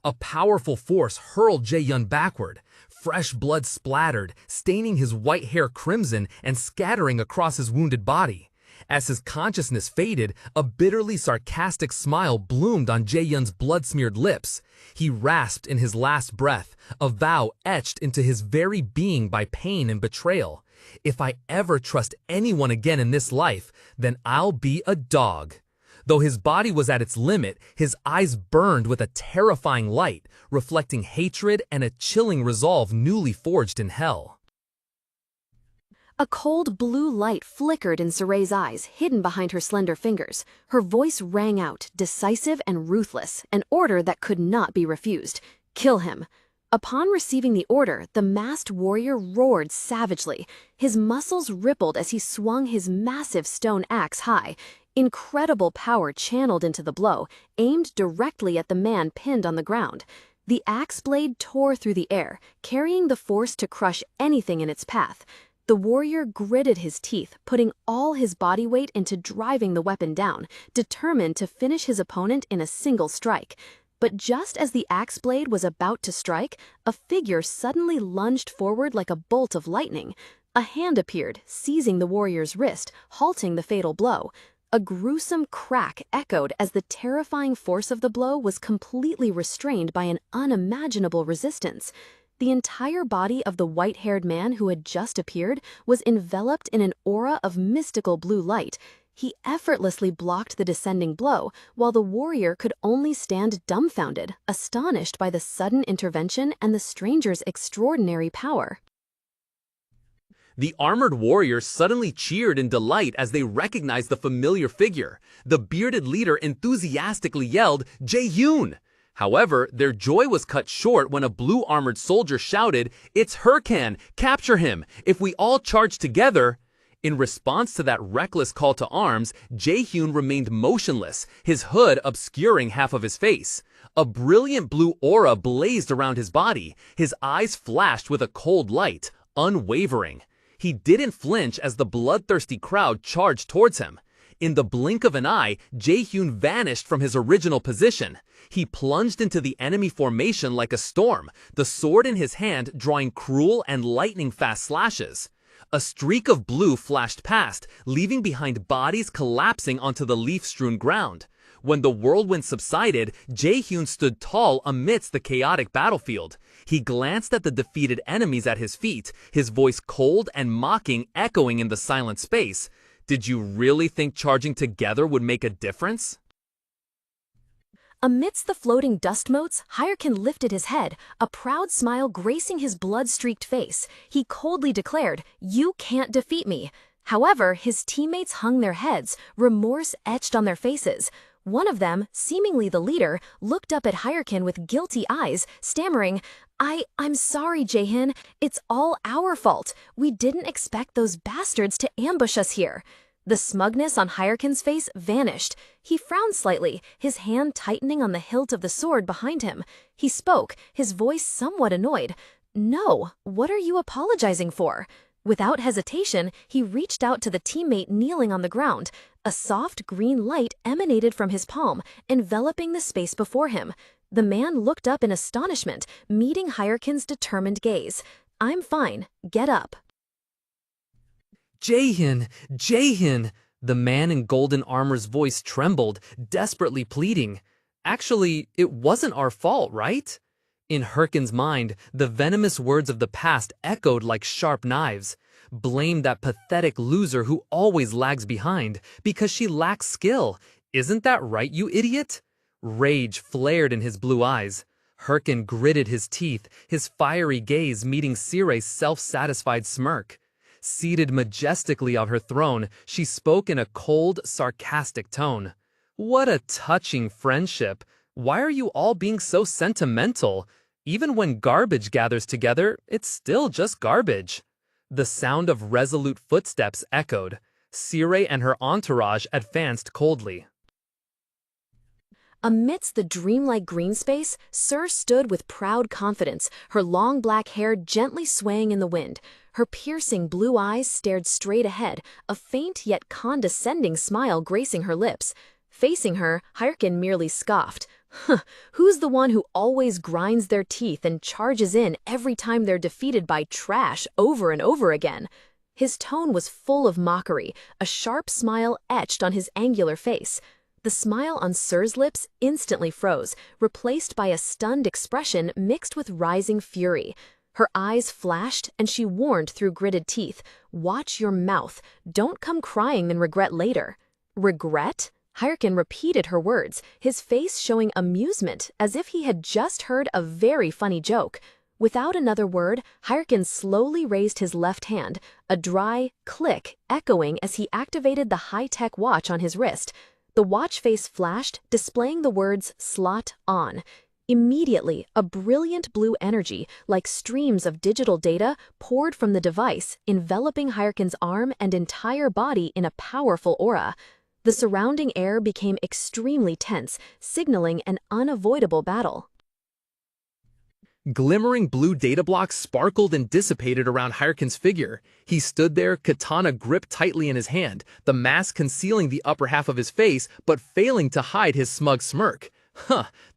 A powerful force hurled Jaehyun backward. Fresh blood splattered, staining his white hair crimson and scattering across his wounded body. As his consciousness faded, a bitterly sarcastic smile bloomed on Jaehyun's blood-smeared lips. He rasped in his last breath, a vow etched into his very being by pain and betrayal. If I ever trust anyone again in this life, then I'll be a dog. Though his body was at its limit, his eyes burned with a terrifying light, reflecting hatred and a chilling resolve newly forged in hell. A cold blue light flickered in Sirre's eyes, hidden behind her slender fingers. Her voice rang out, decisive and ruthless, an order that could not be refused. Kill him. Upon receiving the order, the masked warrior roared savagely. His muscles rippled as he swung his massive stone axe high. Incredible power channeled into the blow, aimed directly at the man pinned on the ground. The axe blade tore through the air, carrying the force to crush anything in its path. The warrior gritted his teeth, putting all his body weight into driving the weapon down, determined to finish his opponent in a single strike. But just as the axe blade was about to strike, a figure suddenly lunged forward like a bolt of lightning. A hand appeared, seizing the warrior's wrist, halting the fatal blow. A gruesome crack echoed as the terrifying force of the blow was completely restrained by an unimaginable resistance. The entire body of the white-haired man who had just appeared was enveloped in an aura of mystical blue light. He effortlessly blocked the descending blow, while the warrior could only stand dumbfounded, astonished by the sudden intervention and the stranger's extraordinary power. The armored warriors suddenly cheered in delight as they recognized the familiar figure. The bearded leader enthusiastically yelled, "Jaehyun!" However, their joy was cut short when a blue-armored soldier shouted, "It's Hyrkan! Capture him! If we all charge together—" In response to that reckless call to arms, Jaehyun remained motionless, his hood obscuring half of his face. A brilliant blue aura blazed around his body. His eyes flashed with a cold light, unwavering. He didn't flinch as the bloodthirsty crowd charged towards him. In the blink of an eye, Jaehyun vanished from his original position. He plunged into the enemy formation like a storm, the sword in his hand drawing cruel and lightning-fast slashes. A streak of blue flashed past, leaving behind bodies collapsing onto the leaf-strewn ground. When the whirlwind subsided, Jaehyun stood tall amidst the chaotic battlefield. He glanced at the defeated enemies at his feet, his voice cold and mocking echoing in the silent space. Did you really think charging together would make a difference? Amidst the floating dust motes, Hyrkan lifted his head, a proud smile gracing his blood-streaked face. He coldly declared, "You can't defeat me." However, his teammates hung their heads, remorse etched on their faces. One of them, seemingly the leader, looked up at Hyrkan with guilty eyes, stammering, I'm sorry, Jaehyun. It's all our fault. We didn't expect those bastards to ambush us here." The smugness on Hyrkan's face vanished. He frowned slightly, his hand tightening on the hilt of the sword behind him. He spoke, his voice somewhat annoyed. "No, what are you apologizing for?" Without hesitation, he reached out to the teammate kneeling on the ground. A soft green light emanated from his palm, enveloping the space before him. The man looked up in astonishment, meeting Hyrkan's determined gaze. "I'm fine. Get up." "Jaehyun! Jaehyun!" The man in golden armor's voice trembled, desperately pleading. "Actually, it wasn't our fault, right?" In Hyrkan's mind, the venomous words of the past echoed like sharp knives. Blame that pathetic loser who always lags behind because she lacks skill. Isn't that right, you idiot? Rage flared in his blue eyes. Hyrkan gritted his teeth, his fiery gaze meeting Sirre's self-satisfied smirk. Seated majestically on her throne, she spoke in a cold, sarcastic tone. "What a touching friendship. Why are you all being so sentimental? Even when garbage gathers together, it's still just garbage." The sound of resolute footsteps echoed. Sirre and her entourage advanced coldly. Amidst the dreamlike green space, Sirre stood with proud confidence, her long black hair gently swaying in the wind. Her piercing blue eyes stared straight ahead, a faint yet condescending smile gracing her lips. Facing her, Hyrkan merely scoffed. Who's the one who always grinds their teeth and charges in every time they're defeated by trash over and over again? His tone was full of mockery, a sharp smile etched on his angular face. The smile on Sirre's lips instantly froze, replaced by a stunned expression mixed with rising fury. Her eyes flashed, and she warned through gritted teeth, "Watch your mouth. Don't come crying and regret later." Regret? Hyrkan repeated her words, his face showing amusement, as if he had just heard a very funny joke. Without another word, Hyrkan slowly raised his left hand, a dry click echoing as he activated the high-tech watch on his wrist. The watch face flashed, displaying the words "slot on." Immediately, a brilliant blue energy, like streams of digital data, poured from the device, enveloping Hyrkan's arm and entire body in a powerful aura. The surrounding air became extremely tense, signaling an unavoidable battle. Glimmering blue data blocks sparkled and dissipated around Hyrkan's figure. He stood there, katana gripped tightly in his hand, the mask concealing the upper half of his face but failing to hide his smug smirk.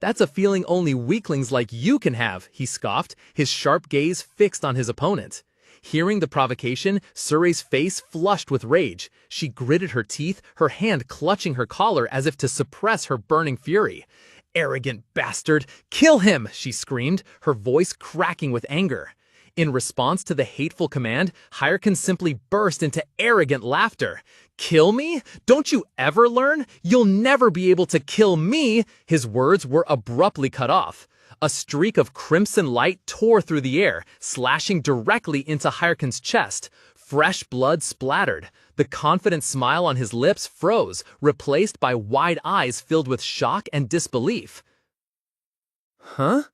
That's a feeling only weaklings like you can have, he scoffed, his sharp gaze fixed on his opponent. Hearing the provocation, Sirre's face flushed with rage. She gritted her teeth, her hand clutching her collar as if to suppress her burning fury. "Arrogant bastard! Kill him!" she screamed, her voice cracking with anger. In response to the hateful command, Hyrkan simply burst into arrogant laughter. "Kill me? Don't you ever learn? You'll never be able to kill me!" His words were abruptly cut off. A streak of crimson light tore through the air, slashing directly into Hyrkan's chest. Fresh blood splattered. The confident smile on his lips froze, replaced by wide eyes filled with shock and disbelief. Huh?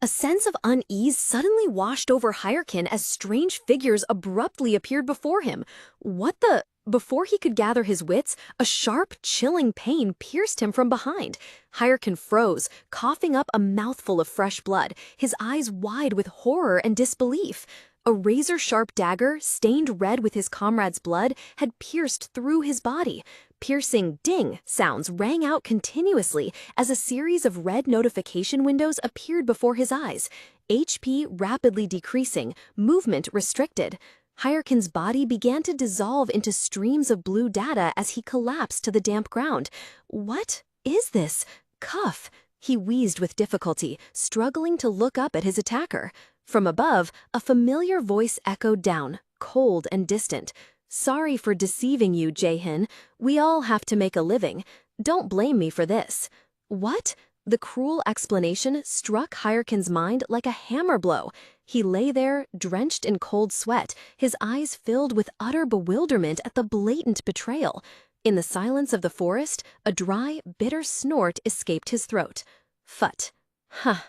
A sense of unease suddenly washed over Hyrkan as strange figures abruptly appeared before him. What the... Before he could gather his wits, a sharp, chilling pain pierced him from behind. Hyrkan froze, coughing up a mouthful of fresh blood, his eyes wide with horror and disbelief. A razor-sharp dagger, stained red with his comrade's blood, had pierced through his body. Piercing ding sounds rang out continuously as a series of red notification windows appeared before his eyes. HP rapidly decreasing, movement restricted. Hyrkan's body began to dissolve into streams of blue data as he collapsed to the damp ground. "What is this? Cuff?" He wheezed with difficulty, struggling to look up at his attacker. From above, a familiar voice echoed down, cold and distant. "Sorry for deceiving you, Jaehyun. We all have to make a living. Don't blame me for this." What? The cruel explanation struck Hyrkan's mind like a hammer blow. He lay there, drenched in cold sweat, his eyes filled with utter bewilderment at the blatant betrayal. In the silence of the forest, a dry, bitter snort escaped his throat. Phut. Huh.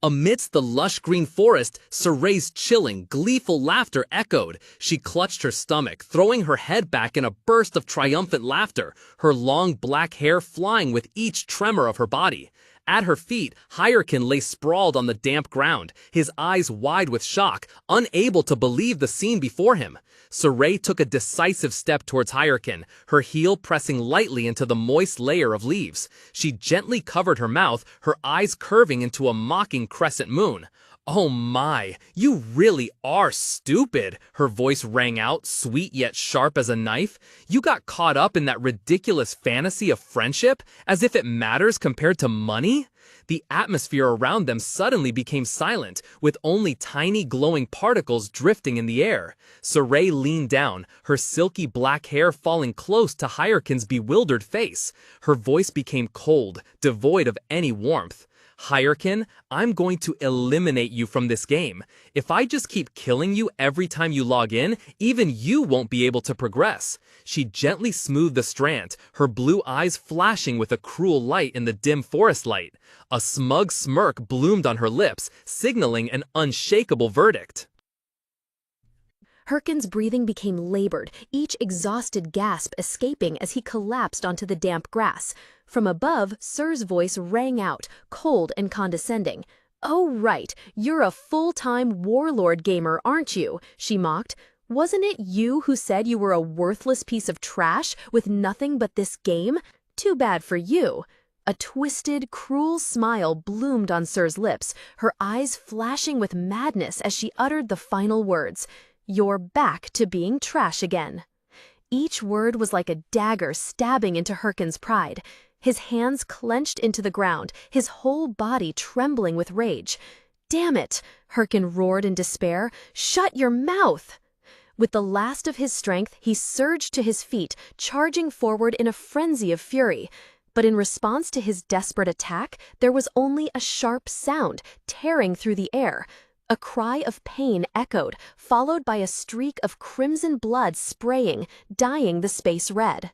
Amidst the lush green forest, Sirre's chilling, gleeful laughter echoed. She clutched her stomach, throwing her head back in a burst of triumphant laughter, her long black hair flying with each tremor of her body. At her feet, Hyrkan lay sprawled on the damp ground, his eyes wide with shock, unable to believe the scene before him. Sirre took a decisive step towards Hyrkan, her heel pressing lightly into the moist layer of leaves. She gently covered her mouth, her eyes curving into a mocking crescent moon. "Oh my, you really are stupid," her voice rang out, sweet yet sharp as a knife. "You got caught up in that ridiculous fantasy of friendship, as if it matters compared to money?" The atmosphere around them suddenly became silent, with only tiny glowing particles drifting in the air. Sirre leaned down, her silky black hair falling close to Hyrkan's bewildered face. Her voice became cold, devoid of any warmth. "Hyrkan, I'm going to eliminate you from this game. If I just keep killing you every time you log in, even you won't be able to progress." She gently smoothed the strand, her blue eyes flashing with a cruel light in the dim forest light. A smug smirk bloomed on her lips, signaling an unshakable verdict. Hyrkan's breathing became labored, each exhausted gasp escaping as he collapsed onto the damp grass. From above, Sirre's voice rang out, cold and condescending. "Oh, right, you're a full-time Warlord gamer, aren't you?" she mocked. Wasn't it you who said you were a worthless piece of trash with nothing but this game? Too bad for you. A twisted, cruel smile bloomed on Sirre's lips, her eyes flashing with madness as she uttered the final words. You're back to being trash again. Each word was like a dagger stabbing into Hyrkan's pride. His hands clenched into the ground, his whole body trembling with rage. Damn it, Hyrkan roared in despair. Shut your mouth! With the last of his strength, he surged to his feet, charging forward in a frenzy of fury. But in response to his desperate attack, there was only a sharp sound, tearing through the air. A cry of pain echoed, followed by a streak of crimson blood spraying, dyeing the space red.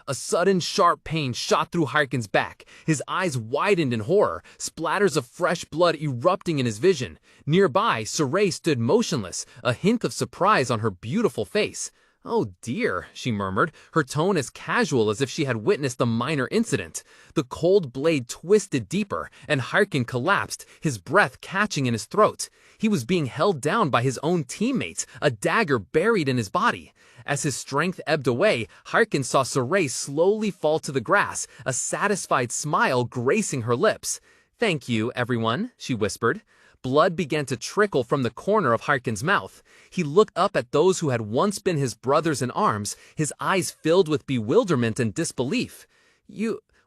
A sudden, sharp pain shot through Hyrkan's back. His eyes widened in horror, splatters of fresh blood erupting in his vision. Nearby, Sirre stood motionless, a hint of surprise on her beautiful face. "Oh dear," she murmured, her tone as casual as if she had witnessed a minor incident. The cold blade twisted deeper, and Hyrkan collapsed, his breath catching in his throat. He was being held down by his own teammates, a dagger buried in his body. As his strength ebbed away, Hyrkan saw Sirre slowly fall to the grass, a satisfied smile gracing her lips. "Thank you, everyone," she whispered. Blood began to trickle from the corner of Hyrkan's mouth. He looked up at those who had once been his brothers in arms, his eyes filled with bewilderment and disbelief.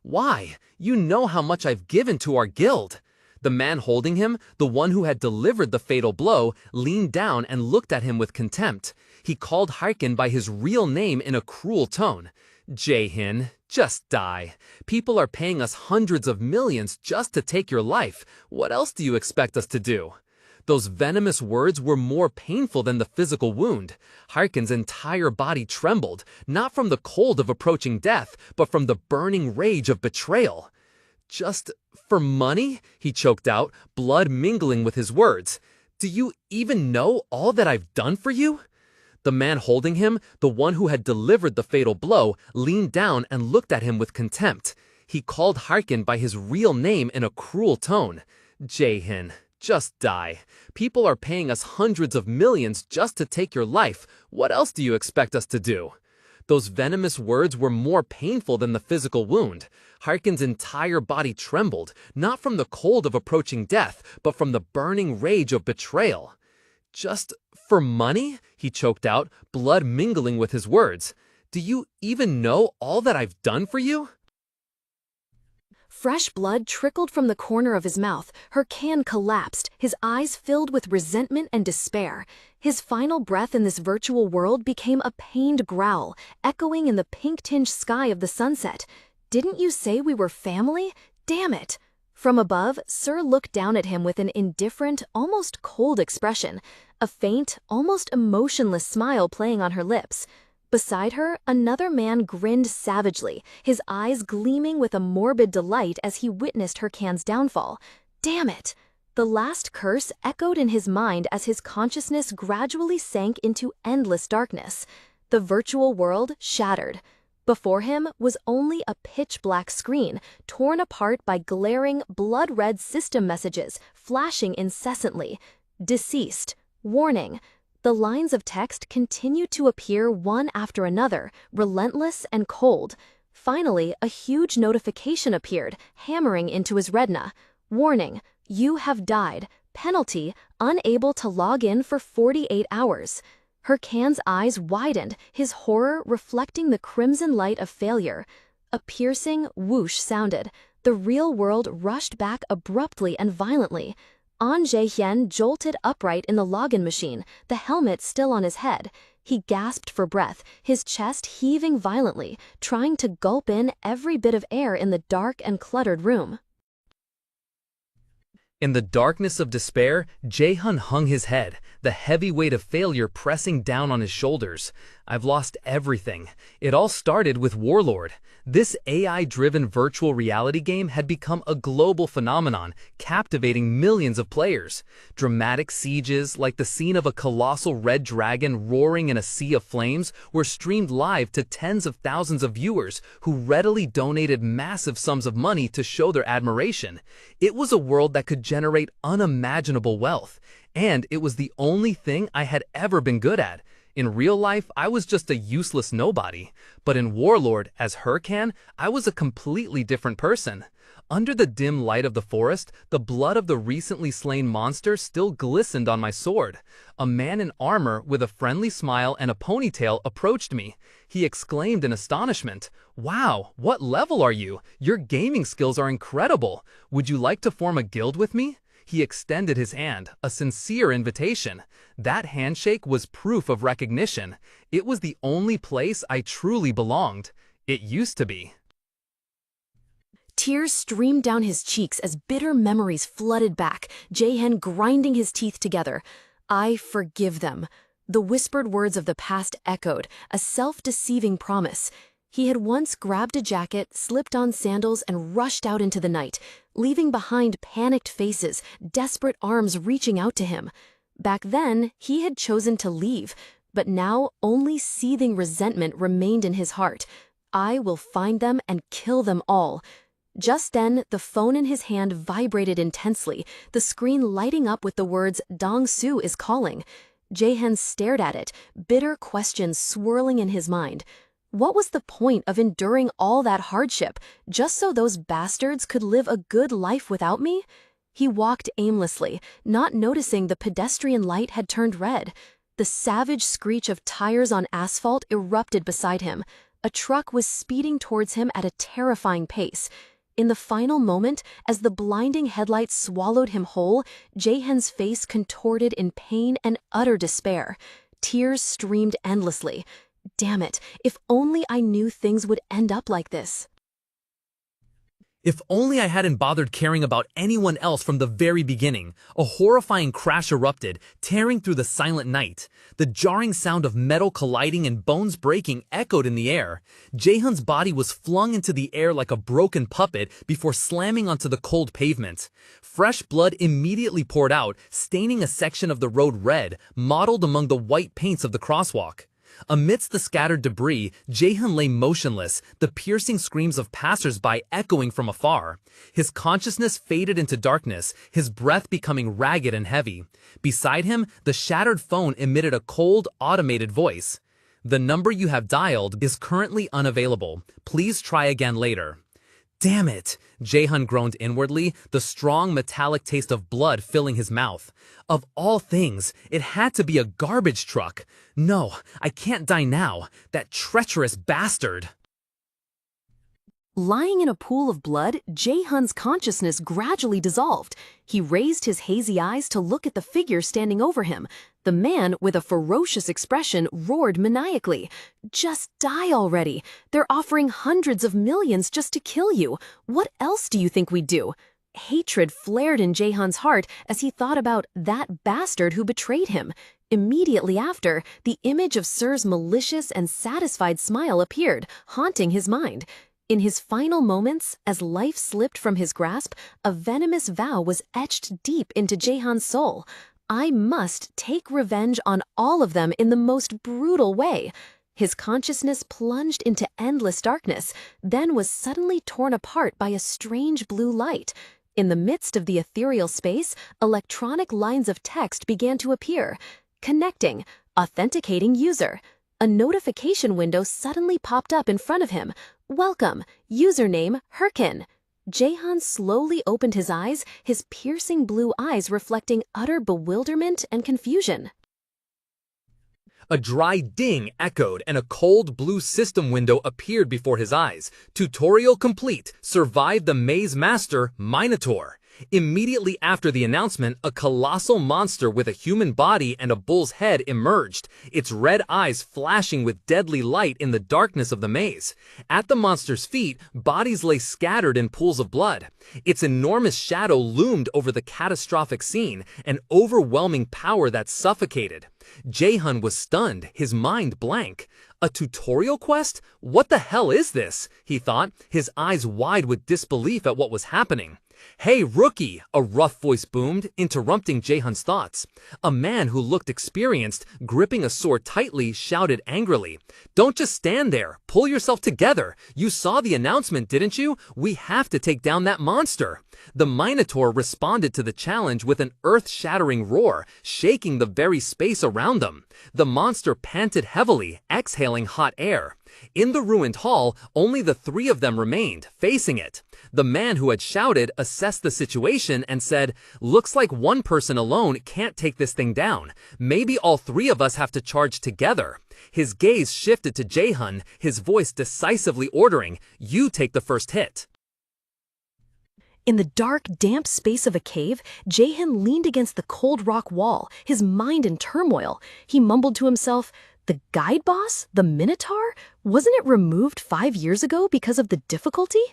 Why? You know how much I've given to our guild." The man holding him, the one who had delivered the fatal blow, leaned down and looked at him with contempt. He called Hyrkan by his real name in a cruel tone. "Jaehyun, just die. People are paying us hundreds of millions just to take your life. What else do you expect us to do?" Those venomous words were more painful than the physical wound. Hyrkan's entire body trembled, not from the cold of approaching death, but from the burning rage of betrayal. "Just for money?" he choked out, blood mingling with his words. "Do you even know all that I've done for you?" The man holding him, the one who had delivered the fatal blow, leaned down and looked at him with contempt. He called Hyrkan by his real name in a cruel tone. "Jaehyun, just die. People are paying us hundreds of millions just to take your life. What else do you expect us to do?" Those venomous words were more painful than the physical wound. Hyrkan's entire body trembled, not from the cold of approaching death, but from the burning rage of betrayal. "Just for money?" he choked out, blood mingling with his words. "Do you even know all that I've done for you?" Fresh blood trickled from the corner of his mouth. Hyrkan collapsed, his eyes filled with resentment and despair. His final breath in this virtual world became a pained growl, echoing in the pink-tinged sky of the sunset. "Didn't you say we were family? Damn it!" From above, Sirre looked down at him with an indifferent, almost cold expression, a faint, almost emotionless smile playing on her lips. Beside her, another man grinned savagely, his eyes gleaming with a morbid delight as he witnessed Hyrkan's downfall. Damn it! The last curse echoed in his mind as his consciousness gradually sank into endless darkness. The virtual world shattered. Before him was only a pitch-black screen, torn apart by glaring, blood-red system messages flashing incessantly. Deceased. Warning. The lines of text continued to appear one after another, relentless and cold. Finally, a huge notification appeared, hammering into his retina. Warning. You have died. Penalty. Unable to log in for 48 hours. Hyrkan's eyes widened, his horror reflecting the crimson light of failure. A piercing whoosh sounded. The real world rushed back abruptly and violently. Ahn Jaehyun jolted upright in the login machine, the helmet still on his head. He gasped for breath, his chest heaving violently, trying to gulp in every bit of air in the dark and cluttered room. In the darkness of despair, Jaehyun hung his head, the heavy weight of failure pressing down on his shoulders. I've lost everything. It all started with Warlord. This AI-driven virtual reality game had become a global phenomenon, captivating millions of players. Dramatic sieges, like the scene of a colossal red dragon roaring in a sea of flames, were streamed live to tens of thousands of viewers who readily donated massive sums of money to show their admiration. It was a world that could generate unimaginable wealth, and it was the only thing I had ever been good at. In real life, I was just a useless nobody. But in Warlord, as Hyrkan, I was a completely different person. Under the dim light of the forest, the blood of the recently slain monster still glistened on my sword. A man in armor with a friendly smile and a ponytail approached me. He exclaimed in astonishment, "Wow, what level are you? Your gaming skills are incredible. Would you like to form a guild with me?" He extended his hand, a sincere invitation. That handshake was proof of recognition. It was the only place I truly belonged. It used to be. Tears streamed down his cheeks as bitter memories flooded back, Jaehyun grinding his teeth together. "I forgive them." The whispered words of the past echoed, a self-deceiving promise. He had once grabbed a jacket, slipped on sandals, and rushed out into the night, leaving behind panicked faces, desperate arms reaching out to him. Back then, he had chosen to leave, but now only seething resentment remained in his heart. "I will find them and kill them all." Just then, the phone in his hand vibrated intensely, the screen lighting up with the words, "Dong-soo is calling." Jaehyun stared at it, bitter questions swirling in his mind. What was the point of enduring all that hardship, just so those bastards could live a good life without me? He walked aimlessly, not noticing the pedestrian light had turned red. The savage screech of tires on asphalt erupted beside him. A truck was speeding towards him at a terrifying pace. In the final moment, as the blinding headlights swallowed him whole, Jaehyun's face contorted in pain and utter despair. Tears streamed endlessly. Damn it, if only I knew things would end up like this. If only I hadn't bothered caring about anyone else from the very beginning. A horrifying crash erupted, tearing through the silent night. The jarring sound of metal colliding and bones breaking echoed in the air. Jaehyun's body was flung into the air like a broken puppet before slamming onto the cold pavement. Fresh blood immediately poured out, staining a section of the road red, mottled among the white paints of the crosswalk. Amidst the scattered debris, Jaehyun lay motionless, the piercing screams of passers-by echoing from afar. His consciousness faded into darkness, his breath becoming ragged and heavy. Beside him, the shattered phone emitted a cold, automated voice. "The number you have dialed is currently unavailable. Please try again later." Damn it! Jaehyun groaned inwardly, the strong metallic taste of blood filling his mouth. Of all things, it had to be a garbage truck. No, I can't die now. That treacherous bastard! Lying in a pool of blood, Jaehyun's consciousness gradually dissolved. He raised his hazy eyes to look at the figure standing over him. The man, with a ferocious expression, roared maniacally. "Just die already! They're offering hundreds of millions just to kill you! What else do you think we'd do?" Hatred flared in Jaehyun's heart as he thought about that bastard who betrayed him. Immediately after, the image of Sirre's malicious and satisfied smile appeared, haunting his mind. In his final moments, as life slipped from his grasp, a venomous vow was etched deep into Jaehyun's soul. "I must take revenge on all of them in the most brutal way." His consciousness plunged into endless darkness, then was suddenly torn apart by a strange blue light. In the midst of the ethereal space, electronic lines of text began to appear. "Connecting. Authenticating user." A notification window suddenly popped up in front of him. "Welcome. Username Hyrkan." Jaehyun slowly opened his eyes, his piercing blue eyes reflecting utter bewilderment and confusion. A dry ding echoed and a cold blue system window appeared before his eyes. Tutorial complete. Survive the maze master, Minotaur. Immediately after the announcement, a colossal monster with a human body and a bull's head emerged, its red eyes flashing with deadly light in the darkness of the maze. At the monster's feet, bodies lay scattered in pools of blood. Its enormous shadow loomed over the catastrophic scene, an overwhelming power that suffocated. Jaehyun was stunned, his mind blank. A tutorial quest? What the hell is this? He thought, his eyes wide with disbelief at what was happening. "Hey, rookie!" a rough voice boomed, interrupting Jaehyun's thoughts. A man who looked experienced, gripping a sword tightly, shouted angrily, "Don't just stand there! Pull yourself together! You saw the announcement, didn't you? We have to take down that monster!" The Minotaur responded to the challenge with an earth-shattering roar, shaking the very space around them. The monster panted heavily, exhaling hot air. In the ruined hall, only the three of them remained, facing it. The man who had shouted assessed the situation and said, "Looks like one person alone can't take this thing down. Maybe all three of us have to charge together." His gaze shifted to Jaehyun, his voice decisively ordering, "You take the first hit." In the dark, damp space of a cave, Jaehyun leaned against the cold rock wall, his mind in turmoil. He mumbled to himself, "The guide boss? The Minotaur? Wasn't it removed 5 years ago because of the difficulty?"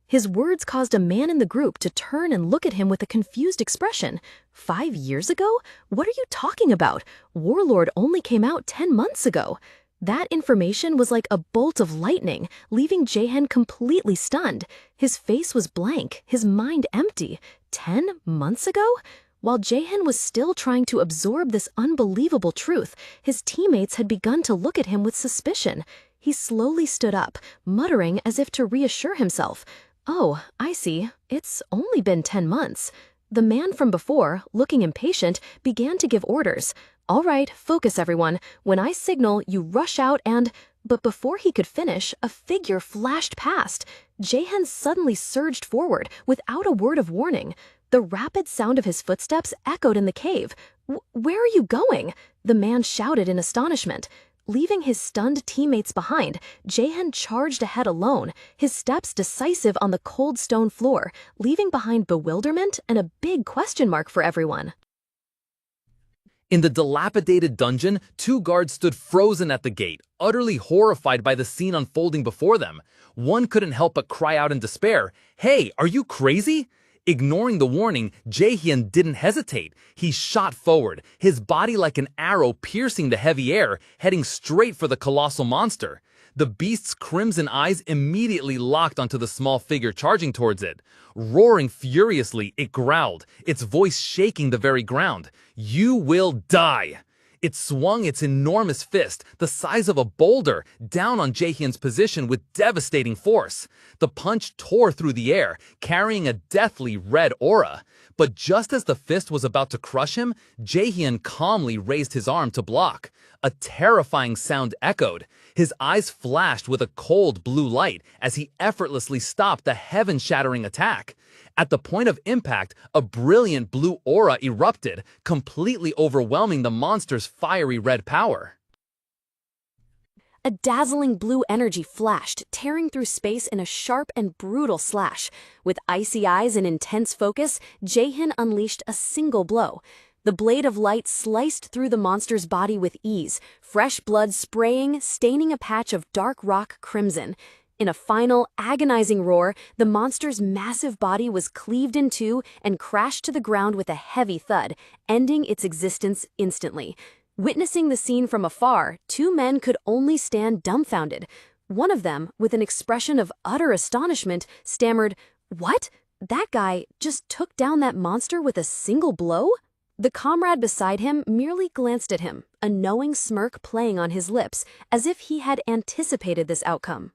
His words caused a man in the group to turn and look at him with a confused expression. 5 years ago? What are you talking about? Warlord only came out 10 months ago. That information was like a bolt of lightning, leaving Jaehyun completely stunned. His face was blank, his mind empty. 10 months ago? While Jaehyun was still trying to absorb this unbelievable truth, his teammates had begun to look at him with suspicion. He slowly stood up, muttering as if to reassure himself, "Oh, I see. It's only been 10 months. The man from before, looking impatient, began to give orders. "All right, focus everyone. When I signal, you rush out and—" But before he could finish, a figure flashed past. Jaehyun suddenly surged forward, without a word of warning. The rapid sound of his footsteps echoed in the cave. "Where are you going?" the man shouted in astonishment. Leaving his stunned teammates behind, Jaehyun charged ahead alone, his steps decisive on the cold stone floor, leaving behind bewilderment and a big question mark for everyone. In the dilapidated dungeon, two guards stood frozen at the gate, utterly horrified by the scene unfolding before them. One couldn't help but cry out in despair, "Hey, are you crazy?" Ignoring the warning, Jaehyun didn't hesitate. He shot forward, his body like an arrow piercing the heavy air, heading straight for the colossal monster. The beast's crimson eyes immediately locked onto the small figure charging towards it. Roaring furiously, it growled, its voice shaking the very ground. "You will die!" It swung its enormous fist, the size of a boulder, down on Jaehyun's position with devastating force. The punch tore through the air, carrying a deathly red aura. But just as the fist was about to crush him, Jaehyun calmly raised his arm to block. A terrifying sound echoed. His eyes flashed with a cold blue light as he effortlessly stopped the heaven-shattering attack. At the point of impact, a brilliant blue aura erupted, completely overwhelming the monster's fiery red power. A dazzling blue energy flashed, tearing through space in a sharp and brutal slash. With icy eyes and intense focus, Jaehyun unleashed a single blow. The blade of light sliced through the monster's body with ease, fresh blood spraying, staining a patch of dark rock crimson. In a final, agonizing roar, the monster's massive body was cleaved in two and crashed to the ground with a heavy thud, ending its existence instantly. Witnessing the scene from afar, two men could only stand dumbfounded. One of them, with an expression of utter astonishment, stammered, "What? That guy just took down that monster with a single blow?" The comrade beside him merely glanced at him, a knowing smirk playing on his lips, as if he had anticipated this outcome.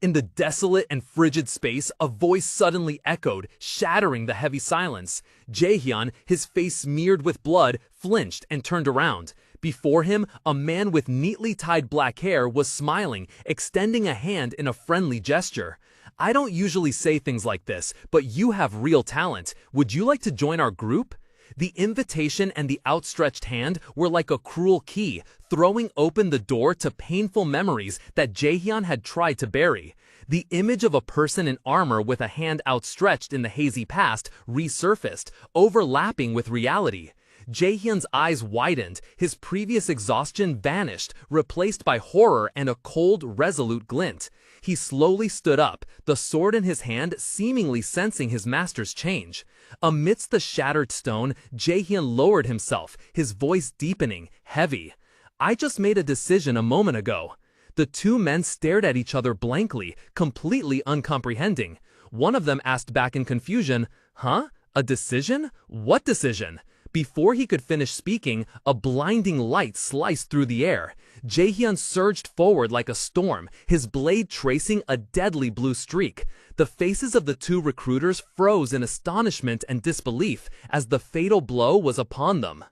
In the desolate and frigid space, a voice suddenly echoed, shattering the heavy silence. Jaehyun, his face smeared with blood, flinched and turned around. Before him, a man with neatly tied black hair was smiling, extending a hand in a friendly gesture. "I don't usually say things like this, but you have real talent. Would you like to join our group?" The invitation and the outstretched hand were like a cruel key, throwing open the door to painful memories that Jaehyun had tried to bury. The image of a person in armor with a hand outstretched in the hazy past resurfaced, overlapping with reality. Jaehyun's eyes widened, his previous exhaustion vanished, replaced by horror and a cold, resolute glint. He slowly stood up, the sword in his hand seemingly sensing his master's change. Amidst the shattered stone, Jaehyun lowered himself, his voice deepening, heavy. "I just made a decision a moment ago." The two men stared at each other blankly, completely uncomprehending. One of them asked back in confusion, "Huh? A decision? What decision?" Before he could finish speaking, a blinding light sliced through the air. Jaehyun surged forward like a storm, his blade tracing a deadly blue streak. The faces of the two recruiters froze in astonishment and disbelief as the fatal blow was upon them.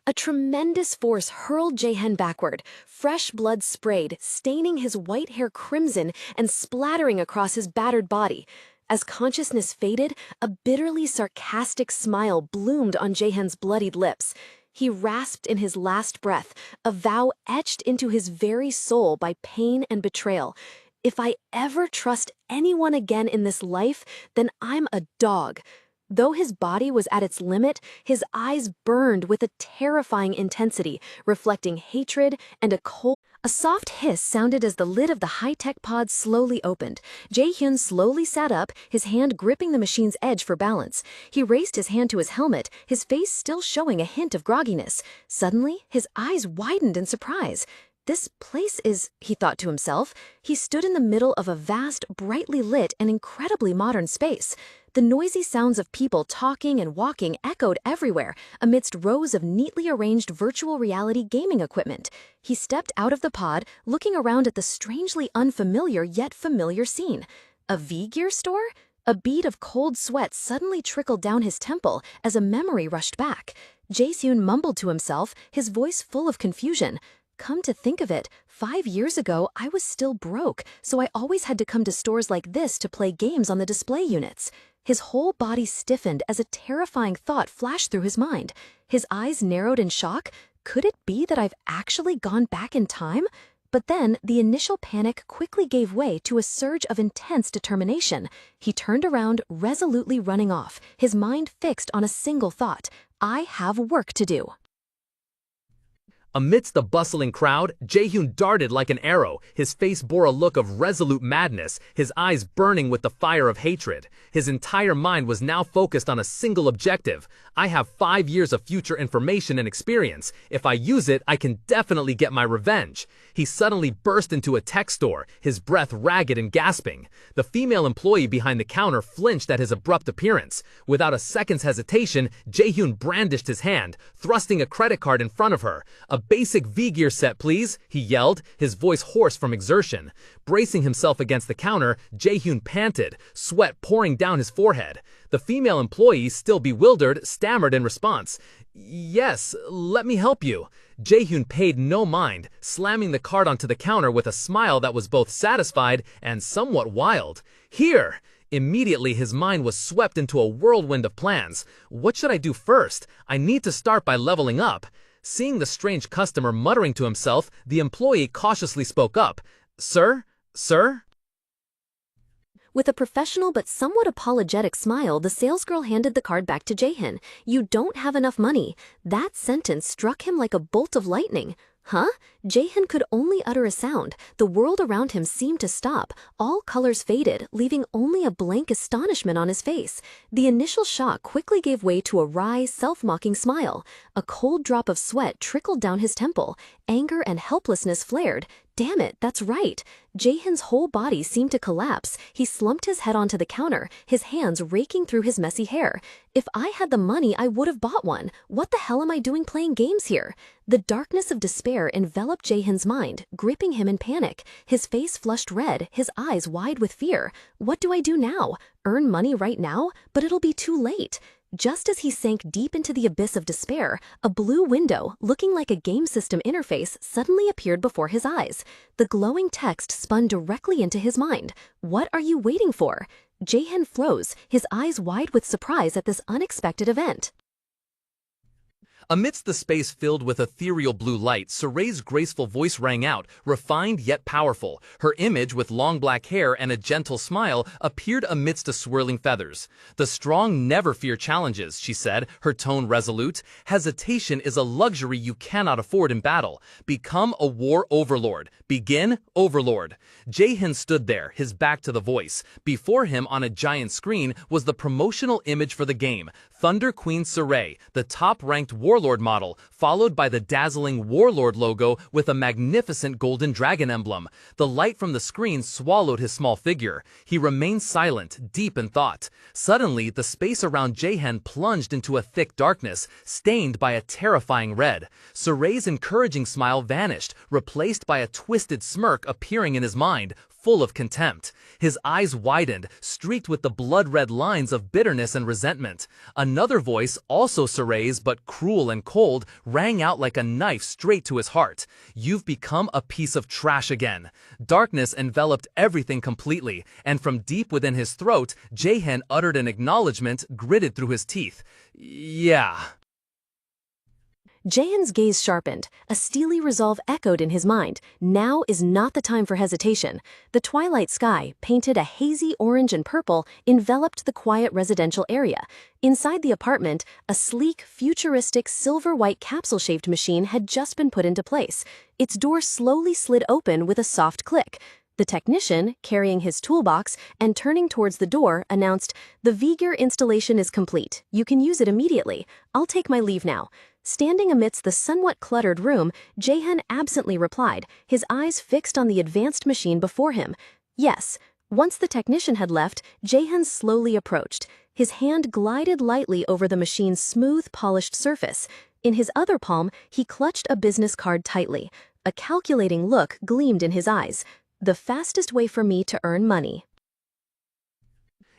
A tremendous force hurled Jaehyun backward, fresh blood sprayed, staining his white hair crimson and splattering across his battered body. As consciousness faded, a bitterly sarcastic smile bloomed on Jaehyun's bloodied lips. He rasped in his last breath, a vow etched into his very soul by pain and betrayal. "If I ever trust anyone again in this life, then I'm a dog." Though his body was at its limit, his eyes burned with a terrifying intensity, reflecting hatred and a cold. A soft hiss sounded as the lid of the high-tech pod slowly opened. Jaehyun slowly sat up, his hand gripping the machine's edge for balance. He raised his hand to his helmet, his face still showing a hint of grogginess. Suddenly, his eyes widened in surprise. "This place is," he thought to himself. He stood in the middle of a vast, brightly lit and incredibly modern space. The noisy sounds of people talking and walking echoed everywhere, amidst rows of neatly arranged virtual reality gaming equipment. He stepped out of the pod, looking around at the strangely unfamiliar yet familiar scene. A V-Gear store? A bead of cold sweat suddenly trickled down his temple as a memory rushed back. Jaehyun mumbled to himself, his voice full of confusion. "Come to think of it, 5 years ago I was still broke, so I always had to come to stores like this to play games on the display units." His whole body stiffened as a terrifying thought flashed through his mind. His eyes narrowed in shock. Could it be that I've actually gone back in time? But then the initial panic quickly gave way to a surge of intense determination. He turned around, resolutely running off, his mind fixed on a single thought: I have work to do. Amidst the bustling crowd, Jaehyun darted like an arrow. His face bore a look of resolute madness, his eyes burning with the fire of hatred. His entire mind was now focused on a single objective. "I have 5 years of future information and experience. If I use it, I can definitely get my revenge." He suddenly burst into a tech store, his breath ragged and gasping. The female employee behind the counter flinched at his abrupt appearance. Without a second's hesitation, Jaehyun brandished his hand, thrusting a credit card in front of her. "A basic V-Gear set, please," he yelled, his voice hoarse from exertion. Bracing himself against the counter, Jaehyun panted, sweat pouring down his forehead. The female employee, still bewildered, stammered in response. "Yes, let me help you." Jaehyun paid no mind, slamming the card onto the counter with a smile that was both satisfied and somewhat wild. "Here!" Immediately, his mind was swept into a whirlwind of plans. What should I do first? I need to start by leveling up. Seeing the strange customer muttering to himself, the employee cautiously spoke up. "Sir? Sir?" With a professional but somewhat apologetic smile, the salesgirl handed the card back to Jaehyun. "You don't have enough money." That sentence struck him like a bolt of lightning. Huh? Jaehyun could only utter a sound. The world around him seemed to stop. All colors faded, leaving only a blank astonishment on his face. The initial shock quickly gave way to a wry, self-mocking smile. A cold drop of sweat trickled down his temple. Anger and helplessness flared. Damn it, that's right. Jaehyun's whole body seemed to collapse. He slumped his head onto the counter, his hands raking through his messy hair. If I had the money, I would have bought one. What the hell am I doing playing games here? The darkness of despair enveloped Jaehyun's mind, gripping him in panic. His face flushed red, his eyes wide with fear. What do I do now? Earn money right now? But it'll be too late. Just as he sank deep into the abyss of despair, a blue window, looking like a game system interface, suddenly appeared before his eyes. The glowing text spun directly into his mind. "What are you waiting for?" Jaehyun froze, his eyes wide with surprise at this unexpected event. Amidst the space filled with ethereal blue light, Sirre's graceful voice rang out, refined yet powerful. Her image, with long black hair and a gentle smile, appeared amidst the swirling feathers. "The strong never fear challenges," she said, her tone resolute. "Hesitation is a luxury you cannot afford in battle. Become a war overlord. Begin, overlord." Jaehyun stood there, his back to the voice. Before him on a giant screen was the promotional image for the game, Thunder Queen Sirre, the top-ranked Warlord model, followed by the dazzling Warlord logo with a magnificent golden dragon emblem. The light from the screen swallowed his small figure. He remained silent, deep in thought. Suddenly, the space around Jaehyun plunged into a thick darkness, stained by a terrifying red. Sirre's encouraging smile vanished, replaced by a twisted smirk appearing in his mind, full of contempt. His eyes widened, streaked with the blood-red lines of bitterness and resentment. Another voice, also Sirre's but cruel and cold, rang out like a knife straight to his heart. "You've become a piece of trash again." Darkness enveloped everything completely, and from deep within his throat, Jaehyun uttered an acknowledgement gritted through his teeth. "Yeah." Jaehyun's gaze sharpened. A steely resolve echoed in his mind. Now is not the time for hesitation. The twilight sky, painted a hazy orange and purple, enveloped the quiet residential area. Inside the apartment, a sleek, futuristic, silver-white capsule-shaped machine had just been put into place. Its door slowly slid open with a soft click. The technician, carrying his toolbox and turning towards the door, announced, "The Vigor installation is complete. You can use it immediately. I'll take my leave now." Standing amidst the somewhat cluttered room, Jaehyun absently replied, his eyes fixed on the advanced machine before him. "Yes." Once the technician had left, Jaehyun slowly approached. His hand glided lightly over the machine's smooth, polished surface. In his other palm, he clutched a business card tightly. A calculating look gleamed in his eyes. "The fastest way for me to earn money."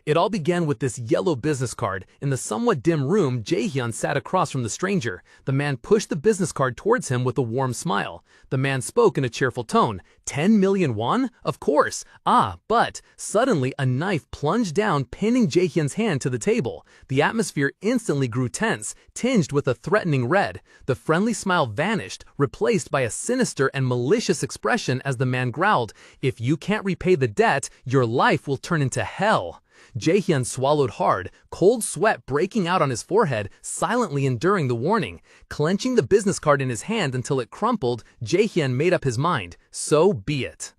It all began with this yellow business card. In the somewhat dim room, Jaehyun sat across from the stranger. The man pushed the business card towards him with a warm smile. The man spoke in a cheerful tone. 10 million won? Of course. But suddenly a knife plunged down, pinning Jaehyun's hand to the table. The atmosphere instantly grew tense, tinged with a threatening red. The friendly smile vanished, replaced by a sinister and malicious expression as the man growled, "If you can't repay the debt, your life will turn into hell." Jaehyun swallowed hard, cold sweat breaking out on his forehead, silently enduring the warning. Clenching the business card in his hand until it crumpled, Jaehyun made up his mind. So be it.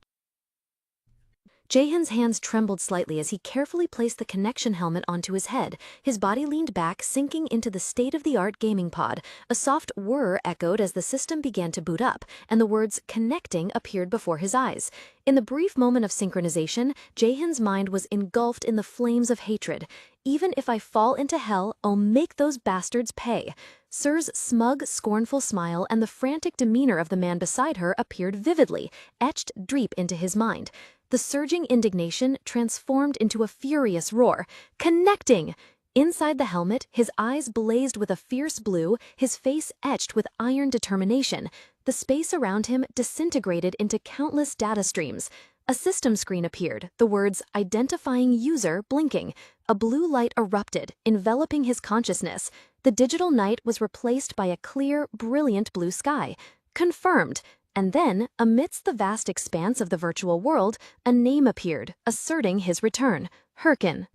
Jaehyun's hands trembled slightly as he carefully placed the connection helmet onto his head. His body leaned back, sinking into the state-of-the-art gaming pod. A soft whir echoed as the system began to boot up, and the words "connecting" appeared before his eyes. In the brief moment of synchronization, Jaehyun's mind was engulfed in the flames of hatred. "Even if I fall into hell, I'll make those bastards pay." Sirre's smug, scornful smile and the frantic demeanor of the man beside her appeared vividly, etched deep into his mind. The surging indignation transformed into a furious roar. "Connecting!" Inside the helmet, his eyes blazed with a fierce blue, his face etched with iron determination. The space around him disintegrated into countless data streams. A system screen appeared, the words "Identifying User" blinking. A blue light erupted, enveloping his consciousness. The digital night was replaced by a clear, brilliant blue sky. Confirmed. And then, amidst the vast expanse of the virtual world, a name appeared, asserting his return. Hyrkan.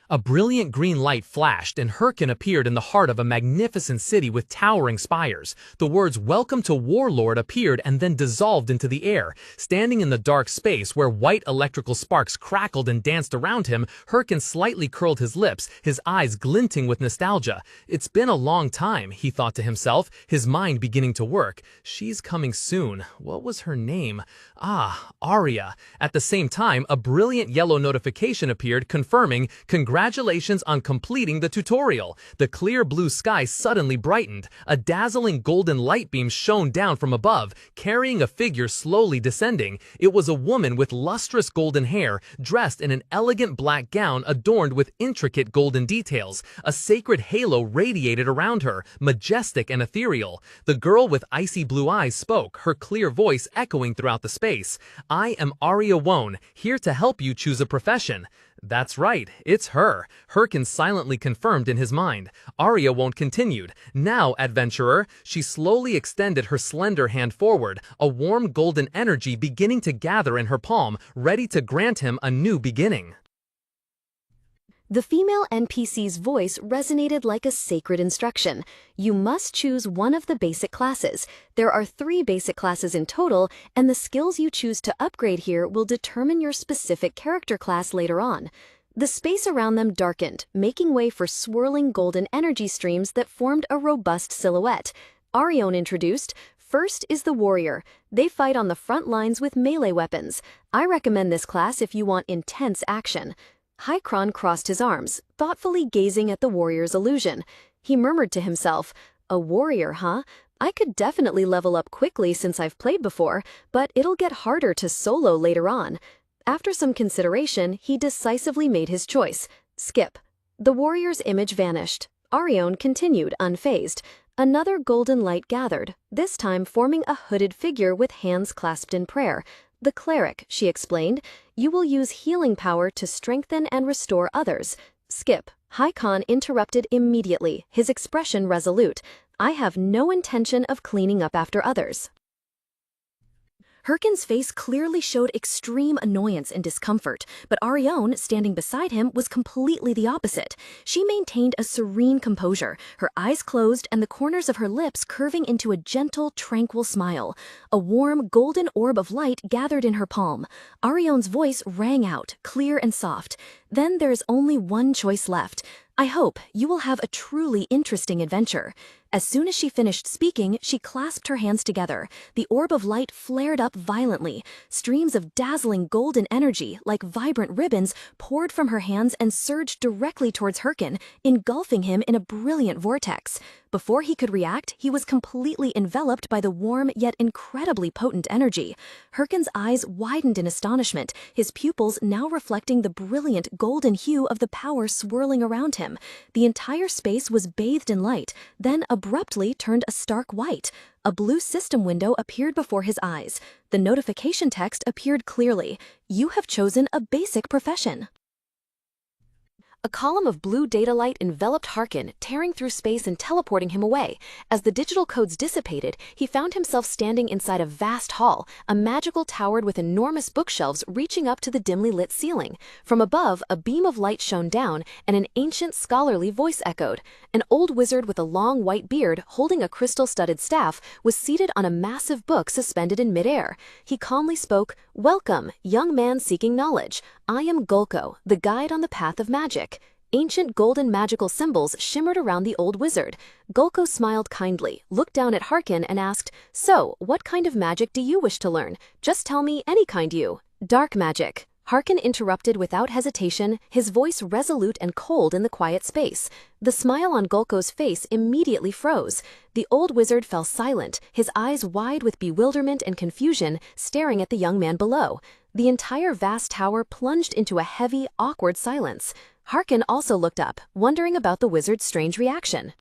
A brilliant green light flashed, and Hyrkan appeared in the heart of a magnificent city with towering spires. The words "Welcome to Warlord" appeared and then dissolved into the air. Standing in the dark space where white electrical sparks crackled and danced around him, Hyrkan slightly curled his lips, his eyes glinting with nostalgia. "It's been a long time," he thought to himself, his mind beginning to work. "She's coming soon. What was her name? Arya." At the same time, a brilliant yellow notification appeared confirming, "Congratulations Congratulations on completing the tutorial. The clear blue sky suddenly brightened. A dazzling golden light beam shone down from above, carrying a figure slowly descending. It was a woman with lustrous golden hair, dressed in an elegant black gown adorned with intricate golden details. A sacred halo radiated around her, majestic and ethereal. The girl with icy blue eyes spoke, her clear voice echoing throughout the space. I am Ahn Jaehyun, here to help you choose a profession. That's right, it's her. Hyrkan silently confirmed in his mind. Ahn Jaehyun continued. Now, adventurer, she slowly extended her slender hand forward, a warm golden energy beginning to gather in her palm, ready to grant him a new beginning. The female NPC's voice resonated like a sacred instruction. You must choose one of the basic classes. There are 3 basic classes in total, and the skills you choose to upgrade here will determine your specific character class later on. The space around them darkened, making way for swirling golden energy streams that formed a robust silhouette. Ahn Jaehyun introduced, first is the warrior. They fight on the front lines with melee weapons. I recommend this class if you want intense action. Hyrkan crossed his arms, thoughtfully gazing at the warrior's illusion. He murmured to himself, a warrior, huh? I could definitely level up quickly since I've played before, but it'll get harder to solo later on. After some consideration, he decisively made his choice. Skip. The warrior's image vanished. Ahn Jaehyun continued, unfazed. Another golden light gathered, this time forming a hooded figure with hands clasped in prayer. The cleric, she explained. You will use healing power to strengthen and restore others. Skip. Hyrkan interrupted immediately, his expression resolute. I have no intention of cleaning up after others. Hyrkan's face clearly showed extreme annoyance and discomfort, but Ahn Jaehyun, standing beside him, was completely the opposite. She maintained a serene composure, her eyes closed and the corners of her lips curving into a gentle, tranquil smile. A warm, golden orb of light gathered in her palm. Ahn Jaehyun's voice rang out, clear and soft. Then there's only one choice left. I hope you will have a truly interesting adventure. As soon as she finished speaking, she clasped her hands together. The orb of light flared up violently. Streams of dazzling golden energy, like vibrant ribbons, poured from her hands and surged directly towards Hyrkan, engulfing him in a brilliant vortex. Before he could react, he was completely enveloped by the warm yet incredibly potent energy. Hyrkan's eyes widened in astonishment, his pupils now reflecting the brilliant golden hue of the power swirling around him. The entire space was bathed in light, then abruptly turned a stark white. A blue system window appeared before his eyes. The notification text appeared clearly. You have chosen a basic profession. A column of blue data light enveloped Hyrkan, tearing through space and teleporting him away. As the digital codes dissipated, he found himself standing inside a vast hall, a magical tower with enormous bookshelves reaching up to the dimly lit ceiling. From above, a beam of light shone down, and an ancient scholarly voice echoed. An old wizard with a long white beard, holding a crystal-studded staff, was seated on a massive book suspended in midair. He calmly spoke, "Welcome, young man seeking knowledge. I am Gulko, the guide on the path of magic." Ancient golden magical symbols shimmered around the old wizard. Gulko smiled kindly, looked down at Hyrkan and asked, "So, what kind of magic do you wish to learn? Just tell me any kind you." "Dark magic." Hyrkan interrupted without hesitation, his voice resolute and cold in the quiet space. The smile on Gulko's face immediately froze. The old wizard fell silent, his eyes wide with bewilderment and confusion, staring at the young man below. The entire vast tower plunged into a heavy, awkward silence. Hyrkan also looked up, wondering about the wizard's strange reaction.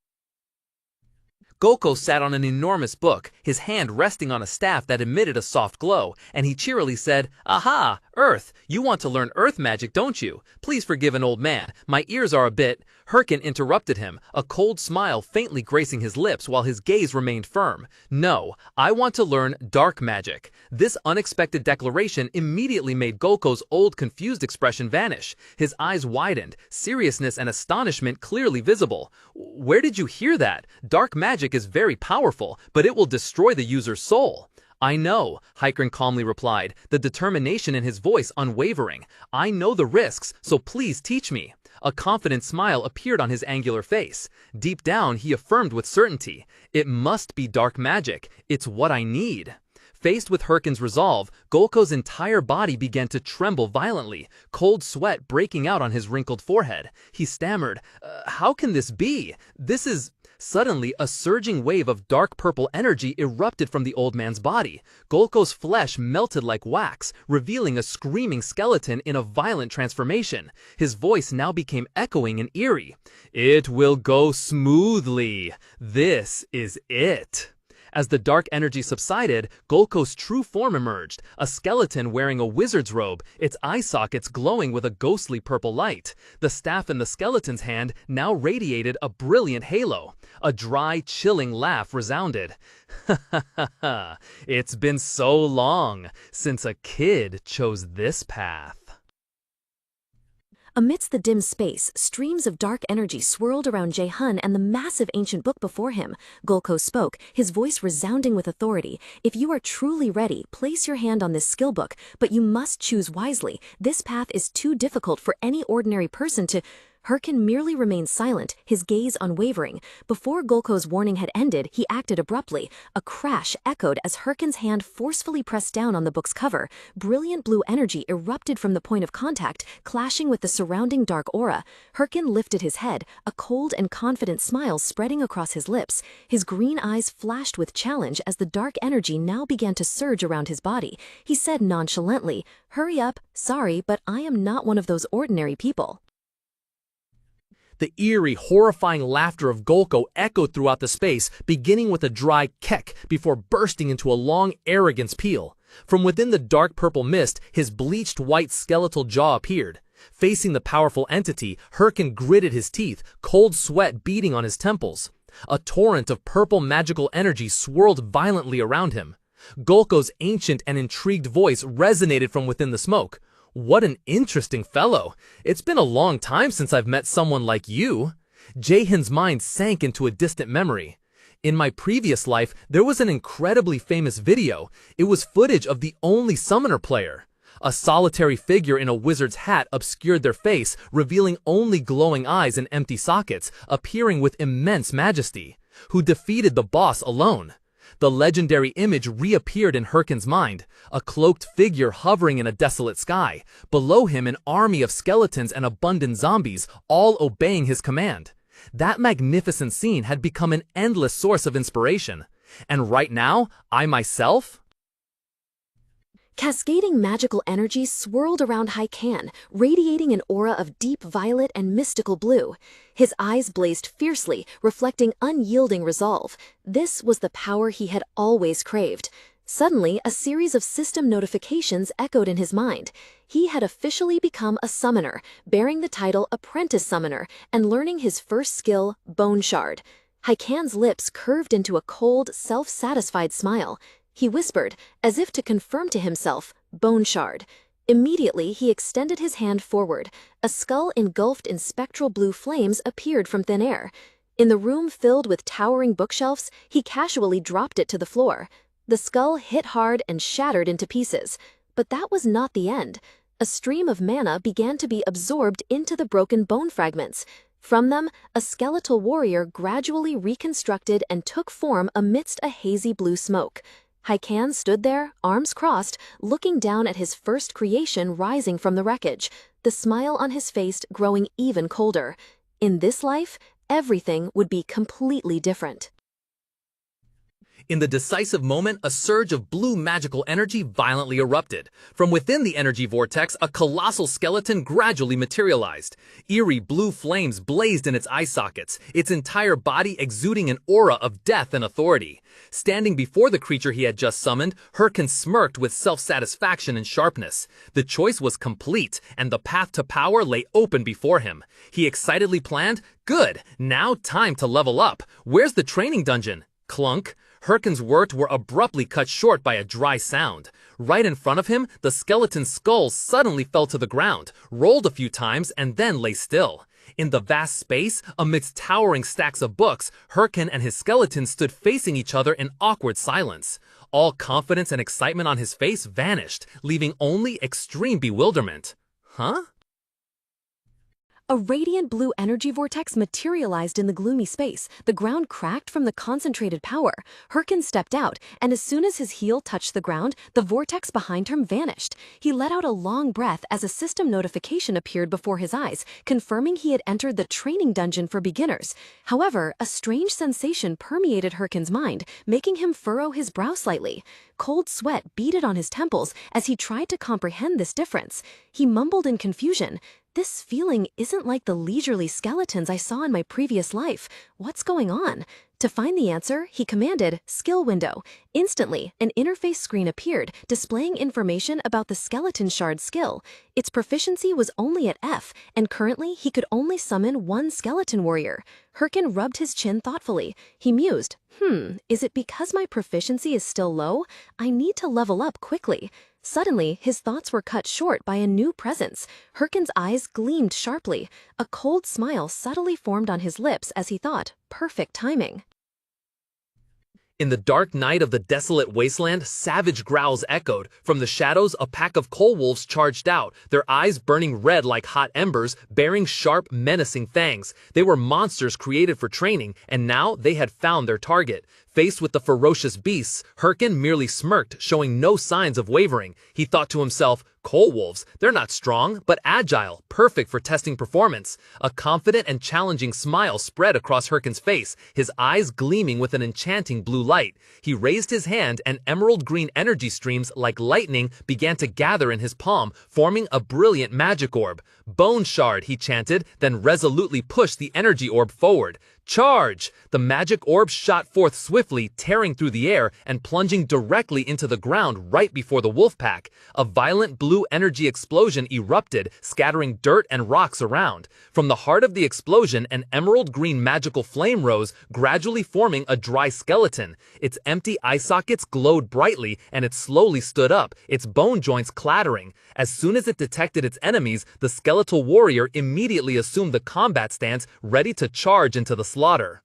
Gulko sat on an enormous book, his hand resting on a staff that emitted a soft glow, and he cheerily said, "Aha, Earth! You want to learn Earth magic, don't you? Please forgive an old man. My ears are a bit—" Hyrkan interrupted him, a cold smile faintly gracing his lips while his gaze remained firm. "No, I want to learn dark magic." This unexpected declaration immediately made Gulko's old confused expression vanish. His eyes widened, seriousness and astonishment clearly visible. "Where did you hear that? Dark magic is very powerful, but it will destroy the user's soul." "I know," Hyrkan calmly replied, the determination in his voice unwavering. "I know the risks, so please teach me." A confident smile appeared on his angular face. Deep down, he affirmed with certainty, "It must be dark magic. It's what I need." Faced with Hyrkan's resolve, Golko's entire body began to tremble violently, cold sweat breaking out on his wrinkled forehead. He stammered, "How can this be? This is—" Suddenly, a surging wave of dark purple energy erupted from the old man's body. Golko's flesh melted like wax, revealing a screaming skeleton in a violent transformation. His voice now became echoing and eerie. "It will go smoothly. This is it." As the dark energy subsided, Golko's true form emerged, a skeleton wearing a wizard's robe, its eye sockets glowing with a ghostly purple light. The staff in the skeleton's hand now radiated a brilliant halo. A dry, chilling laugh resounded. "Ha ha ha ha! It's been so long since a kid chose this path." Amidst the dim space, streams of dark energy swirled around Jaehyun and the massive ancient book before him. Golko spoke, his voice resounding with authority. "If you are truly ready, place your hand on this skill book, but you must choose wisely. This path is too difficult for any ordinary person to—" Hyrkan merely remained silent, his gaze unwavering. Before Golko's warning had ended, he acted abruptly. A crash echoed as Hyrkan's hand forcefully pressed down on the book's cover. Brilliant blue energy erupted from the point of contact, clashing with the surrounding dark aura. Hyrkan lifted his head, a cold and confident smile spreading across his lips. His green eyes flashed with challenge as the dark energy now began to surge around his body. He said nonchalantly, "Hurry up, sorry, but I am not one of those ordinary people." The eerie, horrifying laughter of Golko echoed throughout the space, beginning with a dry kek before bursting into a long arrogance peal. From within the dark purple mist, his bleached white skeletal jaw appeared. Facing the powerful entity, Hyrkan gritted his teeth, cold sweat beading on his temples. A torrent of purple magical energy swirled violently around him. Golko's ancient and intrigued voice resonated from within the smoke. "What an interesting fellow. It's been a long time since I've met someone like you." Jaehyun's mind sank into a distant memory. "In my previous life, there was an incredibly famous video. It was footage of the only summoner player. A solitary figure in a wizard's hat obscured their face, revealing only glowing eyes and empty sockets, appearing with immense majesty. Who defeated the boss alone?" The legendary image reappeared in Hyrkan's mind, a cloaked figure hovering in a desolate sky. Below him, an army of skeletons and abundant zombies, all obeying his command. That magnificent scene had become an endless source of inspiration. And right now, I myself— Cascading magical energy swirled around Hyrkan, radiating an aura of deep violet and mystical blue. His eyes blazed fiercely, reflecting unyielding resolve. This was the power he had always craved. Suddenly, a series of system notifications echoed in his mind. He had officially become a summoner, bearing the title Apprentice Summoner, and learning his first skill, Bone Shard. Hyrkan's lips curved into a cold, self-satisfied smile. He whispered, as if to confirm to himself, "Bone Shard." Immediately, he extended his hand forward. A skull engulfed in spectral blue flames appeared from thin air. In the room filled with towering bookshelves, he casually dropped it to the floor. The skull hit hard and shattered into pieces. But that was not the end. A stream of mana began to be absorbed into the broken bone fragments. From them, a skeletal warrior gradually reconstructed and took form amidst a hazy blue smoke. Hyrkan stood there, arms crossed, looking down at his first creation rising from the wreckage, the smile on his face growing even colder. In this life, everything would be completely different. In the decisive moment, a surge of blue magical energy violently erupted. From within the energy vortex, a colossal skeleton gradually materialized. Eerie blue flames blazed in its eye sockets, its entire body exuding an aura of death and authority. Standing before the creature he had just summoned, Hyrkan smirked with self-satisfaction and sharpness. The choice was complete, and the path to power lay open before him. He excitedly planned, "Good, now time to level up. Where's the training dungeon?" Clunk. Hyrkan's words were abruptly cut short by a dry sound. Right in front of him, the skeleton's skull suddenly fell to the ground, rolled a few times, and then lay still. In the vast space, amidst towering stacks of books, Hyrkan and his skeleton stood facing each other in awkward silence. All confidence and excitement on his face vanished, leaving only extreme bewilderment. Huh? A radiant blue energy vortex materialized in the gloomy space. The ground cracked from the concentrated power. Hyrkan stepped out, and as soon as his heel touched the ground, the vortex behind him vanished. He let out a long breath as a system notification appeared before his eyes, confirming he had entered the training dungeon for beginners. However, a strange sensation permeated Hyrkan's mind, making him furrow his brow slightly. Cold sweat beaded on his temples as he tried to comprehend this difference. He mumbled in confusion. This feeling isn't like the leisurely skeletons I saw in my previous life. What's going on? To find the answer, he commanded, Skill Window. Instantly, an interface screen appeared, displaying information about the Skeleton Shard skill. Its proficiency was only at F, and currently he could only summon one skeleton warrior. Hyrkan rubbed his chin thoughtfully. He mused, is it because my proficiency is still low? I need to level up quickly. Suddenly, his thoughts were cut short by a new presence. Hyrkan's eyes gleamed sharply. A cold smile subtly formed on his lips as he thought, perfect timing. In the dark night of the desolate wasteland, savage growls echoed. From the shadows, a pack of coal wolves charged out, their eyes burning red like hot embers, bearing sharp, menacing fangs. They were monsters created for training, and now they had found their target. Faced with the ferocious beasts, Hyrkan merely smirked, showing no signs of wavering. He thought to himself, coal wolves, they're not strong, but agile, perfect for testing performance. A confident and challenging smile spread across Hyrkan's face, his eyes gleaming with an enchanting blue light. He raised his hand, and emerald green energy streams like lightning began to gather in his palm, forming a brilliant magic orb. Bone shard, he chanted, then resolutely pushed the energy orb forward. Charge! The magic orb shot forth swiftly, tearing through the air and plunging directly into the ground right before the wolf pack. A violent blue energy explosion erupted, scattering dirt and rocks around. From the heart of the explosion, an emerald green magical flame rose, gradually forming a dry skeleton. Its empty eye sockets glowed brightly, and it slowly stood up, its bone joints clattering. As soon as it detected its enemies, the skeletal warrior immediately assumed the combat stance, ready to charge into the slaughter.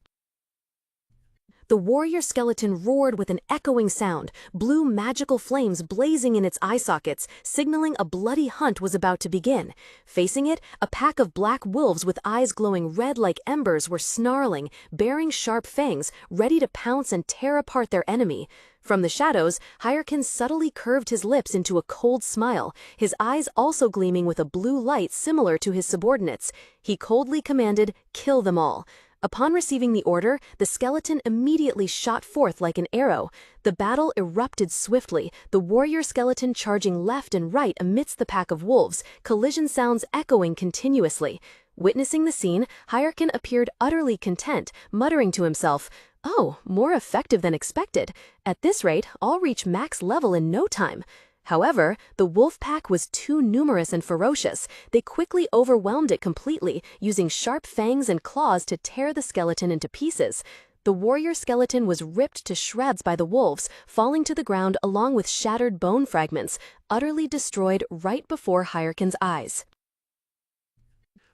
The warrior skeleton roared with an echoing sound, blue magical flames blazing in its eye sockets, signaling a bloody hunt was about to begin. Facing it, a pack of black wolves with eyes glowing red like embers were snarling, bearing sharp fangs, ready to pounce and tear apart their enemy. From the shadows, Hyrkan subtly curved his lips into a cold smile, his eyes also gleaming with a blue light similar to his subordinates. He coldly commanded, "Kill them all." Upon receiving the order, the skeleton immediately shot forth like an arrow. The battle erupted swiftly, the warrior skeleton charging left and right amidst the pack of wolves, collision sounds echoing continuously. Witnessing the scene, Hyrkan appeared utterly content, muttering to himself, "Oh, more effective than expected. At this rate, I'll reach max level in no time." However, the wolf pack was too numerous and ferocious. They quickly overwhelmed it completely, using sharp fangs and claws to tear the skeleton into pieces. The warrior skeleton was ripped to shreds by the wolves, falling to the ground along with shattered bone fragments, utterly destroyed right before Hyrkan's eyes.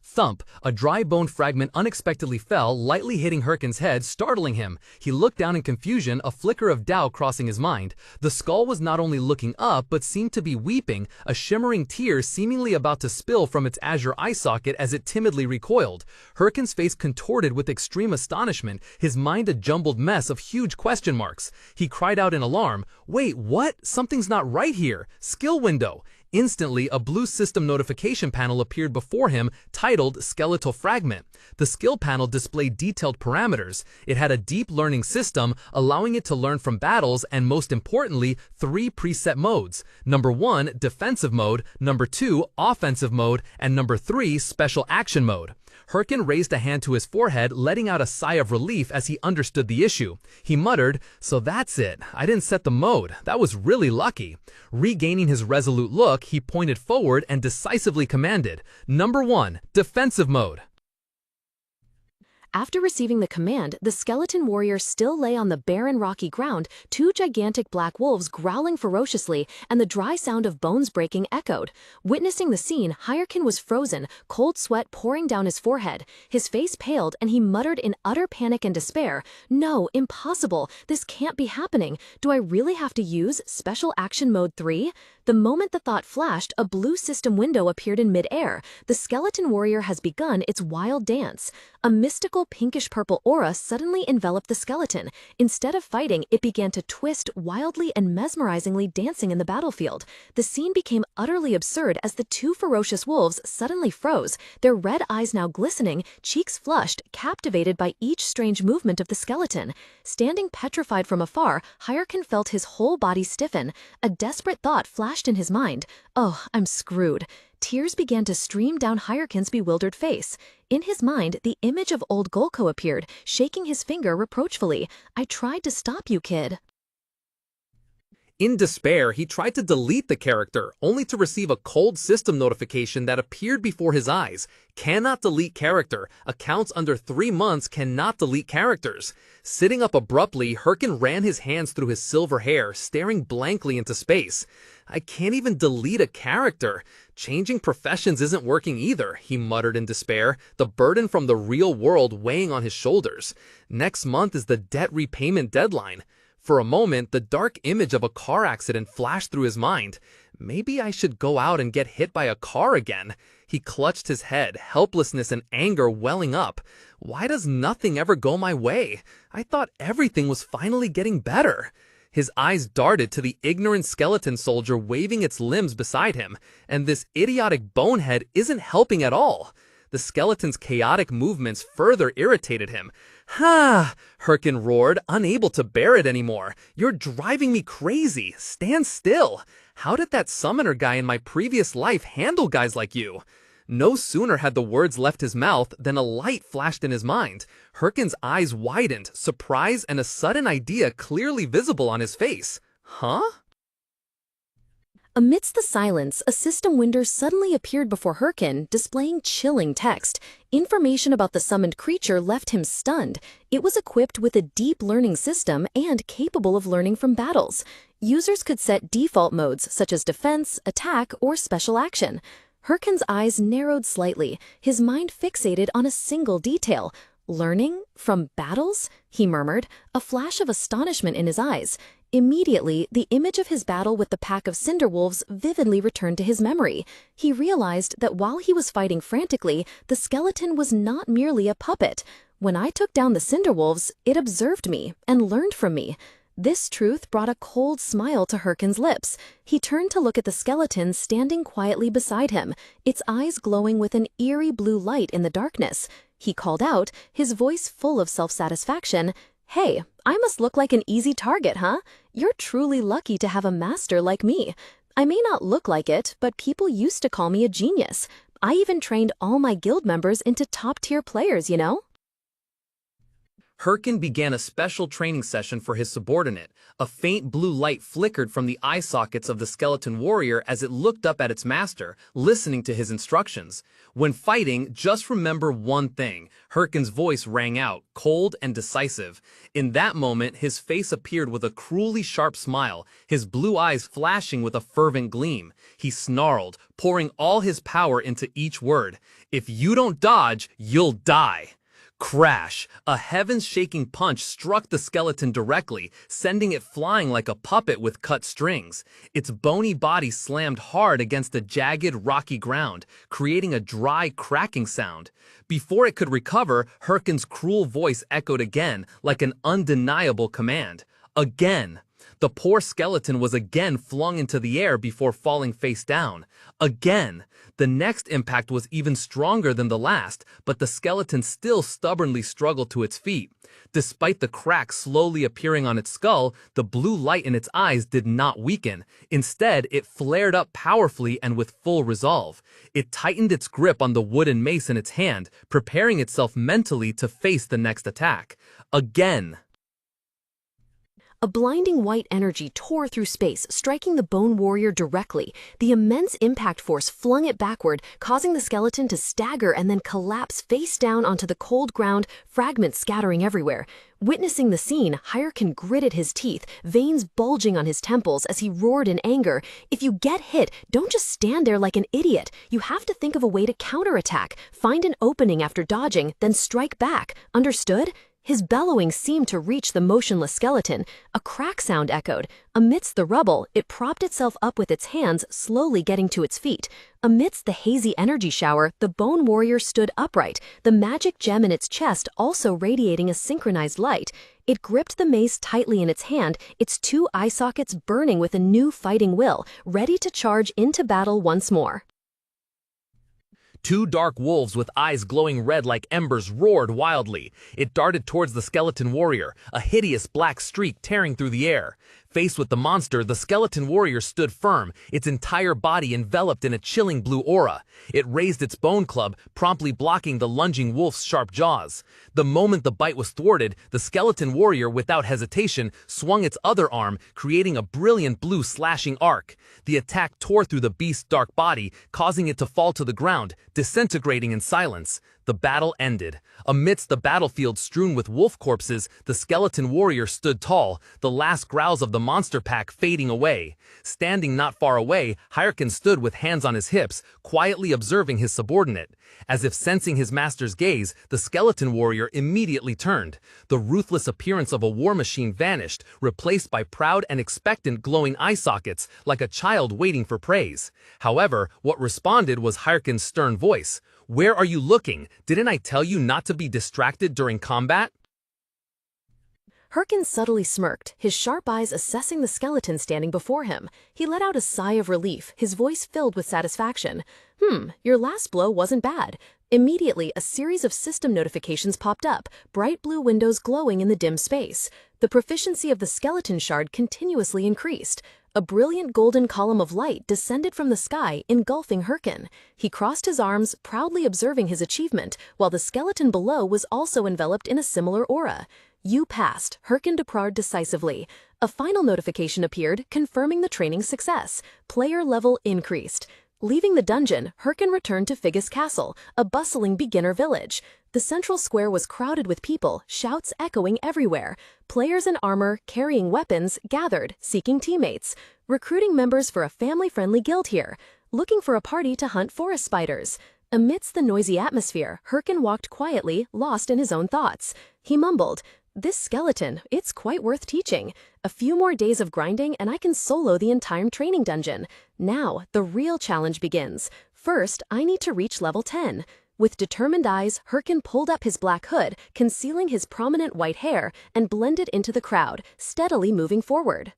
Thump! A dry bone fragment unexpectedly fell, lightly hitting Hyrkan's head, startling him. He looked down in confusion, a flicker of doubt crossing his mind. The skull was not only looking up, but seemed to be weeping, a shimmering tear seemingly about to spill from its azure eye socket as it timidly recoiled. Hyrkan's face contorted with extreme astonishment, his mind a jumbled mess of huge question marks. He cried out in alarm, "Wait, what? Something's not right here! Skill window!" Instantly, a blue system notification panel appeared before him, titled Skeletal Fragment. The skill panel displayed detailed parameters. It had a deep learning system, allowing it to learn from battles and, most importantly, 3 preset modes. Number 1, defensive mode, number 2, offensive mode, and number 3, special action mode. Hyrkan raised a hand to his forehead, letting out a sigh of relief as he understood the issue. He muttered, "So that's it. I didn't set the mode. That was really lucky." Regaining his resolute look, he pointed forward and decisively commanded, "Number 1, defensive mode." After receiving the command, the skeleton warrior still lay on the barren rocky ground, 2 gigantic black wolves growling ferociously, and the dry sound of bones breaking echoed. Witnessing the scene, Hyrkan was frozen, cold sweat pouring down his forehead. His face paled, and he muttered in utter panic and despair, "No, impossible. This can't be happening. Do I really have to use Special Action Mode 3? The moment the thought flashed, a blue system window appeared in mid-air. The skeleton warrior has begun its wild dance. A mystical pinkish-purple aura suddenly enveloped the skeleton. Instead of fighting, it began to twist wildly and mesmerizingly, dancing in the battlefield. The scene became utterly absurd as the two ferocious wolves suddenly froze, their red eyes now glistening, cheeks flushed, captivated by each strange movement of the skeleton. Standing petrified from afar, Hyrkan felt his whole body stiffen. A desperate thought flashed in his mind. Oh, I'm screwed. Tears began to stream down Hyrkan's bewildered face. In his mind, the image of old Golko appeared, shaking his finger reproachfully. I tried to stop you, kid. In despair, he tried to delete the character, only to receive a cold system notification that appeared before his eyes. Cannot delete character. Accounts under 3 months cannot delete characters. Sitting up abruptly, Hyrkan ran his hands through his silver hair, staring blankly into space. I can't even delete a character. Changing professions isn't working either, he muttered in despair, the burden from the real world weighing on his shoulders. Next month is the debt repayment deadline. For a moment, the dark image of a car accident flashed through his mind. Maybe I should go out and get hit by a car again. He clutched his head, helplessness and anger welling up. Why does nothing ever go my way? I thought everything was finally getting better. His eyes darted to the ignorant skeleton soldier waving its limbs beside him, and this idiotic bonehead isn't helping at all. The skeleton's chaotic movements further irritated him. "Ha!" Hyrkan roared, unable to bear it anymore. "You're driving me crazy. Stand still. How did that summoner guy in my previous life handle guys like you?" No sooner had the words left his mouth than a light flashed in his mind. Hyrkan's eyes widened, surprise and a sudden idea clearly visible on his face. Huh? Amidst the silence, a system window suddenly appeared before Hyrkan, displaying chilling text. Information about the summoned creature left him stunned. It was equipped with a deep learning system and capable of learning from battles. Users could set default modes such as defense, attack, or special action. Hyrkan's eyes narrowed slightly, his mind fixated on a single detail. "Learning? From battles?" he murmured, a flash of astonishment in his eyes. Immediately, the image of his battle with the pack of Cinderwolves vividly returned to his memory. He realized that while he was fighting frantically, the skeleton was not merely a puppet. When I took down the Cinderwolves, it observed me and learned from me. This truth brought a cold smile to Hyrkan's lips. He turned to look at the skeleton standing quietly beside him, its eyes glowing with an eerie blue light in the darkness. He called out, his voice full of self-satisfaction, "Hey, I must look like an easy target, huh? You're truly lucky to have a master like me. I may not look like it, but people used to call me a genius. I even trained all my guild members into top-tier players, you know?" Hyrkan began a special training session for his subordinate. A faint blue light flickered from the eye sockets of the skeleton warrior as it looked up at its master, listening to his instructions. "When fighting, just remember one thing." Hyrkan's voice rang out, cold and decisive. In that moment, his face appeared with a cruelly sharp smile, his blue eyes flashing with a fervent gleam. He snarled, pouring all his power into each word. "If you don't dodge, you'll die." Crash! A heavens-shaking punch struck the skeleton directly, sending it flying like a puppet with cut strings. Its bony body slammed hard against the jagged, rocky ground, creating a dry, cracking sound. Before it could recover, Hyrkan's cruel voice echoed again, like an undeniable command. Again! The poor skeleton was again flung into the air before falling face down. Again! The next impact was even stronger than the last, but the skeleton still stubbornly struggled to its feet. Despite the crack slowly appearing on its skull, the blue light in its eyes did not weaken. Instead, it flared up powerfully and with full resolve. It tightened its grip on the wooden mace in its hand, preparing itself mentally to face the next attack. Again! A blinding white energy tore through space, striking the bone warrior directly. The immense impact force flung it backward, causing the skeleton to stagger and then collapse face down onto the cold ground, fragments scattering everywhere. Witnessing the scene, Hyrkan gritted his teeth, veins bulging on his temples as he roared in anger. "If you get hit, don't just stand there like an idiot. You have to think of a way to counterattack. Find an opening after dodging, then strike back. Understood?" His bellowing seemed to reach the motionless skeleton. A crack sound echoed. Amidst the rubble, it propped itself up with its hands, slowly getting to its feet. Amidst the hazy energy shower, the bone warrior stood upright, the magic gem in its chest also radiating a synchronized light. It gripped the mace tightly in its hand, its two eye sockets burning with a new fighting will, ready to charge into battle once more. Two dark wolves with eyes glowing red like embers roared wildly. It darted towards the skeleton warrior, a hideous black streak tearing through the air. Faced with the monster, the skeleton warrior stood firm, its entire body enveloped in a chilling blue aura. It raised its bone club, promptly blocking the lunging wolf's sharp jaws. The moment the bite was thwarted, the skeleton warrior, without hesitation, swung its other arm, creating a brilliant blue slashing arc. The attack tore through the beast's dark body, causing it to fall to the ground, disintegrating in silence. The battle ended. Amidst the battlefield strewn with wolf corpses, the skeleton warrior stood tall, the last growls of the monster pack fading away. Standing not far away, Hyrkan stood with hands on his hips, quietly observing his subordinate. As if sensing his master's gaze, the skeleton warrior immediately turned. The ruthless appearance of a war machine vanished, replaced by proud and expectant glowing eye sockets, like a child waiting for praise. However, what responded was Hyrkan's stern voice. "Where are you looking? Didn't I tell you not to be distracted during combat?" Hyrkan subtly smirked, his sharp eyes assessing the skeleton standing before him. He let out a sigh of relief, his voice filled with satisfaction. Your last blow wasn't bad." Immediately, a series of system notifications popped up, bright blue windows glowing in the dim space. The proficiency of the skeleton shard continuously increased. A brilliant golden column of light descended from the sky, engulfing Hyrkan. He crossed his arms, proudly observing his achievement, while the skeleton below was also enveloped in a similar aura. "You passed," Hyrkan departed decisively. A final notification appeared, confirming the training's success. Player level increased. Leaving the dungeon, Hyrkan returned to Figgis Castle, a bustling beginner village. The central square was crowded with people, shouts echoing everywhere. Players in armor, carrying weapons, gathered, seeking teammates. Recruiting members for a family-friendly guild here. Looking for a party to hunt forest spiders. Amidst the noisy atmosphere, Hyrkan walked quietly, lost in his own thoughts. He mumbled, "This skeleton, it's quite worth teaching. A few more days of grinding and I can solo the entire training dungeon. Now, the real challenge begins. First, I need to reach level 10. With determined eyes, Hyrkan pulled up his black hood, concealing his prominent white hair, and blended into the crowd, steadily moving forward.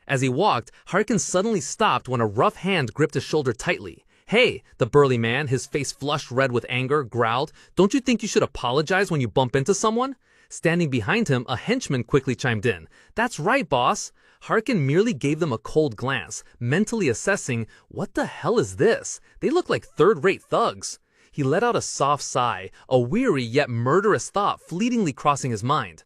As he walked, Hyrkan suddenly stopped when a rough hand gripped his shoulder tightly. "Hey," the burly man, his face flushed red with anger, growled, "don't you think you should apologize when you bump into someone?" Standing behind him, a henchman quickly chimed in. "That's right, boss." Hyrkan merely gave them a cold glance, mentally assessing, what the hell is this? They look like third-rate thugs. He let out a soft sigh, a weary yet murderous thought fleetingly crossing his mind.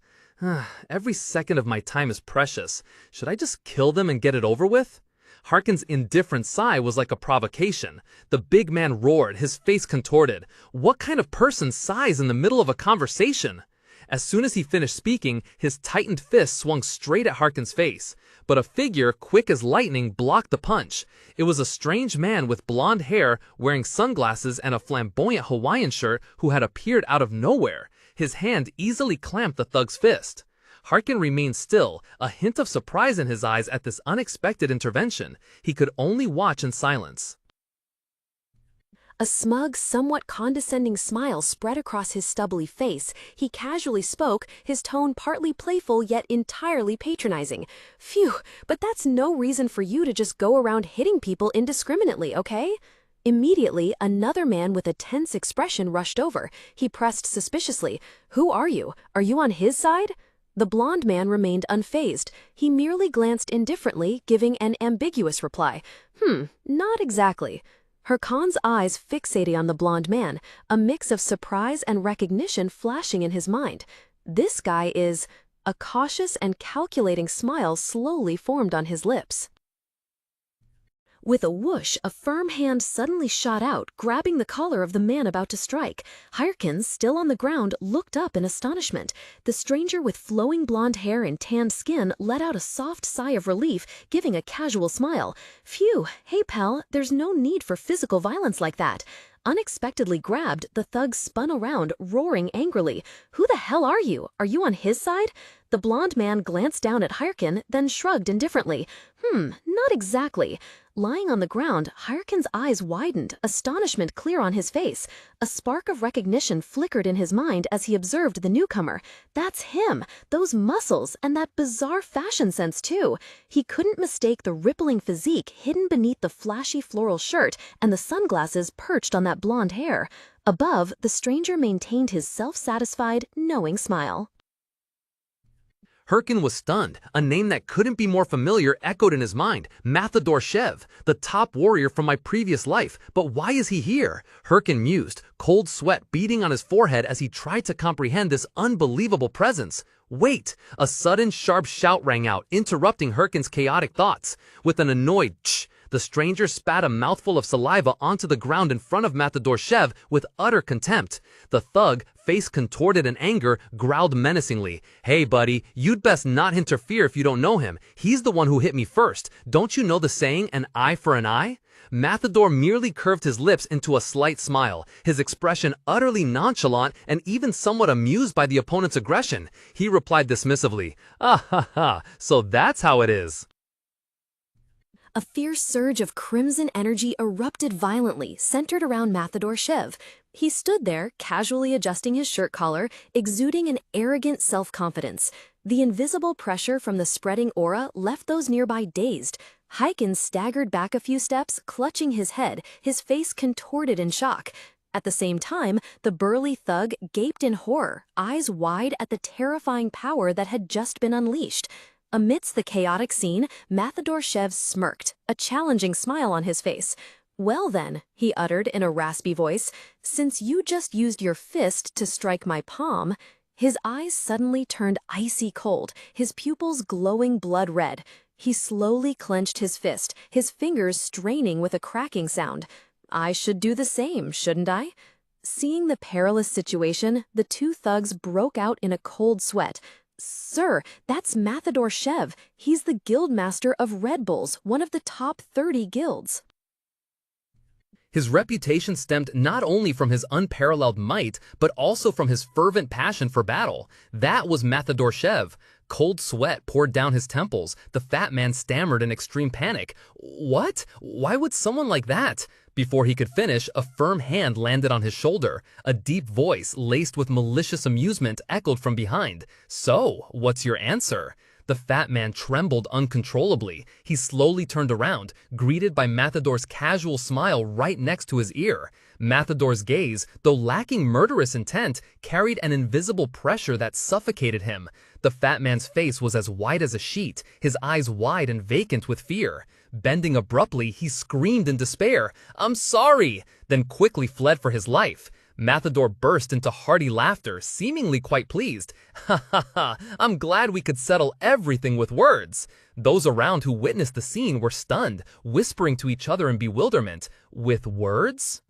Every second of my time is precious. Should I just kill them and get it over with? Hyrkan's indifferent sigh was like a provocation. The big man roared, his face contorted. What kind of person sighs in the middle of a conversation? As soon as he finished speaking, his tightened fist swung straight at Hyrkan's face. But a figure, quick as lightning, blocked the punch. It was a strange man with blonde hair, wearing sunglasses and a flamboyant Hawaiian shirt who had appeared out of nowhere. His hand easily clamped the thug's fist. Hyrkan remained still, a hint of surprise in his eyes at this unexpected intervention. He could only watch in silence. A smug, somewhat condescending smile spread across his stubbly face. He casually spoke, his tone partly playful yet entirely patronizing. "Phew, but that's no reason for you to just go around hitting people indiscriminately, okay?" Immediately, another man with a tense expression rushed over. He pressed suspiciously, "Who are you? Are you on his side?" The blonde man remained unfazed. He merely glanced indifferently, giving an ambiguous reply. Not exactly." Hyrkan's eyes fixated on the blonde man, a mix of surprise and recognition flashing in his mind. This guy is... A cautious and calculating smile slowly formed on his lips. With a whoosh, a firm hand suddenly shot out, grabbing the collar of the man about to strike. Hyrkan, still on the ground, looked up in astonishment. The stranger with flowing blonde hair and tanned skin let out a soft sigh of relief, giving a casual smile. "Phew, hey pal, there's no need for physical violence like that. Unexpectedly grabbed, the thug spun around, roaring angrily. "Who the hell are you? Are you on his side?" The blonde man glanced down at Hyrkan, then shrugged indifferently. Not exactly." Lying on the ground, Hyrkan's eyes widened, astonishment clear on his face. A spark of recognition flickered in his mind as he observed the newcomer. That's him! Those muscles, and that bizarre fashion sense too. He couldn't mistake the rippling physique hidden beneath the flashy floral shirt and the sunglasses perched on that blonde hair. Above, the stranger maintained his self-satisfied, knowing smile. Hyrkan was stunned. A name that couldn't be more familiar echoed in his mind. Mathador Shev, the top warrior from my previous life. But why is he here? Hyrkan mused, cold sweat beading on his forehead as he tried to comprehend this unbelievable presence. Wait! A sudden sharp shout rang out, interrupting Hyrkan's chaotic thoughts. With an annoyed tsh, the stranger spat a mouthful of saliva onto the ground in front of Mathador Shev with utter contempt. The thug, face contorted in anger, growled menacingly. "Hey buddy, you'd best not interfere if you don't know him. He's the one who hit me first. Don't you know the saying, an eye for an eye?" Mathador merely curved his lips into a slight smile, his expression utterly nonchalant and even somewhat amused by the opponent's aggression. He replied dismissively, "Ah ha ha, so that's how it is." A fierce surge of crimson energy erupted violently, centered around Mathador Shev. He stood there, casually adjusting his shirt collar, exuding an arrogant self-confidence. The invisible pressure from the spreading aura left those nearby dazed. Hyrkan staggered back a few steps, clutching his head, his face contorted in shock. At the same time, the burly thug gaped in horror, eyes wide at the terrifying power that had just been unleashed. Amidst the chaotic scene, Mathador Shev smirked, a challenging smile on his face. "Well then," he uttered in a raspy voice, "since you just used your fist to strike my palm." His eyes suddenly turned icy cold, his pupils glowing blood red. He slowly clenched his fist, his fingers straining with a cracking sound. "I should do the same, shouldn't I?" Seeing the perilous situation, the two thugs broke out in a cold sweat. "Sir, that's Mathador Shev. He's the guildmaster of Red Bulls, one of the top 30 guilds." His reputation stemmed not only from his unparalleled might, but also from his fervent passion for battle. That was Mathador Shev. Cold sweat poured down his temples. The fat man stammered in extreme panic. "What? Why would someone like that?" Before he could finish, a firm hand landed on his shoulder. A deep voice, laced with malicious amusement, echoed from behind. "So, what's your answer?" The fat man trembled uncontrollably. He slowly turned around, greeted by Mathador's casual smile right next to his ear. Mathador's gaze, though lacking murderous intent, carried an invisible pressure that suffocated him. The fat man's face was as white as a sheet, his eyes wide and vacant with fear. Bending abruptly, he screamed in despair, "I'm sorry!" then quickly fled for his life. Mathador burst into hearty laughter, seemingly quite pleased. "Ha ha ha, I'm glad we could settle everything with words." Those around who witnessed the scene were stunned, whispering to each other in bewilderment. With words?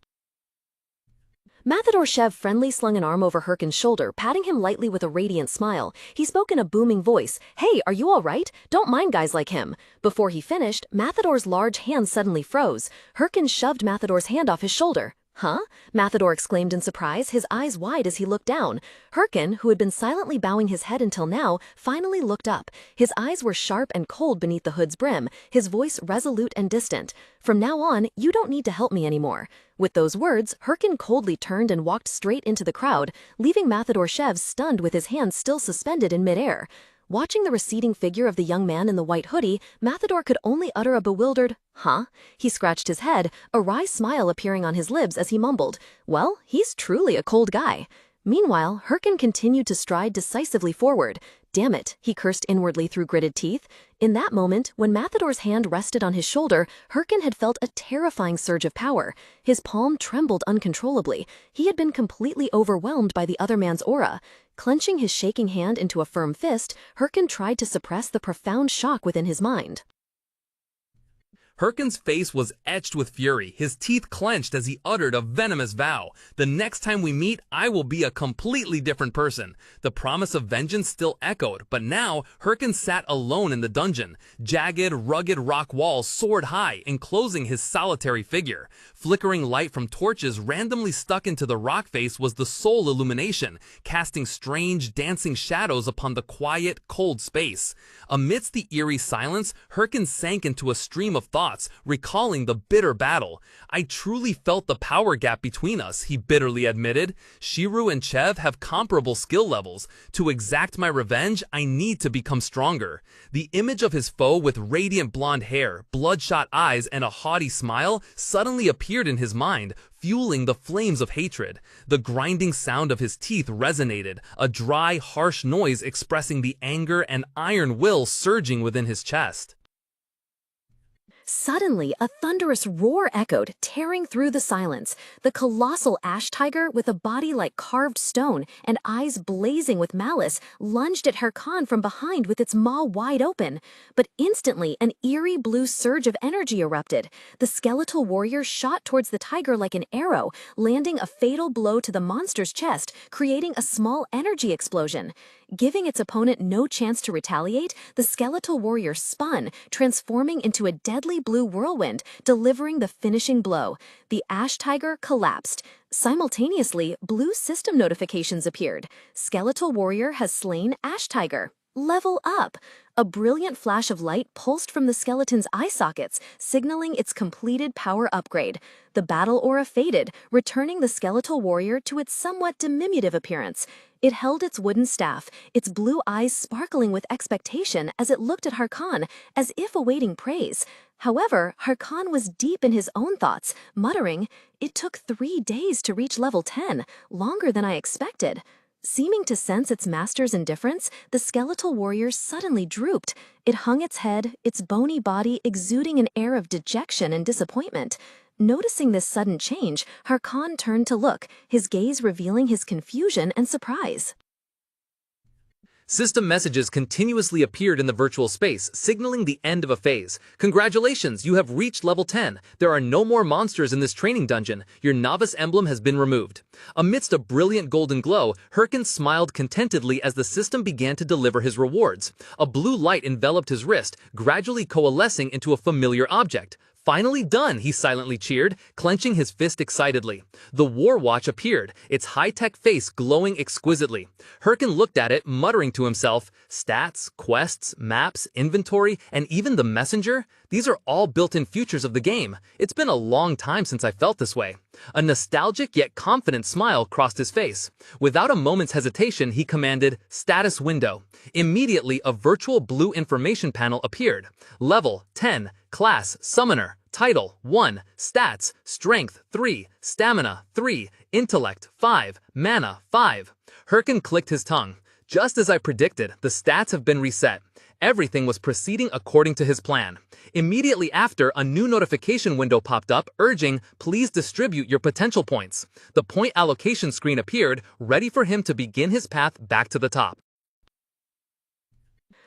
Mathador Shev friendly slung an arm over Hyrkan's shoulder, patting him lightly with a radiant smile. He spoke in a booming voice. "Hey, are you all right? Don't mind guys like him." Before he finished, Mathador's large hand suddenly froze. Hyrkan shoved Mathador's hand off his shoulder. "Huh?" Mathador exclaimed in surprise, his eyes wide as he looked down. Hyrkan, who had been silently bowing his head until now, finally looked up. His eyes were sharp and cold beneath the hood's brim, his voice resolute and distant. "From now on, you don't need to help me anymore." With those words, Hyrkan coldly turned and walked straight into the crowd, leaving Mathador Shev stunned with his hands still suspended in midair. Watching the receding figure of the young man in the white hoodie, Mathador could only utter a bewildered, "Huh?" He scratched his head, a wry smile appearing on his lips as he mumbled, "Well, he's truly a cold guy." Meanwhile, Hyrkan continued to stride decisively forward. "Damn it," he cursed inwardly through gritted teeth. In that moment, when Mathador's hand rested on his shoulder, Hyrkan had felt a terrifying surge of power. His palm trembled uncontrollably. He had been completely overwhelmed by the other man's aura. Clenching his shaking hand into a firm fist, Hyrkan tried to suppress the profound shock within his mind. Hyrkan's face was etched with fury, his teeth clenched as he uttered a venomous vow. "The next time we meet, I will be a completely different person." The promise of vengeance still echoed, but now Hyrkan sat alone in the dungeon. Jagged, rugged rock walls soared high, enclosing his solitary figure. Flickering light from torches randomly stuck into the rock face was the sole illumination, casting strange, dancing shadows upon the quiet, cold space. Amidst the eerie silence, Hyrkan sank into a stream of thoughts, recalling the bitter battle. "I truly felt the power gap between us," he bitterly admitted. "Shiru and Chev have comparable skill levels. To exact my revenge, I need to become stronger." The image of his foe with radiant blonde hair, bloodshot eyes, and a haughty smile suddenly appeared in his mind, fueling the flames of hatred. The grinding sound of his teeth resonated, a dry, harsh noise expressing the anger and iron will surging within his chest. Suddenly, a thunderous roar echoed, tearing through the silence. The colossal ash tiger, with a body like carved stone and eyes blazing with malice, lunged at Hyrkan from behind with its maw wide open. But instantly, an eerie blue surge of energy erupted. The skeletal warrior shot towards the tiger like an arrow, landing a fatal blow to the monster's chest, creating a small energy explosion. Giving its opponent no chance to retaliate, the skeletal warrior spun, transforming into a deadly blue whirlwind, delivering the finishing blow. The ash tiger collapsed. Simultaneously, blue system notifications appeared. Skeletal warrior has slain ash tiger. Level up! A brilliant flash of light pulsed from the skeleton's eye sockets, signaling its completed power upgrade. The battle aura faded, returning the skeletal warrior to its somewhat diminutive appearance. It held its wooden staff, its blue eyes sparkling with expectation as it looked at Hyrkan, as if awaiting praise. However, Hyrkan was deep in his own thoughts, muttering, "It took 3 days to reach level 10, longer than I expected." Seeming to sense its master's indifference, the skeletal warrior suddenly drooped. It hung its head, its bony body exuding an air of dejection and disappointment. Noticing this sudden change, Hyrkan turned to look, his gaze revealing his confusion and surprise. System messages continuously appeared in the virtual space, signaling the end of a phase. "Congratulations, you have reached level 10. There are no more monsters in this training dungeon. Your novice emblem has been removed." Amidst a brilliant golden glow, Hyrkan smiled contentedly as the system began to deliver his rewards. A blue light enveloped his wrist, gradually coalescing into a familiar object. "Finally done," he silently cheered, clenching his fist excitedly. The War Watch appeared, its high-tech face glowing exquisitely. Hyrkan looked at it, muttering to himself, "Stats, quests, maps, inventory, and even the messenger? These are all built-in features of the game. It's been a long time since I felt this way." A nostalgic yet confident smile crossed his face. Without a moment's hesitation, he commanded, "Status window." Immediately, a virtual blue information panel appeared. Level 10, Class Summoner, Title 1, Stats, Strength 3, Stamina 3, Intellect 5, Mana 5. Hyrkan clicked his tongue. Just as I predicted, the stats have been reset. Everything was proceeding according to his plan. Immediately after, a new notification window popped up, urging, "Please distribute your potential points." The point allocation screen appeared, ready for him to begin his path back to the top.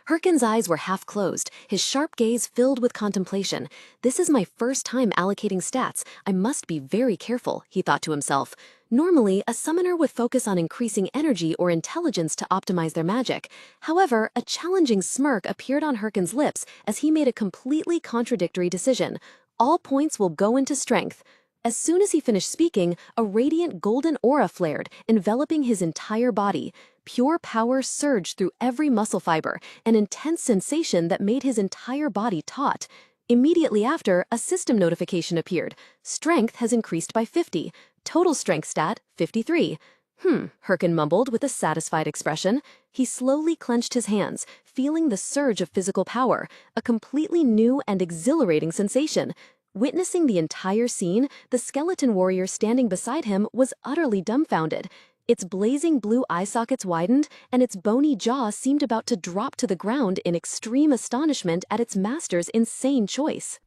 Hyrkan's eyes were half closed, his sharp gaze filled with contemplation. "This is my first time allocating stats. I must be very careful," he thought to himself. Normally, a summoner would focus on increasing energy or intelligence to optimize their magic. However, a challenging smirk appeared on Hyrkan's lips as he made a completely contradictory decision. All points will go into strength. As soon as he finished speaking, a radiant golden aura flared, enveloping his entire body. Pure power surged through every muscle fiber, an intense sensation that made his entire body taut. Immediately after, a system notification appeared. Strength has increased by 50. Total strength stat, 53. Hyrkan mumbled with a satisfied expression. He slowly clenched his hands, feeling the surge of physical power, a completely new and exhilarating sensation. Witnessing the entire scene, the skeleton warrior standing beside him was utterly dumbfounded. Its blazing blue eye sockets widened, and its bony jaw seemed about to drop to the ground in extreme astonishment at its master's insane choice.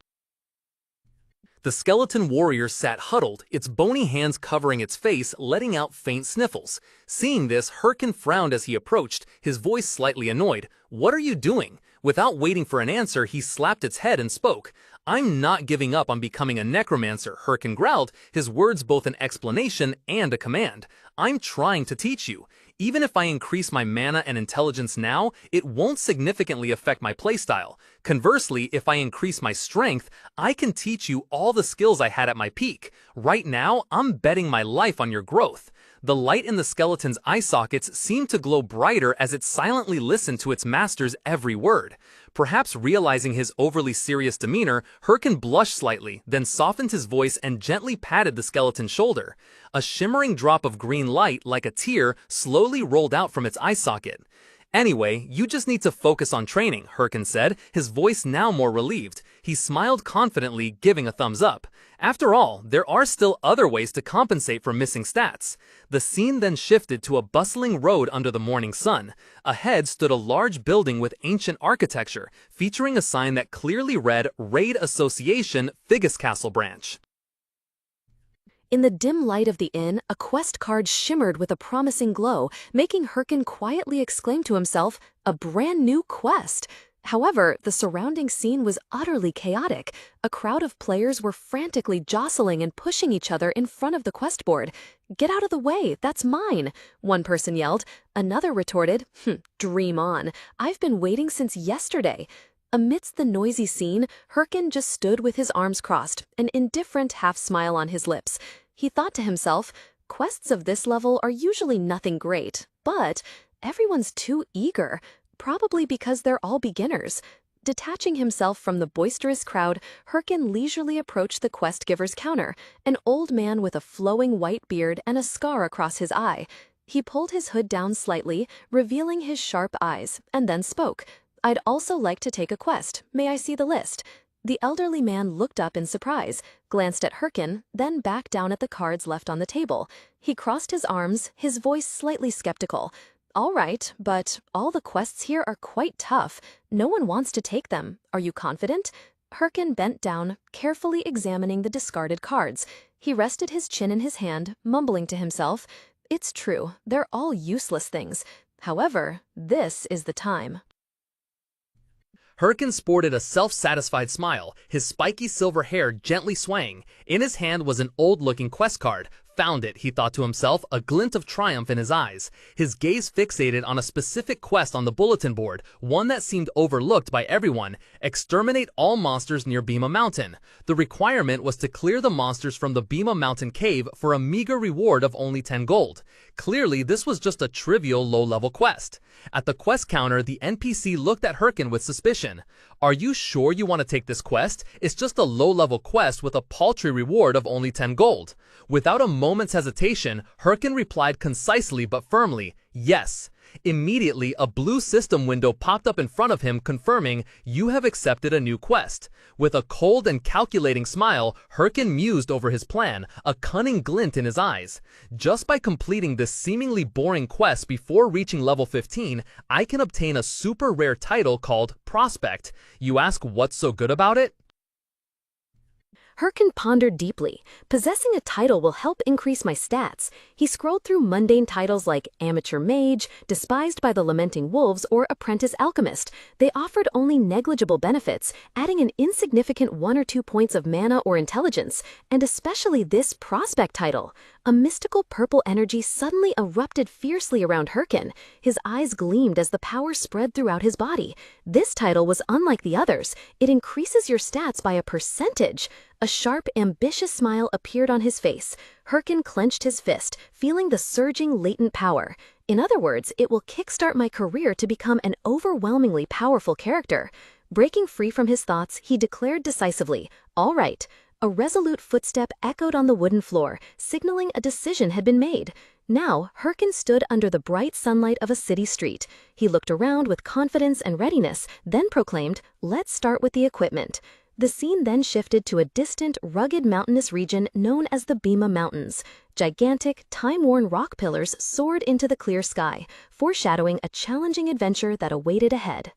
The skeleton warrior sat huddled, its bony hands covering its face, letting out faint sniffles. Seeing this, Hyrkan frowned as he approached, his voice slightly annoyed. "What are you doing?" Without waiting for an answer, he slapped its head and spoke. I'm not giving up on becoming a necromancer, Hyrkan growled, his words both an explanation and a command. I'm trying to teach you. Even if I increase my mana and intelligence now, it won't significantly affect my playstyle. Conversely, if I increase my strength, I can teach you all the skills I had at my peak. Right now, I'm betting my life on your growth. The light in the skeleton's eye sockets seemed to glow brighter as it silently listened to its master's every word. Perhaps realizing his overly serious demeanor, Hyrkan blushed slightly, then softened his voice and gently patted the skeleton's shoulder. A shimmering drop of green light, like a tear, slowly rolled out from its eye socket. Anyway, you just need to focus on training, Hyrkan said, his voice now more relieved. He smiled confidently, giving a thumbs up. After all, there are still other ways to compensate for missing stats. The scene then shifted to a bustling road under the morning sun. Ahead stood a large building with ancient architecture, featuring a sign that clearly read Raid Association, Figus Castle Branch. In the dim light of the inn, a quest card shimmered with a promising glow, making Hyrkan quietly exclaim to himself, "A brand new quest!" However, the surrounding scene was utterly chaotic. A crowd of players were frantically jostling and pushing each other in front of the quest board. "Get out of the way, that's mine," one person yelled. Another retorted, "Dream on. I've been waiting since yesterday." Amidst the noisy scene, Hyrkan just stood with his arms crossed, an indifferent half-smile on his lips. He thought to himself, quests of this level are usually nothing great, but everyone's too eager, probably because they're all beginners. Detaching himself from the boisterous crowd, Hyrkan leisurely approached the quest giver's counter, an old man with a flowing white beard and a scar across his eye. He pulled his hood down slightly, revealing his sharp eyes, and then spoke. "I'd also like to take a quest. May I see the list?" The elderly man looked up in surprise, glanced at Hyrkan, then back down at the cards left on the table. He crossed his arms, his voice slightly skeptical. "All right, but all the quests here are quite tough. No one wants to take them. Are you confident?" Hyrkan bent down, carefully examining the discarded cards. He rested his chin in his hand, mumbling to himself, "It's true, they're all useless things. However, this is the time." Hyrkan sported a self-satisfied smile, his spiky silver hair gently swaying. In his hand was an old-looking quest card. Found it, he thought to himself, a glint of triumph in his eyes. His gaze fixated on a specific quest on the bulletin board, one that seemed overlooked by everyone: exterminate all monsters near Bima Mountain. The requirement was to clear the monsters from the Bima Mountain cave for a meager reward of only 10 gold. Clearly, this was just a trivial low-level quest. At the quest counter, the NPC looked at Hyrkan with suspicion. "Are you sure you want to take this quest? It's just a low-level quest with a paltry reward of only 10 gold. Without a moment's hesitation, Hyrkan replied concisely but firmly, "Yes." Immediately, a blue system window popped up in front of him confirming, "You have accepted a new quest." With a cold and calculating smile, Hyrkan mused over his plan, a cunning glint in his eyes. "Just by completing this seemingly boring quest before reaching level 15, I can obtain a super rare title called Prospect. You ask what's so good about it? Hyrkan pondered deeply. Possessing a title will help increase my stats. He scrolled through mundane titles like Amateur Mage, Despised by the Lamenting Wolves, or Apprentice Alchemist. They offered only negligible benefits, adding an insignificant 1 or 2 points of mana or intelligence, and especially this Prospect title. A mystical purple energy suddenly erupted fiercely around Hyrkan. His eyes gleamed as the power spread throughout his body. This title was unlike the others. It increases your stats by a percentage. A sharp, ambitious smile appeared on his face. Hyrkan clenched his fist, feeling the surging latent power. In other words, it will kickstart my career to become an overwhelmingly powerful character. Breaking free from his thoughts, he declared decisively, "All right." A resolute footstep echoed on the wooden floor, signaling a decision had been made. Now, Hyrkan stood under the bright sunlight of a city street. He looked around with confidence and readiness, then proclaimed, "Let's start with the equipment." The scene then shifted to a distant, rugged mountainous region known as the Bima Mountains. Gigantic, time-worn rock pillars soared into the clear sky, foreshadowing a challenging adventure that awaited ahead.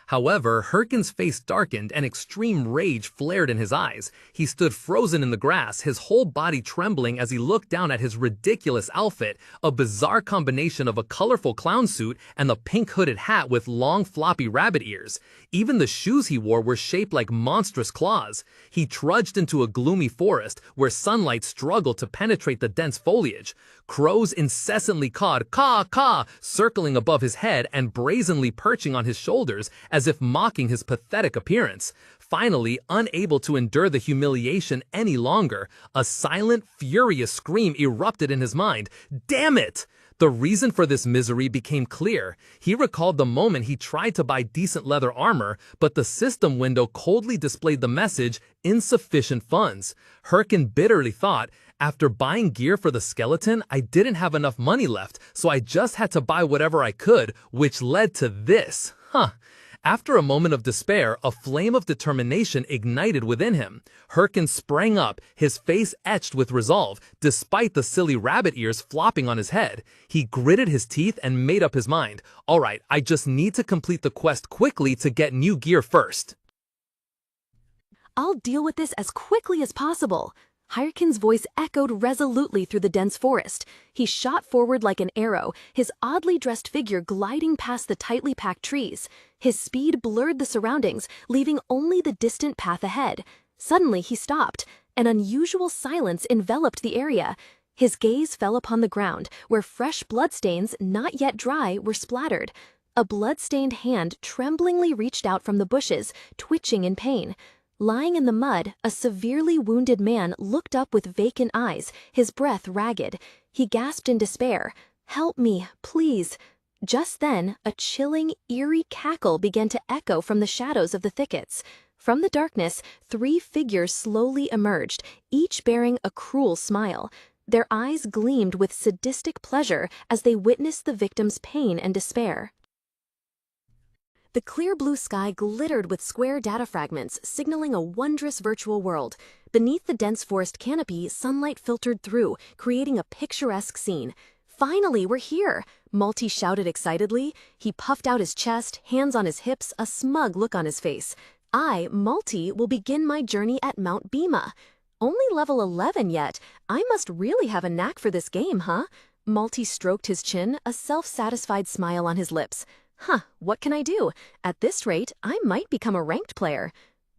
However, Hyrkan's face darkened and extreme rage flared in his eyes. He stood frozen in the grass, his whole body trembling as he looked down at his ridiculous outfit, a bizarre combination of a colorful clown suit and the pink hooded hat with long floppy rabbit ears. Even the shoes he wore were shaped like monstrous claws. He trudged into a gloomy forest where sunlight struggled to penetrate the dense foliage. Crows incessantly cawed, caw, caw, circling above his head and brazenly perching on his shoulders as if mocking his pathetic appearance. Finally, unable to endure the humiliation any longer, a silent, furious scream erupted in his mind. Damn it! The reason for this misery became clear. He recalled the moment he tried to buy decent leather armor, but the system window coldly displayed the message, insufficient funds. Hyrkan bitterly thought, after buying gear for the skeleton, I didn't have enough money left, so I just had to buy whatever I could, which led to this. After a moment of despair, a flame of determination ignited within him. Hyrkan sprang up, his face etched with resolve, despite the silly rabbit ears flopping on his head. He gritted his teeth and made up his mind. All right, I just need to complete the quest quickly to get new gear first. I'll deal with this as quickly as possible. Hyrkan's voice echoed resolutely through the dense forest. He shot forward like an arrow, his oddly dressed figure gliding past the tightly packed trees. His speed blurred the surroundings, leaving only the distant path ahead. Suddenly he stopped. An unusual silence enveloped the area. His gaze fell upon the ground, where fresh bloodstains, not yet dry, were splattered. A blood-stained hand tremblingly reached out from the bushes, twitching in pain. Lying in the mud, a severely wounded man looked up with vacant eyes, his breath ragged. He gasped in despair, "Help me, please." Just then, a chilling, eerie cackle began to echo from the shadows of the thickets. From the darkness, 3 figures slowly emerged, each bearing a cruel smile. Their eyes gleamed with sadistic pleasure as they witnessed the victim's pain and despair. The clear blue sky glittered with square data fragments, signaling a wondrous virtual world. Beneath the dense forest canopy, sunlight filtered through, creating a picturesque scene. "Finally, we're here!" Malty shouted excitedly. He puffed out his chest, hands on his hips, a smug look on his face. "I, Malty, will begin my journey at Mount Bima." "Only level 11 yet. I must really have a knack for this game, huh?" Malty stroked his chin, a self-satisfied smile on his lips. What can I do? At this rate, I might become a ranked player."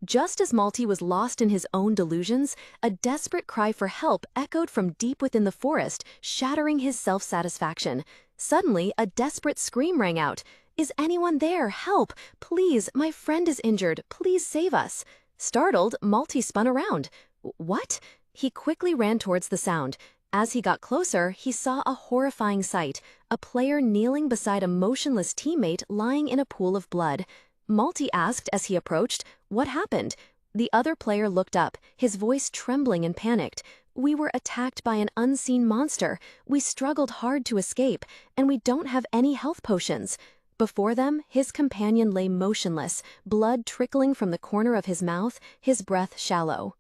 Just as Malty was lost in his own delusions, a desperate cry for help echoed from deep within the forest, shattering his self-satisfaction. Suddenly, a desperate scream rang out. "Is anyone there? Help! Please, my friend is injured. Please save us." Startled, Malty spun around. "What?" He quickly ran towards the sound. As he got closer, he saw a horrifying sight, a player kneeling beside a motionless teammate lying in a pool of blood. Malty asked as he approached, "What happened?" The other player looked up, his voice trembling and panicked. "We were attacked by an unseen monster. We struggled hard to escape, and we don't have any health potions." Before them, his companion lay motionless, blood trickling from the corner of his mouth, his breath shallow.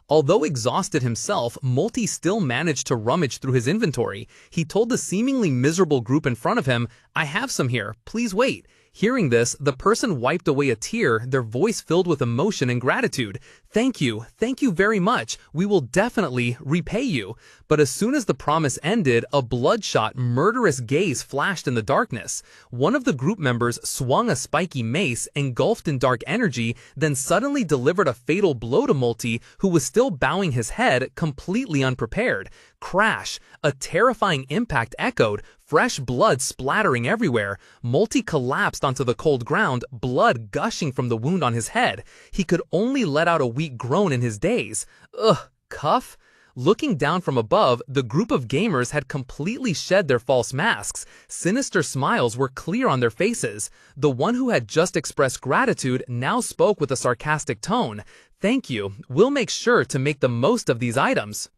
Although exhausted himself, Malty still managed to rummage through his inventory. He told the seemingly miserable group in front of him, "I have some here, please wait." Hearing this, the person wiped away a tear, their voice filled with emotion and gratitude. Thank you very much. We will definitely repay you." But as soon as the promise ended, a bloodshot, murderous gaze flashed in the darkness. One of the group members swung a spiky mace, engulfed in dark energy, then suddenly delivered a fatal blow to Malty, who was still bowing his head, completely unprepared. Crash! A terrifying impact echoed, fresh blood splattering everywhere. Malty collapsed onto the cold ground, blood gushing from the wound on his head. He could only let out a weak groan in his daze. Ugh, cuff? Looking down from above, the group of gamers had completely shed their false masks. Sinister smiles were clear on their faces. The one who had just expressed gratitude now spoke with a sarcastic tone. "Thank you. We'll make sure to make the most of these items."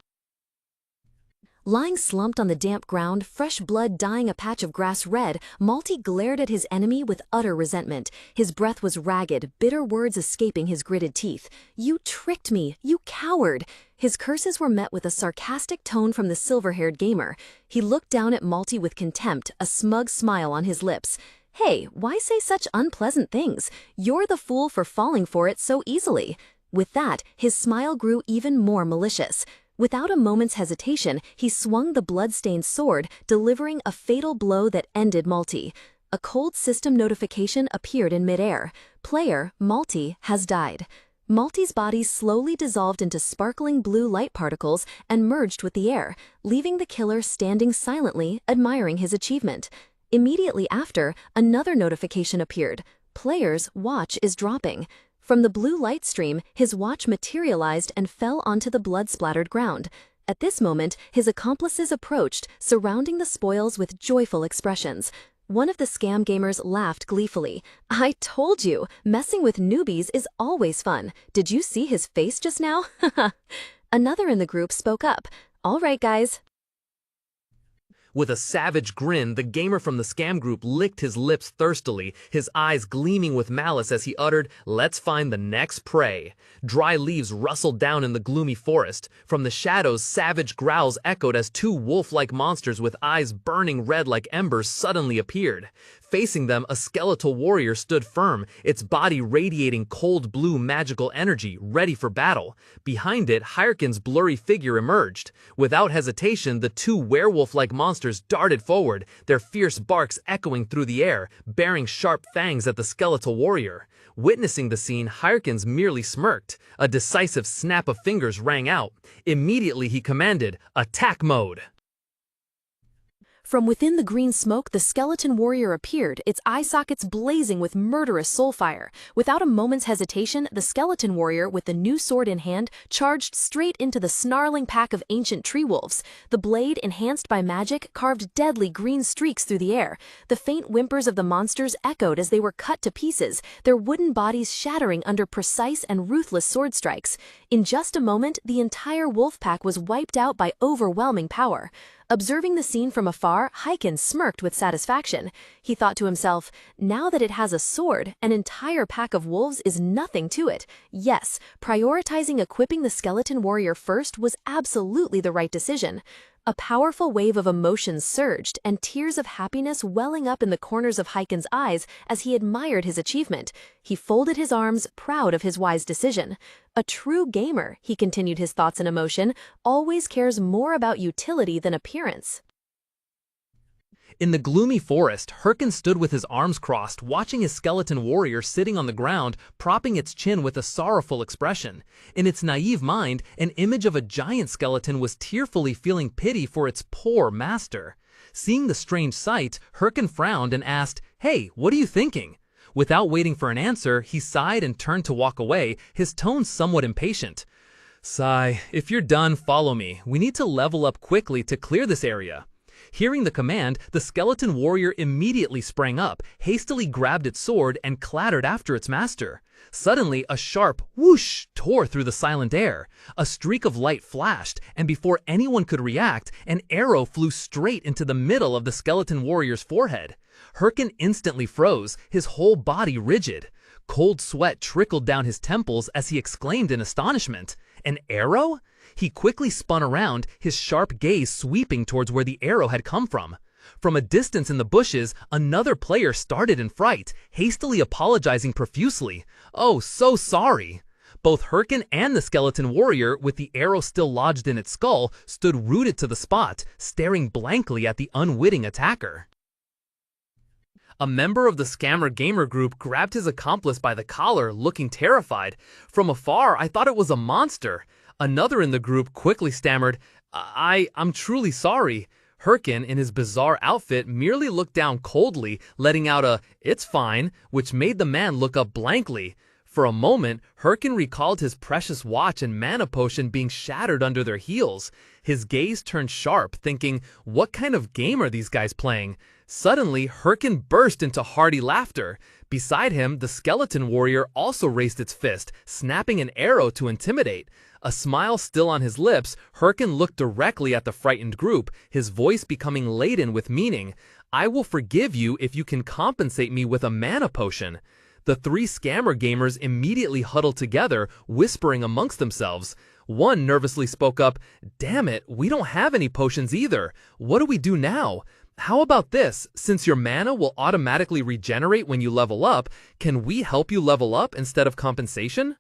Lying slumped on the damp ground, fresh blood dyeing a patch of grass red, Malty glared at his enemy with utter resentment. His breath was ragged, bitter words escaping his gritted teeth. "You tricked me, you coward!" His curses were met with a sarcastic tone from the silver-haired gamer. He looked down at Malty with contempt, a smug smile on his lips. Hey, why say such unpleasant things? You're the fool for falling for it so easily. With that, his smile grew even more malicious. Without a moment's hesitation, he swung the blood-stained sword, delivering a fatal blow that ended Malty. A cold system notification appeared in midair. Player, Malty, has died. Malty's body slowly dissolved into sparkling blue light particles and merged with the air, leaving the killer standing silently, admiring his achievement. Immediately after, another notification appeared. Player's watch is dropping. From the blue light stream, his watch materialized and fell onto the blood-splattered ground. At this moment, his accomplices approached, surrounding the spoils with joyful expressions. One of the scam gamers laughed gleefully. "I told you, messing with newbies is always fun. Did you see his face just now?" Another in the group spoke up. "All right, guys." With a savage grin, the gamer from the scam group licked his lips thirstily, his eyes gleaming with malice as he uttered, "Let's find the next prey." Dry leaves rustled down in the gloomy forest. From the shadows, savage growls echoed as two wolf-like monsters with eyes burning red like embers suddenly appeared. Facing them, a skeletal warrior stood firm, its body radiating cold blue magical energy, ready for battle. Behind it, Hyrkan's blurry figure emerged. Without hesitation, the two werewolf-like monsters darted forward, their fierce barks echoing through the air, bearing sharp fangs at the skeletal warrior. Witnessing the scene, Hyrkans merely smirked. A decisive snap of fingers rang out. Immediately he commanded, "Attack mode!" From within the green smoke, the skeleton warrior appeared, its eye sockets blazing with murderous soul fire. Without a moment's hesitation, the skeleton warrior, with the new sword in hand, charged straight into the snarling pack of ancient tree wolves. The blade, enhanced by magic, carved deadly green streaks through the air. The faint whimpers of the monsters echoed as they were cut to pieces, their wooden bodies shattering under precise and ruthless sword strikes. In just a moment, the entire wolf pack was wiped out by overwhelming power. Observing the scene from afar, Hyrkan smirked with satisfaction. He thought to himself, now that it has a sword, an entire pack of wolves is nothing to it. Yes, prioritizing equipping the skeleton warrior first was absolutely the right decision. A powerful wave of emotions surged, and tears of happiness welling up in the corners of Hyrkan's eyes as he admired his achievement. He folded his arms, proud of his wise decision. A true gamer, he continued his thoughts and emotion, always cares more about utility than appearance. In the gloomy forest, Hyrkan stood with his arms crossed, watching his skeleton warrior sitting on the ground, propping its chin with a sorrowful expression. In its naive mind, an image of a giant skeleton was tearfully feeling pity for its poor master. Seeing the strange sight, Hyrkan frowned and asked, "Hey, what are you thinking?" Without waiting for an answer, he sighed and turned to walk away, his tone somewhat impatient. "Sigh, if you're done, follow me. We need to level up quickly to clear this area." Hearing the command, the skeleton warrior immediately sprang up, hastily grabbed its sword, and clattered after its master. Suddenly, a sharp whoosh tore through the silent air. A streak of light flashed, and before anyone could react, an arrow flew straight into the middle of the skeleton warrior's forehead. Hyrkan instantly froze, his whole body rigid. Cold sweat trickled down his temples as he exclaimed in astonishment, "An arrow?" He quickly spun around, his sharp gaze sweeping towards where the arrow had come from. From a distance in the bushes, another player started in fright, hastily apologizing profusely. "Oh, so sorry." Both Hyrkan and the skeleton warrior, with the arrow still lodged in its skull, stood rooted to the spot, staring blankly at the unwitting attacker. A member of the scammer gamer group grabbed his accomplice by the collar, looking terrified. "From afar, I thought it was a monster." Another in the group quickly stammered, I'm truly sorry." Hyrkan, in his bizarre outfit, merely looked down coldly, letting out a, "It's fine," which made the man look up blankly. For a moment, Hyrkan recalled his precious watch and mana potion being shattered under their heels. His gaze turned sharp, thinking, what kind of game are these guys playing? Suddenly, Hyrkan burst into hearty laughter. Beside him, the skeleton warrior also raised its fist, snapping an arrow to intimidate. A smile still on his lips, Hyrkan looked directly at the frightened group, his voice becoming laden with meaning. "I will forgive you if you can compensate me with a mana potion." The three scammer gamers immediately huddled together, whispering amongst themselves. One nervously spoke up, "Damn it, we don't have any potions either. What do we do now?" How about this? Since your mana will automatically regenerate when you level up, can we help you level up instead of compensation?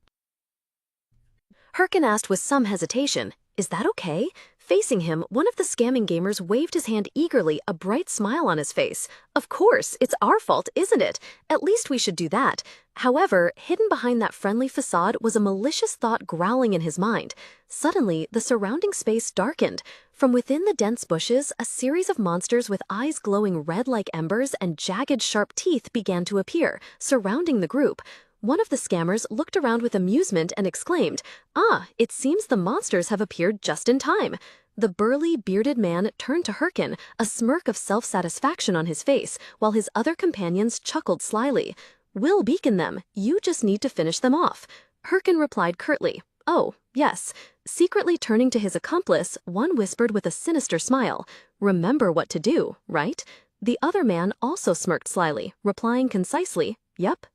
Hyrkan asked with some hesitation, "Is that okay?" Facing him, one of the scamming gamers waved his hand eagerly, a bright smile on his face. "Of course, it's our fault, isn't it? At least we should do that." However, hidden behind that friendly facade was a malicious thought growling in his mind. Suddenly, the surrounding space darkened. From within the dense bushes, a series of monsters with eyes glowing red like embers and jagged sharp teeth began to appear, surrounding the group. One of the scammers looked around with amusement and exclaimed, "Ah, it seems the monsters have appeared just in time." The burly, bearded man turned to Hyrkan, a smirk of self-satisfaction on his face, while his other companions chuckled slyly. "We'll beacon them. You just need to finish them off." Hyrkan replied curtly, "Oh, yes." Secretly turning to his accomplice, one whispered with a sinister smile, "Remember what to do, right?" The other man also smirked slyly, replying concisely, "Yep."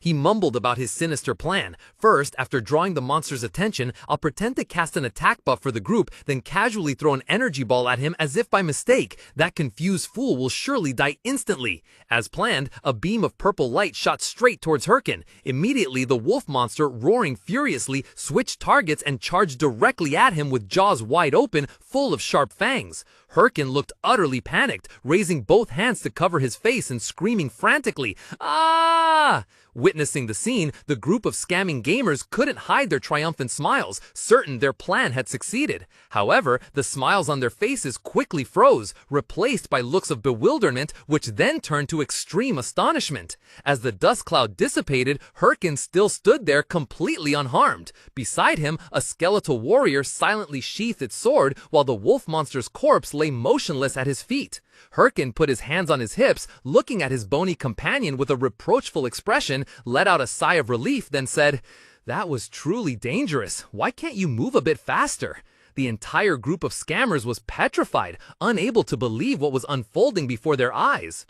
He mumbled about his sinister plan. First, after drawing the monster's attention, I'll pretend to cast an attack buff for the group, then casually throw an energy ball at him as if by mistake. That confused fool will surely die instantly. As planned, a beam of purple light shot straight towards Hyrkan. Immediately, the wolf monster, roaring furiously, switched targets and charged directly at him with jaws wide open, full of sharp fangs. Hyrkan looked utterly panicked, raising both hands to cover his face and screaming frantically, "Ah!" Witnessing the scene, the group of scamming gamers couldn't hide their triumphant smiles, certain their plan had succeeded. However, the smiles on their faces quickly froze, replaced by looks of bewilderment, which then turned to extreme astonishment. As the dust cloud dissipated, Hyrkan still stood there completely unharmed. Beside him, a skeletal warrior silently sheathed its sword, while the wolf monster's corpse lay motionless at his feet. Hyrkan put his hands on his hips, looking at his bony companion with a reproachful expression, let out a sigh of relief, then said, "That was truly dangerous. Why can't you move a bit faster?" The entire group of scammers was petrified, unable to believe what was unfolding before their eyes.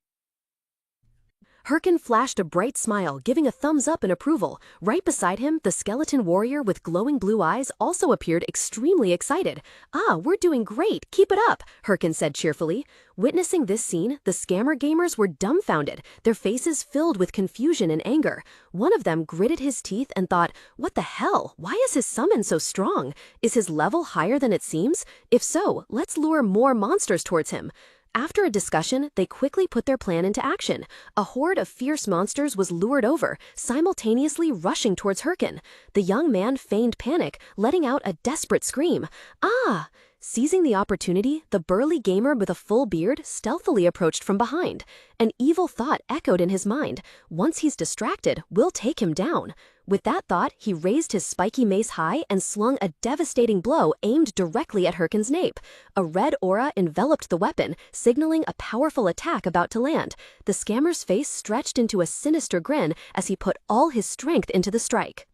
Hyrkan flashed a bright smile, giving a thumbs up in approval. Right beside him, the skeleton warrior with glowing blue eyes also appeared extremely excited. "Ah, we're doing great. Keep it up," Hyrkan said cheerfully. Witnessing this scene, the scammer gamers were dumbfounded, their faces filled with confusion and anger. One of them gritted his teeth and thought, "What the hell? Why is his summon so strong? Is his level higher than it seems? If so, let's lure more monsters towards him." After a discussion, they quickly put their plan into action. A horde of fierce monsters was lured over, simultaneously rushing towards Hyrkan. The young man feigned panic, letting out a desperate scream. "Ah!" Seizing the opportunity, the burly gamer with a full beard stealthily approached from behind. An evil thought echoed in his mind. Once he's distracted, we'll take him down. With that thought, he raised his spiky mace high and slung a devastating blow aimed directly at Hyrkan's nape. A red aura enveloped the weapon, signaling a powerful attack about to land. The scammer's face stretched into a sinister grin as he put all his strength into the strike.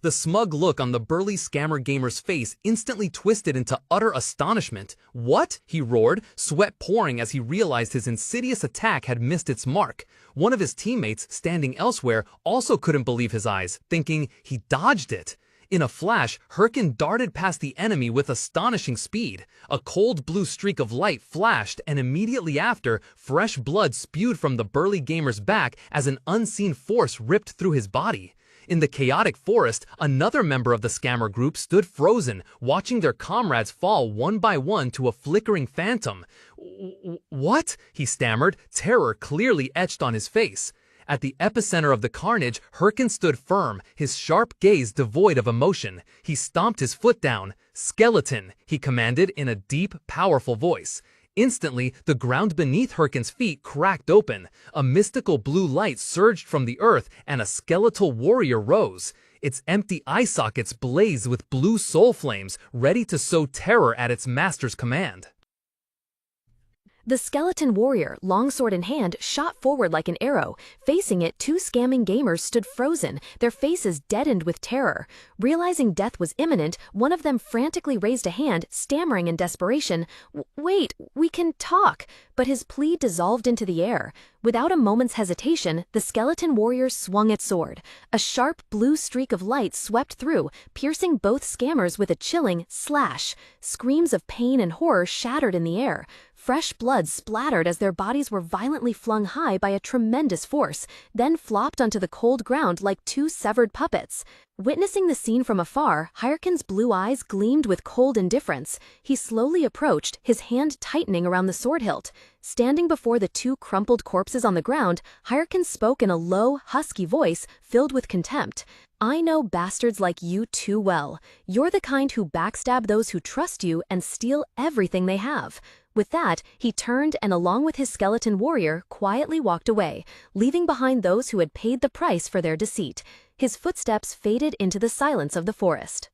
The smug look on the burly scammer gamer's face instantly twisted into utter astonishment. "What?" he roared, sweat pouring as he realized his insidious attack had missed its mark. One of his teammates, standing elsewhere, also couldn't believe his eyes, thinking he dodged it. In a flash, Hyrkan darted past the enemy with astonishing speed. A cold blue streak of light flashed, and immediately after, fresh blood spewed from the burly gamer's back as an unseen force ripped through his body. In the chaotic forest, another member of the scammer group stood frozen, watching their comrades fall one by one to a flickering phantom. "What?" he stammered, terror clearly etched on his face. At the epicenter of the carnage, Hyrkan stood firm, his sharp gaze devoid of emotion. He stomped his foot down. "Skeleton," he commanded in a deep, powerful voice. Instantly, the ground beneath Hyrkan's feet cracked open. A mystical blue light surged from the earth, and a skeletal warrior rose. Its empty eye sockets blazed with blue soul flames, ready to sow terror at its master's command. The skeleton warrior, longsword in hand, shot forward like an arrow. Facing it, two scamming gamers stood frozen, their faces deadened with terror. Realizing death was imminent, one of them frantically raised a hand, stammering in desperation, "Wait, we can talk." But his plea dissolved into the air. Without a moment's hesitation, the skeleton warrior swung its sword. A sharp blue streak of light swept through, piercing both scammers with a chilling slash. Screams of pain and horror shattered in the air. Fresh blood splattered as their bodies were violently flung high by a tremendous force, then flopped onto the cold ground like two severed puppets. Witnessing the scene from afar, Hyrkan's blue eyes gleamed with cold indifference. He slowly approached, his hand tightening around the sword hilt. Standing before the two crumpled corpses on the ground, Hyrkan spoke in a low, husky voice filled with contempt. "I know bastards like you too well. You're the kind who backstab those who trust you and steal everything they have." With that, he turned and along with his skeleton warrior quietly walked away, leaving behind those who had paid the price for their deceit. His footsteps faded into the silence of the forest.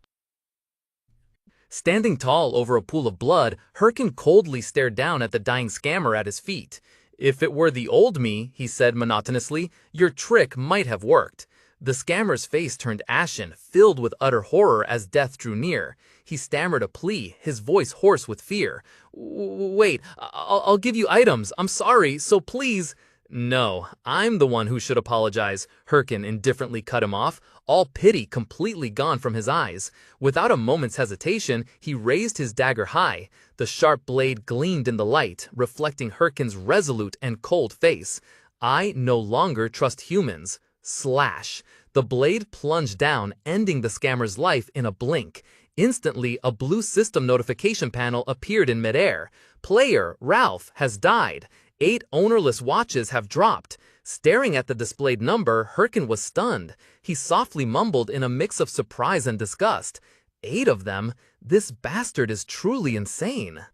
Standing tall over a pool of blood, Hyrkan coldly stared down at the dying scammer at his feet. "If it were the old me," he said monotonously, "your trick might have worked." The scammer's face turned ashen, filled with utter horror as death drew near. He stammered a plea, his voice hoarse with fear. "Wait, I'll give you items. I'm sorry, so please." "No, I'm the one who should apologize," Hyrkan indifferently cut him off, all pity completely gone from his eyes. Without a moment's hesitation, he raised his dagger high. The sharp blade gleamed in the light, reflecting Hyrkan's resolute and cold face. "I no longer trust humans." Slash. The blade plunged down, ending the scammer's life in a blink. Instantly, a blue system notification panel appeared in midair. "Player, Ralph, has died. 8 ownerless watches have dropped." Staring at the displayed number, Hyrkan was stunned. He softly mumbled in a mix of surprise and disgust. 8 of them? This bastard is truly insane.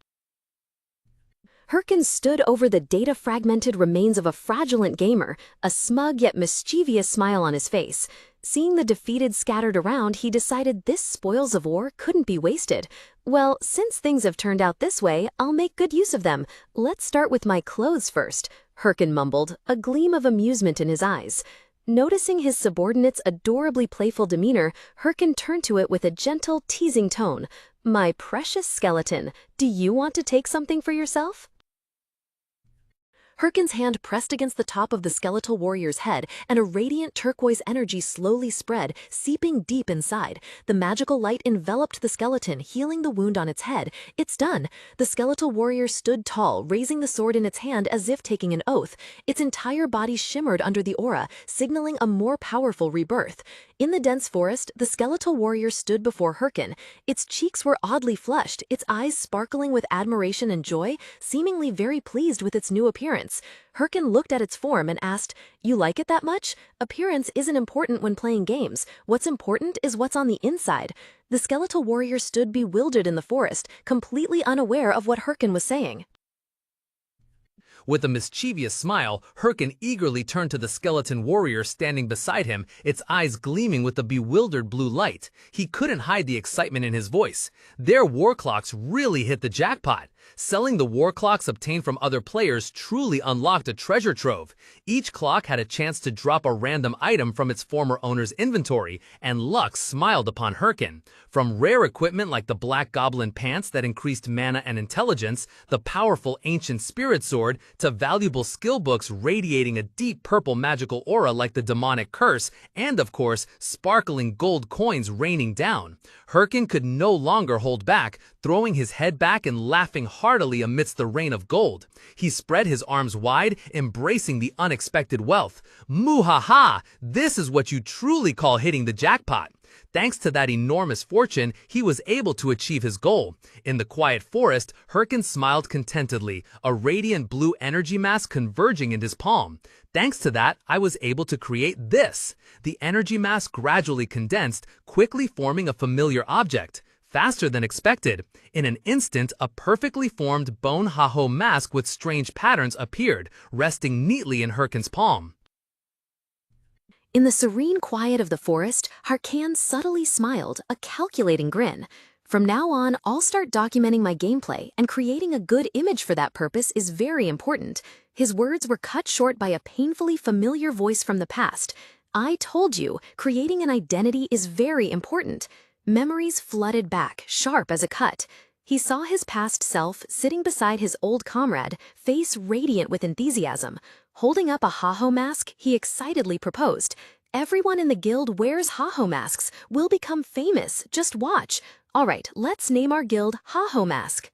Hyrkan stood over the data-fragmented remains of a fraudulent gamer, a smug yet mischievous smile on his face. Seeing the defeated scattered around, he decided this spoils of war couldn't be wasted. "Well, since things have turned out this way, I'll make good use of them. Let's start with my clothes first," Hyrkan mumbled, a gleam of amusement in his eyes. Noticing his subordinate's adorably playful demeanor, Hyrkan turned to it with a gentle, teasing tone. "My precious skeleton, do you want to take something for yourself?" Hyrkan's hand pressed against the top of the skeletal warrior's head, and a radiant turquoise energy slowly spread, seeping deep inside. The magical light enveloped the skeleton, healing the wound on its head. "It's done." The skeletal warrior stood tall, raising the sword in its hand as if taking an oath. Its entire body shimmered under the aura, signaling a more powerful rebirth. In the dense forest, the skeletal warrior stood before Hyrkan. Its cheeks were oddly flushed, its eyes sparkling with admiration and joy, seemingly very pleased with its new appearance. Hyrkan looked at its form and asked, "You like it that much? Appearance isn't important when playing games. What's important is what's on the inside." The skeletal warrior stood bewildered in the forest, completely unaware of what Hyrkan was saying. With a mischievous smile, Hyrkan eagerly turned to the skeleton warrior standing beside him, its eyes gleaming with a bewildered blue light. He couldn't hide the excitement in his voice. Their war clocks really hit the jackpot. Selling the war clocks obtained from other players truly unlocked a treasure trove. Each clock had a chance to drop a random item from its former owner's inventory, and luck smiled upon Hyrkan. From rare equipment like the Black Goblin pants that increased mana and intelligence, the powerful ancient spirit sword, to valuable skill books radiating a deep purple magical aura like the demonic curse, and of course, sparkling gold coins raining down. Hyrkan could no longer hold back, throwing his head back and laughing heartily amidst the rain of gold. He spread his arms wide, embracing the unexpected wealth. "Muhaha! This is what you truly call hitting the jackpot." Thanks to that enormous fortune, he was able to achieve his goal. In the quiet forest, Hyrkan smiled contentedly, a radiant blue energy mass converging in his palm. "Thanks to that, I was able to create this." The energy mass gradually condensed, quickly forming a familiar object. Faster than expected, in an instant, a perfectly formed bone haho mask with strange patterns appeared, resting neatly in Hyrkan's palm. In the serene quiet of the forest, Hyrkan subtly smiled, a calculating grin. From now on, I'll start documenting my gameplay, and creating a good image for that purpose is very important. His words were cut short by a painfully familiar voice from the past. I told you, creating an identity is very important. Memories flooded back, sharp as a cut. He saw his past self sitting beside his old comrade, face radiant with enthusiasm. Holding up a Haho mask, he excitedly proposed. Everyone in the guild wears Haho masks. We'll become famous. Just watch. All right, let's name our guild Haho Mask.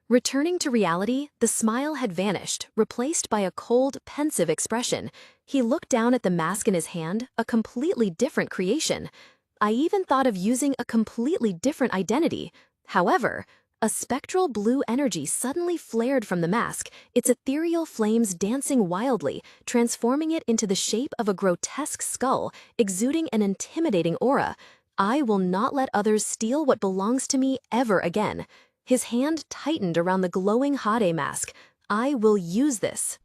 Returning to reality, the smile had vanished, replaced by a cold, pensive expression. He looked down at the mask in his hand, a completely different creation. I even thought of using a completely different identity. However, a spectral blue energy suddenly flared from the mask, its ethereal flames dancing wildly, transforming it into the shape of a grotesque skull, exuding an intimidating aura. I will not let others steal what belongs to me ever again. His hand tightened around the glowing Hade mask. I will use this.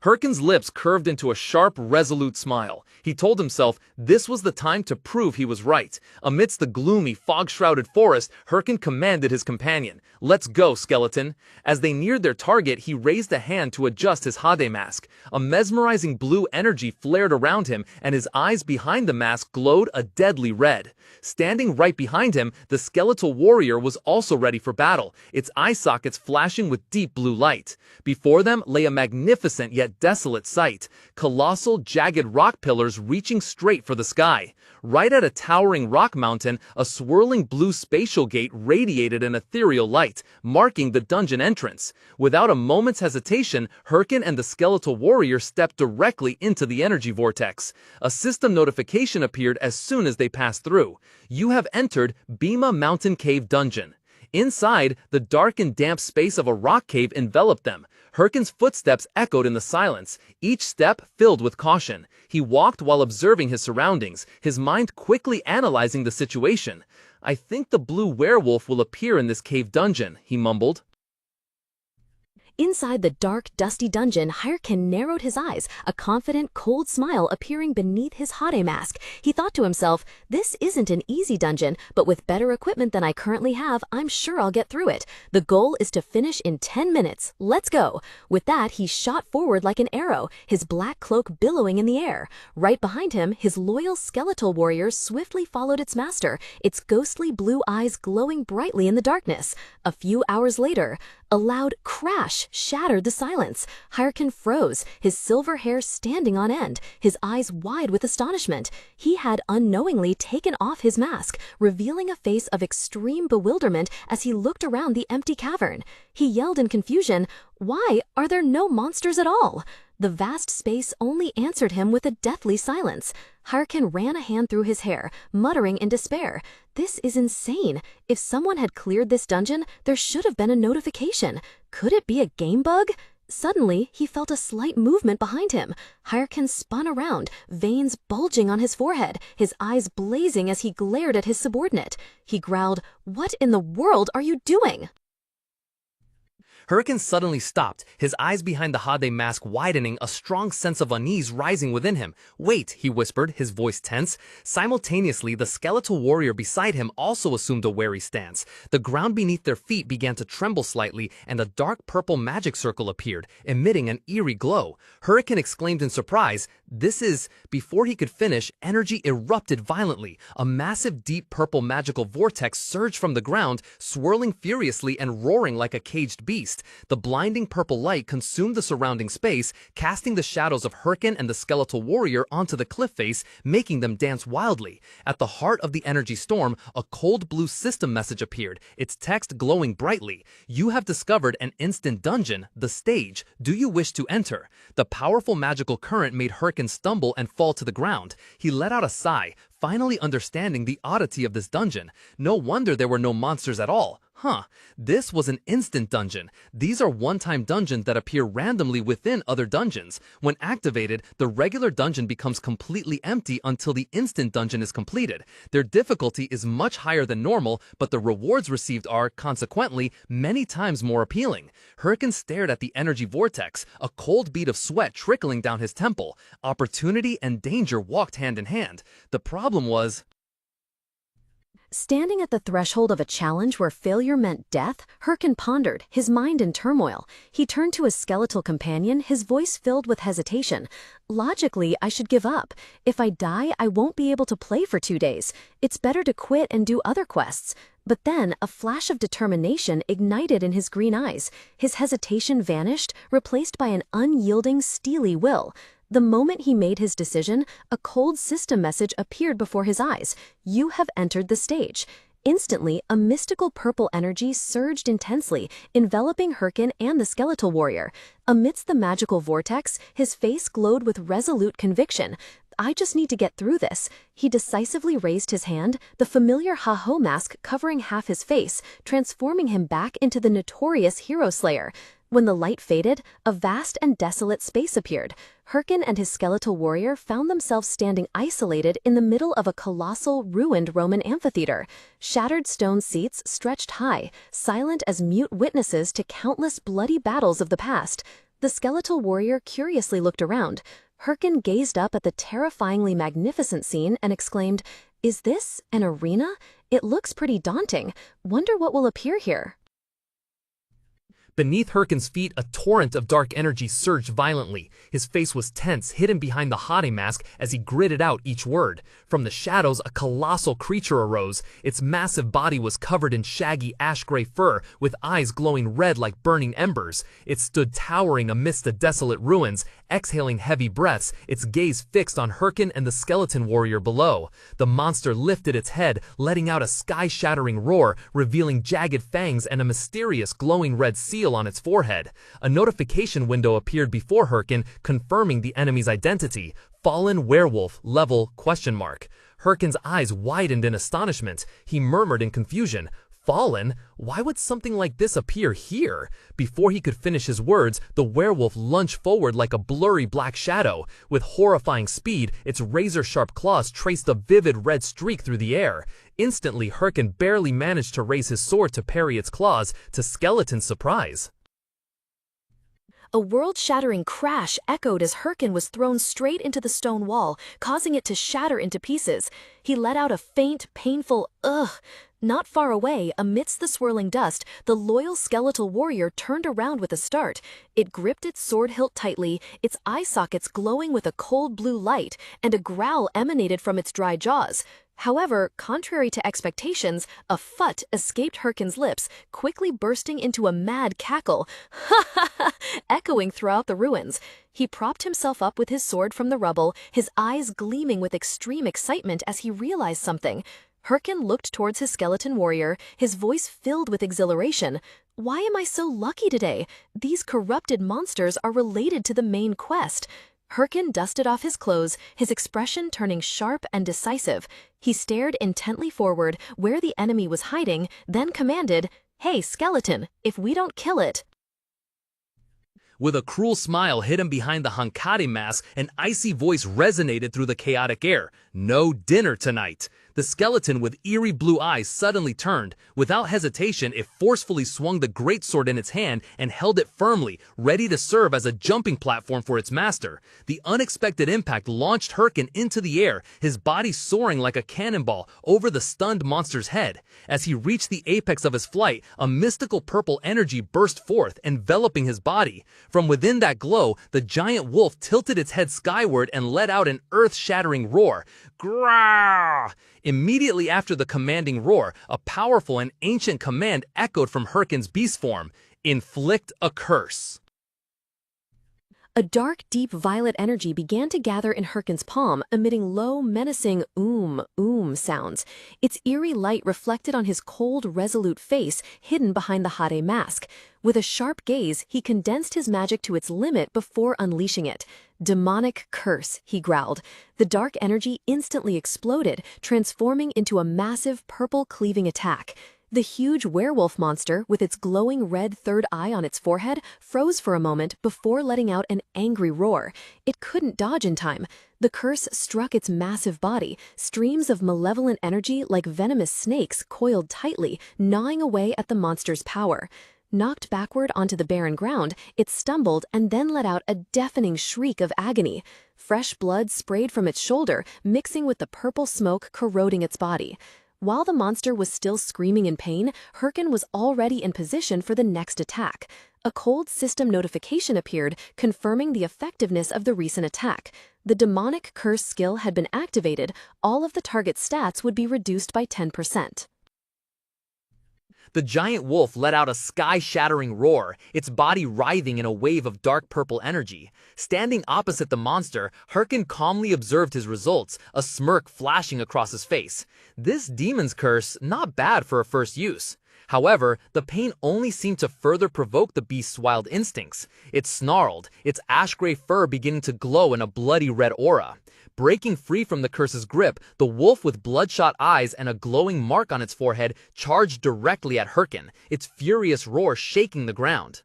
Hyrkan's lips curved into a sharp, resolute smile. He told himself this was the time to prove he was right. Amidst the gloomy, fog-shrouded forest, Hyrkan commanded his companion, "Let's go, skeleton." As they neared their target, he raised a hand to adjust his Hade mask. A mesmerizing blue energy flared around him, and his eyes behind the mask glowed a deadly red. Standing right behind him, the skeletal warrior was also ready for battle, its eye sockets flashing with deep blue light. Before them lay a magnificent yet desolate sight, colossal, jagged rock pillars reaching straight for the sky. Right at a towering rock mountain, a swirling blue spatial gate radiated an ethereal light, marking the dungeon entrance. Without a moment's hesitation, Hyrkan and the skeletal warrior stepped directly into the energy vortex. A system notification appeared as soon as they passed through. You have entered Bima Mountain Cave Dungeon. Inside, the dark and damp space of a rock cave enveloped them. Hyrkan's footsteps echoed in the silence, each step filled with caution. He walked while observing his surroundings, his mind quickly analyzing the situation. "I think the blue werewolf will appear in this cave dungeon," he mumbled. Inside the dark, dusty dungeon, Hyrkan narrowed his eyes, a confident, cold smile appearing beneath his Hade mask. He thought to himself, this isn't an easy dungeon, but with better equipment than I currently have, I'm sure I'll get through it. The goal is to finish in 10 minutes. Let's go. With that, he shot forward like an arrow, his black cloak billowing in the air. Right behind him, his loyal skeletal warrior swiftly followed its master, its ghostly blue eyes glowing brightly in the darkness. A few hours later, a loud crash shattered the silence. Hyrkan froze, his silver hair standing on end, his eyes wide with astonishment. He had unknowingly taken off his mask, revealing a face of extreme bewilderment as he looked around the empty cavern. He yelled in confusion, "Why are there no monsters at all?" The vast space only answered him with a deathly silence. Hyrkan ran a hand through his hair, muttering in despair, "This is insane. If someone had cleared this dungeon, there should have been a notification. Could it be a game bug?" Suddenly, he felt a slight movement behind him. Hyrkan spun around, veins bulging on his forehead, his eyes blazing as he glared at his subordinate. He growled, "What in the world are you doing?" Hyrkan suddenly stopped, his eyes behind the Hade mask widening, a strong sense of unease rising within him. "Wait," he whispered, his voice tense. Simultaneously, the skeletal warrior beside him also assumed a wary stance. The ground beneath their feet began to tremble slightly, and a dark purple magic circle appeared, emitting an eerie glow. Hyrkan exclaimed in surprise, "This is..." Before he could finish, energy erupted violently. A massive, deep purple magical vortex surged from the ground, swirling furiously and roaring like a caged beast. The blinding purple light consumed the surrounding space, casting the shadows of Hyrkan and the skeletal warrior onto the cliff face, making them dance wildly. At the heart of the energy storm, a cold blue system message appeared, its text glowing brightly. "You have discovered an instant dungeon, the stage. Do you wish to enter?" The powerful magical current made Hyrkan stumble and fall to the ground. He let out a sigh, finally understanding the oddity of this dungeon. No wonder there were no monsters at all. This was an instant dungeon. These are one-time dungeons that appear randomly within other dungeons. When activated, the regular dungeon becomes completely empty until the instant dungeon is completed. Their difficulty is much higher than normal, but the rewards received are, consequently, many times more appealing. Hyrkan stared at the energy vortex, a cold bead of sweat trickling down his temple. Opportunity and danger walked hand in hand. The problem was... Standing at the threshold of a challenge where failure meant death, Hyrkan pondered, his mind in turmoil. He turned to his skeletal companion, his voice filled with hesitation. Logically, I should give up. If I die, I won't be able to play for 2 days. It's better to quit and do other quests. But then, a flash of determination ignited in his green eyes. His hesitation vanished, replaced by an unyielding, steely will. The moment he made his decision, a cold system message appeared before his eyes. You have entered the stage. Instantly, a mystical purple energy surged intensely, enveloping Hyrkan and the skeletal warrior. Amidst the magical vortex, his face glowed with resolute conviction. I just need to get through this. He decisively raised his hand, the familiar ha-ho mask covering half his face, transforming him back into the notorious hero slayer. When the light faded, a vast and desolate space appeared. Hyrkan and his skeletal warrior found themselves standing isolated in the middle of a colossal, ruined Roman amphitheater. Shattered stone seats stretched high, silent as mute witnesses to countless bloody battles of the past. The skeletal warrior curiously looked around. Hyrkan gazed up at the terrifyingly magnificent scene and exclaimed, "Is this an arena? It looks pretty daunting. Wonder what will appear here." Beneath Hyrkan's feet, a torrent of dark energy surged violently. His face was tense, hidden behind the haughty mask as he gritted out each word. From the shadows, a colossal creature arose. Its massive body was covered in shaggy ash-gray fur, with eyes glowing red like burning embers. It stood towering amidst the desolate ruins, exhaling heavy breaths, its gaze fixed on Hyrkan and the skeleton warrior below. The monster lifted its head, letting out a sky-shattering roar, revealing jagged fangs and a mysterious glowing red seal on its forehead. A notification window appeared before Hyrkan, confirming the enemy's identity. Fallen werewolf, level, ? Hyrkan's eyes widened in astonishment. He murmured in confusion, "Fallen? Why would something like this appear here?" Before he could finish his words, the werewolf lunged forward like a blurry black shadow. With horrifying speed, its razor-sharp claws traced a vivid red streak through the air. Instantly, Hyrkan barely managed to raise his sword to parry its claws, to Skeleton's surprise. A world-shattering crash echoed as Hyrkan was thrown straight into the stone wall, causing it to shatter into pieces. He let out a faint, painful ugh. Not far away, amidst the swirling dust, the loyal skeletal warrior turned around with a start. It gripped its sword hilt tightly, its eye sockets glowing with a cold blue light, and a growl emanated from its dry jaws. However, contrary to expectations, a phut escaped Hyrkan's lips, quickly bursting into a mad cackle, ha ha ha, echoing throughout the ruins. He propped himself up with his sword from the rubble, his eyes gleaming with extreme excitement as he realized something. Hyrkan looked towards his skeleton warrior, his voice filled with exhilaration. "Why am I so lucky today? These corrupted monsters are related to the main quest." Hyrkan dusted off his clothes, his expression turning sharp and decisive. He stared intently forward, where the enemy was hiding, then commanded, "Hey, skeleton, if we don't kill it..." With a cruel smile hidden behind the Hankari mask, an icy voice resonated through the chaotic air. "No dinner tonight." The skeleton with eerie blue eyes suddenly turned. Without hesitation, it forcefully swung the greatsword in its hand and held it firmly, ready to serve as a jumping platform for its master. The unexpected impact launched Hyrkan into the air, his body soaring like a cannonball over the stunned monster's head. As he reached the apex of his flight, a mystical purple energy burst forth, enveloping his body. From within that glow, the giant wolf tilted its head skyward and let out an earth-shattering roar. Grrrr! Immediately after the commanding roar, a powerful and ancient command echoed from Hyrkan's beast form: "Inflict a curse." A dark, deep violet energy began to gather in Hyrkan's palm, emitting low, menacing sounds. Its eerie light reflected on his cold, resolute face, hidden behind the Hade mask. With a sharp gaze, he condensed his magic to its limit before unleashing it. "Demonic curse," he growled. The dark energy instantly exploded, transforming into a massive, purple cleaving attack. The huge werewolf monster, with its glowing red third eye on its forehead, froze for a moment before letting out an angry roar. It couldn't dodge in time. The curse struck its massive body. Streams of malevolent energy like venomous snakes coiled tightly, gnawing away at the monster's power. Knocked backward onto the barren ground, it stumbled and then let out a deafening shriek of agony. Fresh blood sprayed from its shoulder, mixing with the purple smoke corroding its body. While the monster was still screaming in pain, Hyrkan was already in position for the next attack. A cold system notification appeared, confirming the effectiveness of the recent attack. The demonic curse skill had been activated. All of the target's stats would be reduced by 10%. The giant wolf let out a sky-shattering roar, its body writhing in a wave of dark purple energy. Standing opposite the monster, Hyrkan calmly observed his results, a smirk flashing across his face. This demon's curse, not bad for a first use. However, the pain only seemed to further provoke the beast's wild instincts. It snarled, its ash-gray fur beginning to glow in a bloody red aura. Breaking free from the curse's grip, the wolf with bloodshot eyes and a glowing mark on its forehead charged directly at Hyrkan, its furious roar shaking the ground.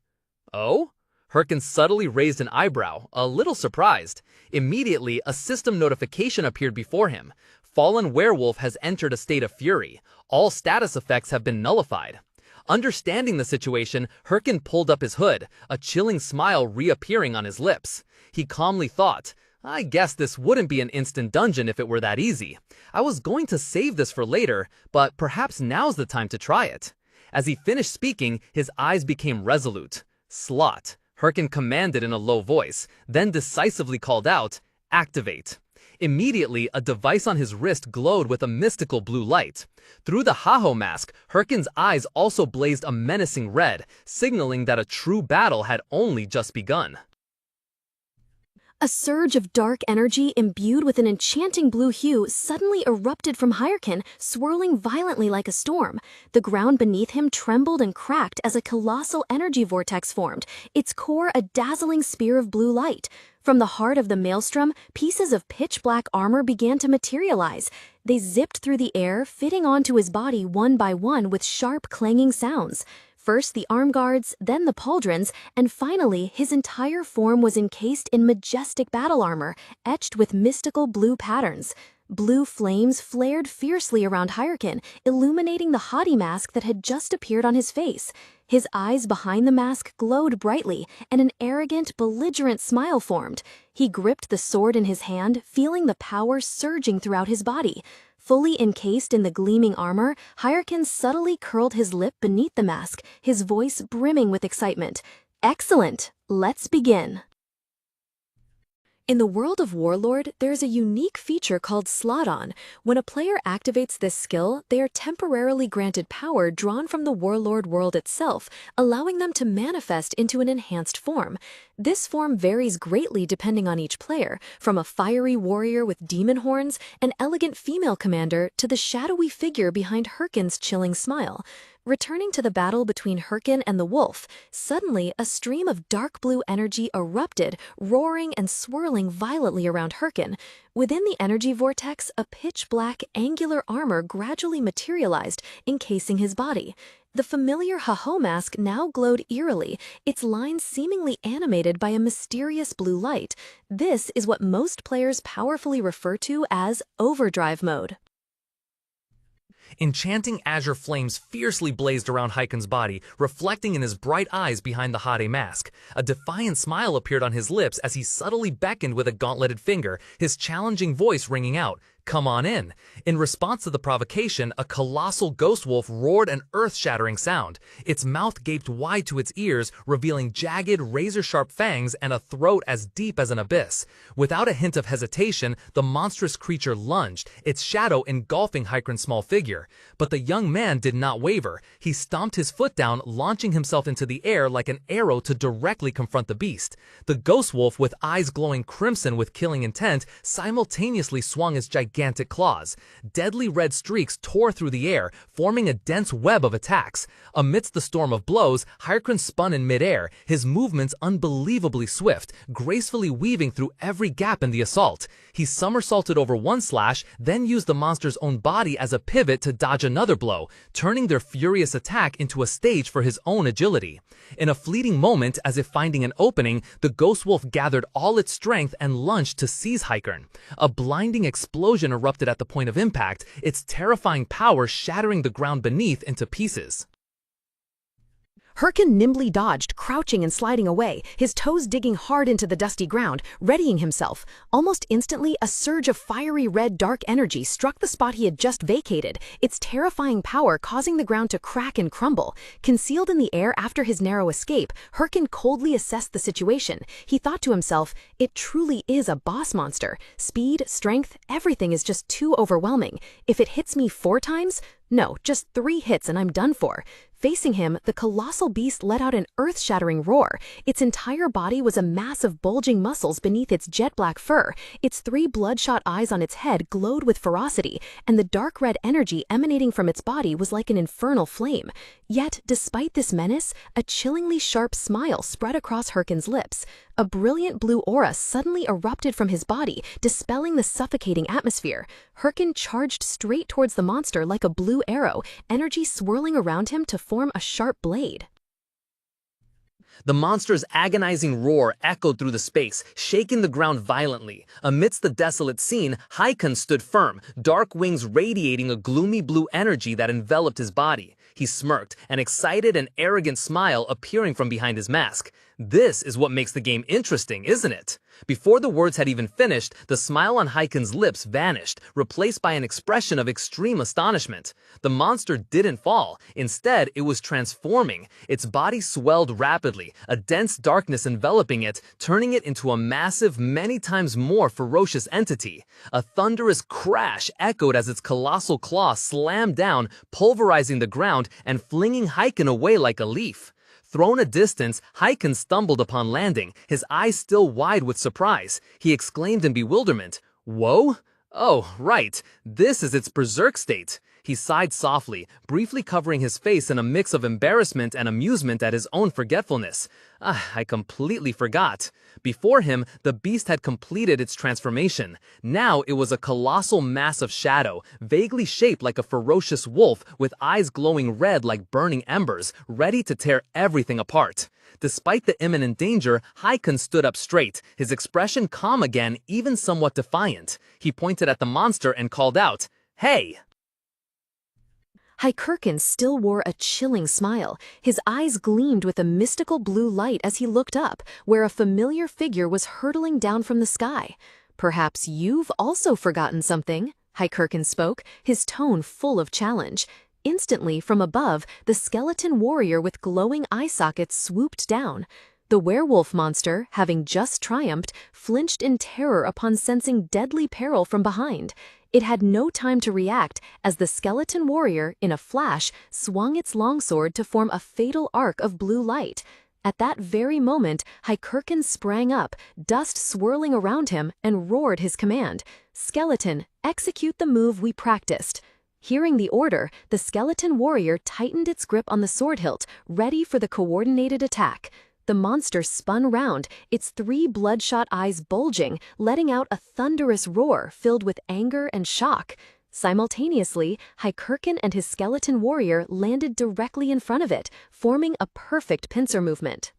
Oh? Hyrkan subtly raised an eyebrow, a little surprised. Immediately, a system notification appeared before him. Fallen werewolf has entered a state of fury. All status effects have been nullified. Understanding the situation, Hyrkan pulled up his hood, a chilling smile reappearing on his lips. He calmly thought, I guess this wouldn't be an instant dungeon if it were that easy. I was going to save this for later, but perhaps now's the time to try it. As he finished speaking, his eyes became resolute. Slot, Hyrkan commanded in a low voice, then decisively called out, Activate. Immediately, a device on his wrist glowed with a mystical blue light. Through the Haho mask, Hyrkan's eyes also blazed a menacing red, signaling that a true battle had only just begun. A surge of dark energy imbued with an enchanting blue hue suddenly erupted from Hyrkan, swirling violently like a storm. The ground beneath him trembled and cracked as a colossal energy vortex formed, its core a dazzling spear of blue light. From the heart of the maelstrom, pieces of pitch-black armor began to materialize. They zipped through the air, fitting onto his body one by one with sharp, clanging sounds. First the arm guards, then the pauldrons, and finally his entire form was encased in majestic battle armor, etched with mystical blue patterns. Blue flames flared fiercely around Hyrkan, illuminating the haughty mask that had just appeared on his face. His eyes behind the mask glowed brightly, and an arrogant, belligerent smile formed. He gripped the sword in his hand, feeling the power surging throughout his body. Fully encased in the gleaming armor, Hyrkan subtly curled his lip beneath the mask, his voice brimming with excitement. Excellent! Let's begin! In the world of Warlord, there's a unique feature called Slot On. When a player activates this skill, they are temporarily granted power drawn from the Warlord world itself, allowing them to manifest into an enhanced form. This form varies greatly depending on each player, from a fiery warrior with demon horns, an elegant female commander, to the shadowy figure behind Hyrkan's chilling smile. Returning to the battle between Hyrkan and the wolf, suddenly a stream of dark blue energy erupted, roaring and swirling violently around Hyrkan. Within the energy vortex, a pitch-black, angular armor gradually materialized, encasing his body. The familiar Haho mask now glowed eerily, its lines seemingly animated by a mysterious blue light. This is what most players powerfully refer to as overdrive mode. Enchanting azure flames fiercely blazed around Hyrkan's body, reflecting in his bright eyes behind the Hade mask. A defiant smile appeared on his lips as he subtly beckoned with a gauntleted finger, his challenging voice ringing out, "Come on in." In response to the provocation, a colossal ghost wolf roared an earth-shattering sound. Its mouth gaped wide to its ears, revealing jagged, razor-sharp fangs and a throat as deep as an abyss. Without a hint of hesitation, the monstrous creature lunged, its shadow engulfing Hyrkan's small figure. But the young man did not waver. He stomped his foot down, launching himself into the air like an arrow to directly confront the beast. The ghost wolf, with eyes glowing crimson with killing intent, simultaneously swung its gigantic claws. Deadly red streaks tore through the air, forming a dense web of attacks. Amidst the storm of blows, Hyrkan spun in midair, his movements unbelievably swift, gracefully weaving through every gap in the assault. He somersaulted over one slash, then used the monster's own body as a pivot to dodge another blow, turning their furious attack into a stage for his own agility. In a fleeting moment, as if finding an opening, the ghost wolf gathered all its strength and lunged to seize Hyrkan. A blinding explosion erupted at the point of impact, its terrifying power shattering the ground beneath into pieces. Hyrkan nimbly dodged, crouching and sliding away, his toes digging hard into the dusty ground, readying himself. Almost instantly, a surge of fiery red dark energy struck the spot he had just vacated, its terrifying power causing the ground to crack and crumble. Concealed in the air after his narrow escape, Hyrkan coldly assessed the situation. He thought to himself, it truly is a boss monster. Speed, strength, everything is just too overwhelming. If it hits me 4 times? No, just 3 hits and I'm done for. Facing him, the colossal beast let out an earth-shattering roar. Its entire body was a mass of bulging muscles beneath its jet-black fur. Its 3 bloodshot eyes on its head glowed with ferocity, and the dark red energy emanating from its body was like an infernal flame. Yet, despite this menace, a chillingly sharp smile spread across Hyrkan's lips. A brilliant blue aura suddenly erupted from his body, dispelling the suffocating atmosphere. Hyrkan charged straight towards the monster like a blue arrow, energy swirling around him to form a sharp blade. The monster's agonizing roar echoed through the space, shaking the ground violently. Amidst the desolate scene, Hyrkan stood firm, dark wings radiating a gloomy blue energy that enveloped his body. He smirked, an excited and arrogant smile appearing from behind his mask. This is what makes the game interesting, isn't it? Before the words had even finished, the smile on Hyrkan's lips vanished, replaced by an expression of extreme astonishment. The monster didn't fall. Instead, it was transforming. Its body swelled rapidly, a dense darkness enveloping it, turning it into a massive, many times more ferocious entity. A thunderous crash echoed as its colossal claws slammed down, pulverizing the ground and flinging Hyrkan away like a leaf. Thrown a distance, Hyrkan stumbled upon landing, his eyes still wide with surprise. He exclaimed in bewilderment, "Whoa? Oh, right, this is its berserk state." He sighed softly, briefly covering his face in a mix of embarrassment and amusement at his own forgetfulness. I completely forgot. Before him, the beast had completed its transformation. Now it was a colossal mass of shadow, vaguely shaped like a ferocious wolf, with eyes glowing red like burning embers, ready to tear everything apart. Despite the imminent danger, Hyrkan stood up straight, his expression calm again, even somewhat defiant. He pointed at the monster and called out, "Hey!" Hyrkan still wore a chilling smile. His eyes gleamed with a mystical blue light as he looked up, where a familiar figure was hurtling down from the sky. "Perhaps you've also forgotten something," Hyrkan spoke, his tone full of challenge. Instantly, from above, the skeleton warrior with glowing eye sockets swooped down. The werewolf monster, having just triumphed, flinched in terror upon sensing deadly peril from behind. It had no time to react, as the skeleton warrior, in a flash, swung its longsword to form a fatal arc of blue light. At that very moment, Hyrkan sprang up, dust swirling around him, and roared his command, "Skeleton, execute the move we practiced." Hearing the order, the skeleton warrior tightened its grip on the sword hilt, ready for the coordinated attack. The monster spun round, its 3 bloodshot eyes bulging, letting out a thunderous roar filled with anger and shock. Simultaneously, Hyrkan and his skeleton warrior landed directly in front of it, forming a perfect pincer movement.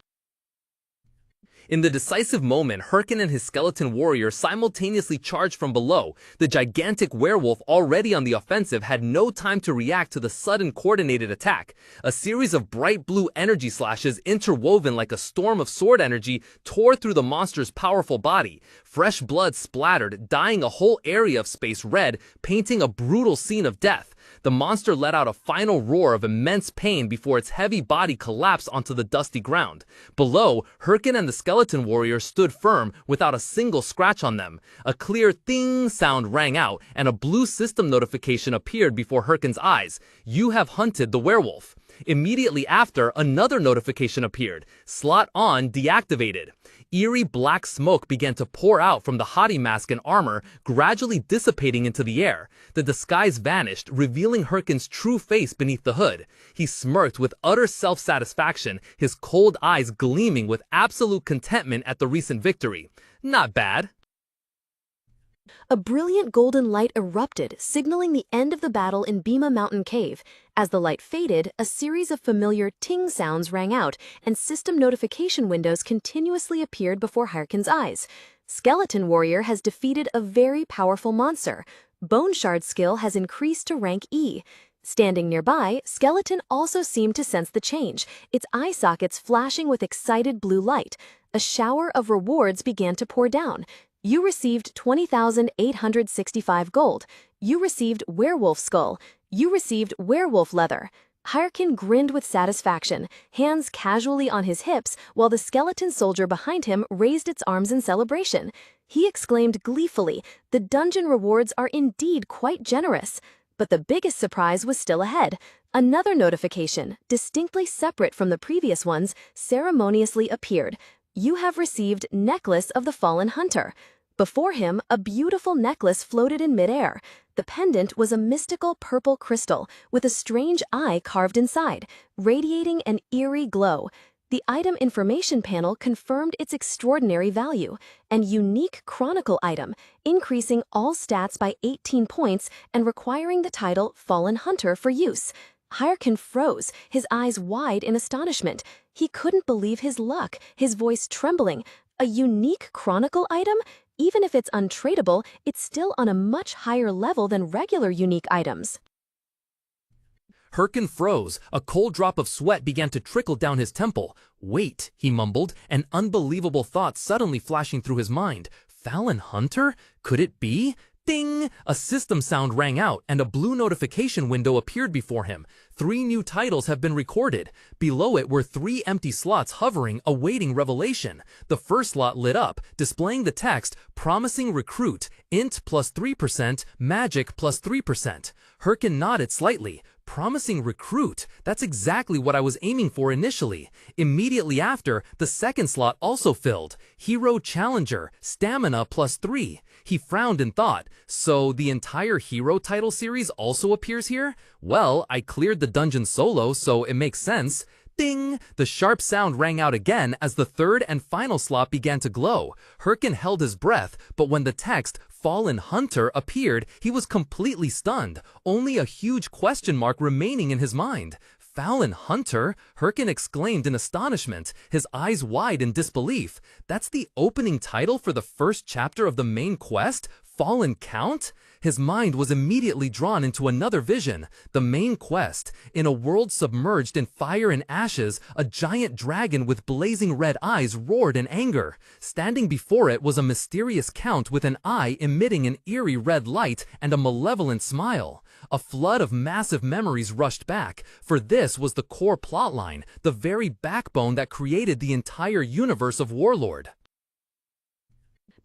In the decisive moment, Hyrkan and his skeleton warrior simultaneously charged from below. The gigantic werewolf, already on the offensive, had no time to react to the sudden coordinated attack. A series of bright blue energy slashes, interwoven like a storm of sword energy, tore through the monster's powerful body. Fresh blood splattered, dyeing a whole area of space red, painting a brutal scene of death. The monster let out a final roar of immense pain before its heavy body collapsed onto the dusty ground. Below, Hyrkan and the skeleton warrior stood firm without a single scratch on them. A clear "ting" sound rang out, and a blue system notification appeared before Hyrkan's eyes. "You have hunted the werewolf." Immediately after, another notification appeared. "Slot on deactivated." Eerie black smoke began to pour out from the haughty mask and armor, gradually dissipating into the air. The disguise vanished, revealing Hyrkan's true face beneath the hood. He smirked with utter self-satisfaction, his cold eyes gleaming with absolute contentment at the recent victory. Not bad. A brilliant golden light erupted, signaling the end of the battle in Bima Mountain Cave. As the light faded, a series of familiar ting sounds rang out, and system notification windows continuously appeared before Hyrkan's eyes. Skeleton Warrior has defeated a very powerful monster. Bone Shard skill has increased to rank E. Standing nearby, Skeleton also seemed to sense the change, its eye sockets flashing with excited blue light. A shower of rewards began to pour down. You received 20,865 gold. You received werewolf skull. You received werewolf leather. Hyrkan grinned with satisfaction, hands casually on his hips, while the skeleton soldier behind him raised its arms in celebration. He exclaimed gleefully, "The dungeon rewards are indeed quite generous." But the biggest surprise was still ahead. Another notification, distinctly separate from the previous ones, ceremoniously appeared. You have received Necklace of the Fallen Hunter. Before him, a beautiful necklace floated in midair. The pendant was a mystical purple crystal with a strange eye carved inside, radiating an eerie glow. The item information panel confirmed its extraordinary value, an unique chronicle item, increasing all stats by 18 points and requiring the title Fallen Hunter for use. Hyrkan froze, his eyes wide in astonishment. He couldn't believe his luck, his voice trembling. A unique chronicle item? Even if it's untradeable, it's still on a much higher level than regular unique items. Hyrkan froze. A cold drop of sweat began to trickle down his temple. "Wait," he mumbled, an unbelievable thought suddenly flashing through his mind. "Fallen Hunter? Could it be?" Ding! A system sound rang out, and a blue notification window appeared before him. 3 new titles have been recorded. Below it were 3 empty slots hovering, awaiting revelation. The first slot lit up, displaying the text, "Promising Recruit, Int plus 3%, Magic plus 3%. Hyrkan nodded slightly. "Promising Recruit, that's exactly what I was aiming for initially." Immediately after, the second slot also filled. Hero Challenger, Stamina plus 3. He frowned and thought, so the entire hero title series also appears here? Well, I cleared the dungeon solo, so it makes sense. Ding! The sharp sound rang out again as the third and final slot began to glow. Hyrkan held his breath, but when the text, "Fallen Hunter," appeared, he was completely stunned, only a huge question mark remaining in his mind. "Fallen Hunter?" Hyrkan exclaimed in astonishment, his eyes wide in disbelief. "That's the opening title for the first chapter of the main quest? Fallen Count?" His mind was immediately drawn into another vision, the main quest. In a world submerged in fire and ashes, a giant dragon with blazing red eyes roared in anger. Standing before it was a mysterious count with an eye emitting an eerie red light and a malevolent smile. A flood of massive memories rushed back, for this was the core plotline, the very backbone that created the entire universe of Warlord.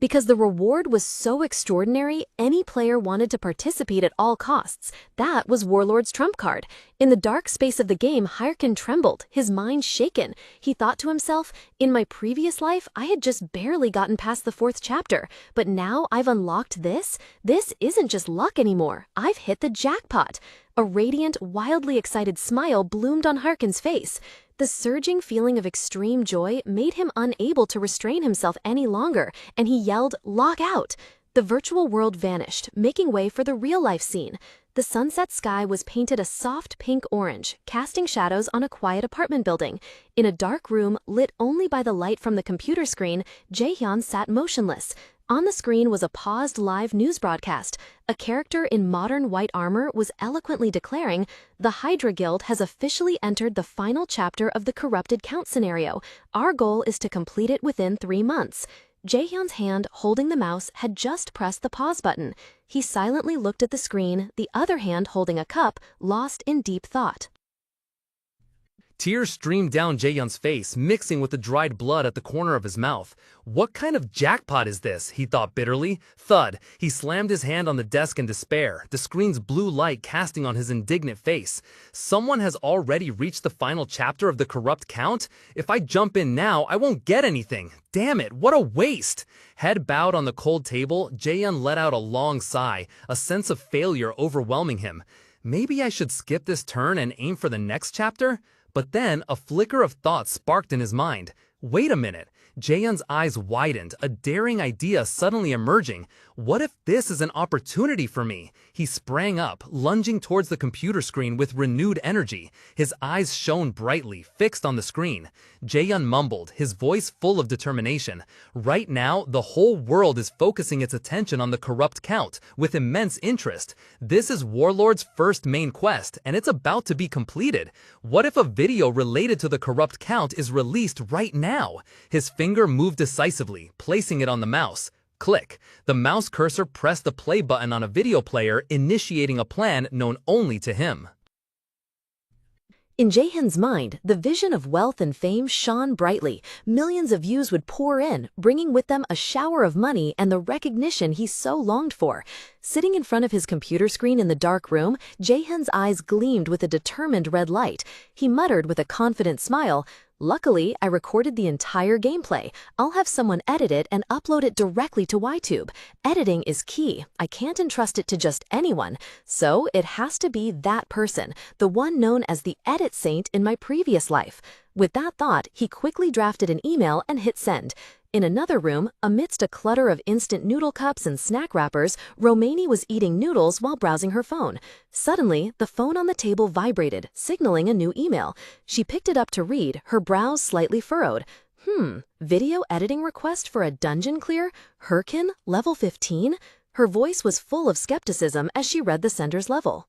Because the reward was so extraordinary, any player wanted to participate at all costs. That was Warlord's trump card. In the dark space of the game, Hyrkan trembled, his mind shaken. He thought to himself, in my previous life, I had just barely gotten past the 4th chapter, but now I've unlocked this? This isn't just luck anymore. I've hit the jackpot. A radiant, wildly excited smile bloomed on Hyrkan's face. The surging feeling of extreme joy made him unable to restrain himself any longer, and he yelled, "Lock out!" The virtual world vanished, making way for the real-life scene. The sunset sky was painted a soft pink-orange, casting shadows on a quiet apartment building. In a dark room, lit only by the light from the computer screen, Jaehyun sat motionless. On the screen was a paused live news broadcast. A character in modern white armor was eloquently declaring, "The Hydra Guild has officially entered the final chapter of the Corrupted Count scenario. Our goal is to complete it within 3 months." Jaehyun's hand holding the mouse had just pressed the pause button. He silently looked at the screen, the other hand holding a cup, lost in deep thought. Tears streamed down Jaehyun's face, mixing with the dried blood at the corner of his mouth. "What kind of jackpot is this?" he thought bitterly. Thud! He slammed his hand on the desk in despair, the screen's blue light casting on his indignant face. Someone has already reached the final chapter of the Corrupt Count? If I jump in now, I won't get anything. Damn it, what a waste! Head bowed on the cold table, Jaehyun let out a long sigh, a sense of failure overwhelming him. Maybe I should skip this turn and aim for the next chapter? But then a flicker of thought sparked in his mind. Wait a minute, Jaehyun's eyes widened, a daring idea suddenly emerging. What if this is an opportunity for me? He sprang up, lunging towards the computer screen with renewed energy. His eyes shone brightly, fixed on the screen. Jaehyun mumbled, his voice full of determination. Right now, the whole world is focusing its attention on the corrupt count, with immense interest. This is Warlord's first main quest, and it's about to be completed. What if a video related to the corrupt count is released right now? His finger moved decisively, placing it on the mouse. Click. The mouse cursor pressed the play button on a video player, initiating a plan known only to him. In Jaehyun's mind, the vision of wealth and fame shone brightly. Millions of views would pour in, bringing with them a shower of money and the recognition he so longed for. Sitting in front of his computer screen in the dark room, Jaehyun's eyes gleamed with a determined red light. He muttered with a confident smile, "Luckily, I recorded the entire gameplay. I'll have someone edit it and upload it directly to YTube. Editing is key. I can't entrust it to just anyone. So it has to be that person, the one known as the edit saint in my previous life." With that thought, he quickly drafted an email and hit send. In another room, amidst a clutter of instant noodle cups and snack wrappers, Romani was eating noodles while browsing her phone. Suddenly, the phone on the table vibrated, signaling a new email. She picked it up to read, her brows slightly furrowed. Video editing request for a dungeon clear? Hyrkan, level 15? Her voice was full of skepticism as she read the sender's level.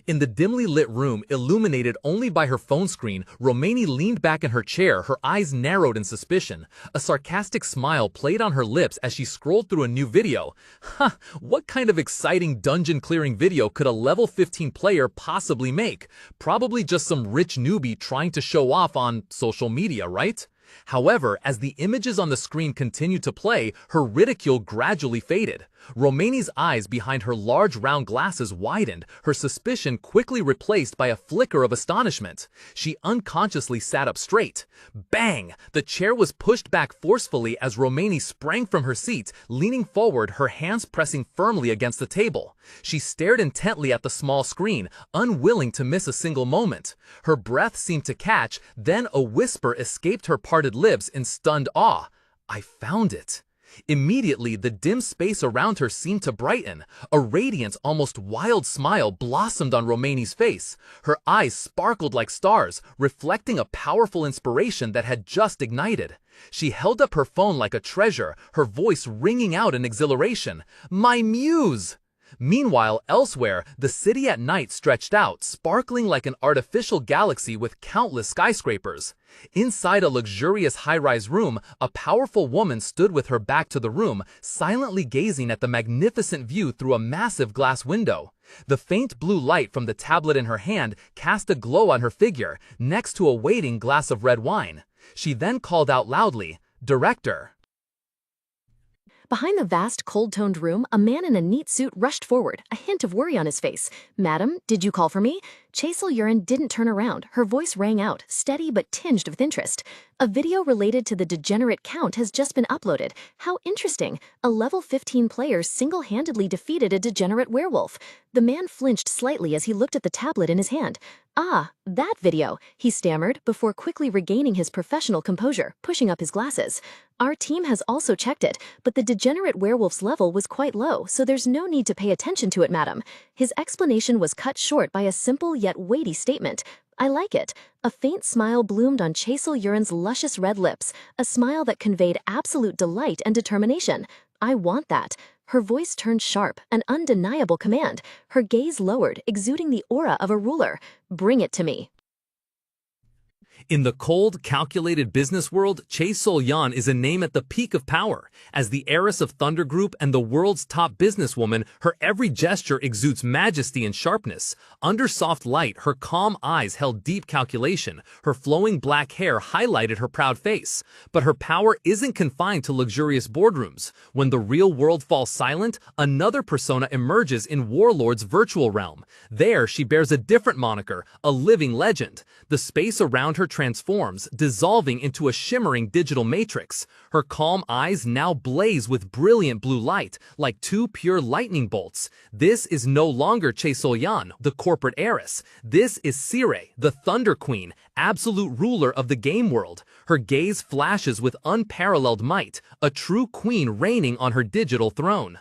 In the dimly lit room, illuminated only by her phone screen, Romani leaned back in her chair, her eyes narrowed in suspicion. A sarcastic smile played on her lips as she scrolled through a new video. What kind of exciting dungeon-clearing video could a level 15 player possibly make? Probably just some rich newbie trying to show off on social media, right? However, as the images on the screen continued to play, her ridicule gradually faded. Romani's eyes behind her large round glasses widened, her suspicion quickly replaced by a flicker of astonishment. She unconsciously sat up straight. Bang! The chair was pushed back forcefully as Romani sprang from her seat, leaning forward, her hands pressing firmly against the table. She stared intently at the small screen, unwilling to miss a single moment. Her breath seemed to catch, then a whisper escaped her parted lips in stunned awe. "I found it." Immediately, the dim space around her seemed to brighten. A radiant, almost wild smile blossomed on Romani's face. Her eyes sparkled like stars, reflecting a powerful inspiration that had just ignited. She held up her phone like a treasure, her voice ringing out in exhilaration. "My muse!" Meanwhile, elsewhere, the city at night stretched out, sparkling like an artificial galaxy with countless skyscrapers. Inside a luxurious high-rise room, a powerful woman stood with her back to the room, silently gazing at the magnificent view through a massive glass window. The faint blue light from the tablet in her hand cast a glow on her figure, next to a waiting glass of red wine. She then called out loudly, "Director." Behind the vast, cold-toned room, a man in a neat suit rushed forward, a hint of worry on his face. "Madam, did you call for me?" Sirre didn't turn around. Her voice rang out, steady but tinged with interest. "A video related to the degenerate count has just been uploaded. How interesting. A level 15 player single-handedly defeated a degenerate werewolf." The man flinched slightly as he looked at the tablet in his hand. "Ah, that video," he stammered before quickly regaining his professional composure, pushing up his glasses. "Our team has also checked it, but the degenerate werewolf's level was quite low, so there's no need to pay attention to it, madam." His explanation was cut short by a simple yet weighty statement. "I like it." A faint smile bloomed on Sirre's luscious red lips, a smile that conveyed absolute delight and determination. "I want that." Her voice turned sharp, an undeniable command. Her gaze lowered, exuding the aura of a ruler. "Bring it to me." In the cold, calculated business world, Sirre is a name at the peak of power. As the heiress of Thunder Group and the world's top businesswoman, her every gesture exudes majesty and sharpness. Under soft light, her calm eyes held deep calculation. Her flowing black hair highlighted her proud face. But her power isn't confined to luxurious boardrooms. When the real world falls silent, another persona emerges in Warlord's virtual realm. There, she bears a different moniker, a living legend. The space around her transforms, dissolving into a shimmering digital matrix. Her calm eyes now blaze with brilliant blue light, like two pure lightning bolts. This is no longer Chae-Sol-Yeon, the corporate heiress. This is Sirre, the Thunder Queen, absolute ruler of the game world. Her gaze flashes with unparalleled might, a true queen reigning on her digital throne.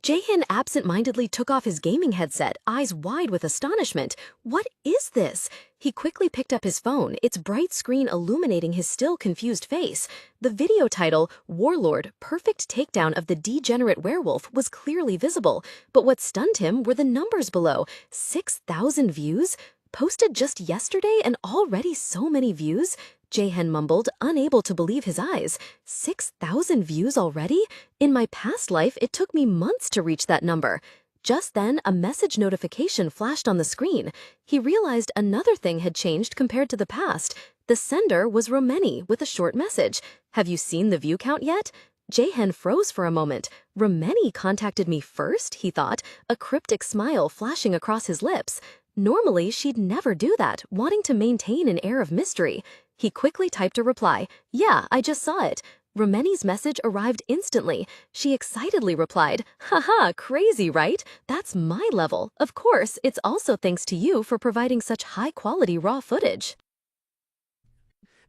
Jaehyun absent-mindedly took off his gaming headset, eyes wide with astonishment. What is this? He quickly picked up his phone, its bright screen illuminating his still confused face. The video title, Warlord, Perfect Takedown of the Degenerate Werewolf, was clearly visible, but what stunned him were the numbers below. 6,000 views? Posted just yesterday and already so many views? Jaehyun mumbled, unable to believe his eyes. 6,000 views already? In my past life, it took me months to reach that number. Just then, a message notification flashed on the screen. He realized another thing had changed compared to the past. The sender was Romeni with a short message. Have you seen the view count yet? Jaehyun froze for a moment. Romeni contacted me first, he thought, a cryptic smile flashing across his lips. Normally, she'd never do that, wanting to maintain an air of mystery. He quickly typed a reply. Yeah, I just saw it. Romeni's message arrived instantly. She excitedly replied, haha, crazy, right? That's my level. Of course, it's also thanks to you for providing such high-quality raw footage.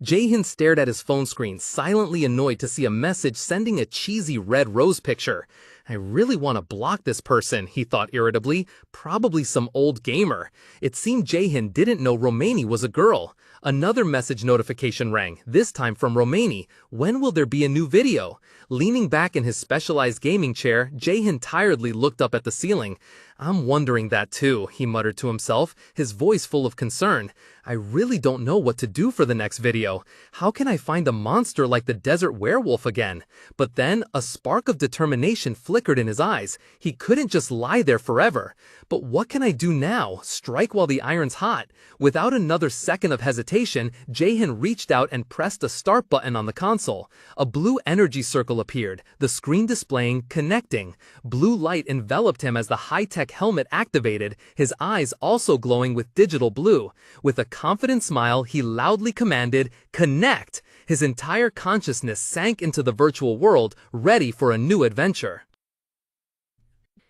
Jaehyun stared at his phone screen, silently annoyed to see a message sending a cheesy red rose picture. I really want to block this person, he thought irritably. Probably some old gamer. It seemed Jaehyun didn't know Romeni was a girl. Another message notification rang, this time from Romeni. When will there be a new video? Leaning back in his specialized gaming chair, Jaehyun tiredly looked up at the ceiling. I'm wondering that too, he muttered to himself, his voice full of concern. I really don't know what to do for the next video. How can I find a monster like the desert werewolf again? But then, a spark of determination flickered in his eyes. He couldn't just lie there forever. But what can I do now? Strike while the iron's hot. Without another second of hesitation, Jaehyun reached out and pressed a start button on the console. A blue energy circle appeared, the screen displaying connecting. Blue light enveloped him as the high-tech helmet activated, his eyes also glowing with digital blue. With a confident smile, he loudly commanded, "Connect!" His entire consciousness sank into the virtual world, ready for a new adventure.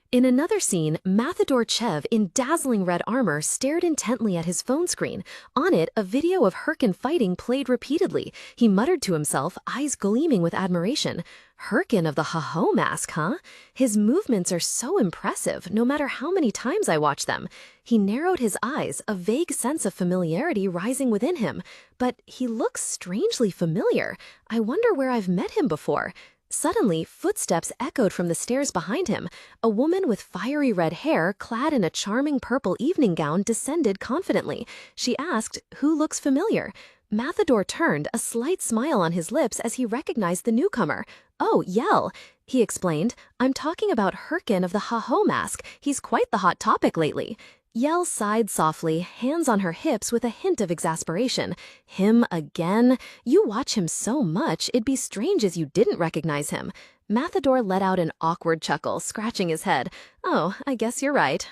In another scene, Matador Chev in dazzling red armor stared intently at his phone screen. On it, a video of Hyrkan fighting played repeatedly. He muttered to himself, eyes gleaming with admiration. Hyrkan of the Ha-Ho mask, huh? His movements are so impressive, no matter how many times I watch them. He narrowed his eyes, a vague sense of familiarity rising within him. But he looks strangely familiar. I wonder where I've met him before. Suddenly, footsteps echoed from the stairs behind him. A woman with fiery red hair, clad in a charming purple evening gown, descended confidently. She asked, "Who looks familiar?" Matador turned, a slight smile on his lips as he recognized the newcomer. "Oh, Yell," he explained. "I'm talking about Hyrkan of the Ha-Ho mask. He's quite the hot topic lately." Yell sighed softly, hands on her hips with a hint of exasperation. Him again? You watch him so much, it'd be strange as you didn't recognize him. Matador let out an awkward chuckle, scratching his head. "Oh, I guess you're right."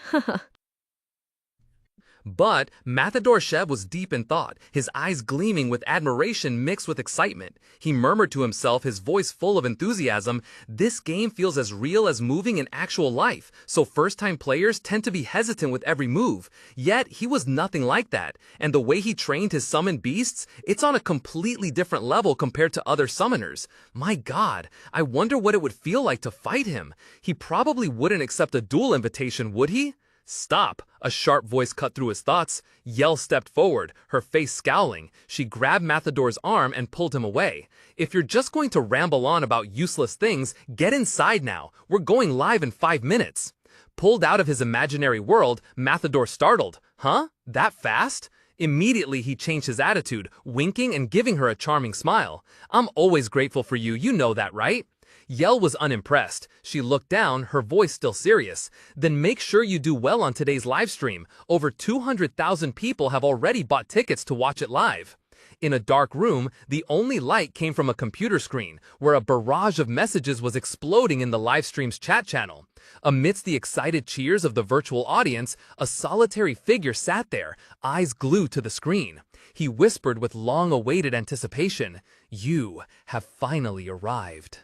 But Matador Chev was deep in thought, his eyes gleaming with admiration mixed with excitement. He murmured to himself, his voice full of enthusiasm, "This game feels as real as moving in actual life, so first-time players tend to be hesitant with every move." Yet, he was nothing like that, and the way he trained his summoned beasts, it's on a completely different level compared to other summoners. My God, I wonder what it would feel like to fight him. He probably wouldn't accept a duel invitation, would he? "Stop!" A sharp voice cut through his thoughts. Yell stepped forward, her face scowling. She grabbed Matador's arm and pulled him away. "If you're just going to ramble on about useless things, get inside now. We're going live in 5 minutes. Pulled out of his imaginary world, Matador startled. "Huh? That fast?" Immediately he changed his attitude, winking and giving her a charming smile. "I'm always grateful for you, you know that, right?" Yell was unimpressed. She looked down, her voice still serious. "Then make sure you do well on today's live stream. Over 200,000 people have already bought tickets to watch it live." In a dark room, the only light came from a computer screen, where a barrage of messages was exploding in the livestream's chat channel. Amidst the excited cheers of the virtual audience, a solitary figure sat there, eyes glued to the screen. He whispered with long-awaited anticipation, "You have finally arrived."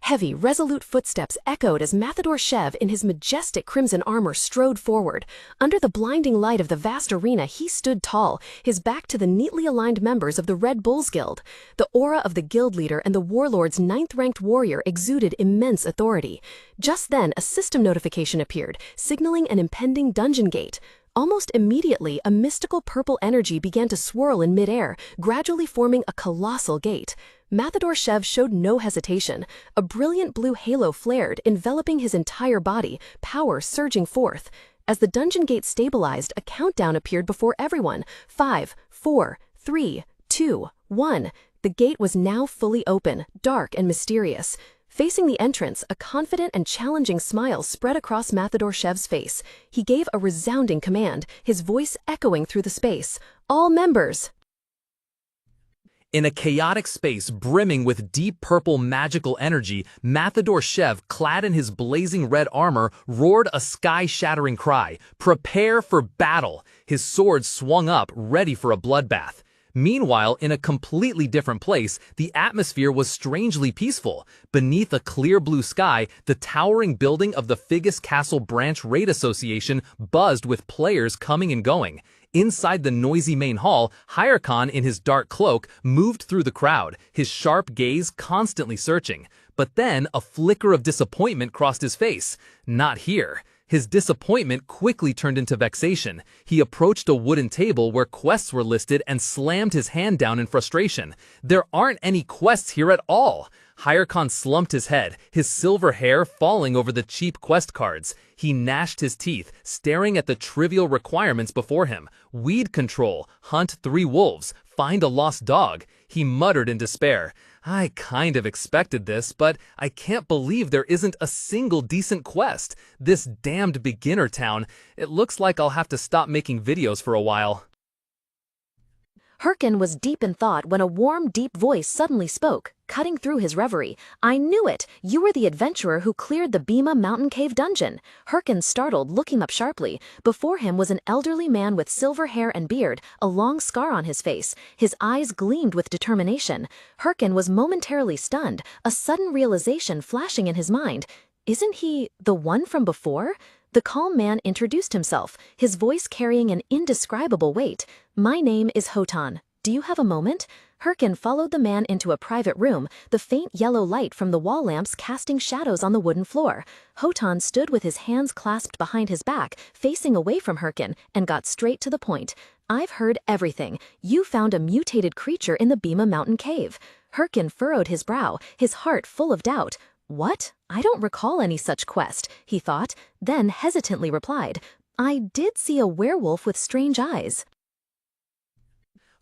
Heavy, resolute footsteps echoed as Mathador Shev in his majestic crimson armor strode forward. Under the blinding light of the vast arena, he stood tall, his back to the neatly aligned members of the Red Bulls Guild. The aura of the guild leader and the Warlord's ninth-ranked warrior exuded immense authority. Just then, a system notification appeared, signaling an impending dungeon gate. Almost immediately, a mystical purple energy began to swirl in midair, gradually forming a colossal gate. Mathador Shev showed no hesitation. A brilliant blue halo flared, enveloping his entire body, power surging forth. As the dungeon gate stabilized, a countdown appeared before everyone. 5, 4, 3, 2, 1. The gate was now fully open, dark and mysterious. Facing the entrance, a confident and challenging smile spread across Mathador Shev's face. He gave a resounding command, his voice echoing through the space. "All members!" In a chaotic space brimming with deep purple magical energy, Mathador Shev, clad in his blazing red armor, roared a sky-shattering cry, "Prepare for battle!" His sword swung up, ready for a bloodbath. Meanwhile, in a completely different place, the atmosphere was strangely peaceful. Beneath a clear blue sky, the towering building of the Figgis Castle Branch Raid Association buzzed with players coming and going. Inside the noisy main hall, Hyrkan, in his dark cloak, moved through the crowd, his sharp gaze constantly searching. But then, a flicker of disappointment crossed his face. Not here. His disappointment quickly turned into vexation. He approached a wooden table where quests were listed and slammed his hand down in frustration. "There aren't any quests here at all." Hyrkan slumped his head, his silver hair falling over the cheap quest cards. He gnashed his teeth, staring at the trivial requirements before him. Weed control, hunt 3 wolves, find a lost dog. He muttered in despair. "I kind of expected this, but I can't believe there isn't a single decent quest. This damned beginner town. It looks like I'll have to stop making videos for a while." Hyrkan was deep in thought when a warm, deep voice suddenly spoke, cutting through his reverie. "I knew it! You were the adventurer who cleared the Bima Mountain Cave dungeon." Hyrkan startled, looking up sharply. Before him was an elderly man with silver hair and beard, a long scar on his face. His eyes gleamed with determination. Hyrkan was momentarily stunned, a sudden realization flashing in his mind. Isn't he the one from before? The calm man introduced himself, his voice carrying an indescribable weight. "My name is Hotan. Do you have a moment?" Hyrkan followed the man into a private room, the faint yellow light from the wall lamps casting shadows on the wooden floor. Hotan stood with his hands clasped behind his back, facing away from Hyrkan, and got straight to the point. "I've heard everything. You found a mutated creature in the Bima Mountain Cave." Hyrkan furrowed his brow, his heart full of doubt. "What? I don't recall any such quest," he thought, then hesitantly replied, "I did see a werewolf with strange eyes."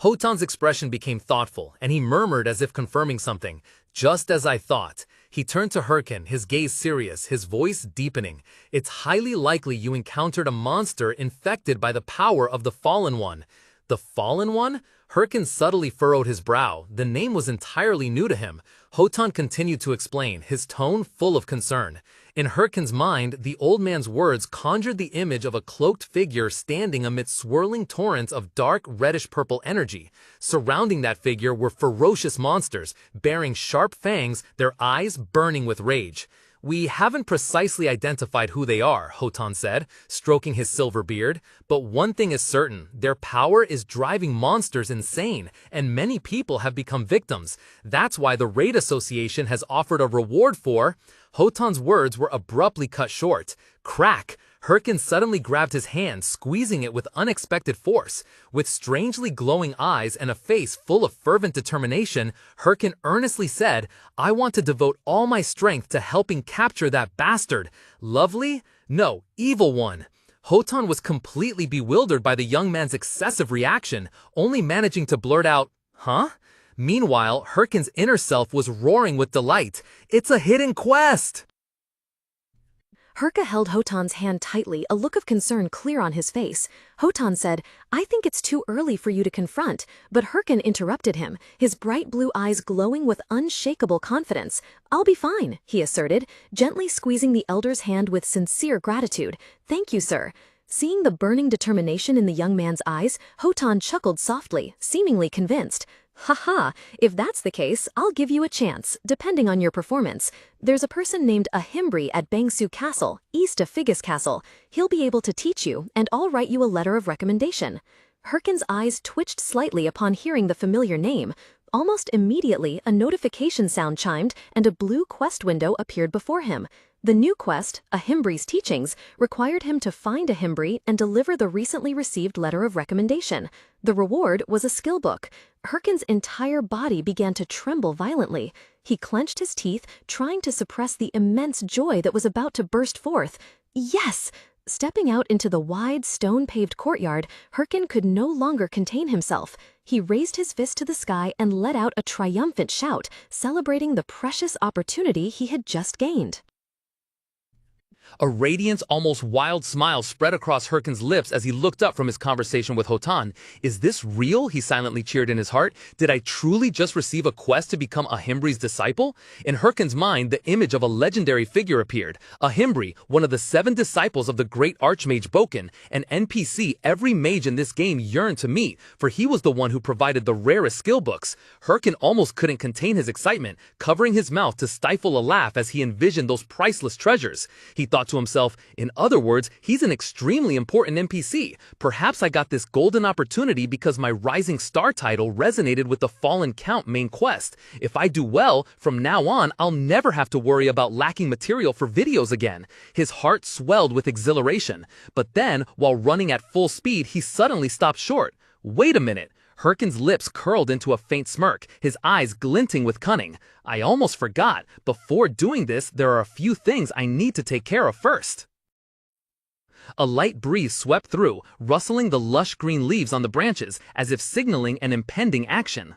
Hotan's expression became thoughtful, and he murmured as if confirming something. "Just as I thought." He turned to Hyrkan, his gaze serious, his voice deepening. "It's highly likely you encountered a monster infected by the power of the Fallen One." "The Fallen One?" Hyrkan subtly furrowed his brow. The name was entirely new to him. Hotan continued to explain, his tone full of concern. In Hyrkan's mind, the old man's words conjured the image of a cloaked figure standing amid swirling torrents of dark reddish-purple energy. Surrounding that figure were ferocious monsters, bearing sharp fangs, their eyes burning with rage. "We haven't precisely identified who they are," Hotan said, stroking his silver beard. "But one thing is certain, their power is driving monsters insane, and many people have become victims. That's why the Raid Association has offered a reward for—" Hotan's words were abruptly cut short. Crack! Hyrkan suddenly grabbed his hand, squeezing it with unexpected force. With strangely glowing eyes and a face full of fervent determination, Hyrkan earnestly said, "I want to devote all my strength to helping capture that bastard. Lovely? No, evil one." Hotan was completely bewildered by the young man's excessive reaction, only managing to blurt out, "Huh?" Meanwhile, Hyrkan's inner self was roaring with delight. "It's a hidden quest!" Hyrka held Hotan's hand tightly, a look of concern clear on his face. Hotan said, "I think it's too early for you to confront," but Hyrkan interrupted him, his bright blue eyes glowing with unshakable confidence. "I'll be fine," he asserted, gently squeezing the elder's hand with sincere gratitude. "Thank you, sir." Seeing the burning determination in the young man's eyes, Hotan chuckled softly, seemingly convinced. "Ha, if that's the case, I'll give you a chance, depending on your performance. There's a person named Ahimbri at Bangsu Castle, east of Figus Castle. He'll be able to teach you, and I'll write you a letter of recommendation." Hyrkan's eyes twitched slightly upon hearing the familiar name. Almost immediately, a notification sound chimed, and a blue quest window appeared before him. The new quest, Ahimbri's Teachings, required him to find Ahimbri and deliver the recently received letter of recommendation. The reward was a skill book. Hyrkan's entire body began to tremble violently. He clenched his teeth, trying to suppress the immense joy that was about to burst forth. Yes! Stepping out into the wide, stone-paved courtyard, Hyrkan could no longer contain himself. He raised his fist to the sky and let out a triumphant shout, celebrating the precious opportunity he had just gained. A radiant, almost wild smile spread across Hyrkan's lips as he looked up from his conversation with Hotan. "Is this real?" he silently cheered in his heart. "Did I truly just receive a quest to become Ahimbri's disciple?" In Hyrkan's mind, the image of a legendary figure appeared. Ahimbri, one of the 7 disciples of the great archmage Boken, an NPC every mage in this game yearned to meet, for he was the one who provided the rarest skill books. Hyrkan almost couldn't contain his excitement, covering his mouth to stifle a laugh as he envisioned those priceless treasures. He thought to himself, in other words, he's an extremely important NPC. Perhaps I got this golden opportunity because my Rising Star title resonated with the Fallen Count main quest. If I do well, from now on, I'll never have to worry about lacking material for videos again. His heart swelled with exhilaration. But then, while running at full speed, he suddenly stopped short. Wait a minute. Hyrkan's lips curled into a faint smirk, his eyes glinting with cunning. "I almost forgot. Before doing this, there are a few things I need to take care of first." A light breeze swept through, rustling the lush green leaves on the branches, as if signaling an impending action.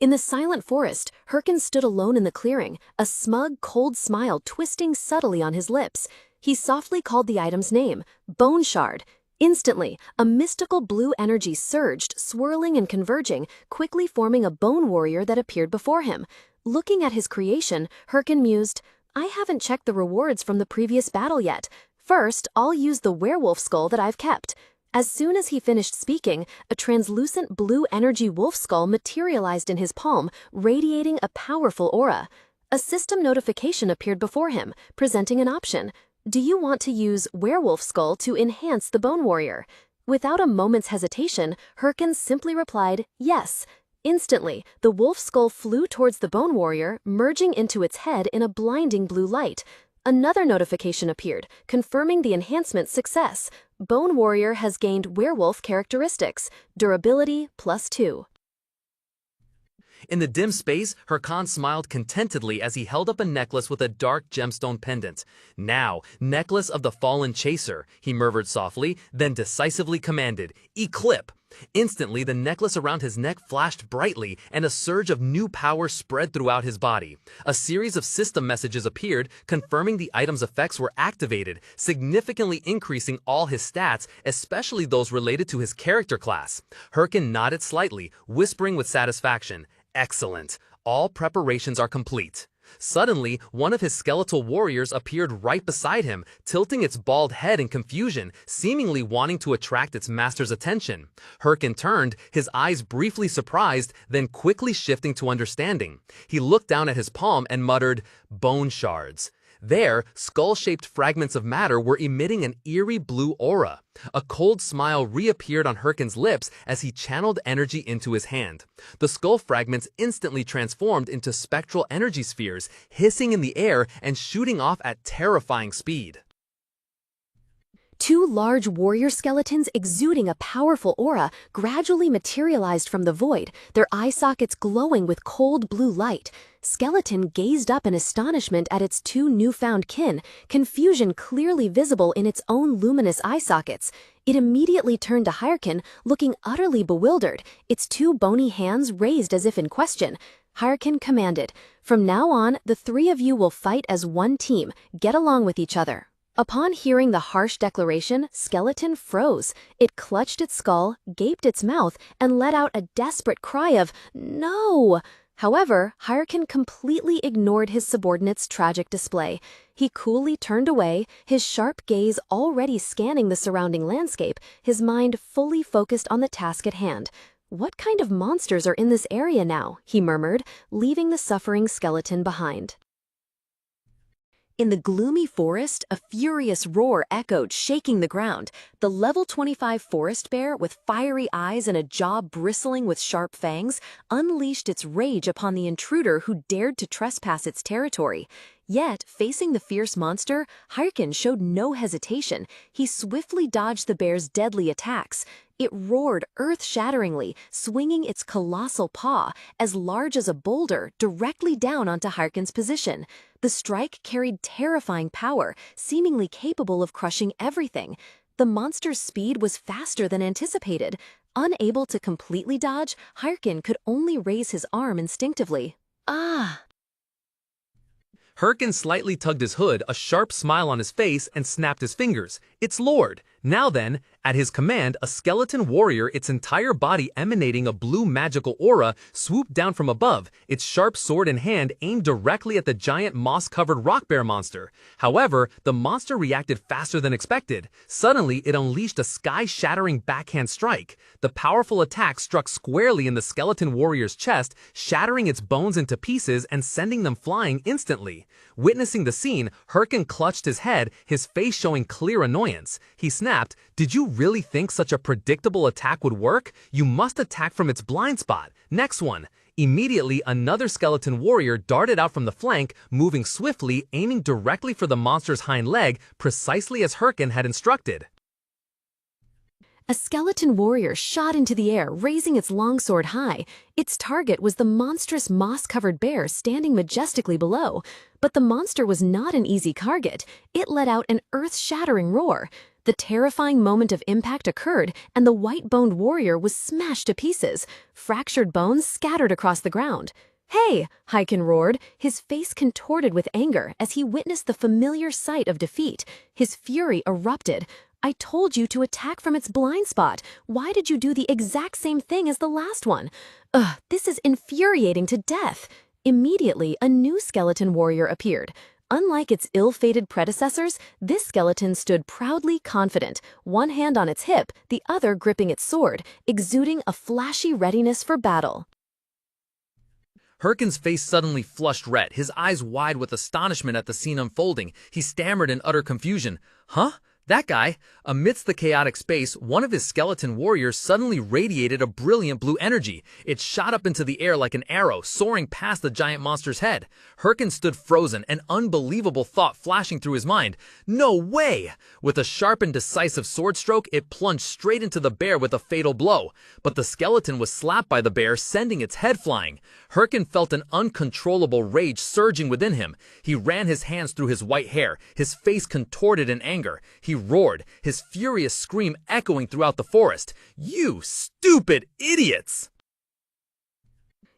In the silent forest, Hyrkan stood alone in the clearing, a smug, cold smile twisting subtly on his lips. He softly called the item's name, Bone Shard. Instantly, a mystical blue energy surged, swirling and converging, quickly forming a bone warrior that appeared before him. Looking at his creation, Hyrkan mused, "I haven't checked the rewards from the previous battle yet. First, I'll use the werewolf skull that I've kept." As soon as he finished speaking, a translucent blue energy wolf skull materialized in his palm, radiating a powerful aura. A system notification appeared before him, presenting an option. "Do you want to use Werewolf Skull to enhance the Bone Warrior?" Without a moment's hesitation, Hyrkan simply replied, "Yes." Instantly, the wolf skull flew towards the Bone Warrior, merging into its head in a blinding blue light. Another notification appeared, confirming the enhancement's success. Bone Warrior has gained werewolf characteristics, durability +2. In the dim space, Hyrkan smiled contentedly as he held up a necklace with a dark gemstone pendant. "Now, necklace of the fallen chaser," he murmured softly, then decisively commanded, "Eclipse." Instantly, the necklace around his neck flashed brightly, and a surge of new power spread throughout his body. A series of system messages appeared, confirming the item's effects were activated, significantly increasing all his stats, especially those related to his character class. Hyrkan nodded slightly, whispering with satisfaction, "Excellent. All preparations are complete." Suddenly, one of his skeletal warriors appeared right beside him, tilting its bald head in confusion, seemingly wanting to attract its master's attention. Hyrkan turned, his eyes briefly surprised, then quickly shifting to understanding. He looked down at his palm and muttered, "Bone shards." There, skull-shaped fragments of matter were emitting an eerie blue aura. A cold smile reappeared on Hyrkan's lips as he channeled energy into his hand. The skull fragments instantly transformed into spectral energy spheres, hissing in the air and shooting off at terrifying speed. Two large warrior skeletons exuding a powerful aura gradually materialized from the void, their eye sockets glowing with cold blue light. Skeleton gazed up in astonishment at its two newfound kin, confusion clearly visible in its own luminous eye sockets. It immediately turned to Hyrkan, looking utterly bewildered, its two bony hands raised as if in question. Hyrkan commanded. From now on, the three of you will fight as one team. Get along with each other. Upon hearing the harsh declaration, Skeleton froze. It clutched its skull, gaped its mouth, and let out a desperate cry of, "No!" However, Hyrkan completely ignored his subordinate's tragic display. He coolly turned away, his sharp gaze already scanning the surrounding landscape, his mind fully focused on the task at hand. "What kind of monsters are in this area now?" he murmured, leaving the suffering skeleton behind. In the gloomy forest, a furious roar echoed, shaking the ground. The level 25 forest bear, with fiery eyes and a jaw bristling with sharp fangs, unleashed its rage upon the intruder who dared to trespass its territory. Yet, facing the fierce monster, Hyrkan showed no hesitation. He swiftly dodged the bear's deadly attacks. It roared earth-shatteringly, swinging its colossal paw, as large as a boulder, directly down onto Hyrkan's position. The strike carried terrifying power, seemingly capable of crushing everything. The monster's speed was faster than anticipated. Unable to completely dodge, Hyrkan could only raise his arm instinctively. Ah! Hyrkan slightly tugged his hood, a sharp smile on his face, and snapped his fingers. It's Lord. Now then, at his command, a skeleton warrior, its entire body emanating a blue magical aura, swooped down from above, its sharp sword in hand aimed directly at the giant moss-covered rock bear monster. However, the monster reacted faster than expected. Suddenly, it unleashed a sky-shattering backhand strike. The powerful attack struck squarely in the skeleton warrior's chest, shattering its bones into pieces and sending them flying instantly. Witnessing the scene, Hyrkan clutched his head, his face showing clear annoyance. He snapped, "Did you really think such a predictable attack would work? You must attack from its blind spot. Next one." Immediately, another skeleton warrior darted out from the flank, moving swiftly, aiming directly for the monster's hind leg, precisely as Hyrkan had instructed. A skeleton warrior shot into the air, raising its longsword high. Its target was the monstrous moss-covered bear standing majestically below. But the monster was not an easy target. It let out an earth-shattering roar. The terrifying moment of impact occurred, and the white-boned warrior was smashed to pieces. Fractured bones scattered across the ground. "Hey!" Hyrkan roared, his face contorted with anger as he witnessed the familiar sight of defeat. His fury erupted. "I told you to attack from its blind spot. Why did you do the exact same thing as the last one? Ugh, this is infuriating to death." Immediately, a new skeleton warrior appeared. Unlike its ill-fated predecessors, this skeleton stood proudly confident, one hand on its hip, the other gripping its sword, exuding a flashy readiness for battle. Hyrkan's face suddenly flushed red, his eyes wide with astonishment at the scene unfolding. He stammered in utter confusion. "Huh? That guy?" Amidst the chaotic space, one of his skeleton warriors suddenly radiated a brilliant blue energy. It shot up into the air like an arrow, soaring past the giant monster's head. Hyrkan stood frozen, an unbelievable thought flashing through his mind. "No way!" With a sharp and decisive sword stroke, it plunged straight into the bear with a fatal blow. But the skeleton was slapped by the bear, sending its head flying. Hyrkan felt an uncontrollable rage surging within him. He ran his hands through his white hair, his face contorted in anger. He roared, his furious scream echoing throughout the forest. "You stupid idiots!"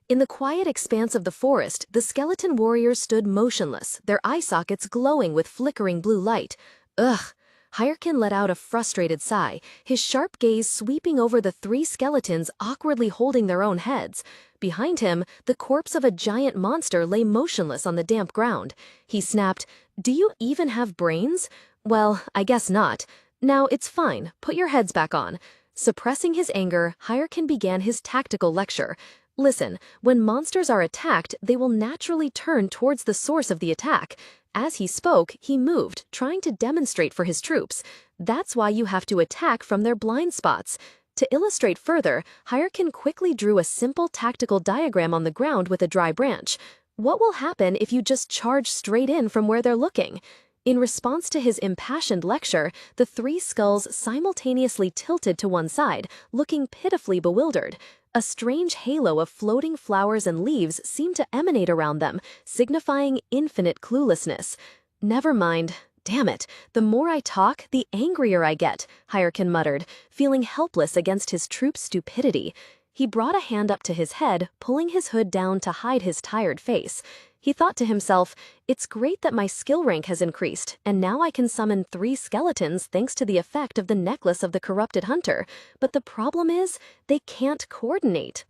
In the quiet expanse of the forest, the skeleton warriors stood motionless, their eye sockets glowing with flickering blue light. Ugh! Hyrkan let out a frustrated sigh, his sharp gaze sweeping over the three skeletons awkwardly holding their own heads. Behind him, the corpse of a giant monster lay motionless on the damp ground. He snapped, "Do you even have brains? Well, I guess not. Now, it's fine. Put your heads back on." Suppressing his anger, Hyrkan began his tactical lecture. "Listen, when monsters are attacked, they will naturally turn towards the source of the attack." As he spoke, he moved, trying to demonstrate for his troops. "That's why you have to attack from their blind spots." To illustrate further, Hyrkan quickly drew a simple tactical diagram on the ground with a dry branch. What will happen if you just charge straight in from where they're looking? In response to his impassioned lecture, the three skulls simultaneously tilted to one side, looking pitifully bewildered. A strange halo of floating flowers and leaves seemed to emanate around them, signifying infinite cluelessness. "Never mind. Damn it, the more I talk, the angrier I get," Hyrkan muttered, feeling helpless against his troops' stupidity. He brought a hand up to his head, pulling his hood down to hide his tired face. He thought to himself, "It's great that my skill rank has increased, and now I can summon 3 skeletons thanks to the effect of the necklace of the corrupted hunter. But the problem is, they can't coordinate."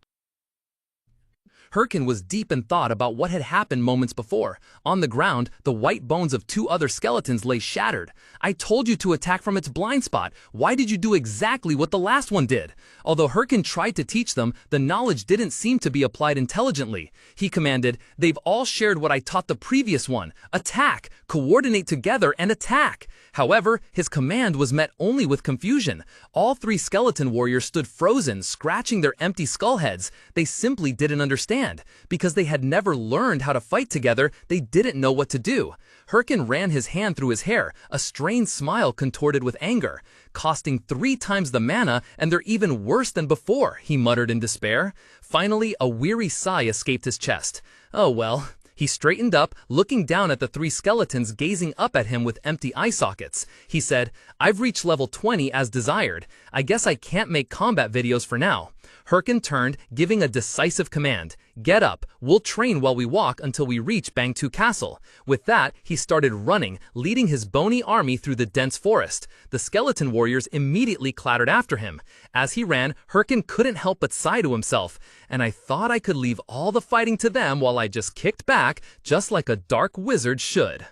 Hyrkan was deep in thought about what had happened moments before. On the ground, the white bones of 2 other skeletons lay shattered. "I told you to attack from its blind spot. Why did you do exactly what the last one did?" Although Hyrkan tried to teach them, the knowledge didn't seem to be applied intelligently. He commanded, "They've all shared what I taught the previous one. Attack! Coordinate together and attack!" However, his command was met only with confusion. All 3 skeleton warriors stood frozen, scratching their empty skull heads. They simply didn't understand. Because they had never learned how to fight together, they didn't know what to do. Hyrkan ran his hand through his hair, a strained smile contorted with anger. "Costing 3 times the mana, and they're even worse than before," he muttered in despair. Finally, a weary sigh escaped his chest. "Oh well." He straightened up, looking down at the 3 skeletons gazing up at him with empty eye sockets. He said, "I've reached level 20 as desired. I guess I can't make combat videos for now." Hyrkan turned, giving a decisive command. "Get up. We'll train while we walk until we reach Bangtu Castle." With that, he started running, leading his bony army through the dense forest. The skeleton warriors immediately clattered after him. As he ran, Hyrkan couldn't help but sigh to himself. "And I thought I could leave all the fighting to them while I just kicked back, just like a dark wizard should."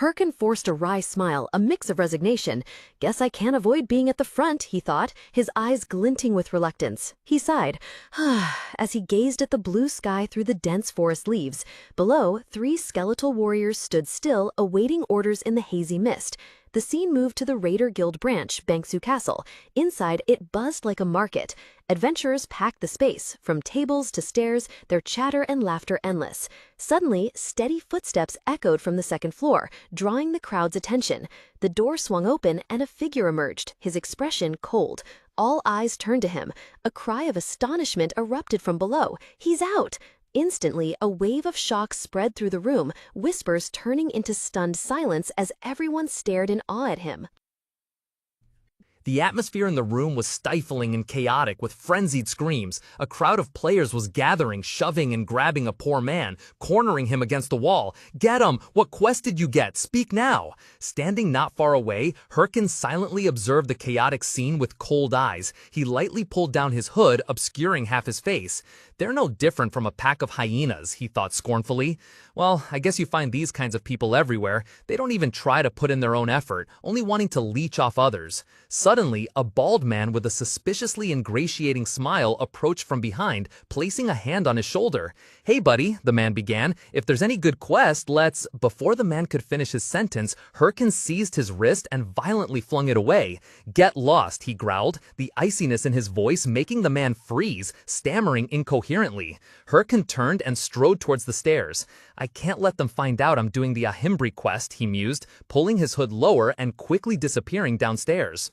Hyrkan forced a wry smile, a mix of resignation. "Guess I can't avoid being at the front," he thought, his eyes glinting with reluctance. He sighed, as he gazed at the blue sky through the dense forest leaves. Below, 3 skeletal warriors stood still, awaiting orders in the hazy mist. The scene moved to the Raider Guild branch, Bangsu Castle. Inside, it buzzed like a market. Adventurers packed the space, from tables to stairs, their chatter and laughter endless. Suddenly, steady footsteps echoed from the second floor, drawing the crowd's attention. The door swung open and a figure emerged, his expression cold. All eyes turned to him. A cry of astonishment erupted from below. "He's out!" Instantly, a wave of shock spread through the room, whispers turning into stunned silence as everyone stared in awe at him. The atmosphere in the room was stifling and chaotic with frenzied screams. A crowd of players was gathering, shoving and grabbing a poor man, cornering him against the wall. "Get him! What quest did you get? Speak now!" Standing not far away, Hyrkan silently observed the chaotic scene with cold eyes. He lightly pulled down his hood, obscuring half his face. "They're no different from a pack of hyenas," he thought scornfully. "Well, I guess you find these kinds of people everywhere. They don't even try to put in their own effort, only wanting to leech off others." Suddenly, a bald man with a suspiciously ingratiating smile approached from behind, placing a hand on his shoulder. "Hey buddy," the man began, "if there's any good quest, let's—" Before the man could finish his sentence, Hyrkan seized his wrist and violently flung it away. "Get lost," he growled, the iciness in his voice making the man freeze, stammering incoherently. Hyrkan turned and strode towards the stairs. "I can't let them find out I'm doing the Ahimbri quest," he mused, pulling his hood lower and quickly disappearing downstairs.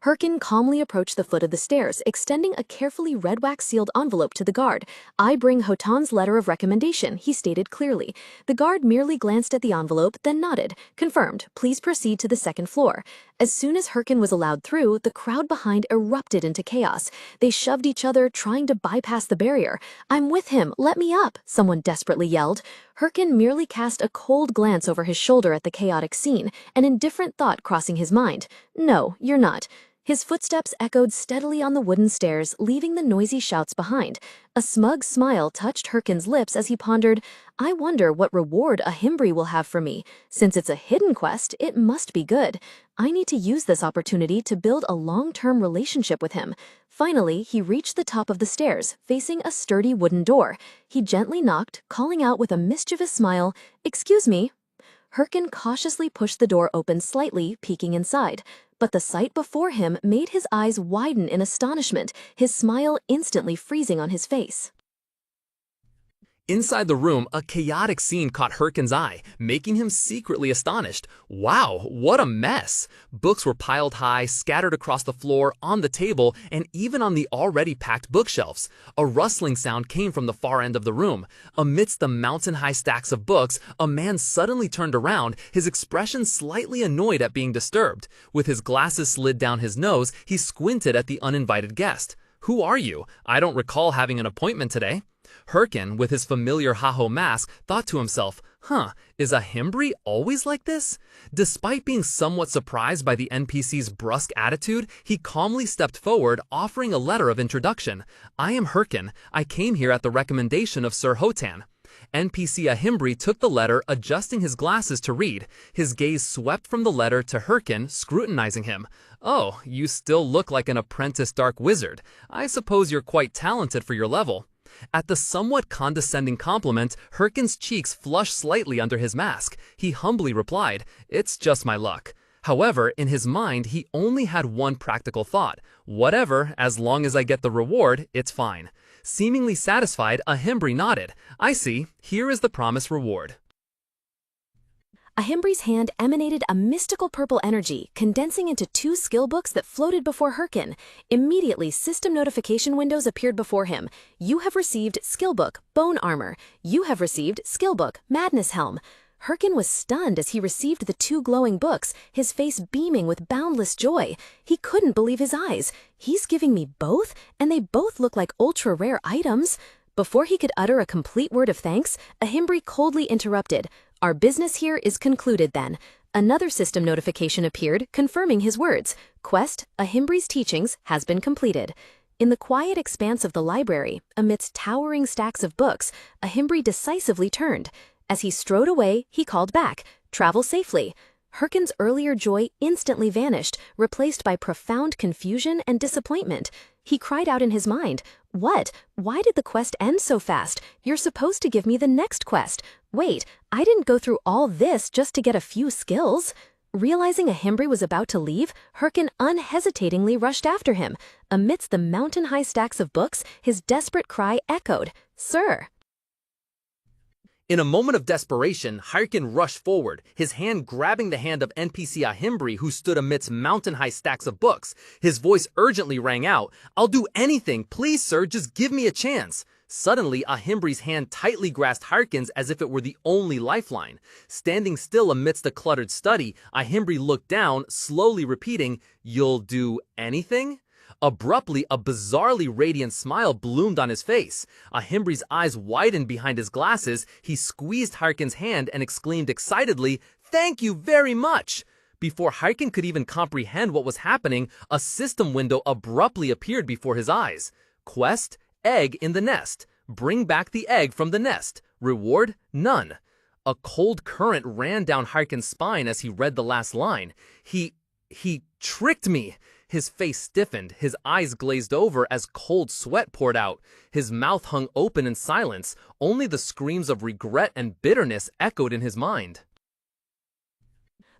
Hyrkan calmly approached the foot of the stairs, extending a carefully red wax-sealed envelope to the guard. "I bring Hotan's letter of recommendation," he stated clearly. The guard merely glanced at the envelope, then nodded. "Confirmed. Please proceed to the second floor." As soon as Hyrkan was allowed through, the crowd behind erupted into chaos. They shoved each other, trying to bypass the barrier. "I'm with him. Let me up," someone desperately yelled. Hyrkan merely cast a cold glance over his shoulder at the chaotic scene, an indifferent thought crossing his mind. "No, you're not." His footsteps echoed steadily on the wooden stairs, leaving the noisy shouts behind. A smug smile touched Hyrkan's lips as he pondered, "I wonder what reward Ahimbri will have for me. Since it's a hidden quest, it must be good. I need to use this opportunity to build a long-term relationship with him." Finally, he reached the top of the stairs, facing a sturdy wooden door. He gently knocked, calling out with a mischievous smile, "Excuse me." Hyrkan cautiously pushed the door open slightly, peeking inside. But the sight before him made his eyes widen in astonishment, his smile instantly freezing on his face. Inside the room, a chaotic scene caught Hyrkan's eye, making him secretly astonished. Wow, what a mess! Books were piled high, scattered across the floor, on the table, and even on the already packed bookshelves. A rustling sound came from the far end of the room. Amidst the mountain-high stacks of books, a man suddenly turned around, his expression slightly annoyed at being disturbed. With his glasses slid down his nose, he squinted at the uninvited guest. "Who are you? I don't recall having an appointment today." Hyrkan, with his familiar haho mask, thought to himself, is Ahimbri always like this? Despite being somewhat surprised by the NPC's brusque attitude, he calmly stepped forward, offering a letter of introduction. "I am Hyrkan. I came here at the recommendation of Sir Hotan." NPC Ahimbri took the letter, adjusting his glasses to read. His gaze swept from the letter to Hyrkan, scrutinizing him. "Oh, you still look like an apprentice dark wizard. I suppose you're quite talented for your level." At the somewhat condescending compliment, Hyrkan's cheeks flushed slightly under his mask. He humbly replied, "It's just my luck." However, in his mind, he only had one practical thought. "Whatever, as long as I get the reward, it's fine." Seemingly satisfied, Ahimbri nodded. "I see. Here is the promised reward." Ahimbri's hand emanated a mystical purple energy, condensing into 2 skill books that floated before Hyrkan. Immediately, system notification windows appeared before him. "You have received skill book, Bone Armor. You have received skill book, Madness Helm." Hyrkan was stunned as he received the 2 glowing books, his face beaming with boundless joy. He couldn't believe his eyes. "He's giving me both, and they both look like ultra-rare items." Before he could utter a complete word of thanks, Ahimbri coldly interrupted. "Our business here is concluded then." Another system notification appeared, confirming his words. "Quest, Ahimbri's teachings, has been completed." In the quiet expanse of the library, amidst towering stacks of books, Ahimbri decisively turned. As he strode away, he called back, "Travel safely." Hyrkan's earlier joy instantly vanished, replaced by profound confusion and disappointment. He cried out in his mind, "What? Why did the quest end so fast? You're supposed to give me the next quest. Wait, I didn't go through all this just to get a few skills." Realizing Ahimbri was about to leave, Hyrkan unhesitatingly rushed after him. Amidst the mountain-high stacks of books, his desperate cry echoed, "Sir!" In a moment of desperation, Hyrkan rushed forward, his hand grabbing the hand of NPC Ahimbri, who stood amidst mountain-high stacks of books. His voice urgently rang out, "I'll do anything, please sir, just give me a chance." Suddenly, Ahimbri's hand tightly grasped Hyrkan's as if it were the only lifeline. Standing still amidst the cluttered study, Ahimbri looked down, slowly repeating, "You'll do anything?" Abruptly, a bizarrely radiant smile bloomed on his face. Ahimbri's eyes widened behind his glasses. He squeezed Hyrkan's hand and exclaimed excitedly, "Thank you very much!" Before Hyrkan could even comprehend what was happening, a system window abruptly appeared before his eyes. Quest, egg in the nest. Bring back the egg from the nest. Reward, none. A cold current ran down Hyrkan's spine as he read the last line. He tricked me. His face stiffened, his eyes glazed over as cold sweat poured out. His mouth hung open in silence. Only the screams of regret and bitterness echoed in his mind.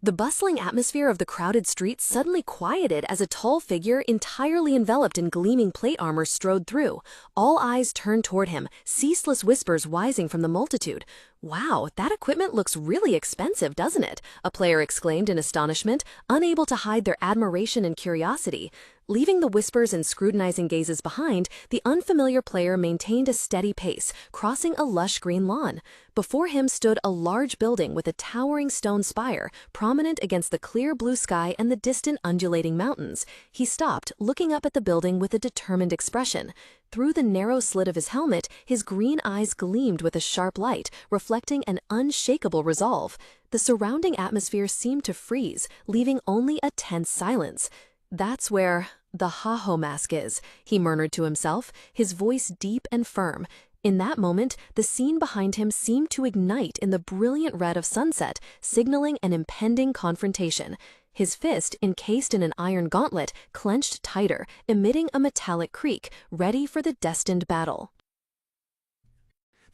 The bustling atmosphere of the crowded streets suddenly quieted as a tall figure entirely enveloped in gleaming plate armor strode through. All eyes turned toward him, ceaseless whispers rising from the multitude. "Wow, that equipment looks really expensive, doesn't it?" a player exclaimed in astonishment, unable to hide their admiration and curiosity. Leaving the whispers and scrutinizing gazes behind, the unfamiliar player maintained a steady pace, crossing a lush green lawn. Before him stood a large building with a towering stone spire, prominent against the clear blue sky and the distant undulating mountains. He stopped, looking up at the building with a determined expression. Through the narrow slit of his helmet, his green eyes gleamed with a sharp light, reflecting an unshakable resolve. The surrounding atmosphere seemed to freeze, leaving only a tense silence. "That's where the haho mask is," he murmured to himself, his voice deep and firm. In that moment, the scene behind him seemed to ignite in the brilliant red of sunset, signaling an impending confrontation. His fist, encased in an iron gauntlet, clenched tighter, emitting a metallic creak, ready for the destined battle.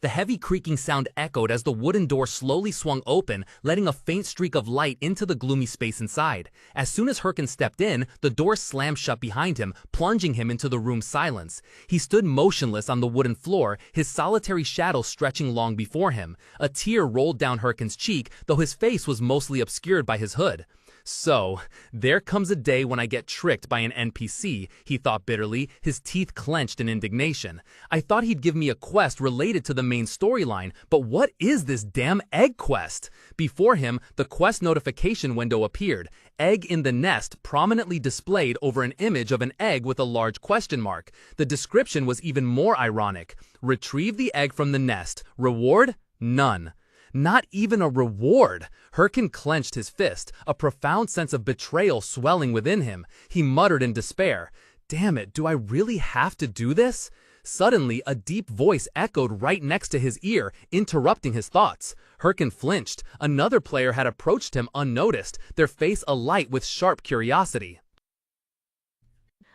The heavy creaking sound echoed as the wooden door slowly swung open, letting a faint streak of light into the gloomy space inside. As soon as Hyrkan stepped in, the door slammed shut behind him, plunging him into the room's silence. He stood motionless on the wooden floor, his solitary shadow stretching long before him. A tear rolled down Hyrkan's cheek, though his face was mostly obscured by his hood. So, there comes a day when I get tricked by an NPC, he thought bitterly, his teeth clenched in indignation. I thought he'd give me a quest related to the main storyline, but what is this damn egg quest? Before him, the quest notification window appeared. Egg in the nest prominently displayed over an image of an egg with a large question mark. The description was even more ironic. Retrieve the egg from the nest. Reward? None. Not even a reward. Hyrkan clenched his fist, a profound sense of betrayal swelling within him. He muttered in despair, "Damn it, do I really have to do this?" Suddenly, a deep voice echoed right next to his ear, interrupting his thoughts. Hyrkan flinched. Another player had approached him unnoticed, their face alight with sharp curiosity.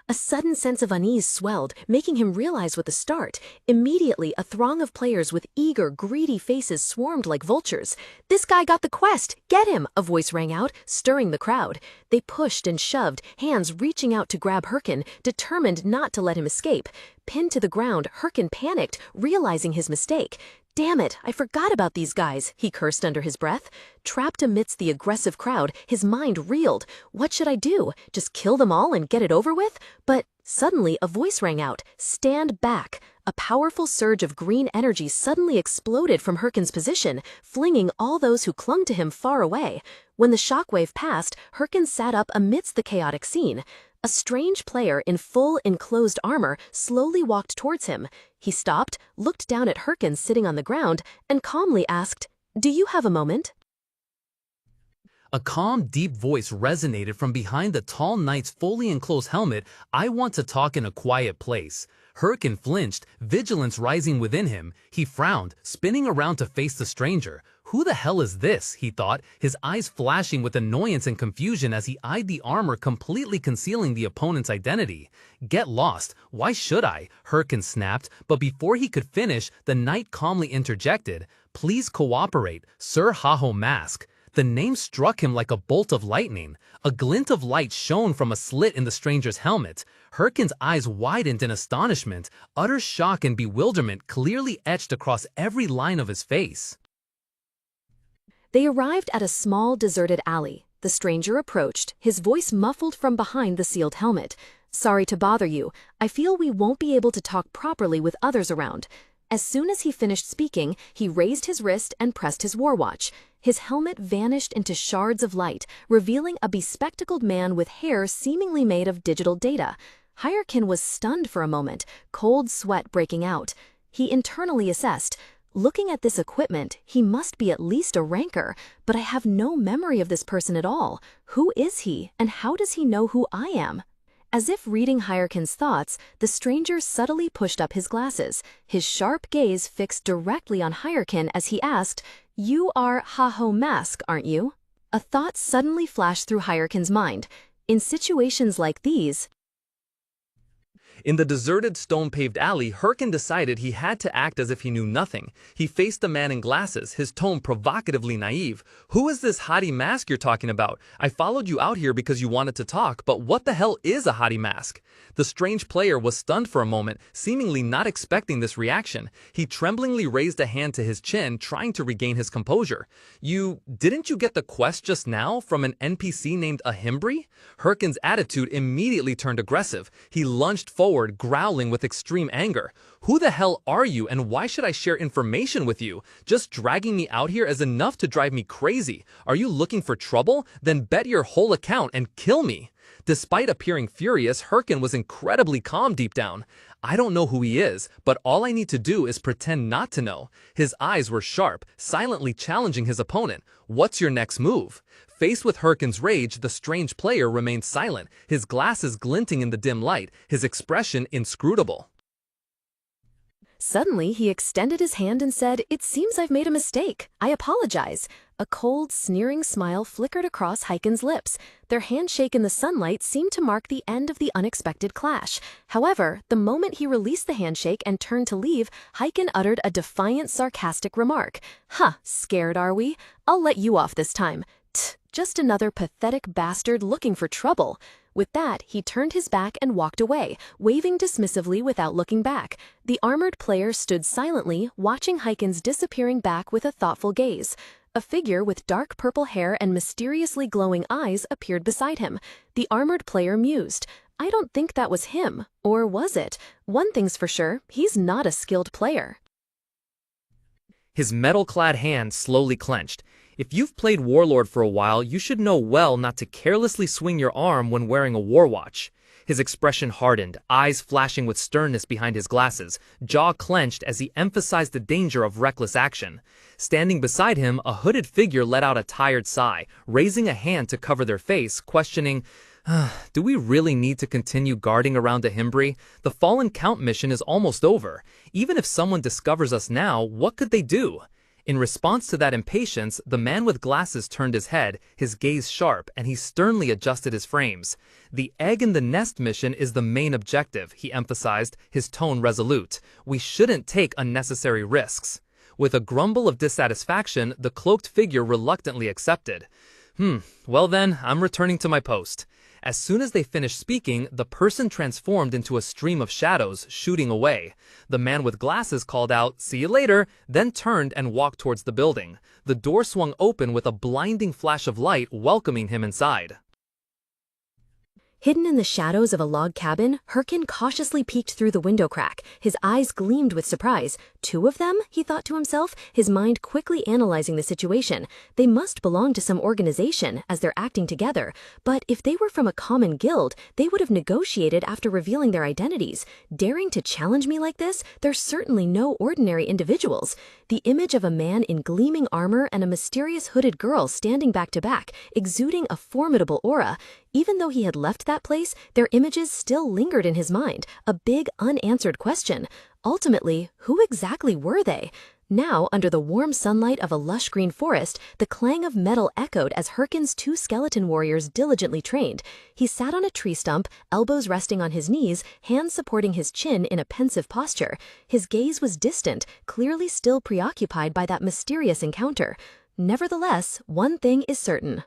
A sudden sense of unease swelled, making him realize what the start. Immediately, a throng of players with eager, greedy faces swarmed like vultures. "This guy got the quest! Get him!" a voice rang out, stirring the crowd. They pushed and shoved, hands reaching out to grab Hyrkan, determined not to let him escape. Pinned to the ground, Hyrkan panicked, realizing his mistake. "Damn it, I forgot about these guys," he cursed under his breath. Trapped amidst the aggressive crowd, his mind reeled. What should I do? Just kill them all and get it over with? But suddenly a voice rang out, "Stand back." A powerful surge of green energy suddenly exploded from Hyrkan's position, flinging all those who clung to him far away. When the shockwave passed, Hyrkan sat up amidst the chaotic scene. A strange player in full enclosed armor slowly walked towards him. He stopped, looked down at Hyrkan sitting on the ground, and calmly asked, "Do you have a moment?" A calm, deep voice resonated from behind the tall knight's fully enclosed helmet. "I want to talk in a quiet place." Hyrkan flinched, vigilance rising within him. He frowned, spinning around to face the stranger. Who the hell is this? He thought, his eyes flashing with annoyance and confusion as he eyed the armor completely concealing the opponent's identity. "Get lost. Why should I?" Hyrkan snapped, but before he could finish, the knight calmly interjected, "Please cooperate, Sir Haho Mask." The name struck him like a bolt of lightning. A glint of light shone from a slit in the stranger's helmet. Hyrkan's eyes widened in astonishment, utter shock and bewilderment clearly etched across every line of his face. They arrived at a small, deserted alley. The stranger approached, his voice muffled from behind the sealed helmet. "Sorry to bother you. I feel we won't be able to talk properly with others around." As soon as he finished speaking, he raised his wrist and pressed his war watch. His helmet vanished into shards of light, revealing a bespectacled man with hair seemingly made of digital data. Hyrkan was stunned for a moment, cold sweat breaking out. He internally assessed, "Looking at this equipment, he must be at least a ranker, but I have no memory of this person at all. Who is he, and how does he know who I am?" As if reading Hyrkan's thoughts, the stranger subtly pushed up his glasses, his sharp gaze fixed directly on Hyrkan as he asked, "You are Haho Mask, aren't you?" A thought suddenly flashed through Hyrkan's mind. In situations like these, In the deserted, stone-paved alley, Hyrkan decided he had to act as if he knew nothing. He faced the man in glasses, his tone provocatively naive. "Who is this haughty mask you're talking about? I followed you out here because you wanted to talk, but what the hell is a haughty mask?" The strange player was stunned for a moment, seemingly not expecting this reaction. He tremblingly raised a hand to his chin, trying to regain his composure. Didn't you get the quest just now from an NPC named Ahimbri?" Hyrkan's attitude immediately turned aggressive. He lunged forward, growling with extreme anger. "Who the hell are you, and why should I share information with you? Just dragging me out here is enough to drive me crazy. Are you looking for trouble? Then bet your whole account and kill me." Despite appearing furious, Hyrkan was incredibly calm deep down. "I don't know who he is, but all I need to do is pretend not to know." His eyes were sharp, silently challenging his opponent. "What's your next move?" Faced with Hyrkan's rage, the strange player remained silent, his glasses glinting in the dim light, his expression inscrutable. Suddenly, he extended his hand and said, "It seems I've made a mistake. I apologize." A cold, sneering smile flickered across Hyrkan's lips. Their handshake in the sunlight seemed to mark the end of the unexpected clash. However, the moment he released the handshake and turned to leave, Hyrkan uttered a defiant, sarcastic remark. Huh, scared are we? I'll let you off this time. Just another pathetic bastard looking for trouble. With that, he turned his back and walked away, waving dismissively without looking back. The armored player stood silently, watching Hyrkan's disappearing back with a thoughtful gaze. A figure with dark purple hair and mysteriously glowing eyes appeared beside him. The armored player mused. I don't think that was him. Or was it? One thing's for sure, he's not a skilled player. His metal-clad hand slowly clenched. If you've played Warlord for a while, you should know well not to carelessly swing your arm when wearing a war watch. His expression hardened, eyes flashing with sternness behind his glasses, jaw clenched as he emphasized the danger of reckless action. Standing beside him, a hooded figure let out a tired sigh, raising a hand to cover their face, questioning, do we really need to continue guarding around a Himbri? The Fallen Count mission is almost over. Even if someone discovers us now, what could they do? In response to that impatience, the man with glasses turned his head, his gaze sharp, and he sternly adjusted his frames. The egg in the nest mission is the main objective, he emphasized, his tone resolute. We shouldn't take unnecessary risks. With a grumble of dissatisfaction, the cloaked figure reluctantly accepted. Well then, I'm returning to my post. As soon as they finished speaking, the person transformed into a stream of shadows, shooting away. The man with glasses called out, "See you later," then turned and walked towards the building. The door swung open with a blinding flash of light welcoming him inside. Hidden in the shadows of a log cabin, Hyrkan cautiously peeked through the window crack. His eyes gleamed with surprise. Two of them? He thought to himself, his mind quickly analyzing the situation. They must belong to some organization, as they're acting together. But if they were from a common guild, they would have negotiated after revealing their identities. Daring to challenge me like this? They're certainly no ordinary individuals. The image of a man in gleaming armor and a mysterious hooded girl standing back to back, exuding a formidable aura. Even though he had left that place, their images still lingered in his mind, a big unanswered question. Ultimately, who exactly were they? Now, under the warm sunlight of a lush green forest, the clang of metal echoed as Hyrkan's two skeleton warriors diligently trained. He sat on a tree stump, elbows resting on his knees, hands supporting his chin in a pensive posture. His gaze was distant, clearly still preoccupied by that mysterious encounter. Nevertheless, one thing is certain.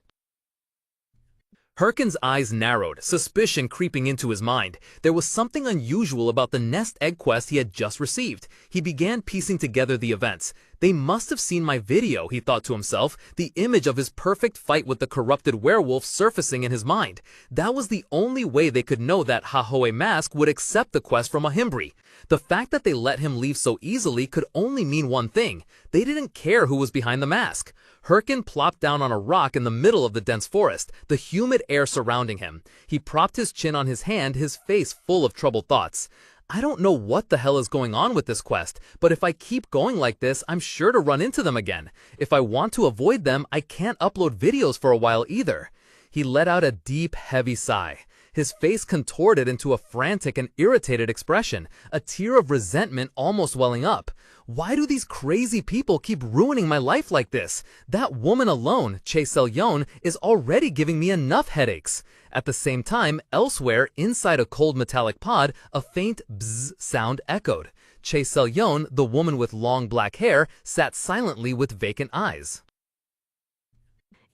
Hyrkan's eyes narrowed, suspicion creeping into his mind. There was something unusual about the nest egg quest he had just received. He began piecing together the events. They must have seen my video, he thought to himself, the image of his perfect fight with the corrupted werewolf surfacing in his mind. That was the only way they could know that Hahoe Mask would accept the quest from a Himbri. The fact that they let him leave so easily could only mean one thing. They didn't care who was behind the mask. Hyrkan plopped down on a rock in the middle of the dense forest, the humid air surrounding him. He propped his chin on his hand, his face full of troubled thoughts. I don't know what the hell is going on with this quest, but if I keep going like this, I'm sure to run into them again. If I want to avoid them, I can't upload videos for a while either. He let out a deep, heavy sigh. His face contorted into a frantic and irritated expression, a tear of resentment almost welling up. Why do these crazy people keep ruining my life like this? That woman alone, Chae-Sel-yeon, is already giving me enough headaches. At the same time, elsewhere, inside a cold metallic pod, a faint bzzz sound echoed. Chae-Sel-yeon, the woman with long black hair, sat silently with vacant eyes.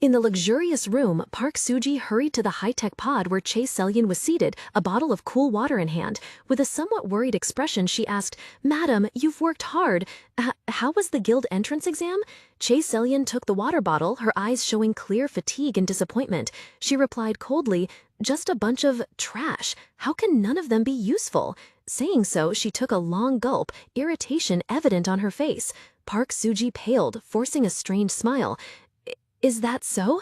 In the luxurious room, Park Soo-ji hurried to the high-tech pod where Chae-Sel-yeon was seated, a bottle of cool water in hand. With a somewhat worried expression, she asked, "Madam, you've worked hard. How was the guild entrance exam?" Chae-Sel-yeon took the water bottle, her eyes showing clear fatigue and disappointment. She replied coldly, "Just a bunch of trash. How can none of them be useful?" Saying so, she took a long gulp, irritation evident on her face. Park Soo-ji paled, forcing a strained smile. "Is that so?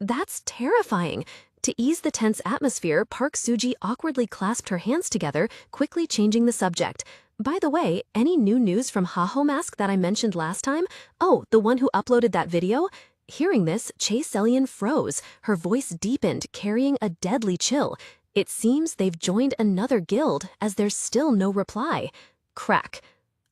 That's terrifying." To ease the tense atmosphere, Park Soo-ji awkwardly clasped her hands together, quickly changing the subject. "By the way, any new news from Hahoe Mask that I mentioned last time? Oh, the one who uploaded that video?" Hearing this, Chae-Sel-yeon froze. Her voice deepened, carrying a deadly chill. It seems they've joined another guild, as there's still no reply. Crack.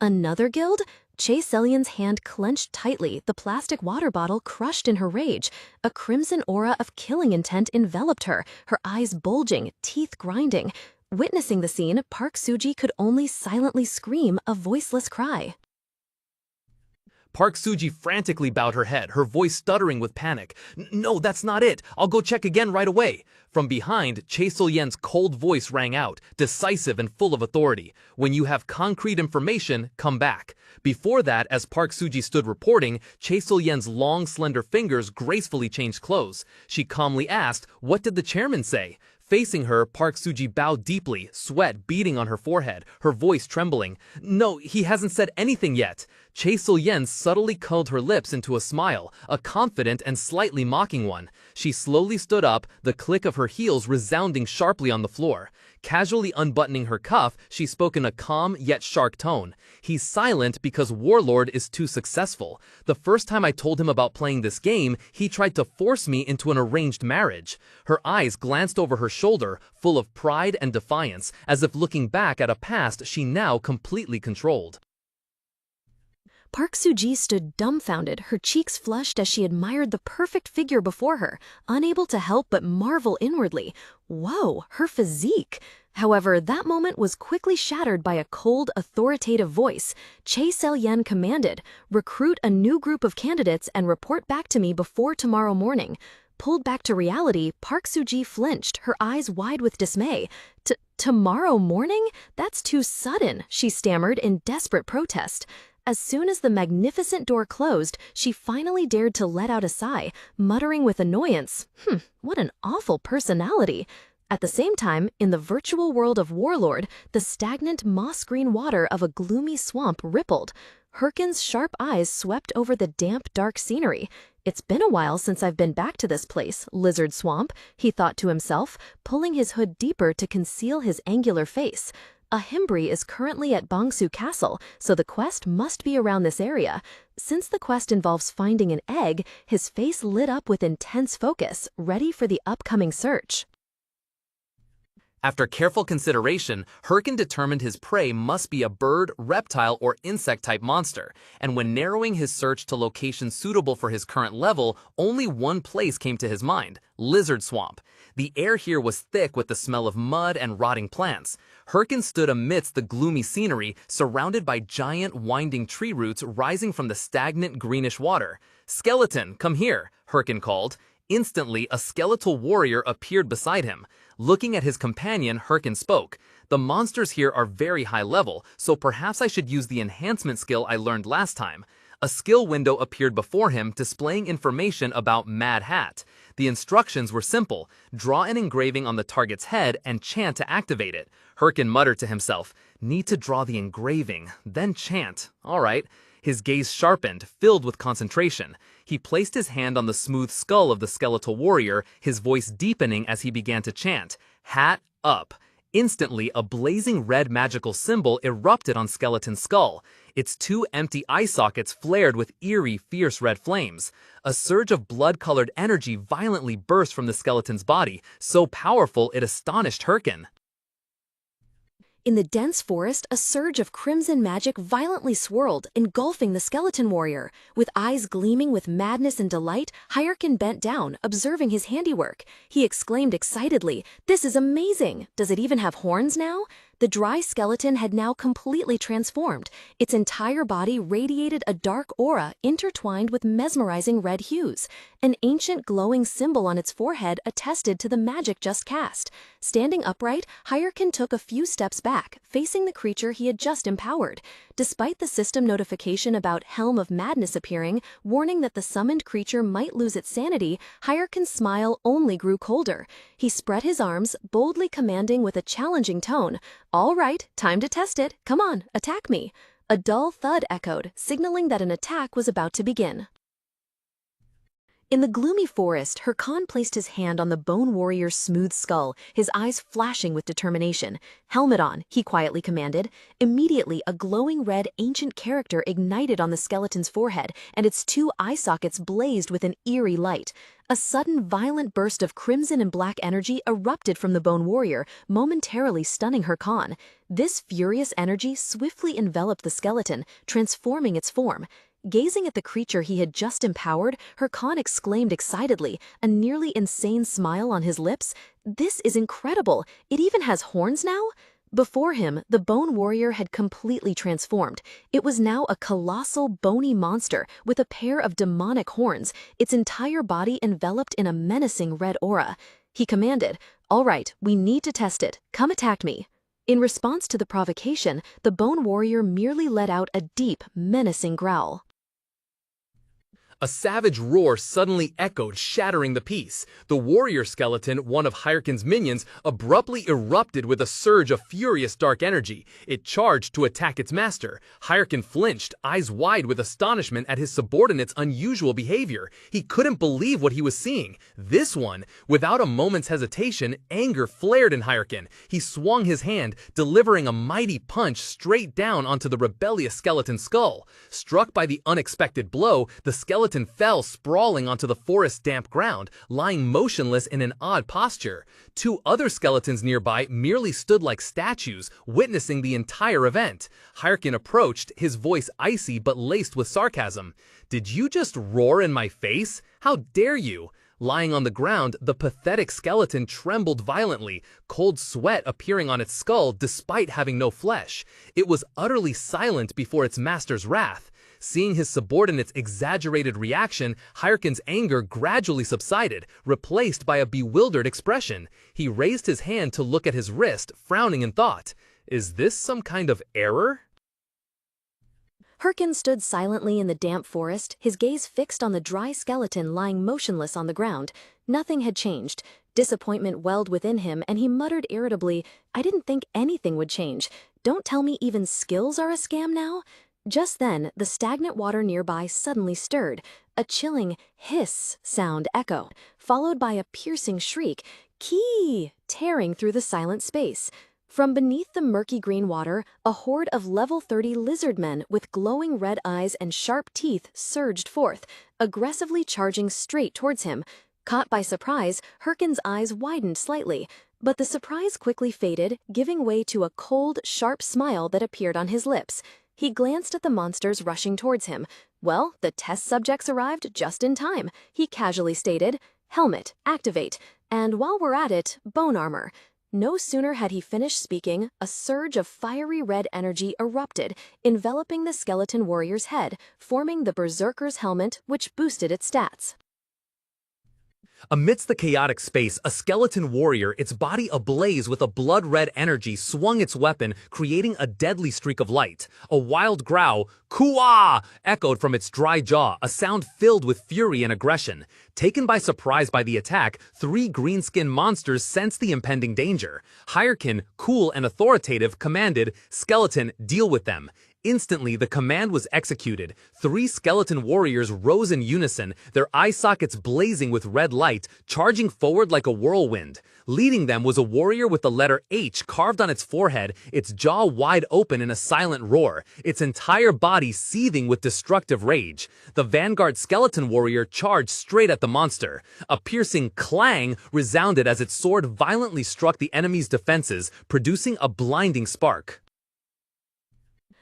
Another guild? Chae Selyen's hand clenched tightly, the plastic water bottle crushed in her rage. A crimson aura of killing intent enveloped her, her eyes bulging, teeth grinding. Witnessing the scene, Park Soo-ji could only silently scream a voiceless cry. Park Soo-ji frantically bowed her head, her voice stuttering with panic. No, that's not it. I'll go check again right away. From behind, Chae Sol-yen's cold voice rang out, decisive and full of authority. When you have concrete information, come back. Before that, as Park Soo-ji stood reporting, Chae Sol-yen's long, slender fingers gracefully changed clothes. She calmly asked, "What did the chairman say?" Facing her, Park Soo-ji bowed deeply, sweat beading on her forehead, her voice trembling. "No, he hasn't said anything yet." Chae Sol-yen subtly curled her lips into a smile, a confident and slightly mocking one. She slowly stood up, the click of her heels resounding sharply on the floor. Casually unbuttoning her cuff, she spoke in a calm yet sharp tone. "He's silent because Warlord is too successful. The first time I told him about playing this game, he tried to force me into an arranged marriage." Her eyes glanced over her shoulder, full of pride and defiance, as if looking back at a past she now completely controlled. Park Soo-ji stood dumbfounded, her cheeks flushed as she admired the perfect figure before her, unable to help but marvel inwardly. Whoa, her physique! However, that moment was quickly shattered by a cold, authoritative voice. Chae Selyen commanded, "Recruit a new group of candidates and report back to me before tomorrow morning." Pulled back to reality, Park Soo-ji flinched, her eyes wide with dismay. Tomorrow morning? That's too sudden," she stammered in desperate protest. As soon as the magnificent door closed, she finally dared to let out a sigh, muttering with annoyance, what an awful personality." At the same time, in the virtual world of Warlord, the stagnant moss-green water of a gloomy swamp rippled. Hyrkan's sharp eyes swept over the damp, dark scenery. "It's been a while since I've been back to this place, lizard swamp," he thought to himself, pulling his hood deeper to conceal his angular face. A Himbri is currently at Bangsu Castle, so the quest must be around this area. Since the quest involves finding an egg, his face lit up with intense focus, ready for the upcoming search. After careful consideration, Hyrkan determined his prey must be a bird, reptile, or insect-type monster, and when narrowing his search to locations suitable for his current level, only one place came to his mind: Lizard Swamp. The air here was thick with the smell of mud and rotting plants. Hyrkan stood amidst the gloomy scenery, surrounded by giant, winding tree roots rising from the stagnant greenish water. "Skeleton, come here," Hyrkan called. Instantly, a skeletal warrior appeared beside him. Looking at his companion, Hyrkan spoke. "The monsters here are very high level, so perhaps I should use the enhancement skill I learned last time." A skill window appeared before him, displaying information about Mad Hat. The instructions were simple: draw an engraving on the target's head and chant to activate it. Hyrkan muttered to himself, "Need to draw the engraving, then chant. All right." His gaze sharpened, filled with concentration. He placed his hand on the smooth skull of the skeletal warrior, his voice deepening as he began to chant, "Hat up." Instantly, a blazing red magical symbol erupted on Skeleton's skull. Its two empty eye sockets flared with eerie, fierce red flames. A surge of blood-colored energy violently burst from the skeleton's body, so powerful it astonished Hyrkan. In the dense forest, a surge of crimson magic violently swirled, engulfing the skeleton warrior. With eyes gleaming with madness and delight, Hyrkan bent down, observing his handiwork. He exclaimed excitedly, "This is amazing! Does it even have horns now?" The dry skeleton had now completely transformed. Its entire body radiated a dark aura intertwined with mesmerizing red hues. An ancient glowing symbol on its forehead attested to the magic just cast. Standing upright, Hyrkan took a few steps back, facing the creature he had just empowered. Despite the system notification about Helm of Madness appearing, warning that the summoned creature might lose its sanity, Hyrkan's smile only grew colder. He spread his arms, boldly commanding with a challenging tone, "All right, time to test it. Come on, attack me." A dull thud echoed, signaling that an attack was about to begin. In the gloomy forest, Hyrkan placed his hand on the bone warrior's smooth skull, his eyes flashing with determination. "Helmet on," he quietly commanded. Immediately, a glowing red ancient character ignited on the skeleton's forehead, and its two eye sockets blazed with an eerie light. A sudden violent burst of crimson and black energy erupted from the bone warrior, momentarily stunning Hyrkan. This furious energy swiftly enveloped the skeleton, transforming its form. Gazing at the creature he had just empowered, Hyrkan exclaimed excitedly, a nearly insane smile on his lips. "This is incredible! It even has horns now?" Before him, the bone warrior had completely transformed. It was now a colossal, bony monster with a pair of demonic horns, its entire body enveloped in a menacing red aura. He commanded, "All right, we need to test it. Come attack me." In response to the provocation, the bone warrior merely let out a deep, menacing growl. A savage roar suddenly echoed, shattering the peace. The warrior skeleton, one of Hyrkan's minions, abruptly erupted with a surge of furious dark energy. It charged to attack its master. Hyrkan flinched, eyes wide with astonishment at his subordinate's unusual behavior. He couldn't believe what he was seeing. This one, without a moment's hesitation, anger flared in Hyrkan. He swung his hand, delivering a mighty punch straight down onto the rebellious skeleton's skull. Struck by the unexpected blow, the skeleton fell sprawling onto the forest's damp ground, lying motionless in an odd posture. Two other skeletons nearby merely stood like statues, witnessing the entire event. Hyrkan approached, his voice icy but laced with sarcasm. "Did you just roar in my face? How dare you?" Lying on the ground, the pathetic skeleton trembled violently, cold sweat appearing on its skull despite having no flesh. It was utterly silent before its master's wrath. Seeing his subordinate's exaggerated reaction, Hyrkan's anger gradually subsided, replaced by a bewildered expression. He raised his hand to look at his wrist, frowning in thought. Is this some kind of error? Hyrkan stood silently in the damp forest, his gaze fixed on the dry skeleton lying motionless on the ground. Nothing had changed. Disappointment welled within him, and he muttered irritably, "I didn't think anything would change. Don't tell me even skills are a scam now?" Just then, the stagnant water nearby suddenly stirred. A chilling hiss sound echoed, followed by a piercing shriek, "Kee!" tearing through the silent space. From beneath the murky green water, a horde of level 30 lizard men with glowing red eyes and sharp teeth surged forth, aggressively charging straight towards him. Caught by surprise, Hyrkan's eyes widened slightly, but the surprise quickly faded, giving way to a cold, sharp smile that appeared on his lips. He glanced at the monsters rushing towards him. "Well, the test subjects arrived just in time," he casually stated. "Helmet, activate. And while we're at it, bone armor." No sooner had he finished speaking, a surge of fiery red energy erupted, enveloping the skeleton warrior's head, forming the berserker's helmet, which boosted its stats. Amidst the chaotic space, a skeleton warrior, its body ablaze with a blood-red energy, swung its weapon, creating a deadly streak of light. A wild growl, "Kua!" echoed from its dry jaw, a sound filled with fury and aggression. Taken by surprise by the attack, three green-skinned monsters sensed the impending danger. Hyrkan, cool and authoritative, commanded, "Skeleton, deal with them." Instantly, the command was executed. Three skeleton warriors rose in unison, their eye sockets blazing with red light, charging forward like a whirlwind. Leading them was a warrior with the letter H carved on its forehead, its jaw wide open in a silent roar, its entire body seething with destructive rage. The vanguard skeleton warrior charged straight at the monster. A piercing clang resounded as its sword violently struck the enemy's defenses, producing a blinding spark.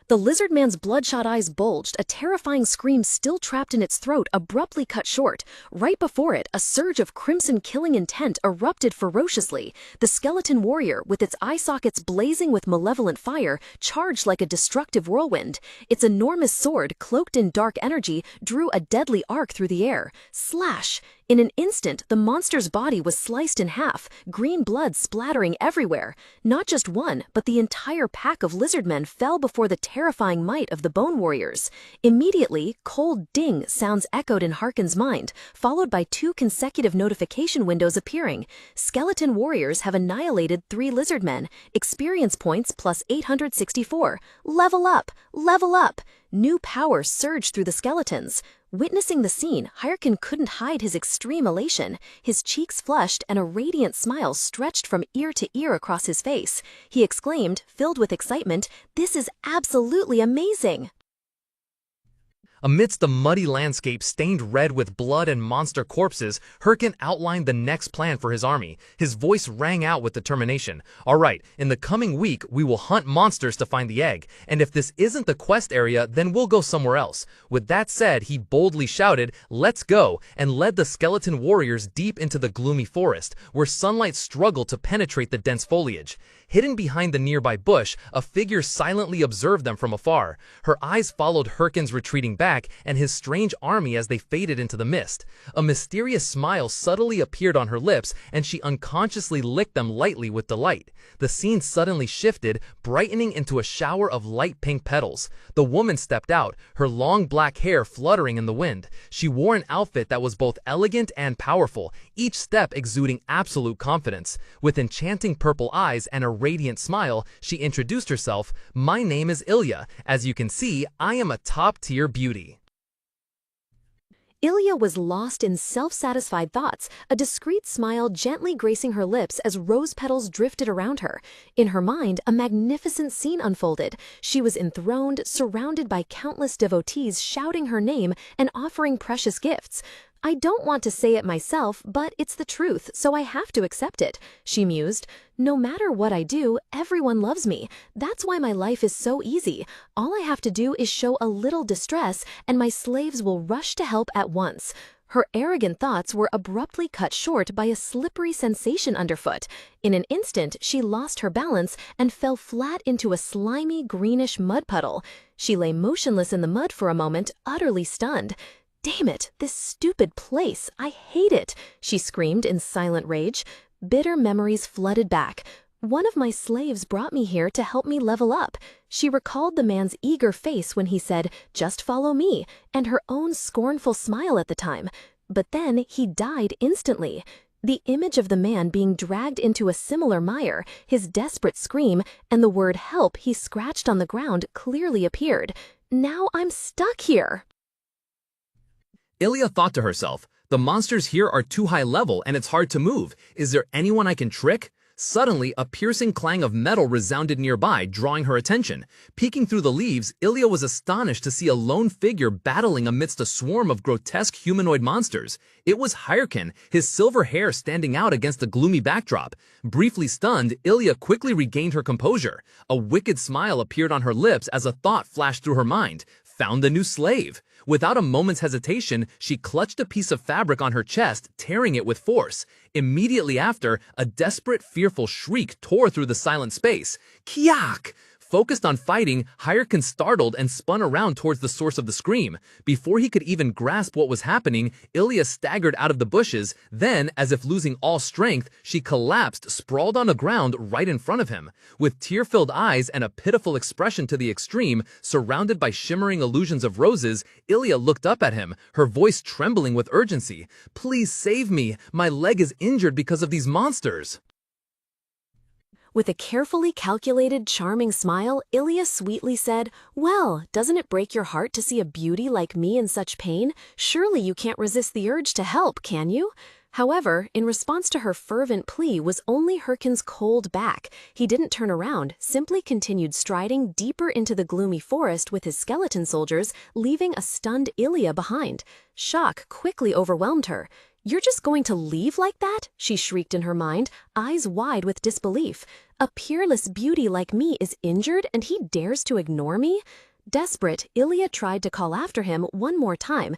The lizard man's bloodshot eyes bulged, a terrifying scream still trapped in its throat abruptly cut short. Right before it, a surge of crimson killing intent erupted ferociously. The skeleton warrior, with its eye sockets blazing with malevolent fire, charged like a destructive whirlwind. Its enormous sword, cloaked in dark energy, drew a deadly arc through the air. Slash! In an instant, the monster's body was sliced in half, green blood splattering everywhere. Not just one, but the entire pack of lizardmen fell before the terrifying might of the bone warriors. Immediately, cold ding sounds echoed in Hyrkan's mind, followed by two consecutive notification windows appearing. Skeleton warriors have annihilated 3 lizardmen. Experience points plus 864. Level up! Level up! New power surged through the skeletons. Witnessing the scene, Hyrkan couldn't hide his extreme elation. His cheeks flushed and a radiant smile stretched from ear to ear across his face. He exclaimed, filled with excitement, "This is absolutely amazing!" Amidst the muddy landscape stained red with blood and monster corpses, Hyrkan outlined the next plan for his army. His voice rang out with determination. "All right, in the coming week, we will hunt monsters to find the egg, and if this isn't the quest area, then we'll go somewhere else." With that said, he boldly shouted, "Let's go," and led the skeleton warriors deep into the gloomy forest, where sunlight struggled to penetrate the dense foliage. Hidden behind the nearby bush, a figure silently observed them from afar. Her eyes followed Hyrkan's retreating back and his strange army as they faded into the mist. A mysterious smile subtly appeared on her lips, and she unconsciously licked them lightly with delight. The scene suddenly shifted, brightening into a shower of light pink petals. The woman stepped out, her long black hair fluttering in the wind. She wore an outfit that was both elegant and powerful, each step exuding absolute confidence. With enchanting purple eyes and a radiant smile, she introduced herself. "My name is Ilya. As you can see, I am a top-tier beauty." Ilya was lost in self-satisfied thoughts, a discreet smile gently gracing her lips as rose petals drifted around her. In her mind, a magnificent scene unfolded. She was enthroned, surrounded by countless devotees shouting her name and offering precious gifts. "I don't want to say it myself, but it's the truth, so I have to accept it," she mused. "No matter what I do, everyone loves me. That's why my life is so easy. All I have to do is show a little distress, and my slaves will rush to help at once." Her arrogant thoughts were abruptly cut short by a slippery sensation underfoot. In an instant, she lost her balance and fell flat into a slimy, greenish mud puddle. She lay motionless in the mud for a moment, utterly stunned. "Damn it, this stupid place, I hate it," she screamed in silent rage. Bitter memories flooded back. "One of my slaves brought me here to help me level up." She recalled the man's eager face when he said, "Just follow me," and her own scornful smile at the time. But then he died instantly. The image of the man being dragged into a similar mire, his desperate scream, and the word help he scratched on the ground clearly appeared. "Now I'm stuck here." Ilya thought to herself, "The monsters here are too high level and it's hard to move. Is there anyone I can trick?" Suddenly, a piercing clang of metal resounded nearby, drawing her attention. Peeking through the leaves, Ilya was astonished to see a lone figure battling amidst a swarm of grotesque humanoid monsters. It was Hyrkan, his silver hair standing out against a gloomy backdrop. Briefly stunned, Ilya quickly regained her composure. A wicked smile appeared on her lips as a thought flashed through her mind. Found a new slave. Without a moment's hesitation, she clutched a piece of fabric on her chest, tearing it with force. Immediately after, a desperate, fearful shriek tore through the silent space. "Kyak!" Focused on fighting, Hyrkan startled and spun around towards the source of the scream. Before he could even grasp what was happening, Ilya staggered out of the bushes. Then, as if losing all strength, she collapsed, sprawled on the ground right in front of him. With tear-filled eyes and a pitiful expression to the extreme, surrounded by shimmering illusions of roses, Ilya looked up at him, her voice trembling with urgency. "Please save me. My leg is injured because of these monsters." With a carefully calculated, charming smile, Ilya sweetly said, "Well, doesn't it break your heart to see a beauty like me in such pain? Surely you can't resist the urge to help, can you?" However, in response to her fervent plea was only Hyrkan's cold back. He didn't turn around, simply continued striding deeper into the gloomy forest with his skeleton soldiers, leaving a stunned Ilya behind. Shock quickly overwhelmed her. "You're just going to leave like that?" she shrieked in her mind, eyes wide with disbelief. "A peerless beauty like me is injured and he dares to ignore me?" Desperate, Ilya tried to call after him one more time.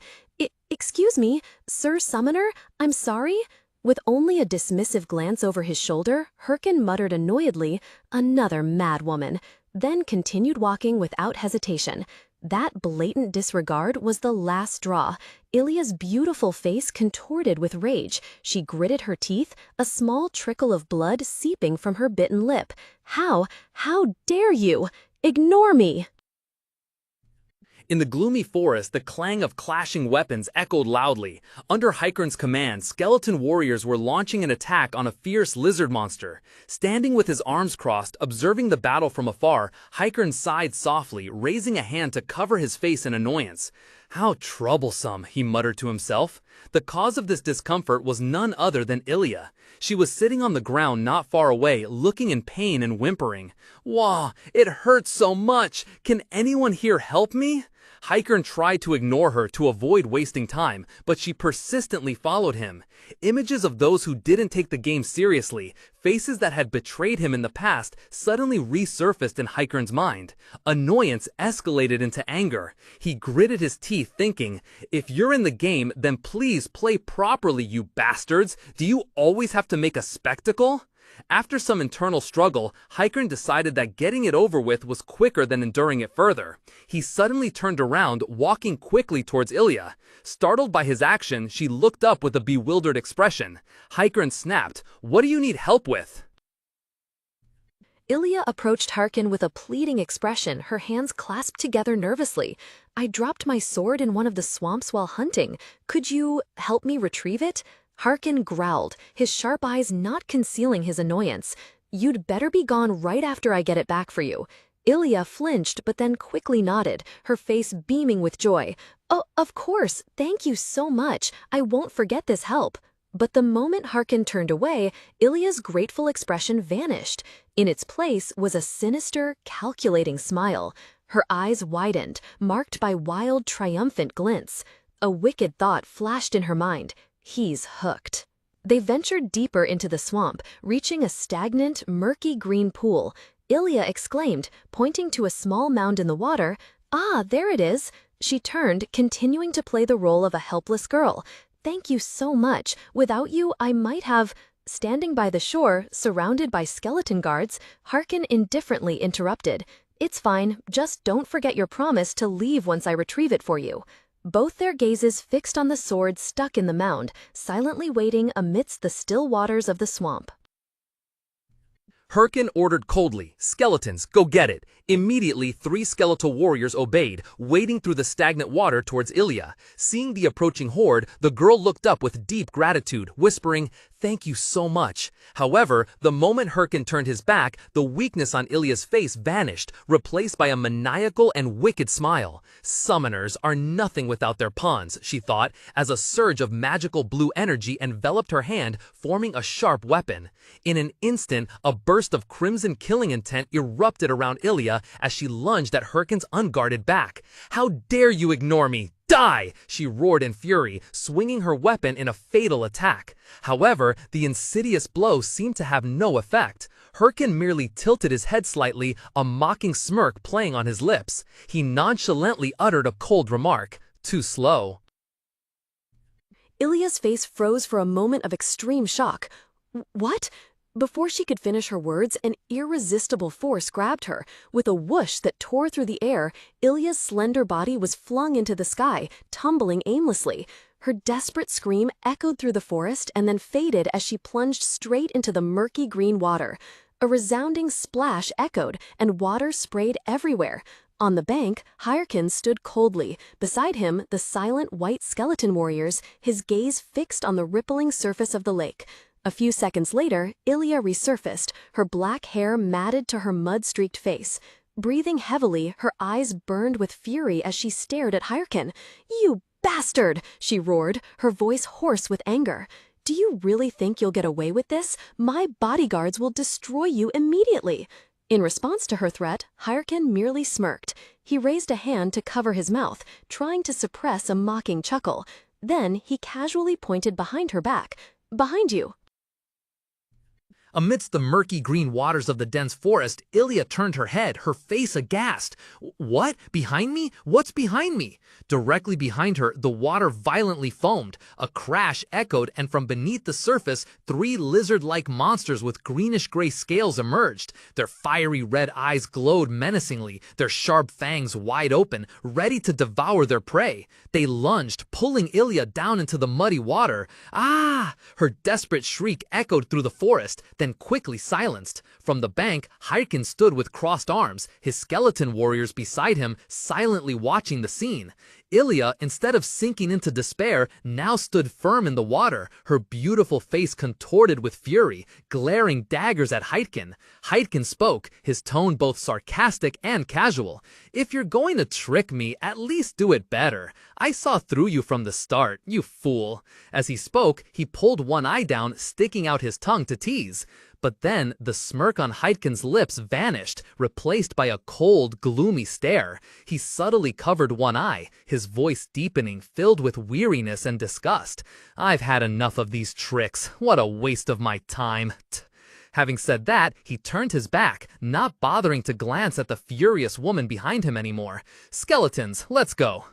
Excuse me, Sir Summoner, I'm sorry." With only a dismissive glance over his shoulder, Hyrkan muttered annoyedly, "Another mad woman," then continued walking without hesitation. That blatant disregard was the last straw. Ilya's beautiful face contorted with rage. She gritted her teeth, a small trickle of blood seeping from her bitten lip. How dare you? Ignore me!" In the gloomy forest, the clang of clashing weapons echoed loudly. Under Hyrkan's command, skeleton warriors were launching an attack on a fierce lizard monster. Standing with his arms crossed, observing the battle from afar, Hyrkan sighed softly, raising a hand to cover his face in annoyance. "How troublesome," he muttered to himself. The cause of this discomfort was none other than Ilya. She was sitting on the ground not far away, looking in pain and whimpering. "Wah, it hurts so much! Can anyone here help me?" Hyrkan tried to ignore her to avoid wasting time, but she persistently followed him. Images of those who didn't take the game seriously, faces that had betrayed him in the past, suddenly resurfaced in Hyrkan's mind. Annoyance escalated into anger. He gritted his teeth thinking, "If you're in the game, then please play properly, you bastards. Do you always have to make a spectacle?" After some internal struggle, Hyrkan decided that getting it over with was quicker than enduring it further. He suddenly turned around, walking quickly towards Ilya. Startled by his action, she looked up with a bewildered expression. Hyrkan snapped, "What do you need help with?" Ilya approached Hyrkan with a pleading expression, her hands clasped together nervously. "I dropped my sword in one of the swamps while hunting. Could you help me retrieve it?" Hyrkan growled, his sharp eyes not concealing his annoyance. "You'd better be gone right after I get it back for you." Ilya flinched but then quickly nodded, her face beaming with joy. "Oh, of course, thank you so much. I won't forget this help." But the moment Hyrkan turned away, Ilya's grateful expression vanished. In its place was a sinister, calculating smile. Her eyes widened, marked by wild, triumphant glints. A wicked thought flashed in her mind. He's hooked. They ventured deeper into the swamp, reaching a stagnant, murky green pool. Ilya exclaimed, pointing to a small mound in the water, "Ah, there it is." She turned, continuing to play the role of a helpless girl. "Thank you so much. Without you, I might have—" Standing by the shore, surrounded by skeleton guards, Hyrkan indifferently interrupted. "It's fine, just don't forget your promise to leave once I retrieve it for you." Both their gazes fixed on the sword stuck in the mound, silently waiting amidst the still waters of the swamp. Hyrkan ordered coldly, "Skeletons, go get it." Immediately, 3 skeletal warriors obeyed, wading through the stagnant water towards Ilya. Seeing the approaching horde, the girl looked up with deep gratitude, whispering, "Thank you so much." However, the moment Hyrkan turned his back, the weakness on Ilya's face vanished, replaced by a maniacal and wicked smile. Summoners are nothing without their pawns, she thought, as a surge of magical blue energy enveloped her hand, forming a sharp weapon. In an instant, a burst of crimson killing intent erupted around Ilya as she lunged at Hyrkan's unguarded back. "How dare you ignore me? Die!" she roared in fury, swinging her weapon in a fatal attack. However, the insidious blow seemed to have no effect. Hyrkan merely tilted his head slightly, a mocking smirk playing on his lips. He nonchalantly uttered a cold remark, "Too slow." Ilya's face froze for a moment of extreme shock. "What?" Before she could finish her words, an irresistible force grabbed her. With a whoosh that tore through the air, Ilya's slender body was flung into the sky, tumbling aimlessly. Her desperate scream echoed through the forest and then faded as she plunged straight into the murky green water. A resounding splash echoed, and water sprayed everywhere. On the bank, Hyrkan stood coldly. Beside him, the silent white skeleton warriors, his gaze fixed on the rippling surface of the lake. A few seconds later, Ilya resurfaced, her black hair matted to her mud-streaked face. Breathing heavily, her eyes burned with fury as she stared at Hyrkan. "You bastard!" she roared, her voice hoarse with anger. "Do you really think you'll get away with this? My bodyguards will destroy you immediately." In response to her threat, Hyrkan merely smirked. He raised a hand to cover his mouth, trying to suppress a mocking chuckle. Then he casually pointed behind her back. "Behind you." Amidst the murky green waters of the dense forest, Ilya turned her head, her face aghast. "What? Behind me? What's behind me?" Directly behind her, the water violently foamed. A crash echoed, and from beneath the surface, 3 lizard-like monsters with greenish-gray scales emerged. Their fiery red eyes glowed menacingly, their sharp fangs wide open, ready to devour their prey. They lunged, pulling Ilya down into the muddy water. "Ah!" Her desperate shriek echoed through the forest, then quickly silenced. From the bank, Hyrkan stood with crossed arms, his skeleton warriors beside him, silently watching the scene. Ilya, instead of sinking into despair, now stood firm in the water, her beautiful face contorted with fury, glaring daggers at Hyrkan. Hyrkan spoke, his tone both sarcastic and casual. "If you're going to trick me, at least do it better. I saw through you from the start, you fool." As he spoke, he pulled one eye down, sticking out his tongue to tease. But then, the smirk on Hyrkan's lips vanished, replaced by a cold, gloomy stare. He subtly covered one eye, his voice deepening, filled with weariness and disgust. "I've had enough of these tricks. What a waste of my time." Having said that, he turned his back, not bothering to glance at the furious woman behind him anymore. "Skeletons, let's go."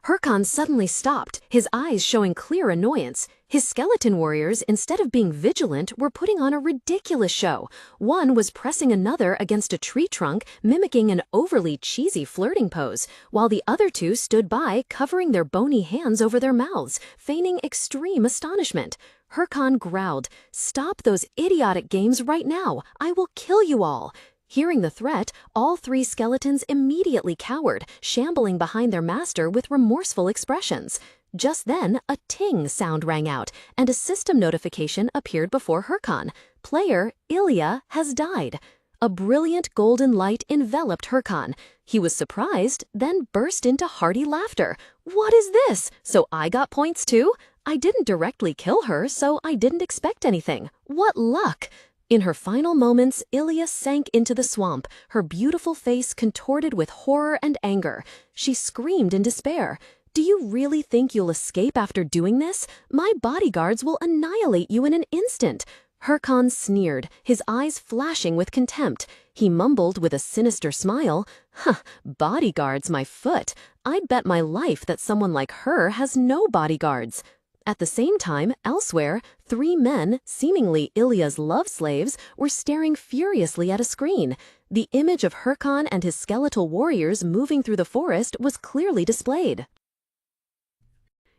Hyrkan suddenly stopped, his eyes showing clear annoyance. His skeleton warriors, instead of being vigilant, were putting on a ridiculous show. One was pressing another against a tree trunk, mimicking an overly cheesy flirting pose, while the other two stood by, covering their bony hands over their mouths, feigning extreme astonishment. Hyrkan growled, "Stop those idiotic games right now! I will kill you all!" Hearing the threat, all three skeletons immediately cowered, shambling behind their master with remorseful expressions. Just then, a ting sound rang out, and a system notification appeared before Hyrkan. Player Ilya has died. A brilliant golden light enveloped Hyrkan. He was surprised, then burst into hearty laughter. "What is this? So I got points too? I didn't directly kill her, so I didn't expect anything. What luck!" In her final moments, Ilya sank into the swamp, her beautiful face contorted with horror and anger. She screamed in despair. "Do you really think you'll escape after doing this? My bodyguards will annihilate you in an instant." Hyrkan sneered, his eyes flashing with contempt. He mumbled with a sinister smile, "Huh, bodyguards, my foot. I'd bet my life that someone like her has no bodyguards." At the same time, elsewhere, three men, seemingly Ilya's love slaves, were staring furiously at a screen. The image of Hyrkan and his skeletal warriors moving through the forest was clearly displayed.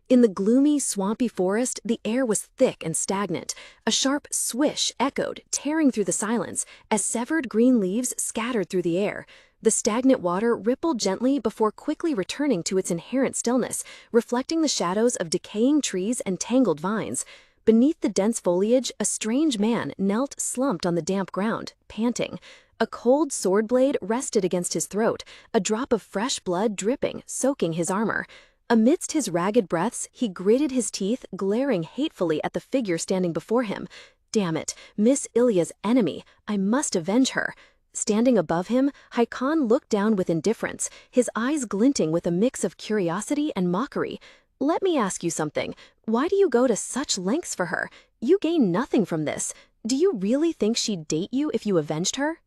In the gloomy, swampy forest, the air was thick and stagnant. A sharp swish echoed, tearing through the silence, as severed green leaves scattered through the air. The stagnant water rippled gently before quickly returning to its inherent stillness, reflecting the shadows of decaying trees and tangled vines. Beneath the dense foliage, a strange man knelt slumped on the damp ground, panting. A cold sword blade rested against his throat, a drop of fresh blood dripping, soaking his armor. Amidst his ragged breaths, he gritted his teeth, glaring hatefully at the figure standing before him. "Damn it, Miss Ilya's enemy. I must avenge her." Standing above him, Hyrkan looked down with indifference, his eyes glinting with a mix of curiosity and mockery. "Let me ask you something. Why do you go to such lengths for her? You gain nothing from this. Do you really think she'd date you if you avenged her?"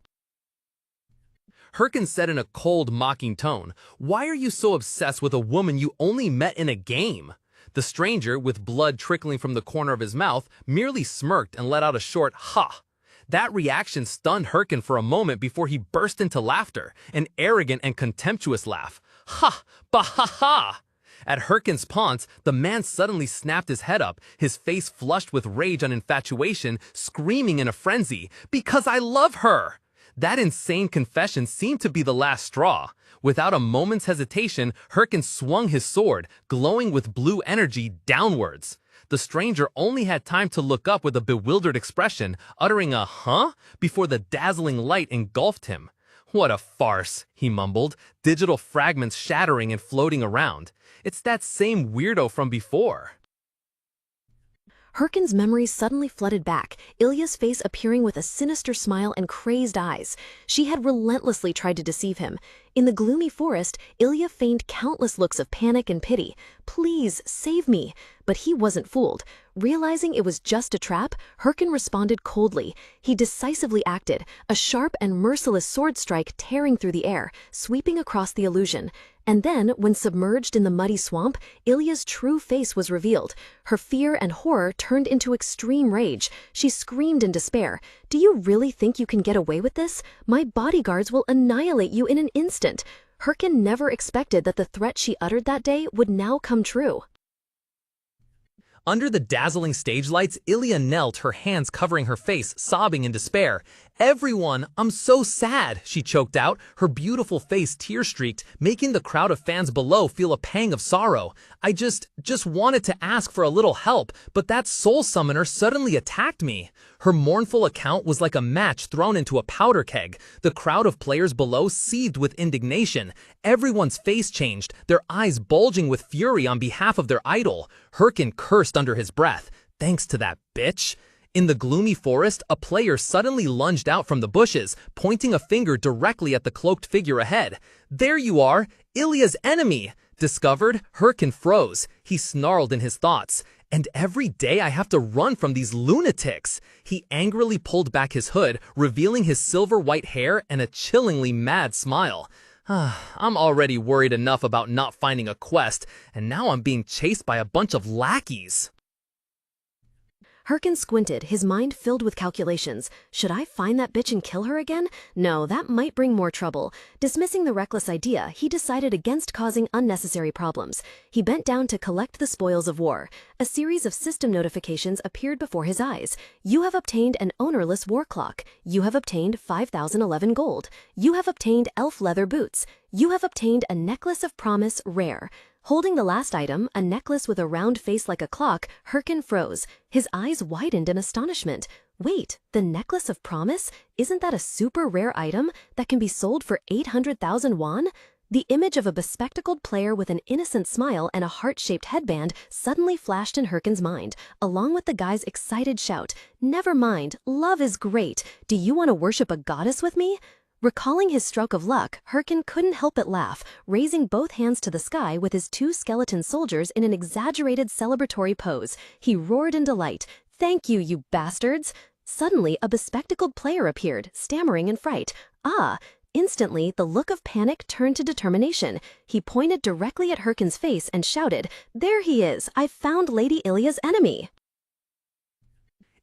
Hyrkan said in a cold, mocking tone, "Why are you so obsessed with a woman you only met in a game?" The stranger, with blood trickling from the corner of his mouth, merely smirked and let out a short "ha." That reaction stunned Hyrkan for a moment before he burst into laughter, an arrogant and contemptuous laugh. "Ha! Bah-ha-ha!" At Hyrkan's taunts, the man suddenly snapped his head up, his face flushed with rage and infatuation, screaming in a frenzy, "Because I love her!" That insane confession seemed to be the last straw. Without a moment's hesitation, Hyrkan swung his sword, glowing with blue energy, downwards. The stranger only had time to look up with a bewildered expression, uttering a "huh?" before the dazzling light engulfed him. "What a farce," he mumbled, digital fragments shattering and floating around. "It's that same weirdo from before." Hyrkan's memories suddenly flooded back, Ilya's face appearing with a sinister smile and crazed eyes. She had relentlessly tried to deceive him. In the gloomy forest, Ilya feigned countless looks of panic and pity. "Please, save me." But he wasn't fooled. Realizing it was just a trap, Hyrkan responded coldly. He decisively acted, a sharp and merciless sword strike tearing through the air, sweeping across the illusion. And then, when submerged in the muddy swamp, Ilya's true face was revealed. Her fear and horror turned into extreme rage. She screamed in despair, "Do you really think you can get away with this? My bodyguards will annihilate you in an instant." Hyrkan never expected that the threat she uttered that day would now come true. Under the dazzling stage lights, Ilya knelt, her hands covering her face, sobbing in despair. "Everyone, I'm so sad," she choked out, her beautiful face tear-streaked, making the crowd of fans below feel a pang of sorrow. "I just wanted to ask for a little help, but that soul summoner suddenly attacked me." Her mournful account was like a match thrown into a powder keg. The crowd of players below seethed with indignation. Everyone's face changed, their eyes bulging with fury on behalf of their idol. Hyrkan cursed under his breath. "Thanks to that bitch." In the gloomy forest, a player suddenly lunged out from the bushes, pointing a finger directly at the cloaked figure ahead. "There you are, Ilya's enemy!" Discovered, Hyrkan froze. He snarled in his thoughts. "And every day I have to run from these lunatics!" He angrily pulled back his hood, revealing his silver-white hair and a chillingly mad smile. I'm already worried enough about not finding a quest, and now I'm being chased by a bunch of lackeys. Hyrkan squinted, his mind filled with calculations. Should I find that bitch and kill her again? No, that might bring more trouble. Dismissing the reckless idea, he decided against causing unnecessary problems. He bent down to collect the spoils of war. A series of system notifications appeared before his eyes. You have obtained an ownerless war clock. You have obtained 5,011 gold. You have obtained elf leather boots. You have obtained a necklace of promise rare. Holding the last item, a necklace with a round face like a clock, Hyrkan froze. His eyes widened in astonishment. Wait, the necklace of promise? Isn't that a super rare item that can be sold for 800,000 won? The image of a bespectacled player with an innocent smile and a heart-shaped headband suddenly flashed in Hyrkan's mind, along with the guy's excited shout, "Never mind, love is great. Do you want to worship a goddess with me?" Recalling his stroke of luck, Hyrkan couldn't help but laugh, raising both hands to the sky with his two skeleton soldiers in an exaggerated celebratory pose. He roared in delight, "Thank you, you bastards!" Suddenly, a bespectacled player appeared, stammering in fright. "Ah!" Instantly, the look of panic turned to determination. He pointed directly at Hyrkan's face and shouted, "There he is! I've found Lady Ilya's enemy!"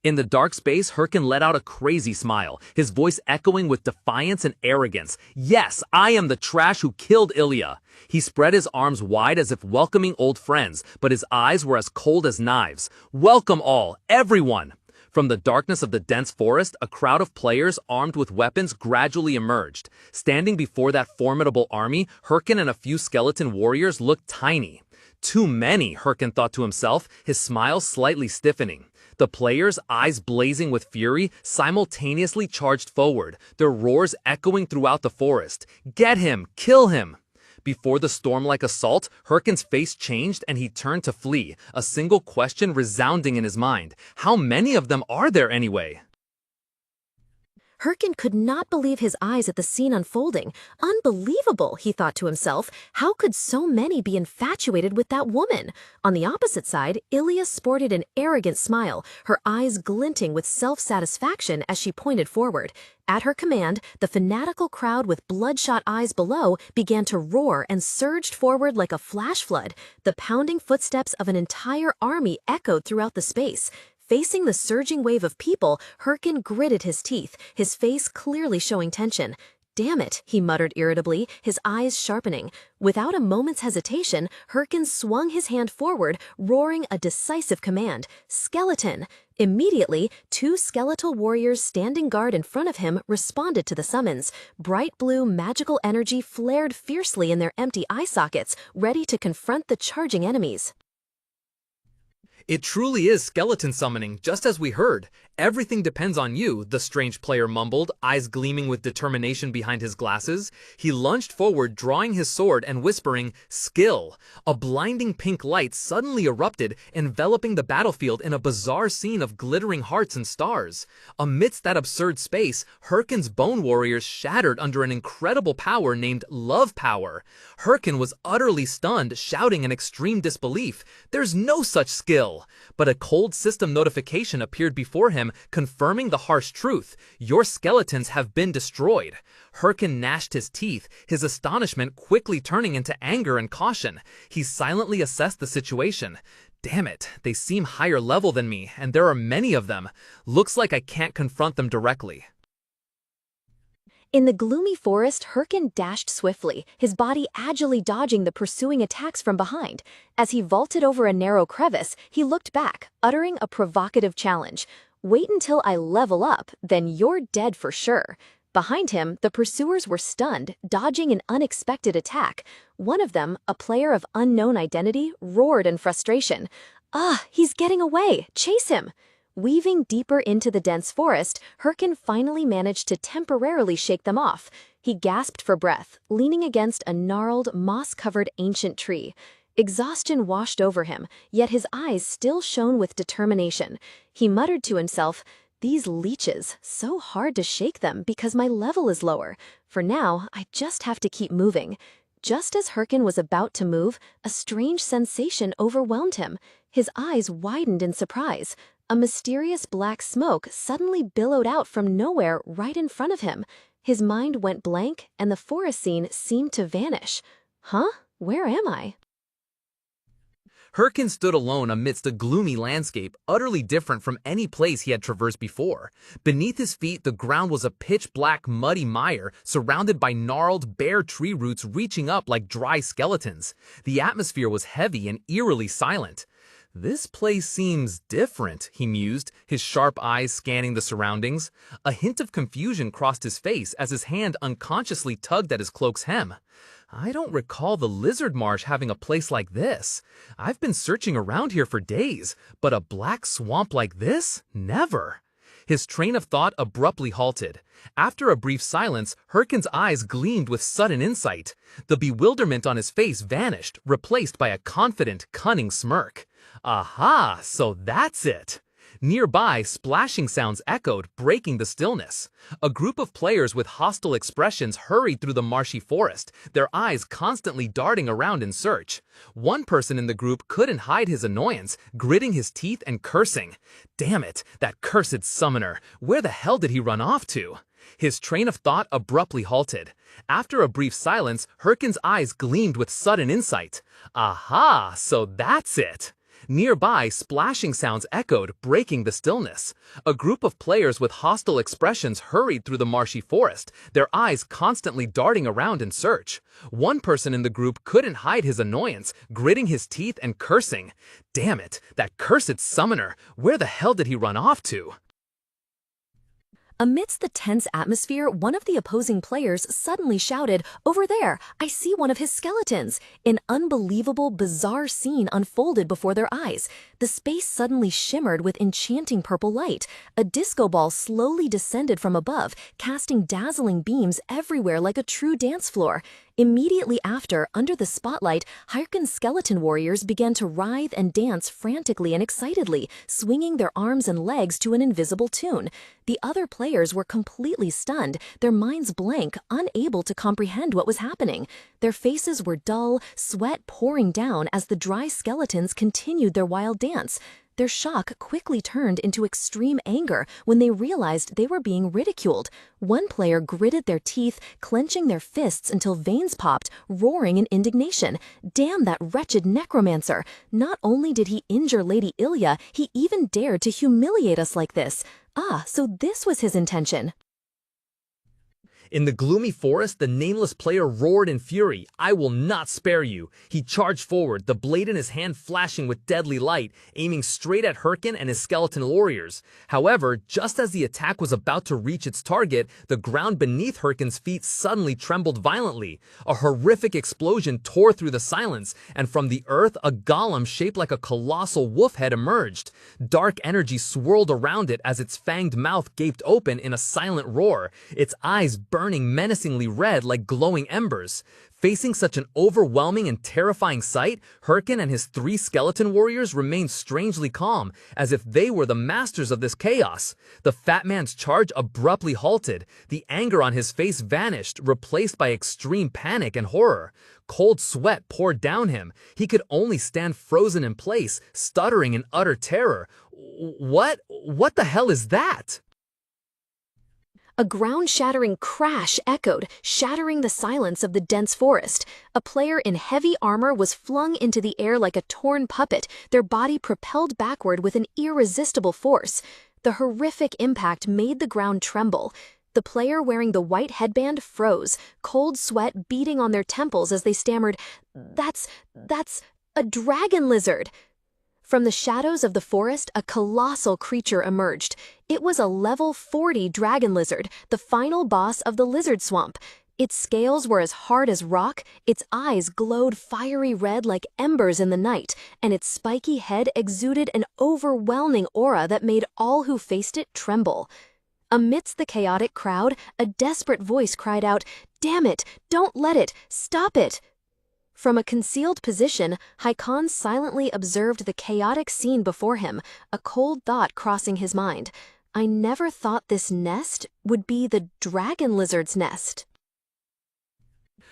In the dark space, Hyrkan let out a crazy smile, his voice echoing with defiance and arrogance. "Yes, I am the trash who killed Ilya." He spread his arms wide as if welcoming old friends, but his eyes were as cold as knives. "Welcome all, everyone!" From the darkness of the dense forest, a crowd of players armed with weapons gradually emerged. Standing before that formidable army, Hyrkan and a few skeleton warriors looked tiny. "Too many," Hyrkan thought to himself, his smile slightly stiffening. The players, eyes blazing with fury, simultaneously charged forward, their roars echoing throughout the forest. "Get him! Kill him!" Before the storm-like assault, Hyrkan's face changed and he turned to flee, a single question resounding in his mind. How many of them are there anyway? Hyrkan could not believe his eyes at the scene unfolding. Unbelievable, he thought to himself. How could so many be infatuated with that woman? On the opposite side, Ilya sported an arrogant smile, her eyes glinting with self-satisfaction as she pointed forward. At her command, the fanatical crowd with bloodshot eyes below began to roar and surged forward like a flash flood. The pounding footsteps of an entire army echoed throughout the space. Facing the surging wave of people, Hyrkan gritted his teeth, his face clearly showing tension. "Damn it," he muttered irritably, his eyes sharpening. Without a moment's hesitation, Hyrkan swung his hand forward, roaring a decisive command, "Skeleton!" Immediately, two skeletal warriors standing guard in front of him responded to the summons. Bright blue magical energy flared fiercely in their empty eye sockets, ready to confront the charging enemies. It truly is skeleton summoning, just as we heard. "Everything depends on you," the strange player mumbled, eyes gleaming with determination behind his glasses. He lunged forward, drawing his sword and whispering, "Skill." A blinding pink light suddenly erupted, enveloping the battlefield in a bizarre scene of glittering hearts and stars. Amidst that absurd space, Hyrkan's bone warriors shattered under an incredible power named Love Power. Hyrkan was utterly stunned, shouting in extreme disbelief, "There's no such skill!" But a cold system notification appeared before him, confirming the harsh truth. "Your skeletons have been destroyed." Hyrkan gnashed his teeth, his astonishment quickly turning into anger and caution. He silently assessed the situation. "Damn it, they seem higher level than me, and there are many of them. Looks like I can't confront them directly." In the gloomy forest, Hyrkan dashed swiftly, his body agilely dodging the pursuing attacks from behind. As he vaulted over a narrow crevice, he looked back, uttering a provocative challenge. "Wait until I level up, then you're dead for sure." Behind him, the pursuers were stunned, dodging an unexpected attack. One of them, a player of unknown identity, roared in frustration. "Ah, he's getting away! Chase him!" Weaving deeper into the dense forest, Hyrkan finally managed to temporarily shake them off. He gasped for breath, leaning against a gnarled, moss-covered ancient tree. Exhaustion washed over him, yet his eyes still shone with determination. He muttered to himself, "These leeches, so hard to shake them because my level is lower. For now, I just have to keep moving." Just as Hyrkan was about to move, a strange sensation overwhelmed him. His eyes widened in surprise. A mysterious black smoke suddenly billowed out from nowhere right in front of him. His mind went blank, and the forest scene seemed to vanish. Huh? Where am I? Hyrkan stood alone amidst a gloomy landscape, utterly different from any place he had traversed before. Beneath his feet, the ground was a pitch-black, muddy mire, surrounded by gnarled, bare tree roots reaching up like dry skeletons. The atmosphere was heavy and eerily silent. "This place seems different," he mused, his sharp eyes scanning the surroundings. A hint of confusion crossed his face as his hand unconsciously tugged at his cloak's hem. "I don't recall the lizard marsh having a place like this. I've been searching around here for days, but a black swamp like this? Never." His train of thought abruptly halted. After a brief silence, Hyrkan's eyes gleamed with sudden insight. The bewilderment on his face vanished, replaced by a confident, cunning smirk. "Aha, so that's it." Nearby, splashing sounds echoed, breaking the stillness. A group of players with hostile expressions hurried through the marshy forest, their eyes constantly darting around in search. One person in the group couldn't hide his annoyance, gritting his teeth and cursing. "Damn it, that cursed summoner! Where the hell did he run off to?" His train of thought abruptly halted. After a brief silence, Hyrkan's eyes gleamed with sudden insight. "Aha, so that's it." Nearby, splashing sounds echoed, breaking the stillness. A group of players with hostile expressions hurried through the marshy forest, their eyes constantly darting around in search. One person in the group couldn't hide his annoyance, gritting his teeth and cursing. "Damn it, that cursed summoner! Where the hell did he run off to?" Amidst the tense atmosphere, one of the opposing players suddenly shouted, "Over there! I see one of his skeletons!" An unbelievable, bizarre scene unfolded before their eyes. The space suddenly shimmered with enchanting purple light. A disco ball slowly descended from above, casting dazzling beams everywhere like a true dance floor. Immediately after, under the spotlight, Hyrkan's skeleton warriors began to writhe and dance frantically and excitedly, swinging their arms and legs to an invisible tune. The other players were completely stunned, their minds blank, unable to comprehend what was happening. Their faces were dull, sweat pouring down as the dry skeletons continued their wild dance. Their shock quickly turned into extreme anger when they realized they were being ridiculed. One player gritted their teeth, clenching their fists until veins popped, roaring in indignation. "Damn that wretched necromancer! Not only did he injure Lady Ilya, he even dared to humiliate us like this. Ah, so this was his intention." In the gloomy forest, the nameless player roared in fury. "I will not spare you." He charged forward, the blade in his hand flashing with deadly light, aiming straight at Hyrkan and his skeleton warriors. However, just as the attack was about to reach its target, the ground beneath Hyrkan's feet suddenly trembled violently. A horrific explosion tore through the silence, and from the earth, a golem shaped like a colossal wolf head emerged. Dark energy swirled around it as its fanged mouth gaped open in a silent roar, its eyes burning menacingly red like glowing embers. Facing such an overwhelming and terrifying sight, Hyrkan and his 3 skeleton warriors remained strangely calm, as if they were the masters of this chaos. The fat man's charge abruptly halted. The anger on his face vanished, replaced by extreme panic and horror. Cold sweat poured down him. He could only stand frozen in place, stuttering in utter terror. What the hell is that?" A ground-shattering crash echoed, shattering the silence of the dense forest. A player in heavy armor was flung into the air like a torn puppet, their body propelled backward with an irresistible force. The horrific impact made the ground tremble. The player wearing the white headband froze, cold sweat beating on their temples as they stammered, That's a dragon lizard." From the shadows of the forest, a colossal creature emerged. It was a level 40 dragon lizard, the final boss of the lizard swamp. Its scales were as hard as rock, its eyes glowed fiery red like embers in the night, and its spiky head exuded an overwhelming aura that made all who faced it tremble. Amidst the chaotic crowd, a desperate voice cried out, "Damn it! Don't let it! Stop it!" From a concealed position, Hyrkan silently observed the chaotic scene before him, a cold thought crossing his mind. I never thought this nest would be the dragon lizard's nest.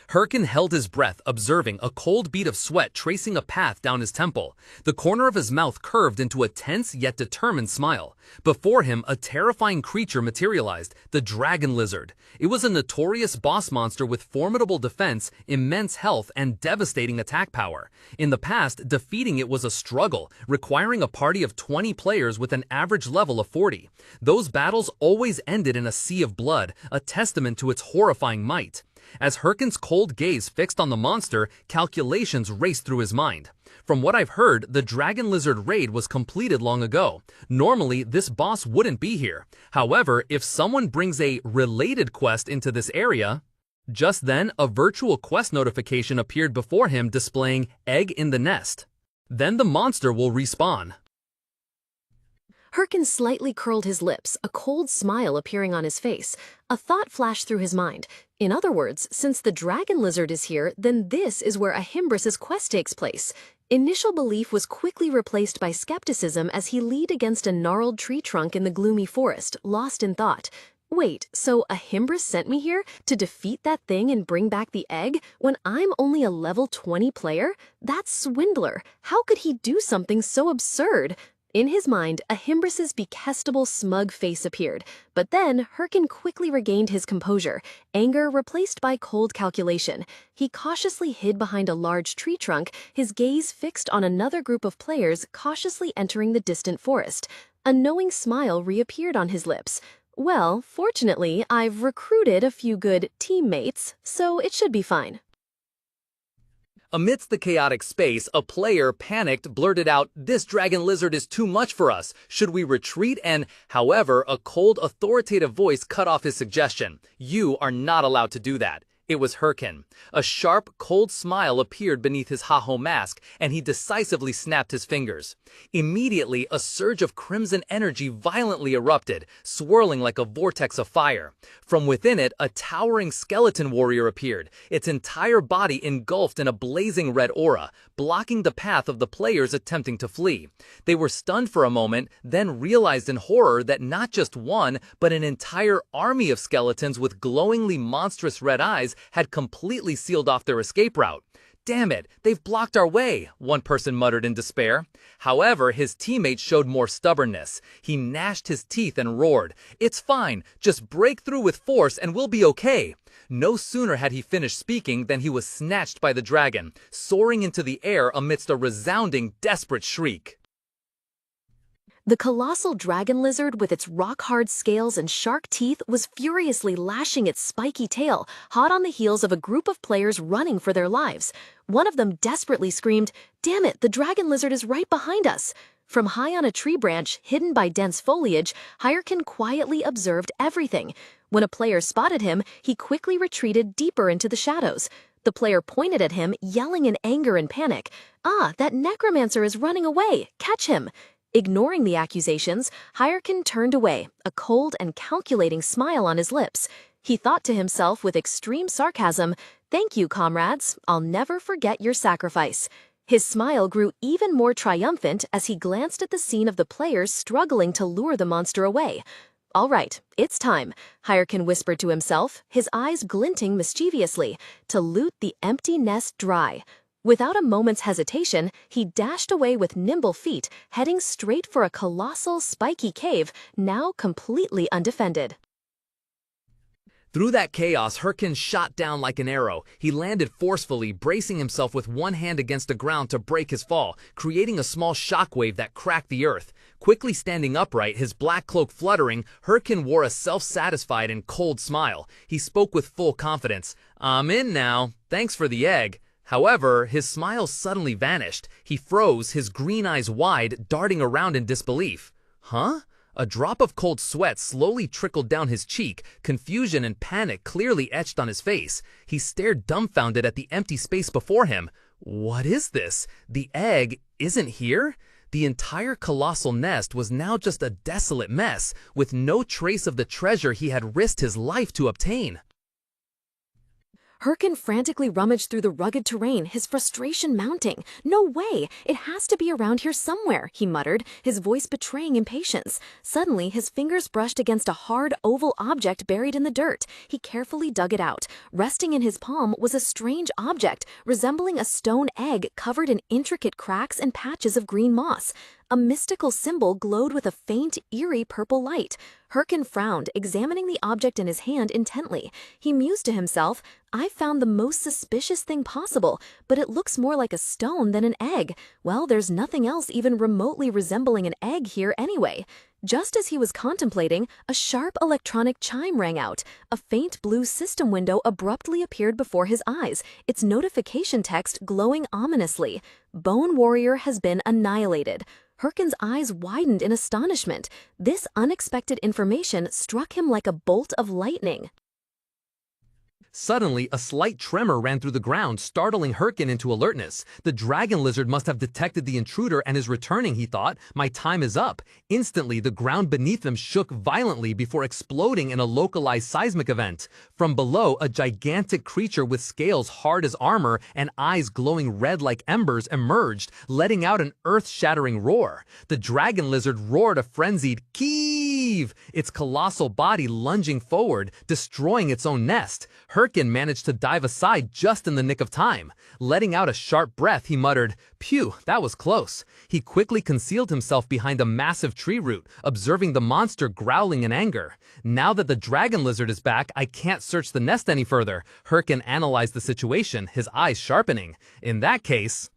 Hyrkan held his breath, observing a cold bead of sweat tracing a path down his temple. The corner of his mouth curved into a tense yet determined smile. Before him, a terrifying creature materialized, the dragon lizard. It was a notorious boss monster with formidable defense, immense health, and devastating attack power. In the past, defeating it was a struggle, requiring a party of 20 players with an average level of 40. Those battles always ended in a sea of blood, a testament to its horrifying might. As Hyrkan's cold gaze fixed on the monster, calculations raced through his mind. From what I've heard, the Dragon Lizard raid was completed long ago. Normally, this boss wouldn't be here. However, if someone brings a related quest into this area... Just then, a virtual quest notification appeared before him displaying egg in the nest. Then the monster will respawn. Hyrkan slightly curled his lips, a cold smile appearing on his face. A thought flashed through his mind. In other words, since the dragon lizard is here, then this is where Ahimbras's quest takes place. Initial belief was quickly replaced by skepticism as he leaned against a gnarled tree trunk in the gloomy forest, lost in thought. Wait, so Ahimbras sent me here to defeat that thing and bring back the egg when I'm only a level 20 player? That's swindler. How could he do something so absurd? In his mind, Ahimbras's bekestable smug face appeared, but then Hyrkan quickly regained his composure, anger replaced by cold calculation. He cautiously hid behind a large tree trunk, his gaze fixed on another group of players cautiously entering the distant forest. A knowing smile reappeared on his lips. Well, fortunately, I've recruited a few good teammates, so it should be fine. Amidst the chaotic space, a player, panicked, blurted out, "This dragon lizard is too much for us. Should we retreat?" And, however, a cold, authoritative voice cut off his suggestion. "You are not allowed to do that." It was Hyrkan. A sharp, cold smile appeared beneath his ha-ho mask, and he decisively snapped his fingers. Immediately, a surge of crimson energy violently erupted, swirling like a vortex of fire. From within it, a towering skeleton warrior appeared, its entire body engulfed in a blazing red aura, blocking the path of the players attempting to flee. They were stunned for a moment, then realized in horror that not just one, but an entire army of skeletons with glowingly monstrous red eyes had completely sealed off their escape route. "Damn it, they've blocked our way," one person muttered in despair. However, his teammate showed more stubbornness. He gnashed his teeth and roared, "It's fine, just break through with force and we'll be okay." No sooner had he finished speaking than he was snatched by the dragon, soaring into the air amidst a resounding, desperate shriek. The colossal dragon lizard with its rock-hard scales and shark teeth was furiously lashing its spiky tail, hot on the heels of a group of players running for their lives. One of them desperately screamed, "Damn it, the dragon lizard is right behind us!" From high on a tree branch, hidden by dense foliage, Hyrkan quietly observed everything. When a player spotted him, he quickly retreated deeper into the shadows. The player pointed at him, yelling in anger and panic, "Ah, that necromancer is running away! Catch him!" Ignoring the accusations, Hyrkan turned away, a cold and calculating smile on his lips. He thought to himself with extreme sarcasm, "Thank you, comrades. I'll never forget your sacrifice." His smile grew even more triumphant as he glanced at the scene of the players struggling to lure the monster away. "All right, it's time," Hyrkan whispered to himself, his eyes glinting mischievously, "to loot the empty nest dry." Without a moment's hesitation, he dashed away with nimble feet, heading straight for a colossal, spiky cave, now completely undefended. Through that chaos, Hyrkan shot down like an arrow. He landed forcefully, bracing himself with one hand against the ground to break his fall, creating a small shockwave that cracked the earth. Quickly standing upright, his black cloak fluttering, Hyrkan wore a self-satisfied and cold smile. He spoke with full confidence. "I'm in now. Thanks for the egg." However, his smile suddenly vanished. He froze, his green eyes wide, darting around in disbelief. "Huh?" A drop of cold sweat slowly trickled down his cheek, confusion and panic clearly etched on his face. He stared dumbfounded at the empty space before him. What is this? The egg isn't here? The entire colossal nest was now just a desolate mess, with no trace of the treasure he had risked his life to obtain. Hyrkan frantically rummaged through the rugged terrain, his frustration mounting. "No way! It has to be around here somewhere," he muttered, his voice betraying impatience. Suddenly, his fingers brushed against a hard, oval object buried in the dirt. He carefully dug it out. Resting in his palm was a strange object, resembling a stone egg covered in intricate cracks and patches of green moss. A mystical symbol glowed with a faint, eerie purple light. Hyrkan frowned, examining the object in his hand intently. He mused to himself, "I found the most suspicious thing possible, but it looks more like a stone than an egg. Well, there's nothing else even remotely resembling an egg here anyway." Just as he was contemplating, a sharp electronic chime rang out. A faint blue system window abruptly appeared before his eyes, its notification text glowing ominously. "Bone Warrior has been annihilated." Hyrkan's eyes widened in astonishment. This unexpected information struck him like a bolt of lightning. Suddenly, a slight tremor ran through the ground, startling Hyrkan into alertness. The dragon lizard must have detected the intruder and is returning, he thought. My time is up. Instantly, the ground beneath them shook violently before exploding in a localized seismic event. From below, a gigantic creature with scales hard as armor and eyes glowing red like embers emerged, letting out an earth-shattering roar. The dragon lizard roared a frenzied "Keeve!" its colossal body lunging forward, destroying its own nest. Hyrkan managed to dive aside just in the nick of time. Letting out a sharp breath, he muttered, "Phew, that was close." He quickly concealed himself behind a massive tree root, observing the monster growling in anger. "Now that the dragon lizard is back, I can't search the nest any further." Hyrkan analyzed the situation, his eyes sharpening. In that case...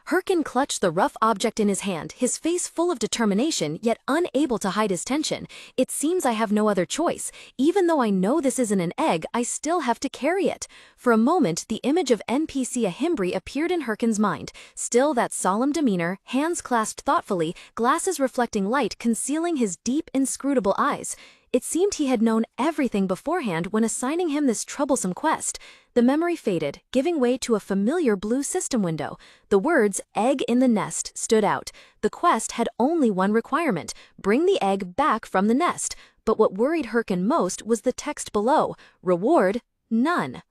Hyrkan clutched the rough object in his hand, his face full of determination, yet unable to hide his tension. "It seems I have no other choice. Even though I know this isn't an egg, I still have to carry it." For a moment, the image of NPC Ahimbri appeared in Hyrkan's mind. Still that solemn demeanor, hands clasped thoughtfully, glasses reflecting light concealing his deep, inscrutable eyes. It seemed he had known everything beforehand when assigning him this troublesome quest. The memory faded, giving way to a familiar blue system window. The words, "Egg in the nest," stood out. The quest had only one requirement: bring the egg back from the nest. But what worried Hyrkan most was the text below. Reward, none.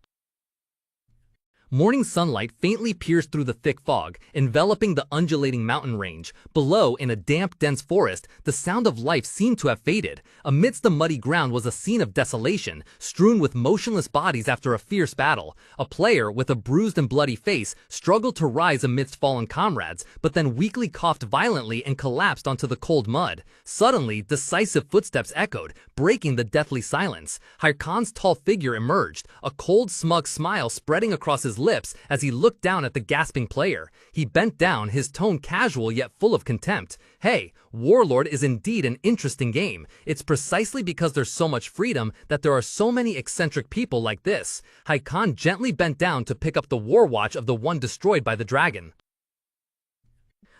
Morning sunlight faintly pierced through the thick fog, enveloping the undulating mountain range. Below, in a damp, dense forest, the sound of life seemed to have faded. Amidst the muddy ground was a scene of desolation, strewn with motionless bodies after a fierce battle. A player, with a bruised and bloody face, struggled to rise amidst fallen comrades, but then weakly coughed violently and collapsed onto the cold mud. Suddenly, decisive footsteps echoed, breaking the deathly silence. Hyrkan's tall figure emerged, a cold, smug smile spreading across his lips as he looked down at the gasping player. He bent down, his tone casual yet full of contempt. "Hey, Warlord is indeed an interesting game. It's precisely because there's so much freedom that there are so many eccentric people like this." Hyrkan gently bent down to pick up the war watch of the one destroyed by the dragon.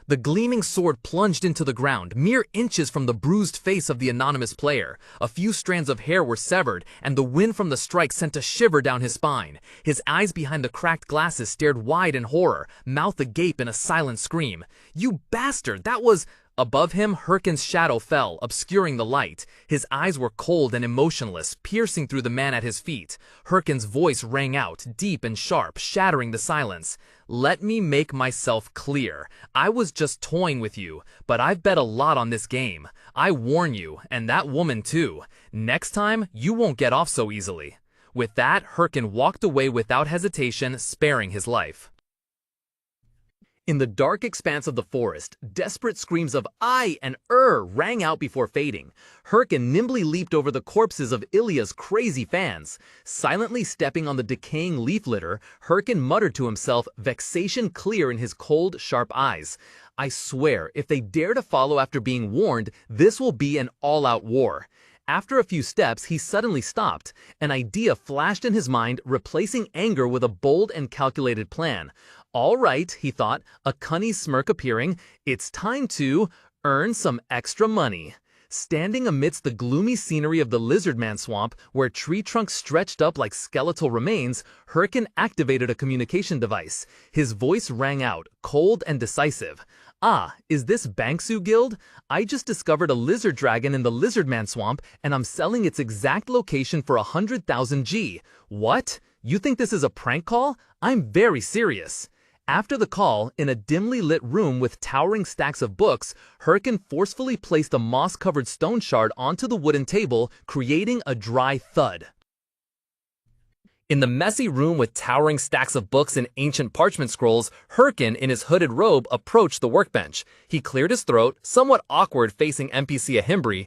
The gleaming sword plunged into the ground, mere inches from the bruised face of the anonymous player. A few strands of hair were severed, and the wind from the strike sent a shiver down his spine. His eyes behind the cracked glasses stared wide in horror, mouth agape in a silent scream. "You bastard, that was..." Above him, Hyrkan's shadow fell, obscuring the light. His eyes were cold and emotionless, piercing through the man at his feet. Hyrkan's voice rang out, deep and sharp, shattering the silence. "Let me make myself clear. I was just toying with you, but I've bet a lot on this game. I warn you, and that woman too. Next time, you won't get off so easily." With that, Hyrkan walked away without hesitation, sparing his life. In the dark expanse of the forest, desperate screams of "I" and rang out before fading. Hyrkan nimbly leaped over the corpses of Ilya's crazy fans. Silently stepping on the decaying leaf litter, Hyrkan muttered to himself, vexation clear in his cold, sharp eyes. "I swear, if they dare to follow after being warned, this will be an all-out war." After a few steps, he suddenly stopped. An idea flashed in his mind, replacing anger with a bold and calculated plan. "All right," he thought, a cunning smirk appearing, "it's time to earn some extra money." Standing amidst the gloomy scenery of the Lizardman Swamp, where tree trunks stretched up like skeletal remains, Hyrkan activated a communication device. His voice rang out, cold and decisive. Ah, is this Bangsu Guild? I just discovered a lizard dragon in the Lizardman Swamp, and I'm selling its exact location for 100,000 G. What? You think this is a prank call? I'm very serious. After the call, in a dimly lit room with towering stacks of books, Hyrkan forcefully placed a moss-covered stone shard onto the wooden table, creating a dry thud. In the messy room with towering stacks of books and ancient parchment scrolls, Hyrkan, in his hooded robe, approached the workbench. He cleared his throat, somewhat awkward facing NPC Ahimbri.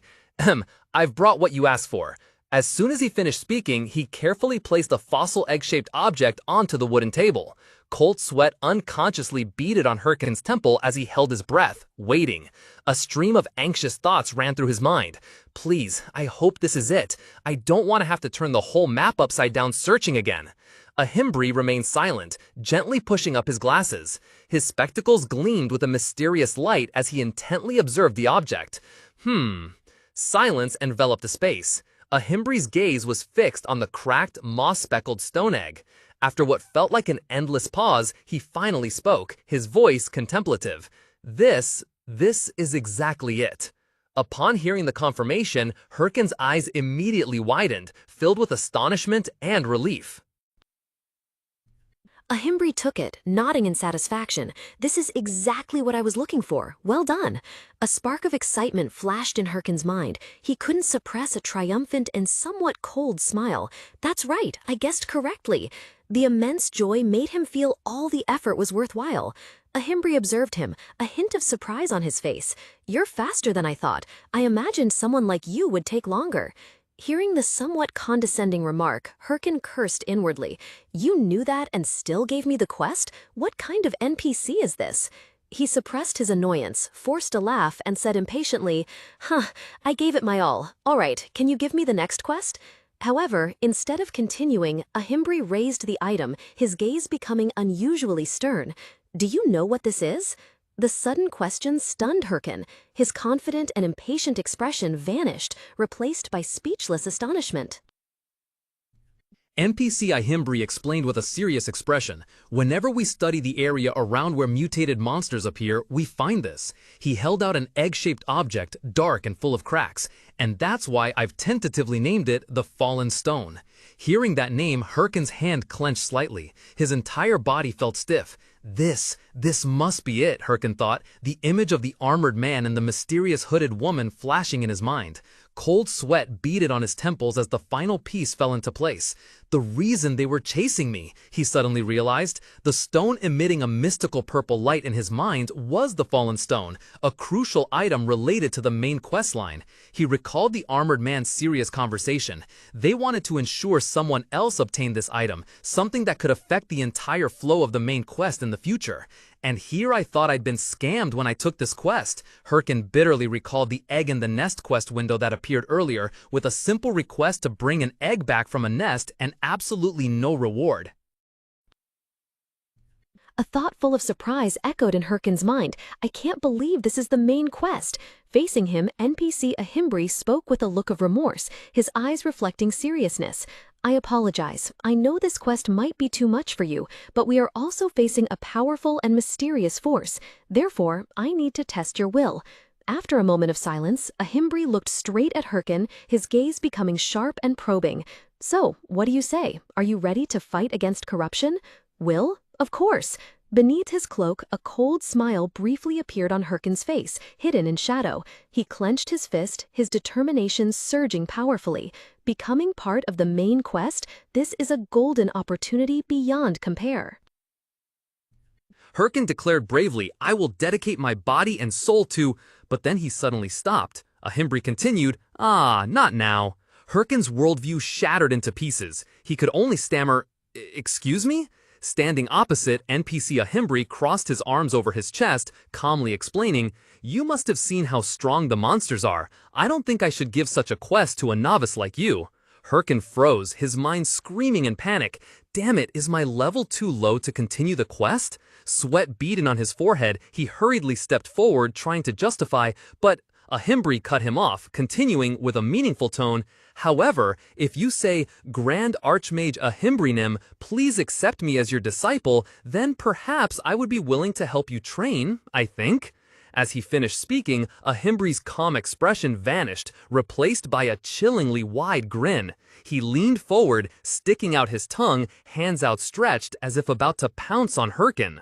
I've brought what you asked for. As soon as he finished speaking, he carefully placed a fossil egg-shaped object onto the wooden table. Cold sweat unconsciously beaded on Hyrkan's temple as he held his breath, waiting. A stream of anxious thoughts ran through his mind. Please, I hope this is it. I don't want to have to turn the whole map upside down searching again. Ahimbri remained silent, gently pushing up his glasses. His spectacles gleamed with a mysterious light as he intently observed the object. Silence enveloped the space. Ahimbri's gaze was fixed on the cracked, moss-speckled stone egg. After what felt like an endless pause, he finally spoke, his voice contemplative. This is exactly it. Upon hearing the confirmation, Hyrkan's eyes immediately widened, filled with astonishment and relief. Ahimbri took it, nodding in satisfaction. This is exactly what I was looking for. Well done. A spark of excitement flashed in Hyrkan's mind. He couldn't suppress a triumphant and somewhat cold smile. That's right, I guessed correctly. The immense joy made him feel all the effort was worthwhile. Ahimbri observed him, a hint of surprise on his face. You're faster than I thought. I imagined someone like you would take longer. Hearing the somewhat condescending remark, Hyrkan cursed inwardly. You knew that and still gave me the quest? What kind of NPC is this? He suppressed his annoyance, forced a laugh, and said impatiently, I gave it my all. All right, can you give me the next quest? However, instead of continuing, Ahimbri raised the item, his gaze becoming unusually stern. Do you know what this is? The sudden question stunned Hyrkan. His confident and impatient expression vanished, replaced by speechless astonishment. NPC Ahimbri explained with a serious expression, whenever we study the area around where mutated monsters appear, we find this. He held out an egg-shaped object, dark and full of cracks, and that's why I've tentatively named it the Fallen Stone. Hearing that name, Hyrkan's hand clenched slightly. His entire body felt stiff. This must be it, Hyrkan thought, the image of the armored man and the mysterious hooded woman flashing in his mind. Cold sweat beaded on his temples as the final piece fell into place. The reason they were chasing me, he suddenly realized. The stone emitting a mystical purple light in his mind was the Fallen Stone, a crucial item related to the main quest line. He recalled the armored man's serious conversation. They wanted to ensure someone else obtained this item, something that could affect the entire flow of the main quest in the future. And here I thought I'd been scammed when I took this quest. Hyrkan bitterly recalled the egg in the nest quest window that appeared earlier, with a simple request to bring an egg back from a nest and absolutely no reward. A thought full of surprise echoed in Hyrkan's mind. I can't believe this is the main quest. Facing him, NPC Ahimbri spoke with a look of remorse, his eyes reflecting seriousness. I apologize. I know this quest might be too much for you, but we are also facing a powerful and mysterious force. Therefore, I need to test your will. After a moment of silence, Ahimbri looked straight at Hyrkan, his gaze becoming sharp and probing. So, what do you say? Are you ready to fight against corruption? Will? Of course. Beneath his cloak, a cold smile briefly appeared on Hyrkan's face, hidden in shadow. He clenched his fist, his determination surging powerfully. Becoming part of the main quest, this is a golden opportunity beyond compare. Hyrkan declared bravely, I will dedicate my body and soul to... But then he suddenly stopped. Ahimbri continued, not now. Hyrkan's worldview shattered into pieces. He could only stammer, excuse me? Standing opposite, NPC Ahimbri crossed his arms over his chest, calmly explaining, You must have seen how strong the monsters are. I don't think I should give such a quest to a novice like you. Hyrkan froze, his mind screaming in panic. Damn it, is my level too low to continue the quest? Sweat beading on his forehead, he hurriedly stepped forward, trying to justify, but Ahimbri cut him off, continuing with a meaningful tone, However, if you say, Grand Archmage Ahimbrinim, please accept me as your disciple, then perhaps I would be willing to help you train, I think. As he finished speaking, Ahimbri's calm expression vanished, replaced by a chillingly wide grin. He leaned forward, sticking out his tongue, hands outstretched as if about to pounce on Hyrkan.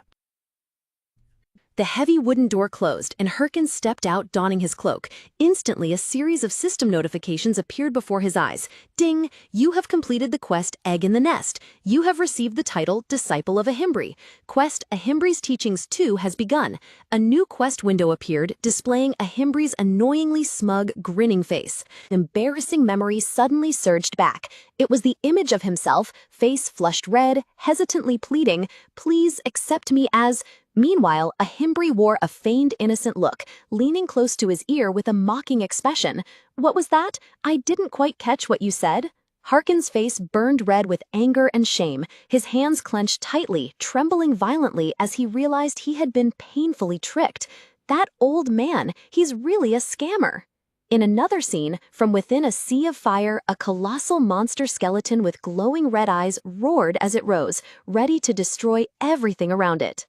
The heavy wooden door closed, and Hyrkan stepped out, donning his cloak. Instantly, a series of system notifications appeared before his eyes. Ding! You have completed the quest Egg in the Nest. You have received the title Disciple of Ahimbri. Quest Ahimbri's Teachings 2 has begun. A new quest window appeared, displaying Ahimbri's annoyingly smug, grinning face. Embarrassing memory suddenly surged back. It was the image of himself, face flushed red, hesitantly pleading, "Please accept me as..." Meanwhile, Ahimbri wore a feigned innocent look, leaning close to his ear with a mocking expression. "What was that? I didn't quite catch what you said." Hyrkan's face burned red with anger and shame, his hands clenched tightly, trembling violently as he realized he had been painfully tricked. That old man, he's really a scammer. In another scene, from within a sea of fire, a colossal monster skeleton with glowing red eyes roared as it rose, ready to destroy everything around it.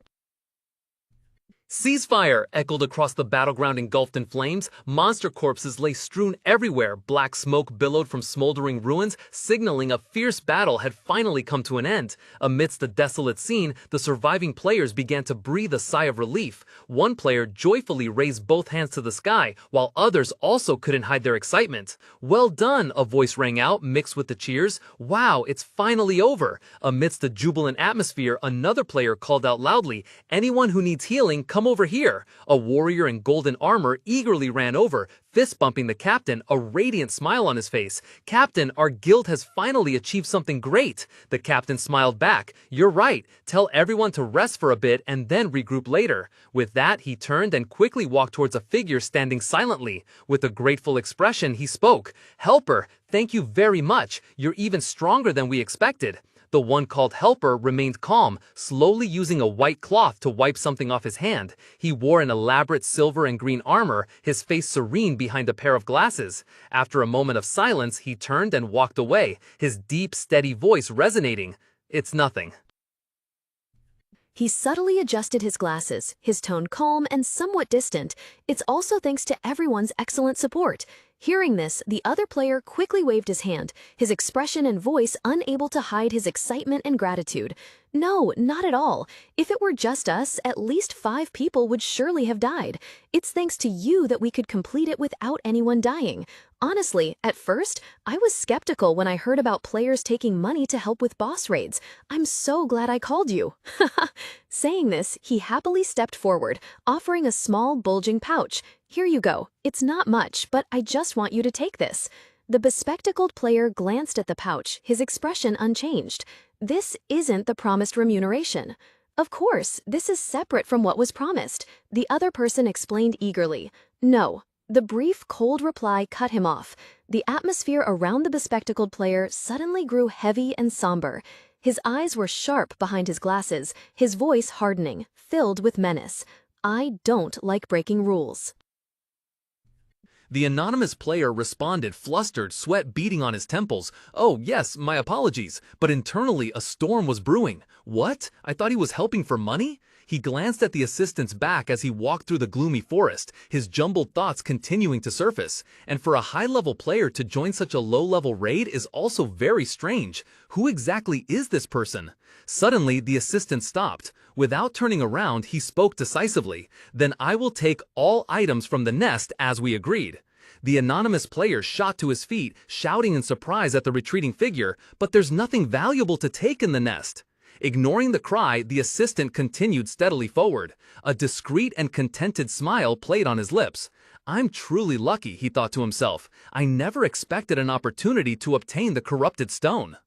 Ceasefire echoed across the battleground engulfed in flames. Monster corpses lay strewn everywhere. Black smoke billowed from smoldering ruins, signaling a fierce battle had finally come to an end. Amidst the desolate scene, the surviving players began to breathe a sigh of relief. One player joyfully raised both hands to the sky, while others also couldn't hide their excitement. "Well done," a voice rang out, mixed with the cheers. "Wow, it's finally over." Amidst the jubilant atmosphere, another player called out loudly, "Anyone who needs healing, come over here." A warrior in golden armor eagerly ran over, fist bumping the captain, a radiant smile on his face. "Captain, our guild has finally achieved something great." The captain smiled back. "You're right. Tell everyone to rest for a bit and then regroup later." With that, he turned and quickly walked towards a figure standing silently. With a grateful expression, he spoke. "Helper, thank you very much. You're even stronger than we expected." The one called Helper remained calm, slowly using a white cloth to wipe something off his hand. He wore an elaborate silver and green armor, his face serene behind a pair of glasses. After a moment of silence, he turned and walked away, his deep, steady voice resonating. "It's nothing." He subtly adjusted his glasses, his tone calm and somewhat distant. "It's also thanks to everyone's excellent support." Hearing this, the other player quickly waved his hand, his expression and voice unable to hide his excitement and gratitude. "No, not at all. If it were just us, at least 5 people would surely have died. It's thanks to you that we could complete it without anyone dying. Honestly, at first, I was skeptical when I heard about players taking money to help with boss raids. I'm so glad I called you." Saying this, he happily stepped forward, offering a small, bulging pouch. "Here you go. It's not much, but I just want you to take this." The bespectacled player glanced at the pouch, his expression unchanged. "This isn't the promised remuneration." "Of course, this is separate from what was promised," the other person explained eagerly. "No." The brief, cold reply cut him off. The atmosphere around the bespectacled player suddenly grew heavy and somber. His eyes were sharp behind his glasses, his voice hardening, filled with menace. "I don't like breaking rules." The anonymous player responded, flustered, sweat beating on his temples. "Oh, yes, my apologies." But internally, a storm was brewing. What? I thought he was helping for money? He glanced at the assistant's back as he walked through the gloomy forest, his jumbled thoughts continuing to surface. And for a high-level player to join such a low-level raid is also very strange. Who exactly is this person? Suddenly, the assistant stopped. Without turning around, he spoke decisively. "Then I will take all items from the nest as we agreed." The anonymous player shot to his feet, shouting in surprise at the retreating figure, "But there's nothing valuable to take in the nest." Ignoring the cry, the assistant continued steadily forward. A discreet and contented smile played on his lips. "I'm truly lucky," he thought to himself. "I never expected an opportunity to obtain the corrupted stone."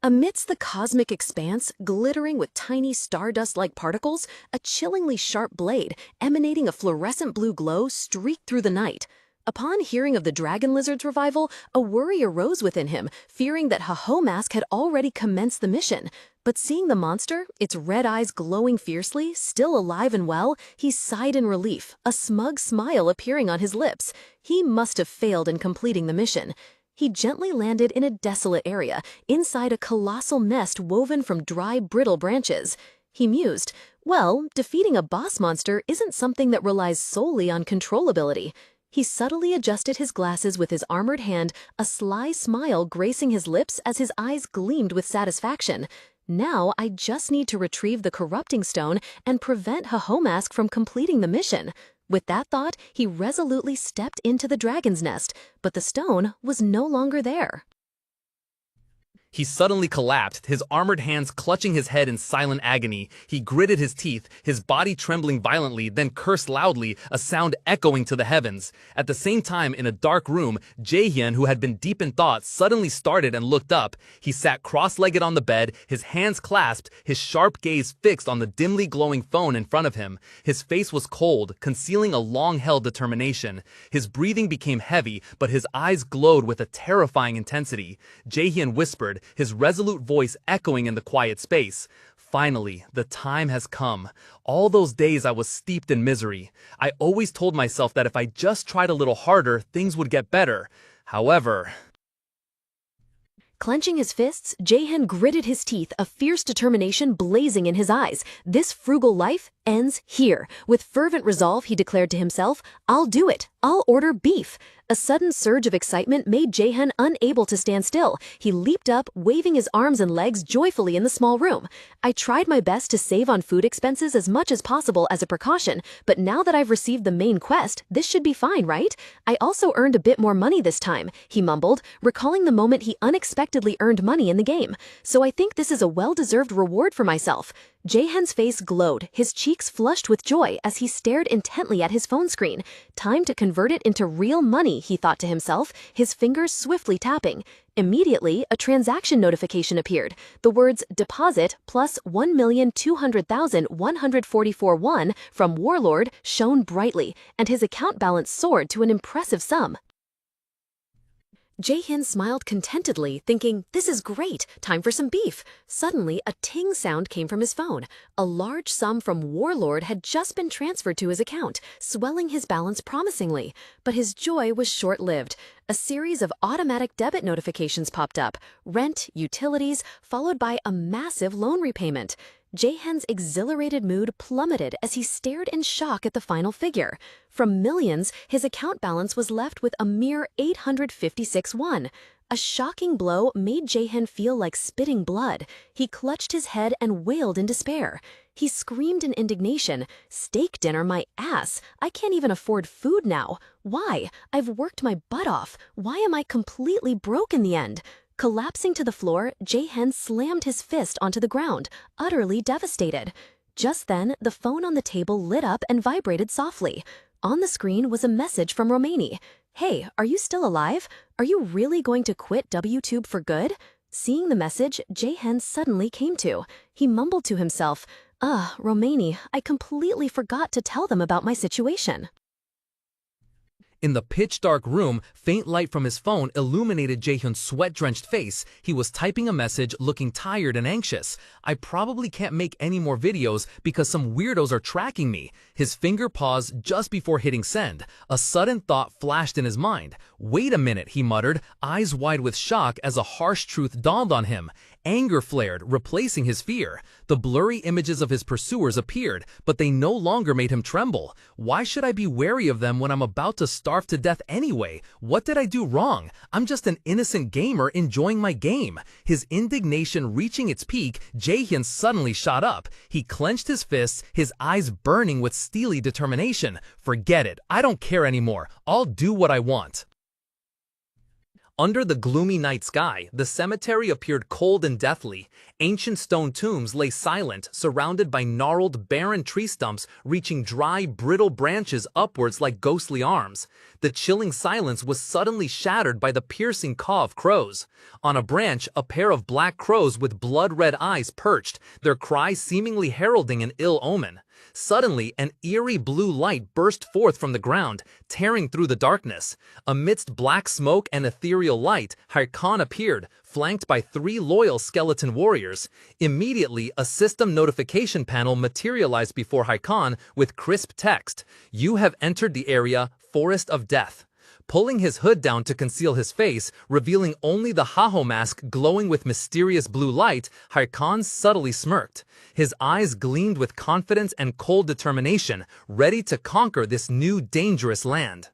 Amidst the cosmic expanse, glittering with tiny stardust-like particles, a chillingly sharp blade, emanating a fluorescent blue glow, streaked through the night. Upon hearing of the dragon lizard's revival, a worry arose within him, fearing that Mask had already commenced the mission. But seeing the monster, its red eyes glowing fiercely, still alive and well, he sighed in relief, a smug smile appearing on his lips. He must have failed in completing the mission. He gently landed in a desolate area, inside a colossal nest woven from dry, brittle branches. He mused, Well, defeating a boss monster isn't something that relies solely on controllability. He subtly adjusted his glasses with his armored hand, a sly smile gracing his lips as his eyes gleamed with satisfaction. Now I just need to retrieve the corrupting stone and prevent Hahomask from completing the mission. With that thought, he resolutely stepped into the dragon's nest, but the stone was no longer there. He suddenly collapsed, his armored hands clutching his head in silent agony. He gritted his teeth, his body trembling violently, then cursed loudly, a sound echoing to the heavens. At the same time, in a dark room, Jaehyun, who had been deep in thought, suddenly started and looked up. He sat cross-legged on the bed, his hands clasped, his sharp gaze fixed on the dimly glowing phone in front of him. His face was cold, concealing a long-held determination. His breathing became heavy, but his eyes glowed with a terrifying intensity. Jaehyun whispered, his resolute voice echoing in the quiet space. Finally, the time has come. All those days I was steeped in misery. I always told myself that if I just tried a little harder, things would get better. However... Clenching his fists, Jaehyun gritted his teeth, a fierce determination blazing in his eyes. This frugal life ends here. With fervent resolve, he declared to himself, "I'll do it. I'll order beef." A sudden surge of excitement made Jaehyun unable to stand still. He leaped up, waving his arms and legs joyfully in the small room. "I tried my best to save on food expenses as much as possible as a precaution, but now that I've received the main quest, this should be fine, right? I also earned a bit more money this time," he mumbled, recalling the moment he unexpectedly earned money in the game. "So I think this is a well-deserved reward for myself." Jaehyun's face glowed, his cheeks flushed with joy as he stared intently at his phone screen. Time to convert it into real money, he thought to himself, his fingers swiftly tapping. Immediately, a transaction notification appeared. The words "deposit plus 1,200,144 won" from Warlord shone brightly, and his account balance soared to an impressive sum. Jaehyun smiled contentedly, thinking, "This is great, time for some beef." Suddenly, a ting sound came from his phone. A large sum from Warlord had just been transferred to his account, swelling his balance promisingly. But his joy was short-lived. A series of automatic debit notifications popped up, rent, utilities, followed by a massive loan repayment. Jaehyun's exhilarated mood plummeted as he stared in shock at the final figure. From millions, his account balance was left with a mere 856 won. A shocking blow made Jaehyun feel like spitting blood. He clutched his head and wailed in despair. He screamed in indignation, "Steak dinner, my ass! I can't even afford food now. Why? I've worked my butt off. Why am I completely broke in the end?" Collapsing to the floor, Jaehyun slammed his fist onto the ground, utterly devastated. Just then, the phone on the table lit up and vibrated softly. On the screen was a message from Romani. "Hey, are you still alive? Are you really going to quit WTube for good?" Seeing the message, Jaehyun suddenly came to. He mumbled to himself, Romani, I completely forgot to tell them about my situation." In the pitch-dark room, faint light from his phone illuminated Jaehyun's sweat-drenched face. He was typing a message, looking tired and anxious. "I probably can't make any more videos because some weirdos are tracking me." His finger paused just before hitting send. A sudden thought flashed in his mind. "Wait a minute," he muttered, eyes wide with shock as a harsh truth dawned on him. Anger flared, replacing his fear. The blurry images of his pursuers appeared, but they no longer made him tremble. Why should I be wary of them when I'm about to starve to death anyway? What did I do wrong? I'm just an innocent gamer enjoying my game. His indignation reaching its peak, Jaehyun suddenly shot up. He clenched his fists, his eyes burning with steely determination. "Forget it. I don't care anymore. I'll do what I want." Under the gloomy night sky, the cemetery appeared cold and deathly. Ancient stone tombs lay silent, surrounded by gnarled, barren tree stumps reaching dry, brittle branches upwards like ghostly arms. The chilling silence was suddenly shattered by the piercing caw of crows. On a branch, a pair of black crows with blood-red eyes perched, their cry seemingly heralding an ill omen. Suddenly, an eerie blue light burst forth from the ground, tearing through the darkness. Amidst black smoke and ethereal light, Hyrkan appeared, flanked by 3 loyal skeleton warriors. Immediately, a system notification panel materialized before Hyrkan with crisp text, "You have entered the area, Forest of Death." pulling his hood down to conceal his face, revealing only the Haho mask glowing with mysterious blue light. Hyrkan subtly smirked. His eyes gleamed with confidence and cold determination, ready to conquer this new dangerous land.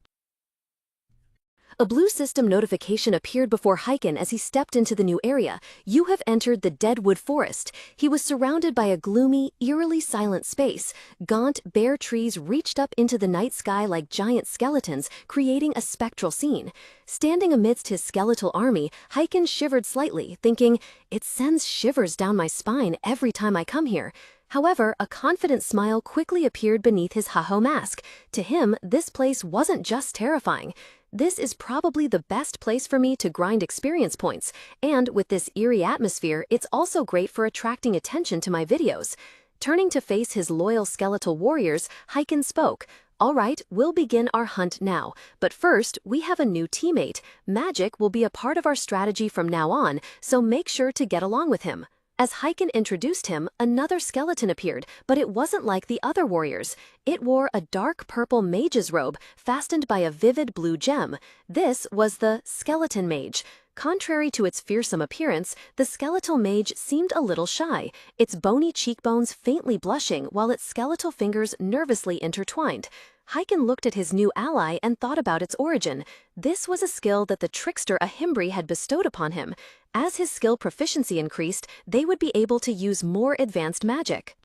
A blue system notification appeared before Hyrkan as he stepped into the new area. You have entered the Deadwood Forest. He was surrounded by a gloomy, eerily silent space. Gaunt, bare trees reached up into the night sky like giant skeletons, creating a spectral scene. Standing amidst his skeletal army, Hyrkan shivered slightly, thinking, "It sends shivers down my spine every time I come here." However, a confident smile quickly appeared beneath his Haho mask. To him, this place wasn't just terrifying. This is probably the best place for me to grind experience points, and with this eerie atmosphere, it's also great for attracting attention to my videos. Turning to face his loyal skeletal warriors, Hyrkan spoke. "All right, we'll begin our hunt now, but first, we have a new teammate. Magic will be a part of our strategy from now on, so make sure to get along with him." As Hyrkan introduced him, another skeleton appeared, but it wasn't like the other warriors. It wore a dark purple mage's robe, fastened by a vivid blue gem. This was the skeleton mage. Contrary to its fearsome appearance, the skeletal mage seemed a little shy, its bony cheekbones faintly blushing while its skeletal fingers nervously intertwined. Hyrkan looked at his new ally and thought about its origin. This was a skill that the trickster Ahimbri had bestowed upon him. As his skill proficiency increased, they would be able to use more advanced magic.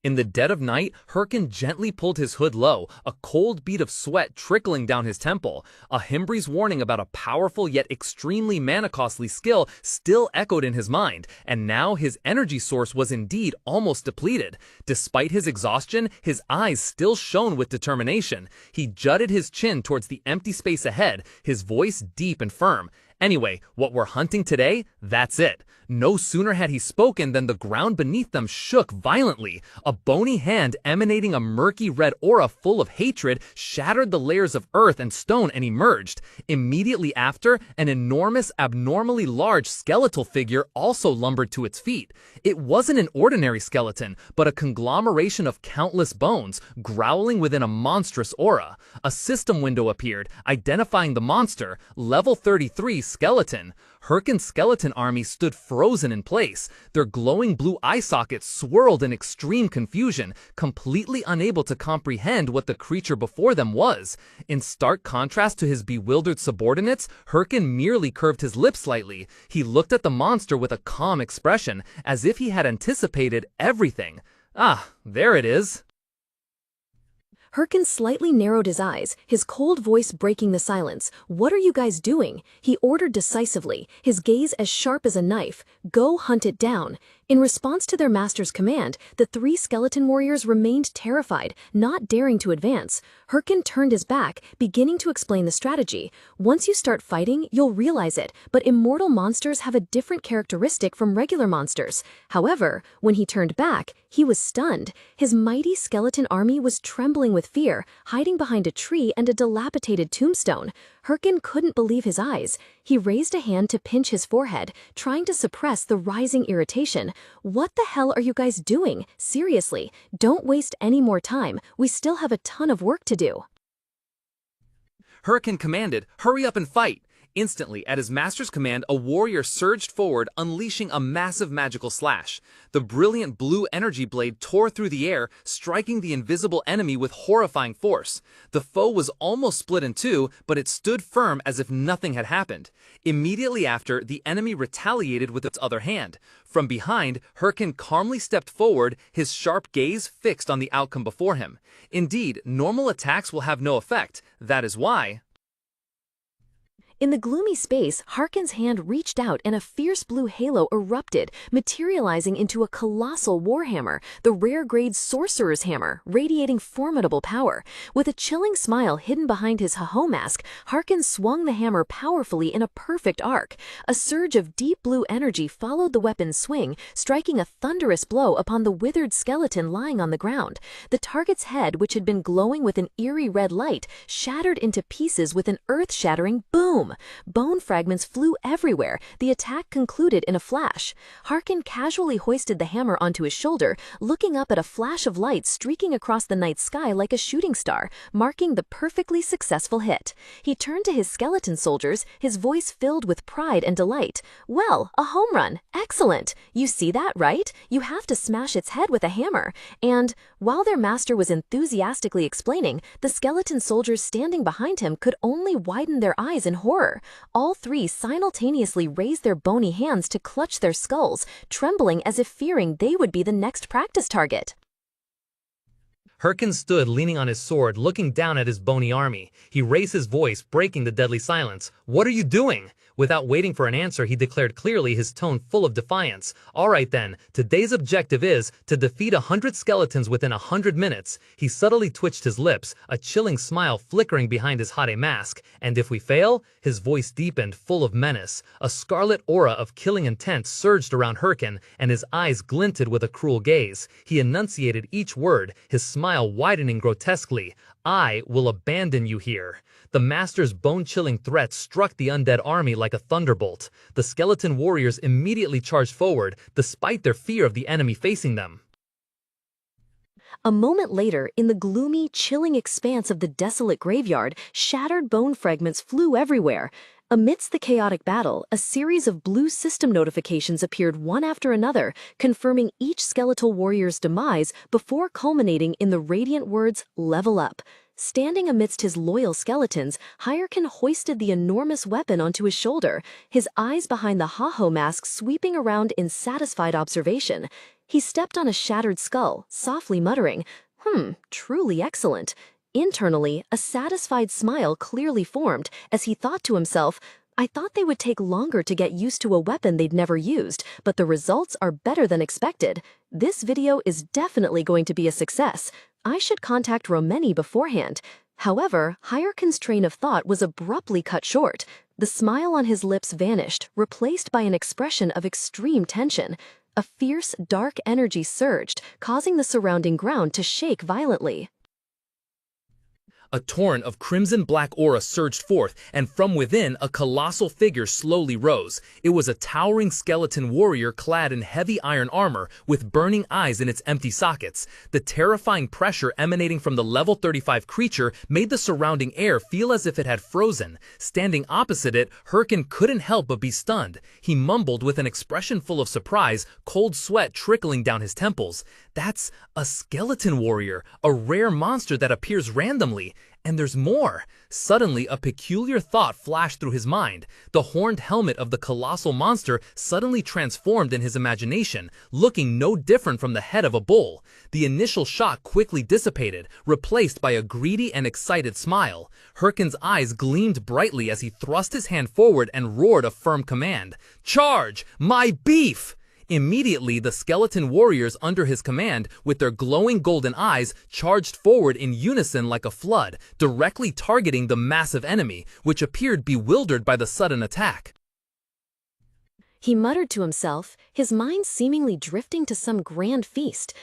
In the dead of night, Hyrkan gently pulled his hood low, a cold bead of sweat trickling down his temple. Ahimbri's warning about a powerful yet extremely mana-costly skill still echoed in his mind, and now his energy source was indeed almost depleted. Despite his exhaustion, his eyes still shone with determination. He jutted his chin towards the empty space ahead, his voice deep and firm. Anyway, what we're hunting today, that's it. No sooner had he spoken than the ground beneath them shook violently. A bony hand emanating a murky red aura full of hatred shattered the layers of earth and stone and emerged. Immediately after, an enormous, abnormally large skeletal figure also lumbered to its feet. It wasn't an ordinary skeleton, but a conglomeration of countless bones, growling within a monstrous aura. A system window appeared, identifying the monster, level 33 skeleton. Hyrkan's skeleton army stood frozen in place. Their glowing blue eye sockets swirled in extreme confusion, completely unable to comprehend what the creature before them was. In stark contrast to his bewildered subordinates, Hyrkan merely curved his lips slightly. He looked at the monster with a calm expression, as if he had anticipated everything. Ah, there it is. Hyrkan slightly narrowed his eyes, his cold voice breaking the silence. "What are you guys doing?" He ordered decisively, his gaze as sharp as a knife. "Go hunt it down." In response to their master's command, the three skeleton warriors remained terrified, not daring to advance. Hyrkan turned his back, beginning to explain the strategy. "Once you start fighting, you'll realize it, but immortal monsters have a different characteristic from regular monsters." However, when he turned back, he was stunned. His mighty skeleton army was trembling with fear, hiding behind a tree and a dilapidated tombstone. Hyrkan couldn't believe his eyes. He raised a hand to pinch his forehead, trying to suppress the rising irritation. "What the hell are you guys doing? Seriously, don't waste any more time. We still have a ton of work to do." Hyrkan commanded, "Hurry up and fight." Instantly, at his master's command, a warrior surged forward, unleashing a massive magical slash. The brilliant blue energy blade tore through the air, striking the invisible enemy with horrifying force. The foe was almost split in two, but it stood firm as if nothing had happened. Immediately after, the enemy retaliated with its other hand. From behind, Hyrkan calmly stepped forward, his sharp gaze fixed on the outcome before him. Indeed, normal attacks will have no effect. That is why... In the gloomy space, Hyrkan's hand reached out and a fierce blue halo erupted, materializing into a colossal warhammer, the rare-grade Sorcerer's Hammer, radiating formidable power. With a chilling smile hidden behind his Haho mask, Hyrkan swung the hammer powerfully in a perfect arc. A surge of deep blue energy followed the weapon's swing, striking a thunderous blow upon the withered skeleton lying on the ground. The target's head, which had been glowing with an eerie red light, shattered into pieces with an earth-shattering boom. boom! Bone fragments flew everywhere. The attack concluded in a flash. Hyrkan casually hoisted the hammer onto his shoulder, looking up at a flash of light streaking across the night sky like a shooting star, marking the perfectly successful hit. He turned to his skeleton soldiers, his voice filled with pride and delight. "Well, a home run! Excellent! You see that, right? You have to smash its head with a hammer." And, while their master was enthusiastically explaining, the skeleton soldiers standing behind him could only widen their eyes in horror. All three simultaneously raised their bony hands to clutch their skulls, trembling as if fearing they would be the next practice target. Hyrkan stood leaning on his sword, looking down at his bony army. He raised his voice, breaking the deadly silence. "What are you doing?" Without waiting for an answer, he declared clearly, his tone full of defiance. "All right then, today's objective is to defeat 100 skeletons within 100 minutes. He subtly twitched his lips, a chilling smile flickering behind his haughty mask. "And if we fail?" His voice deepened, full of menace. A scarlet aura of killing intent surged around Hyrkan, and his eyes glinted with a cruel gaze. He enunciated each word, his smile widening grotesquely. "I will abandon you here." The master's bone-chilling threat struck the undead army like a thunderbolt. The skeleton warriors immediately charged forward, despite their fear of the enemy facing them. A moment later, in the gloomy, chilling expanse of the desolate graveyard, shattered bone fragments flew everywhere. Amidst the chaotic battle, a series of blue system notifications appeared one after another, confirming each skeletal warrior's demise before culminating in the radiant words, "Level up." Standing amidst his loyal skeletons, Hyrkan hoisted the enormous weapon onto his shoulder, his eyes behind the ha-ho mask sweeping around in satisfied observation. He stepped on a shattered skull, softly muttering, truly excellent." Internally, a satisfied smile clearly formed as he thought to himself, "I thought they would take longer to get used to a weapon they'd never used, but the results are better than expected. This video is definitely going to be a success. I should contact Romeni beforehand." However, Hyrkan's train of thought was abruptly cut short. The smile on his lips vanished, replaced by an expression of extreme tension. A fierce, dark energy surged, causing the surrounding ground to shake violently. A torrent of crimson-black aura surged forth, and from within, a colossal figure slowly rose. It was a towering skeleton warrior clad in heavy iron armor, with burning eyes in its empty sockets. The terrifying pressure emanating from the level 35 creature made the surrounding air feel as if it had frozen. Standing opposite it, Hyrkan couldn't help but be stunned. He mumbled with an expression full of surprise, cold sweat trickling down his temples. "That's a skeleton warrior, a rare monster that appears randomly. And there's more." Suddenly, a peculiar thought flashed through his mind. The horned helmet of the colossal monster suddenly transformed in his imagination, looking no different from the head of a bull. The initial shock quickly dissipated, replaced by a greedy and excited smile. Hyrkan's eyes gleamed brightly as he thrust his hand forward and roared a firm command. "Charge! My beef!" Immediately, the skeleton warriors under his command, with their glowing golden eyes, charged forward in unison like a flood, directly targeting the massive enemy, which appeared bewildered by the sudden attack. He muttered to himself, his mind seemingly drifting to some grand feast.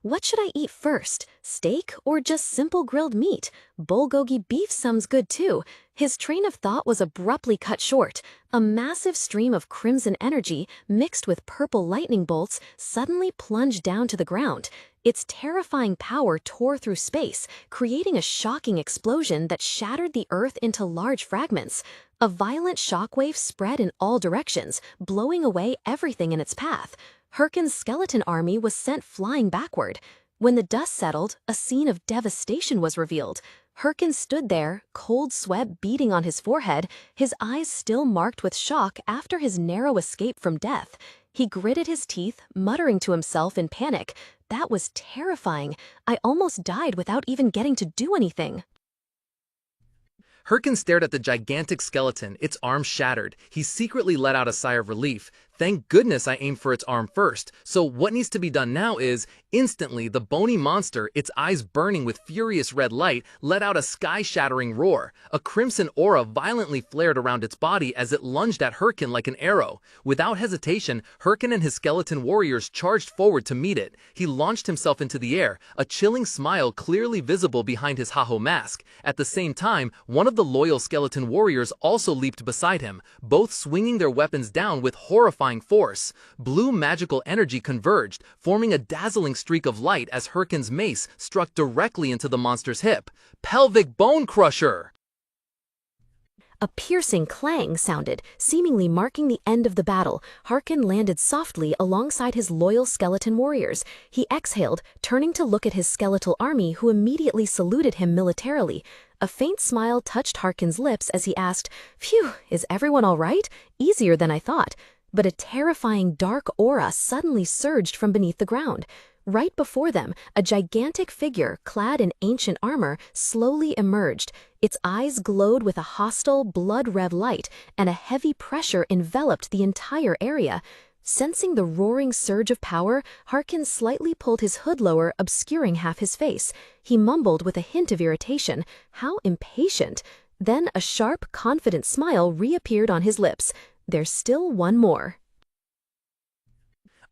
What should I eat first? Steak or just simple grilled meat? Bulgogi beef sounds good too. His train of thought was abruptly cut short. A massive stream of crimson energy, mixed with purple lightning bolts, suddenly plunged down to the ground. Its terrifying power tore through space, creating a shocking explosion that shattered the earth into large fragments. A violent shockwave spread in all directions, blowing away everything in its path. Hyrkan's skeleton army was sent flying backward. When the dust settled, a scene of devastation was revealed. Hyrkan stood there, cold sweat beading on his forehead, his eyes still marked with shock after his narrow escape from death. He gritted his teeth, muttering to himself in panic, "That was terrifying. I almost died without even getting to do anything." Hyrkan stared at the gigantic skeleton, its arms shattered. He secretly let out a sigh of relief. Thank goodness I aimed for its arm first. So what needs to be done now is, instantly, the bony monster, its eyes burning with furious red light, let out a sky-shattering roar. A crimson aura violently flared around its body as it lunged at Hyrkan like an arrow. Without hesitation, Hyrkan and his skeleton warriors charged forward to meet it. He launched himself into the air, a chilling smile clearly visible behind his Haho mask. At the same time, one of the loyal skeleton warriors also leaped beside him, both swinging their weapons down with horrifying force. Blue magical energy converged, forming a dazzling streak of light as Hyrkan's mace struck directly into the monster's hip. Pelvic Bone Crusher! A piercing clang sounded, seemingly marking the end of the battle. Hyrkan landed softly alongside his loyal skeleton warriors. He exhaled, turning to look at his skeletal army, who immediately saluted him militarily. A faint smile touched Hyrkan's lips as he asked, "Phew, is everyone all right? Easier than I thought." But a terrifying dark aura suddenly surged from beneath the ground. Right before them, a gigantic figure, clad in ancient armor, slowly emerged. Its eyes glowed with a hostile, blood-red light, and a heavy pressure enveloped the entire area. Sensing the roaring surge of power, Hyrkan slightly pulled his hood lower, obscuring half his face. He mumbled with a hint of irritation, "How impatient!" Then a sharp, confident smile reappeared on his lips. "There's still one more."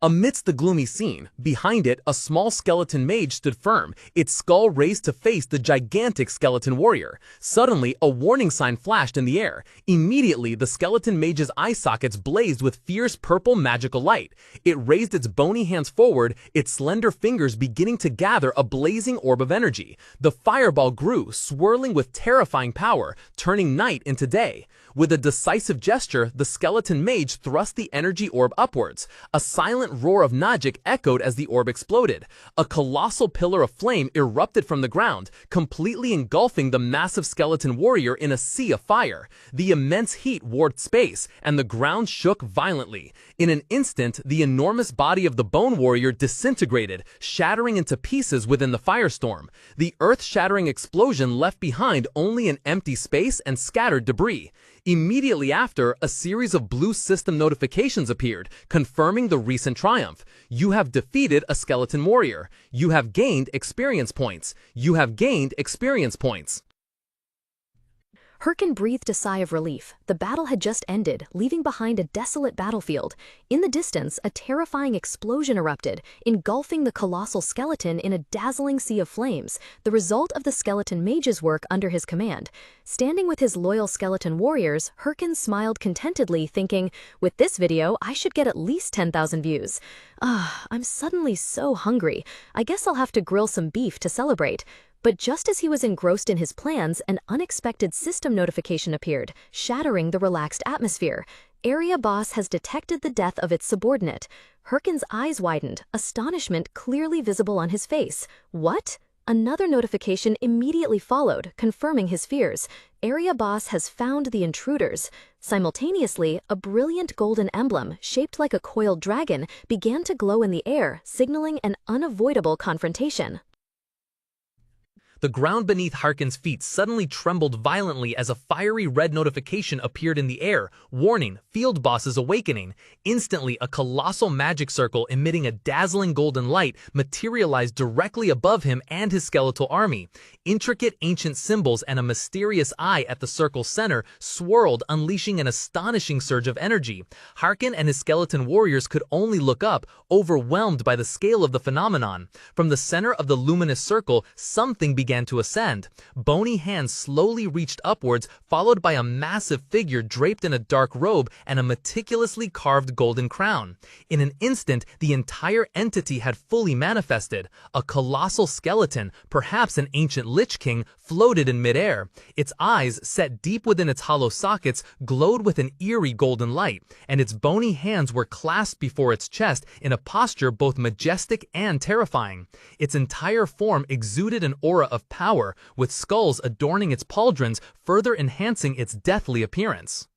Amidst the gloomy scene, behind it, a small skeleton mage stood firm, its skull raised to face the gigantic skeleton warrior. Suddenly, a warning sign flashed in the air. Immediately, the skeleton mage's eye sockets blazed with fierce purple magical light. It raised its bony hands forward, its slender fingers beginning to gather a blazing orb of energy. The fireball grew, swirling with terrifying power, turning night into day. With a decisive gesture, the skeleton mage thrust the energy orb upwards. A silent roar of magic echoed as the orb exploded. A colossal pillar of flame erupted from the ground, completely engulfing the massive skeleton warrior in a sea of fire. The immense heat warped space, and the ground shook violently. In an instant, the enormous body of the bone warrior disintegrated, shattering into pieces within the firestorm. The earth-shattering explosion left behind only an empty space and scattered debris. Immediately after, a series of blue system notifications appeared, confirming the recent triumph. You have defeated a skeleton warrior. You have gained experience points. You have gained experience points. Hyrkan breathed a sigh of relief. The battle had just ended, leaving behind a desolate battlefield. In the distance, a terrifying explosion erupted, engulfing the colossal skeleton in a dazzling sea of flames, the result of the skeleton mage's work under his command. Standing with his loyal skeleton warriors, Hyrkan smiled contentedly, thinking, "With this video, I should get at least 10,000 views. I'm suddenly so hungry. I guess I'll have to grill some beef to celebrate." But just as he was engrossed in his plans, an unexpected system notification appeared, shattering the relaxed atmosphere. Area boss has detected the death of its subordinate. Hyrkan's eyes widened, astonishment clearly visible on his face. What? Another notification immediately followed, confirming his fears. Area boss has found the intruders. Simultaneously, a brilliant golden emblem, shaped like a coiled dragon, began to glow in the air, signaling an unavoidable confrontation. The ground beneath Hyrkan's feet suddenly trembled violently as a fiery red notification appeared in the air, warning, Field Boss is awakening. Instantly, a colossal magic circle emitting a dazzling golden light materialized directly above him and his skeletal army. Intricate ancient symbols and a mysterious eye at the circle's center swirled, unleashing an astonishing surge of energy. Hyrkan and his skeleton warriors could only look up, overwhelmed by the scale of the phenomenon. From the center of the luminous circle, something began to ascend. Bony hands slowly reached upwards, followed by a massive figure draped in a dark robe and a meticulously carved golden crown. In an instant, the entire entity had fully manifested. A colossal skeleton, perhaps an ancient Lich King, floated in midair. Its eyes, set deep within its hollow sockets, glowed with an eerie golden light, and its bony hands were clasped before its chest in a posture both majestic and terrifying. Its entire form exuded an aura of power, with skulls adorning its pauldrons, further enhancing its deathly appearance.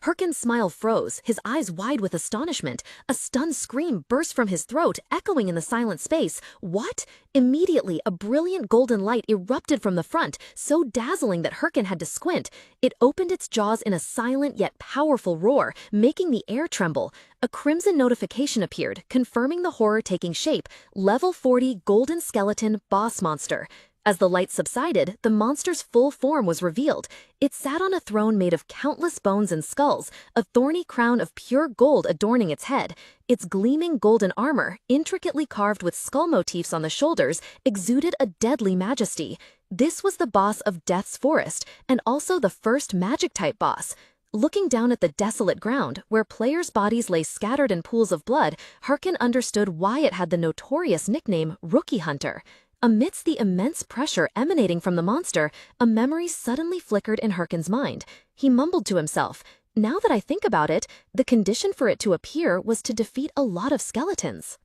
Hyrkan's smile froze, his eyes wide with astonishment. A stunned scream burst from his throat, echoing in the silent space. What? Immediately, a brilliant golden light erupted from the front, so dazzling that Hyrkan had to squint. It opened its jaws in a silent yet powerful roar, making the air tremble. A crimson notification appeared, confirming the horror taking shape: Level 40 Golden Skeleton Boss Monster. As the light subsided, the monster's full form was revealed. It sat on a throne made of countless bones and skulls, a thorny crown of pure gold adorning its head. Its gleaming golden armor, intricately carved with skull motifs on the shoulders, exuded a deadly majesty. This was the boss of Death's Forest, and also the first magic-type boss. Looking down at the desolate ground, where players' bodies lay scattered in pools of blood, Hyrkan understood why it had the notorious nickname Rookie Hunter. Amidst the immense pressure emanating from the monster, a memory suddenly flickered in Hyrkan's mind. He mumbled to himself, "Now that I think about it, the condition for it to appear was to defeat a lot of skeletons."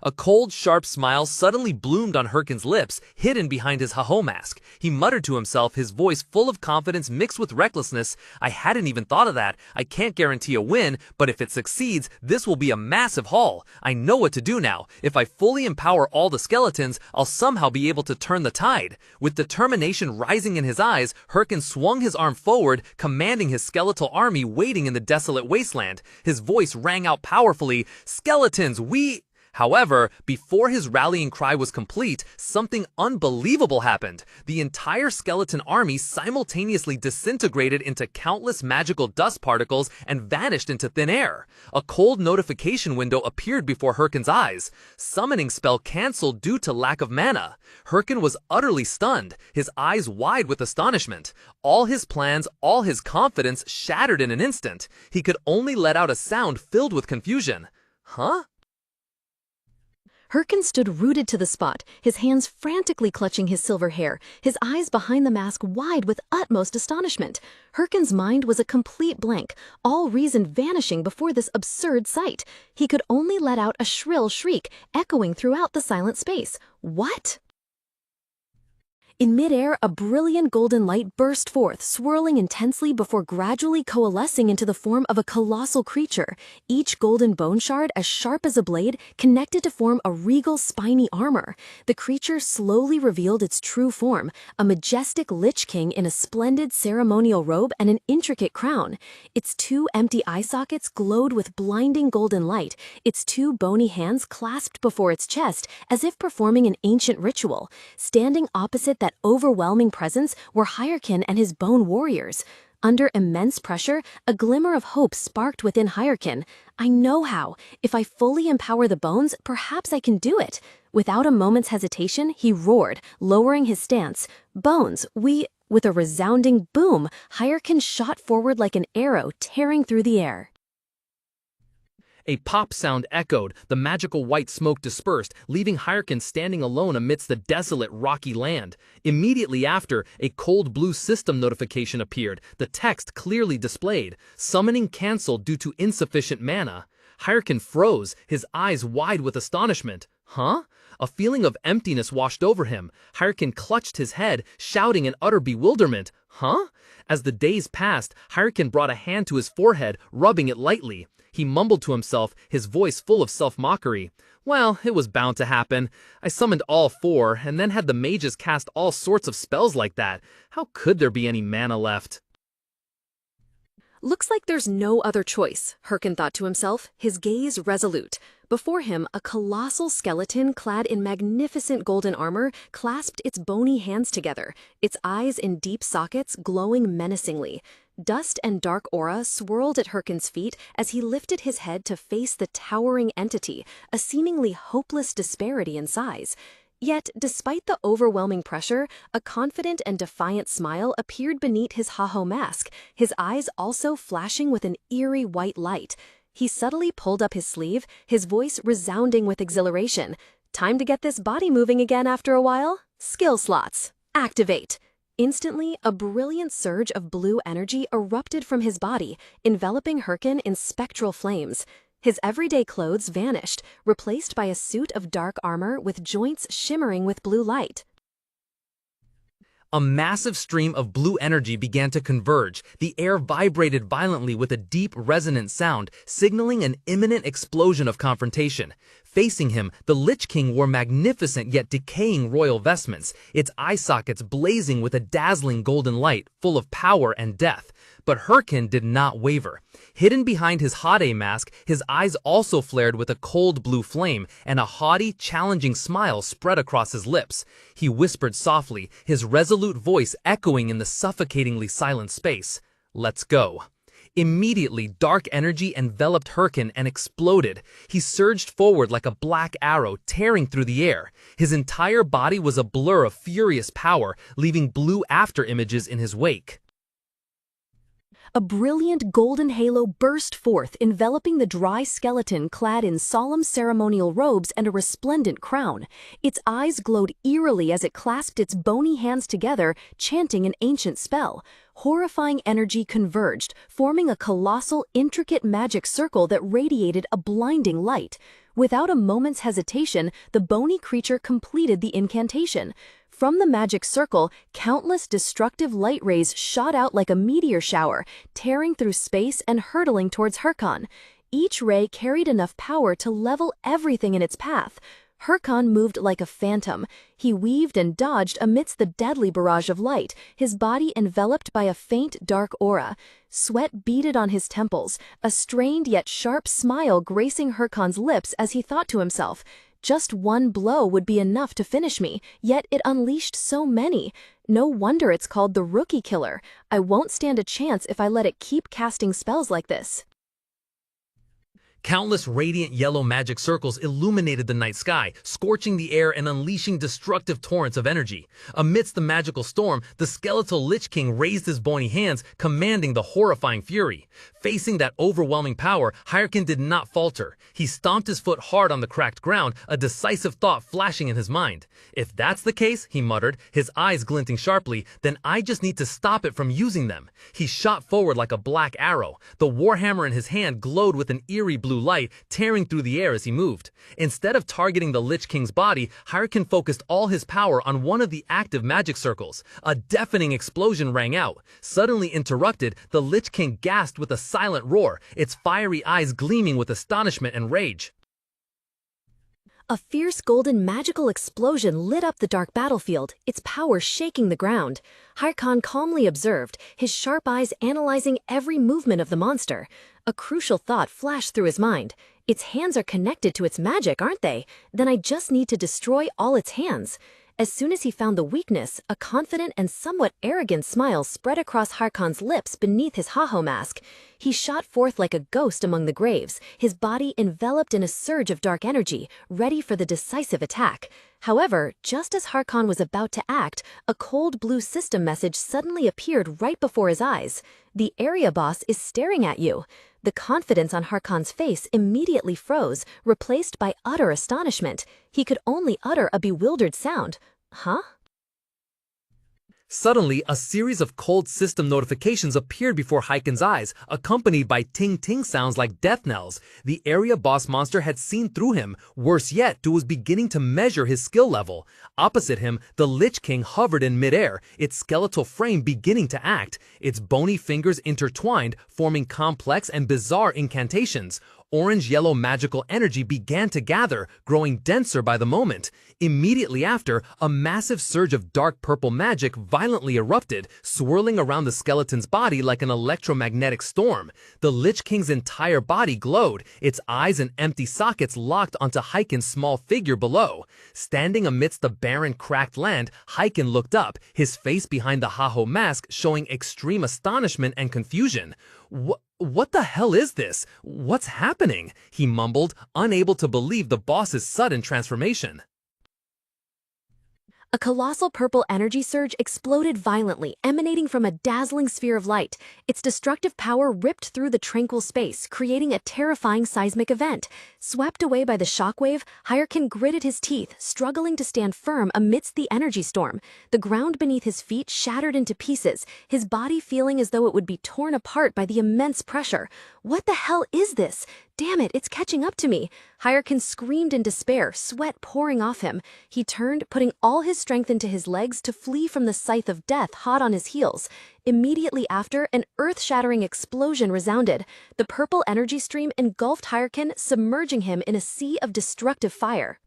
A cold, sharp smile suddenly bloomed on Hyrkan's lips, hidden behind his ha-ho mask. He muttered to himself, his voice full of confidence mixed with recklessness, "I hadn't even thought of that. I can't guarantee a win, but if it succeeds, this will be a massive haul. I know what to do now. If I fully empower all the skeletons, I'll somehow be able to turn the tide." With determination rising in his eyes, Hyrkan swung his arm forward, commanding his skeletal army waiting in the desolate wasteland. His voice rang out powerfully, "Skeletons, we—" However, before his rallying cry was complete, something unbelievable happened. The entire skeleton army simultaneously disintegrated into countless magical dust particles and vanished into thin air. A cold notification window appeared before Hyrkan's eyes. Summoning spell cancelled due to lack of mana. Hyrkan was utterly stunned, his eyes wide with astonishment. All his plans, all his confidence shattered in an instant. He could only let out a sound filled with confusion. Huh? Hyrkan stood rooted to the spot, his hands frantically clutching his silver hair, his eyes behind the mask wide with utmost astonishment. Hyrkan's mind was a complete blank, all reason vanishing before this absurd sight. He could only let out a shrill shriek, echoing throughout the silent space. What? In midair, a brilliant golden light burst forth, swirling intensely before gradually coalescing into the form of a colossal creature, each golden bone shard as sharp as a blade, connected to form a regal spiny armor. The creature slowly revealed its true form, a majestic Lich King in a splendid ceremonial robe and an intricate crown. Its two empty eye sockets glowed with blinding golden light, its two bony hands clasped before its chest as if performing an ancient ritual. Standing opposite that overwhelming presence were Hyrkan and his bone warriors. Under immense pressure, a glimmer of hope sparked within Hyrkan. "I know how. If I fully empower the bones, perhaps I can do it." Without a moment's hesitation, he roared, lowering his stance. "Bones, we—" With a resounding boom, Hyrkan shot forward like an arrow, tearing through the air. A pop sound echoed, the magical white smoke dispersed, leaving Hyrkan standing alone amidst the desolate, rocky land. Immediately after, a cold blue system notification appeared, the text clearly displayed: "Summoning cancelled due to insufficient mana." Hyrkan froze, his eyes wide with astonishment. Huh? A feeling of emptiness washed over him. Hyrkan clutched his head, shouting in utter bewilderment. Huh? As the days passed, Hyrkan brought a hand to his forehead, rubbing it lightly. He mumbled to himself, his voice full of self-mockery. "Well, it was bound to happen. I summoned all four, and then had the mages cast all sorts of spells like that. How could there be any mana left?" Looks like there's no other choice, Hyrkan thought to himself, his gaze resolute. Before him, a colossal skeleton clad in magnificent golden armor clasped its bony hands together, its eyes in deep sockets glowing menacingly. Dust and dark aura swirled at Hyrkan's feet as he lifted his head to face the towering entity, a seemingly hopeless disparity in size. Yet, despite the overwhelming pressure, a confident and defiant smile appeared beneath his ha-ho mask, his eyes also flashing with an eerie white light. He subtly pulled up his sleeve, his voice resounding with exhilaration. "Time to get this body moving again after a while? Skill slots. Activate." Instantly, a brilliant surge of blue energy erupted from his body, enveloping Hyrkan in spectral flames. His everyday clothes vanished, replaced by a suit of dark armor with joints shimmering with blue light. A massive stream of blue energy began to converge. The air vibrated violently with a deep, resonant sound, signaling an imminent explosion of confrontation. Facing him, the Lich King wore magnificent yet decaying royal vestments, its eye sockets blazing with a dazzling golden light, full of power and death. But Hyrkan did not waver. Hidden behind his Hade mask, his eyes also flared with a cold blue flame, and a haughty, challenging smile spread across his lips. He whispered softly, his resolute voice echoing in the suffocatingly silent space. "Let's go." Immediately, dark energy enveloped Hyrkan and exploded. He surged forward like a black arrow, tearing through the air. His entire body was a blur of furious power, leaving blue afterimages in his wake. A brilliant golden halo burst forth, enveloping the dry skeleton clad in solemn ceremonial robes and a resplendent crown. Its eyes glowed eerily as it clasped its bony hands together, chanting an ancient spell. Horrifying energy converged, forming a colossal, intricate magic circle that radiated a blinding light. Without a moment's hesitation, the bony creature completed the incantation. From the magic circle, countless destructive light rays shot out like a meteor shower, tearing through space and hurtling towards Hyrkan. Each ray carried enough power to level everything in its path. Hyrkan moved like a phantom. He weaved and dodged amidst the deadly barrage of light, his body enveloped by a faint, dark aura. Sweat beaded on his temples, a strained yet sharp smile gracing Hyrkan's lips as he thought to himself, "Just one blow would be enough to finish me, yet it unleashed so many. No wonder it's called the Rookie Killer. I won't stand a chance if I let it keep casting spells like this." Countless radiant yellow magic circles illuminated the night sky, scorching the air and unleashing destructive torrents of energy. Amidst the magical storm, the skeletal Lich King raised his bony hands, commanding the horrifying fury. Facing that overwhelming power, Hyrkan did not falter. He stomped his foot hard on the cracked ground, a decisive thought flashing in his mind. "If that's the case," he muttered, his eyes glinting sharply, "then I just need to stop it from using them." He shot forward like a black arrow. The warhammer in his hand glowed with an eerie blue light, tearing through the air as he moved. Instead of targeting the Lich King's body, Hyrkan focused all his power on one of the active magic circles. A deafening explosion rang out. Suddenly interrupted, the Lich King gasped with a silent roar, its fiery eyes gleaming with astonishment and rage. A fierce golden magical explosion lit up the dark battlefield, its power shaking the ground. Hyrkan calmly observed, his sharp eyes analyzing every movement of the monster. A crucial thought flashed through his mind. Its hands are connected to its magic, aren't they? Then I just need to destroy all its hands. As soon as he found the weakness, a confident and somewhat arrogant smile spread across Hyrkan's lips beneath his Haho mask. He shot forth like a ghost among the graves, his body enveloped in a surge of dark energy, ready for the decisive attack. However, just as Hyrkan was about to act, a cold blue system message suddenly appeared right before his eyes. "The area boss is staring at you." The confidence on Hyrkan's face immediately froze, replaced by utter astonishment. He could only utter a bewildered sound. "Huh?" Suddenly, a series of cold system notifications appeared before Hyrkan's eyes, accompanied by ting-ting sounds like death knells. The area boss monster had seen through him. Worse yet, it was beginning to measure his skill level. Opposite him, the Lich King hovered in midair, its skeletal frame beginning to act, its bony fingers intertwined, forming complex and bizarre incantations. Orange-yellow magical energy began to gather, growing denser by the moment. Immediately after, a massive surge of dark purple magic violently erupted, swirling around the skeleton's body like an electromagnetic storm. The Lich King's entire body glowed, its eyes and empty sockets locked onto Hyrkan's small figure below. Standing amidst the barren, cracked land, Hyrkan looked up, his face behind the Haho mask showing extreme astonishment and confusion. What the hell is this? What's happening?" he mumbled, unable to believe the boss's sudden transformation. A colossal purple energy surge exploded violently, emanating from a dazzling sphere of light. Its destructive power ripped through the tranquil space, creating a terrifying seismic event. Swept away by the shockwave, Hyrkan gritted his teeth, struggling to stand firm amidst the energy storm. The ground beneath his feet shattered into pieces, his body feeling as though it would be torn apart by the immense pressure. What the hell is this? Damn it, it's catching up to me. Hyrkan screamed in despair, sweat pouring off him. He turned, putting all his strength into his legs to flee from the scythe of death hot on his heels. Immediately after, an earth-shattering explosion resounded. The purple energy stream engulfed Hyrkan, submerging him in a sea of destructive fire.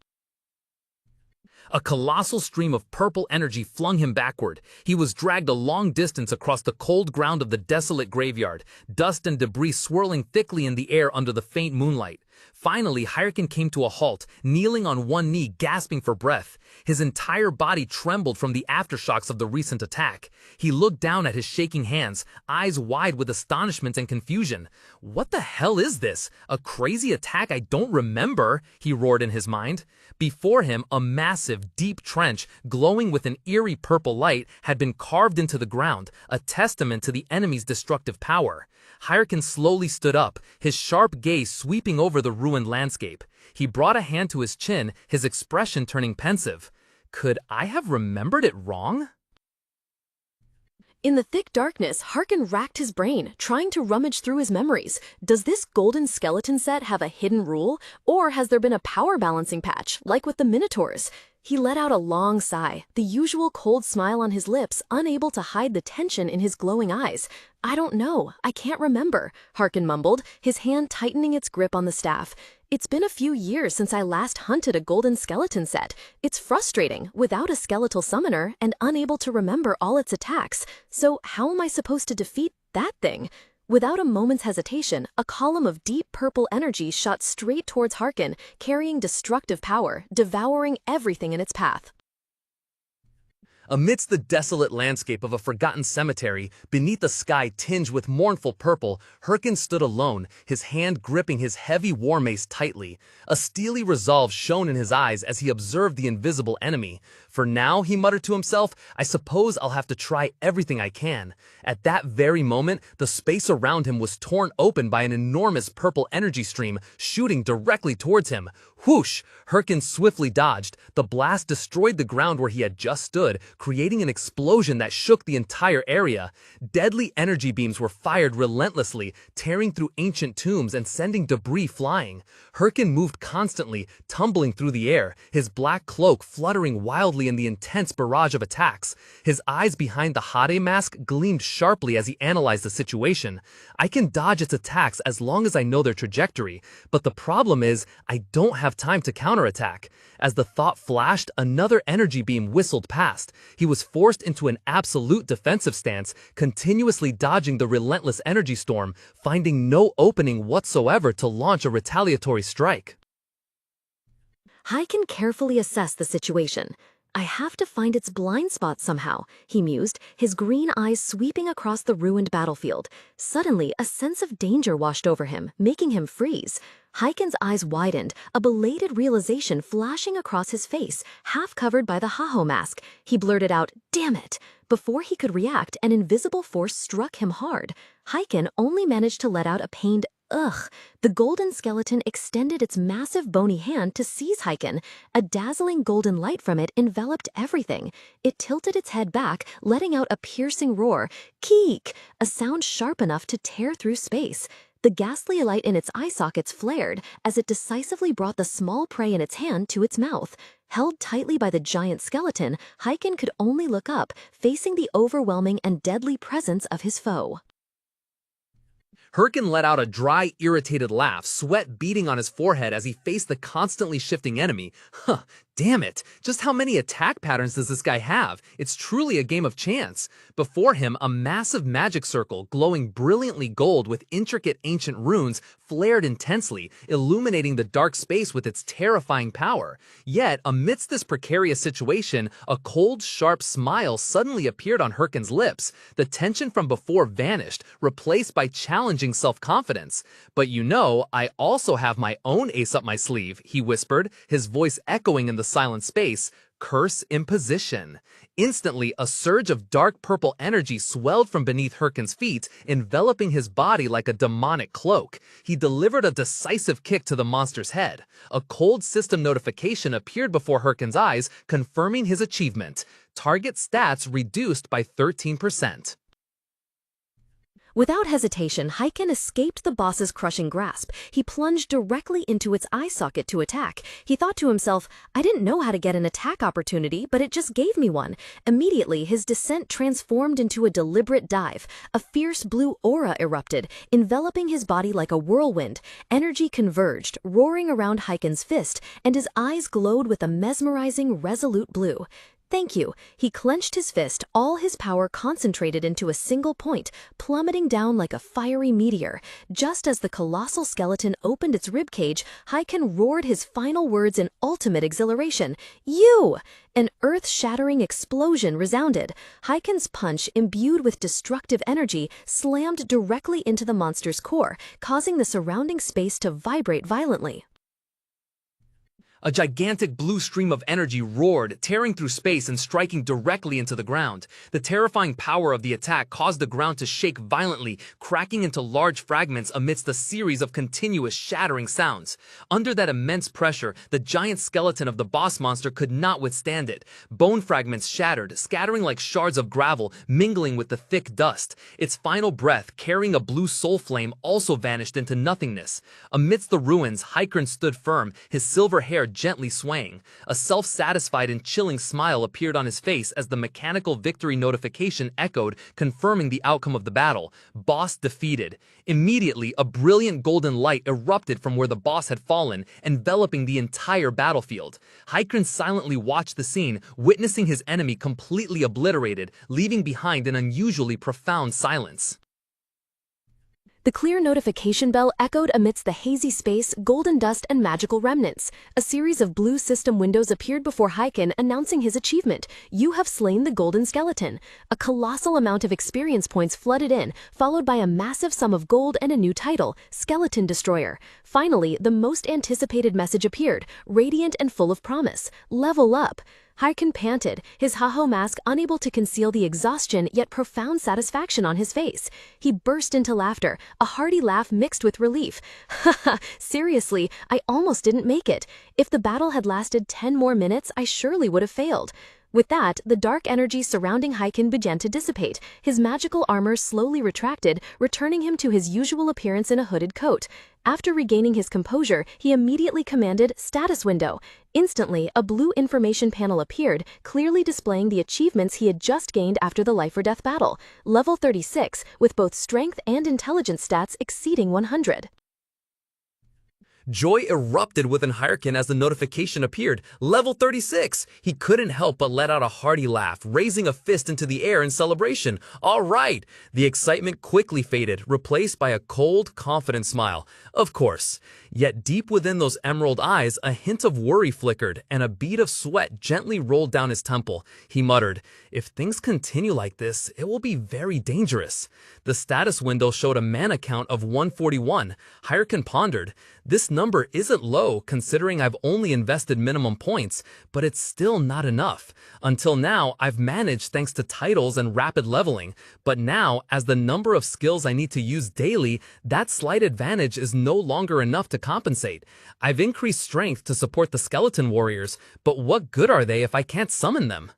A colossal stream of purple energy flung him backward. He was dragged a long distance across the cold ground of the desolate graveyard, dust and debris swirling thickly in the air under the faint moonlight. Finally, Hyrkan came to a halt, kneeling on one knee, gasping for breath. His entire body trembled from the aftershocks of the recent attack. He looked down at his shaking hands, eyes wide with astonishment and confusion. "What the hell is this? A crazy attack I don't remember," he roared in his mind. Before him, a massive, deep trench, glowing with an eerie purple light, had been carved into the ground, a testament to the enemy's destructive power. Hyrkan slowly stood up, his sharp gaze sweeping over the ruined landscape. He brought a hand to his chin, his expression turning pensive. Could I have remembered it wrong? In the thick darkness, Hyrkan racked his brain, trying to rummage through his memories. Does this golden skeleton set have a hidden rule, or has there been a power balancing patch, like with the Minotaurs? He let out a long sigh, the usual cold smile on his lips, unable to hide the tension in his glowing eyes. "I don't know. I can't remember," Hyrkan mumbled, his hand tightening its grip on the staff. "It's been a few years since I last hunted a golden skeleton set. It's frustrating, without a skeletal summoner and unable to remember all its attacks. So how am I supposed to defeat that thing?" Without a moment's hesitation, a column of deep purple energy shot straight towards Hyrkan, carrying destructive power, devouring everything in its path. Amidst the desolate landscape of a forgotten cemetery, beneath a sky tinged with mournful purple, Hyrkan stood alone, his hand gripping his heavy war mace tightly. A steely resolve shone in his eyes as he observed the invisible enemy. "For now," he muttered to himself, "I suppose I'll have to try everything I can." At that very moment, the space around him was torn open by an enormous purple energy stream shooting directly towards him. Whoosh! Hyrkan swiftly dodged. The blast destroyed the ground where he had just stood, creating an explosion that shook the entire area. Deadly energy beams were fired relentlessly, tearing through ancient tombs and sending debris flying. Hyrkan moved constantly, tumbling through the air, his black cloak fluttering wildly in the intense barrage of attacks. His eyes behind the Hade mask gleamed sharply as he analyzed the situation. "I can dodge its attacks as long as I know their trajectory, but the problem is I don't have time to counterattack." As the thought flashed, another energy beam whistled past. He was forced into an absolute defensive stance, continuously dodging the relentless energy storm, finding no opening whatsoever to launch a retaliatory strike. Hyrkan carefully assessed the situation. "I have to find its blind spot somehow," he mused, his green eyes sweeping across the ruined battlefield. Suddenly, a sense of danger washed over him, making him freeze. Hyrkan's eyes widened, a belated realization flashing across his face, half covered by the Haho mask. He blurted out, "Damn it!" Before he could react, an invisible force struck him hard. Hyrkan only managed to let out a pained "ugh." The golden skeleton extended its massive bony hand to seize Hyrkan. A dazzling golden light from it enveloped everything. It tilted its head back, letting out a piercing roar, "Keek!" a sound sharp enough to tear through space. The ghastly light in its eye sockets flared as it decisively brought the small prey in its hand to its mouth. Held tightly by the giant skeleton, Hyrkan could only look up, facing the overwhelming and deadly presence of his foe. Hyrkan let out a dry, irritated laugh, sweat beading on his forehead as he faced the constantly shifting enemy. Damn it! Just how many attack patterns does this guy have? It's truly a game of chance. Before him, a massive magic circle, glowing brilliantly gold with intricate ancient runes, flared intensely, illuminating the dark space with its terrifying power. Yet, amidst this precarious situation, a cold, sharp smile suddenly appeared on Hyrkan's lips. The tension from before vanished, replaced by challenging self-confidence. "But you know, I also have my own ace up my sleeve," he whispered, his voice echoing in the silent space. "Curse imposition." Instantly, a surge of dark purple energy swelled from beneath Hyrkan's feet, enveloping his body like a demonic cloak. He delivered a decisive kick to the monster's head. A cold system notification appeared before Hyrkan's eyes, confirming his achievement. Target stats reduced by 13%. Without hesitation, Hyrkan escaped the boss's crushing grasp. He plunged directly into its eye socket to attack. He thought to himself, I didn't know how to get an attack opportunity, but it just gave me one. Immediately, his descent transformed into a deliberate dive. A fierce blue aura erupted, enveloping his body like a whirlwind. Energy converged, roaring around Hyrkan's fist, and his eyes glowed with a mesmerizing, resolute blue. Thank you. He clenched his fist, all his power concentrated into a single point, plummeting down like a fiery meteor. Just as the colossal skeleton opened its ribcage, Hyrkan roared his final words in ultimate exhilaration. You! An earth-shattering explosion resounded. Hyrkan's punch, imbued with destructive energy, slammed directly into the monster's core, causing the surrounding space to vibrate violently. A gigantic blue stream of energy roared, tearing through space and striking directly into the ground. The terrifying power of the attack caused the ground to shake violently, cracking into large fragments amidst a series of continuous shattering sounds. Under that immense pressure, the giant skeleton of the boss monster could not withstand it. Bone fragments shattered, scattering like shards of gravel, mingling with the thick dust. Its final breath, carrying a blue soul flame, also vanished into nothingness. Amidst the ruins, Hyrkan stood firm, his silver hair gently swaying. A self-satisfied and chilling smile appeared on his face as the mechanical victory notification echoed, confirming the outcome of the battle. Boss defeated. Immediately, a brilliant golden light erupted from where the boss had fallen, enveloping the entire battlefield. Hyrkan silently watched the scene, witnessing his enemy completely obliterated, leaving behind an unusually profound silence. The clear notification bell echoed amidst the hazy space, golden dust, and magical remnants. A series of blue system windows appeared before Hyrkan, announcing his achievement. You have slain the golden skeleton. A colossal amount of experience points flooded in, followed by a massive sum of gold and a new title, Skeleton Destroyer. Finally, the most anticipated message appeared, radiant and full of promise. Level up. Hyrkan panted, his ha-ho mask unable to conceal the exhaustion yet profound satisfaction on his face. He burst into laughter, a hearty laugh mixed with relief. Haha, seriously, I almost didn't make it. If the battle had lasted 10 more minutes, I surely would have failed. With that, the dark energy surrounding Hyrkan began to dissipate. His magical armor slowly retracted, returning him to his usual appearance in a hooded coat. After regaining his composure, he immediately commanded Status Window. Instantly, a blue information panel appeared, clearly displaying the achievements he had just gained after the life-or-death battle. Level 36, with both strength and intelligence stats exceeding 100. Joy erupted within Hyrkan as the notification appeared. Level 36! He couldn't help but let out a hearty laugh, raising a fist into the air in celebration. All right! The excitement quickly faded, replaced by a cold, confident smile. Of course. Yet deep within those emerald eyes, a hint of worry flickered, and a bead of sweat gently rolled down his temple. He muttered, if things continue like this, it will be very dangerous. The status window showed a mana count of 141. Hyrkan pondered, this number isn't low considering I've only invested minimum points, but it's still not enough. Until now, I've managed thanks to titles and rapid leveling, but now, as the number of skills I need to use daily, that slight advantage is no longer enough to compensate. I've increased strength to support the skeleton warriors, but what good are they if I can't summon them?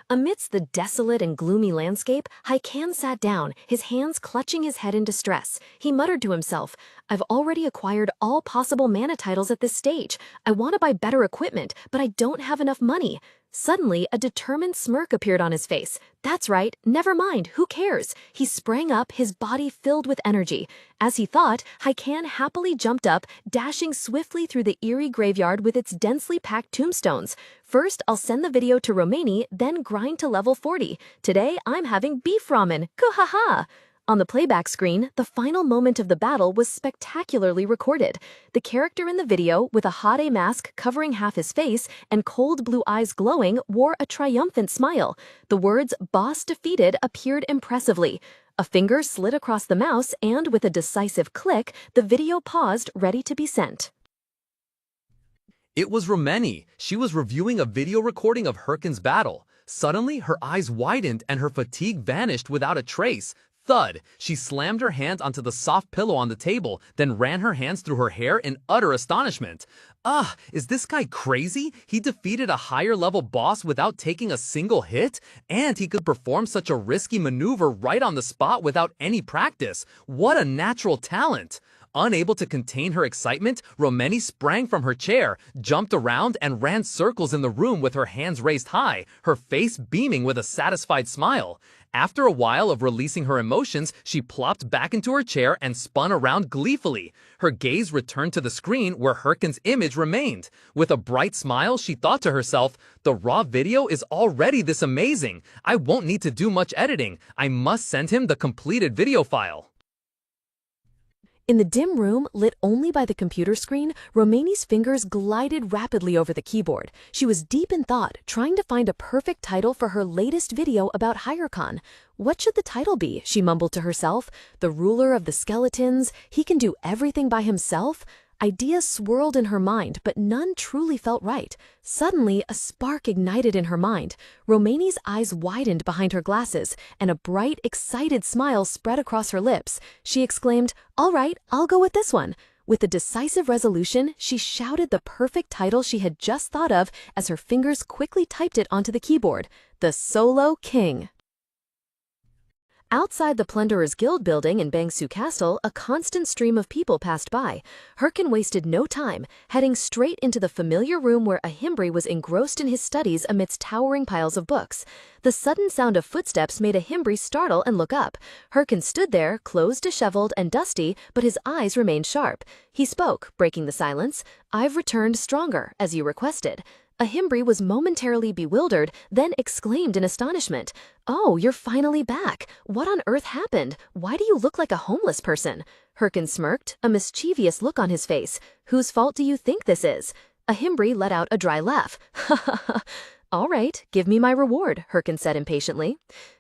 Amidst the desolate and gloomy landscape, Hyrkan sat down, his hands clutching his head in distress. He muttered to himself, I've already acquired all possible mana titles at this stage. I want to buy better equipment, but I don't have enough money. Suddenly, a determined smirk appeared on his face. That's right, never mind, who cares? He sprang up, his body filled with energy. As he thought, Hyrkan happily jumped up, dashing swiftly through the eerie graveyard with its densely packed tombstones. First, I'll send the video to Romani, then grind to level 40. Today, I'm having beef ramen. Kuhaha! On the playback screen, the final moment of the battle was spectacularly recorded. The character in the video, with a hade mask covering half his face and cold blue eyes glowing, wore a triumphant smile. The words, "Boss defeated," appeared impressively. A finger slid across the mouse and, with a decisive click, the video paused, ready to be sent. It was Romani. She was reviewing a video recording of Hyrkan's battle. Suddenly, her eyes widened and her fatigue vanished without a trace. Thud! She slammed her hand onto the soft pillow on the table, then ran her hands through her hair in utter astonishment. Is this guy crazy? He defeated a higher-level boss without taking a single hit? And he could perform such a risky maneuver right on the spot without any practice. What a natural talent! Unable to contain her excitement, Romeni sprang from her chair, jumped around, and ran circles in the room with her hands raised high, her face beaming with a satisfied smile. After a while of releasing her emotions, she plopped back into her chair and spun around gleefully. Her gaze returned to the screen where Hyrkan's image remained. With a bright smile, she thought to herself, "The raw video is already this amazing. I won't need to do much editing. I must send him the completed video file." In the dim room, lit only by the computer screen, Romeni's fingers glided rapidly over the keyboard. She was deep in thought, trying to find a perfect title for her latest video about Hyrkan. What should the title be? She mumbled to herself. The ruler of the skeletons? He can do everything by himself? Ideas swirled in her mind, but none truly felt right. Suddenly, a spark ignited in her mind. Romeni's eyes widened behind her glasses, and a bright, excited smile spread across her lips. She exclaimed, "All right, I'll go with this one." With a decisive resolution, she shouted the perfect title she had just thought of as her fingers quickly typed it onto the keyboard. The Solo King. Outside the Plunderer's Guild building in Bangsu Castle, a constant stream of people passed by. Hyrkan wasted no time, heading straight into the familiar room where Ahimbri was engrossed in his studies amidst towering piles of books. The sudden sound of footsteps made Ahimbri startle and look up. Hyrkan stood there, clothes disheveled and dusty, but his eyes remained sharp. He spoke, breaking the silence. "I've returned stronger, as you requested." Ahimbri was momentarily bewildered, then exclaimed in astonishment, "Oh, you're finally back. What on earth happened? Why do you look like a homeless person?" Hyrkan smirked, a mischievous look on his face. "Whose fault do you think this is?" Ahimbri let out a dry laugh. "Ha ha ha. All right, give me my reward," Hyrkan said impatiently.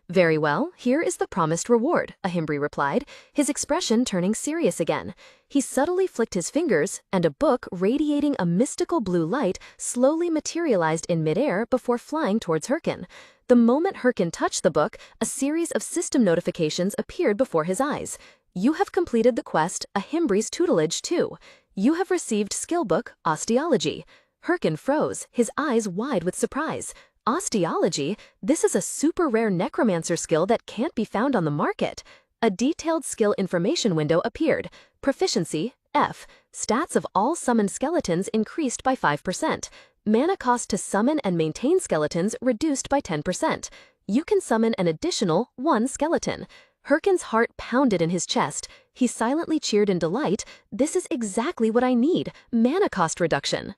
"Very well, here is the promised reward," Ahimbri replied, his expression turning serious again. He subtly flicked his fingers, and a book radiating a mystical blue light slowly materialized in midair before flying towards Hyrkan. The moment Hyrkan touched the book, a series of system notifications appeared before his eyes. "You have completed the quest, Ahimbri's Tutelage 2. You have received skill book, Osteology." Hyrkan froze, his eyes wide with surprise. Osteology? This is a super rare necromancer skill that can't be found on the market. A detailed skill information window appeared. Proficiency, F. Stats of all summoned skeletons increased by 5%. Mana cost to summon and maintain skeletons reduced by 10%. You can summon an additional 1 skeleton. Hyrkan's heart pounded in his chest. He silently cheered in delight. "This is exactly what I need. Mana cost reduction."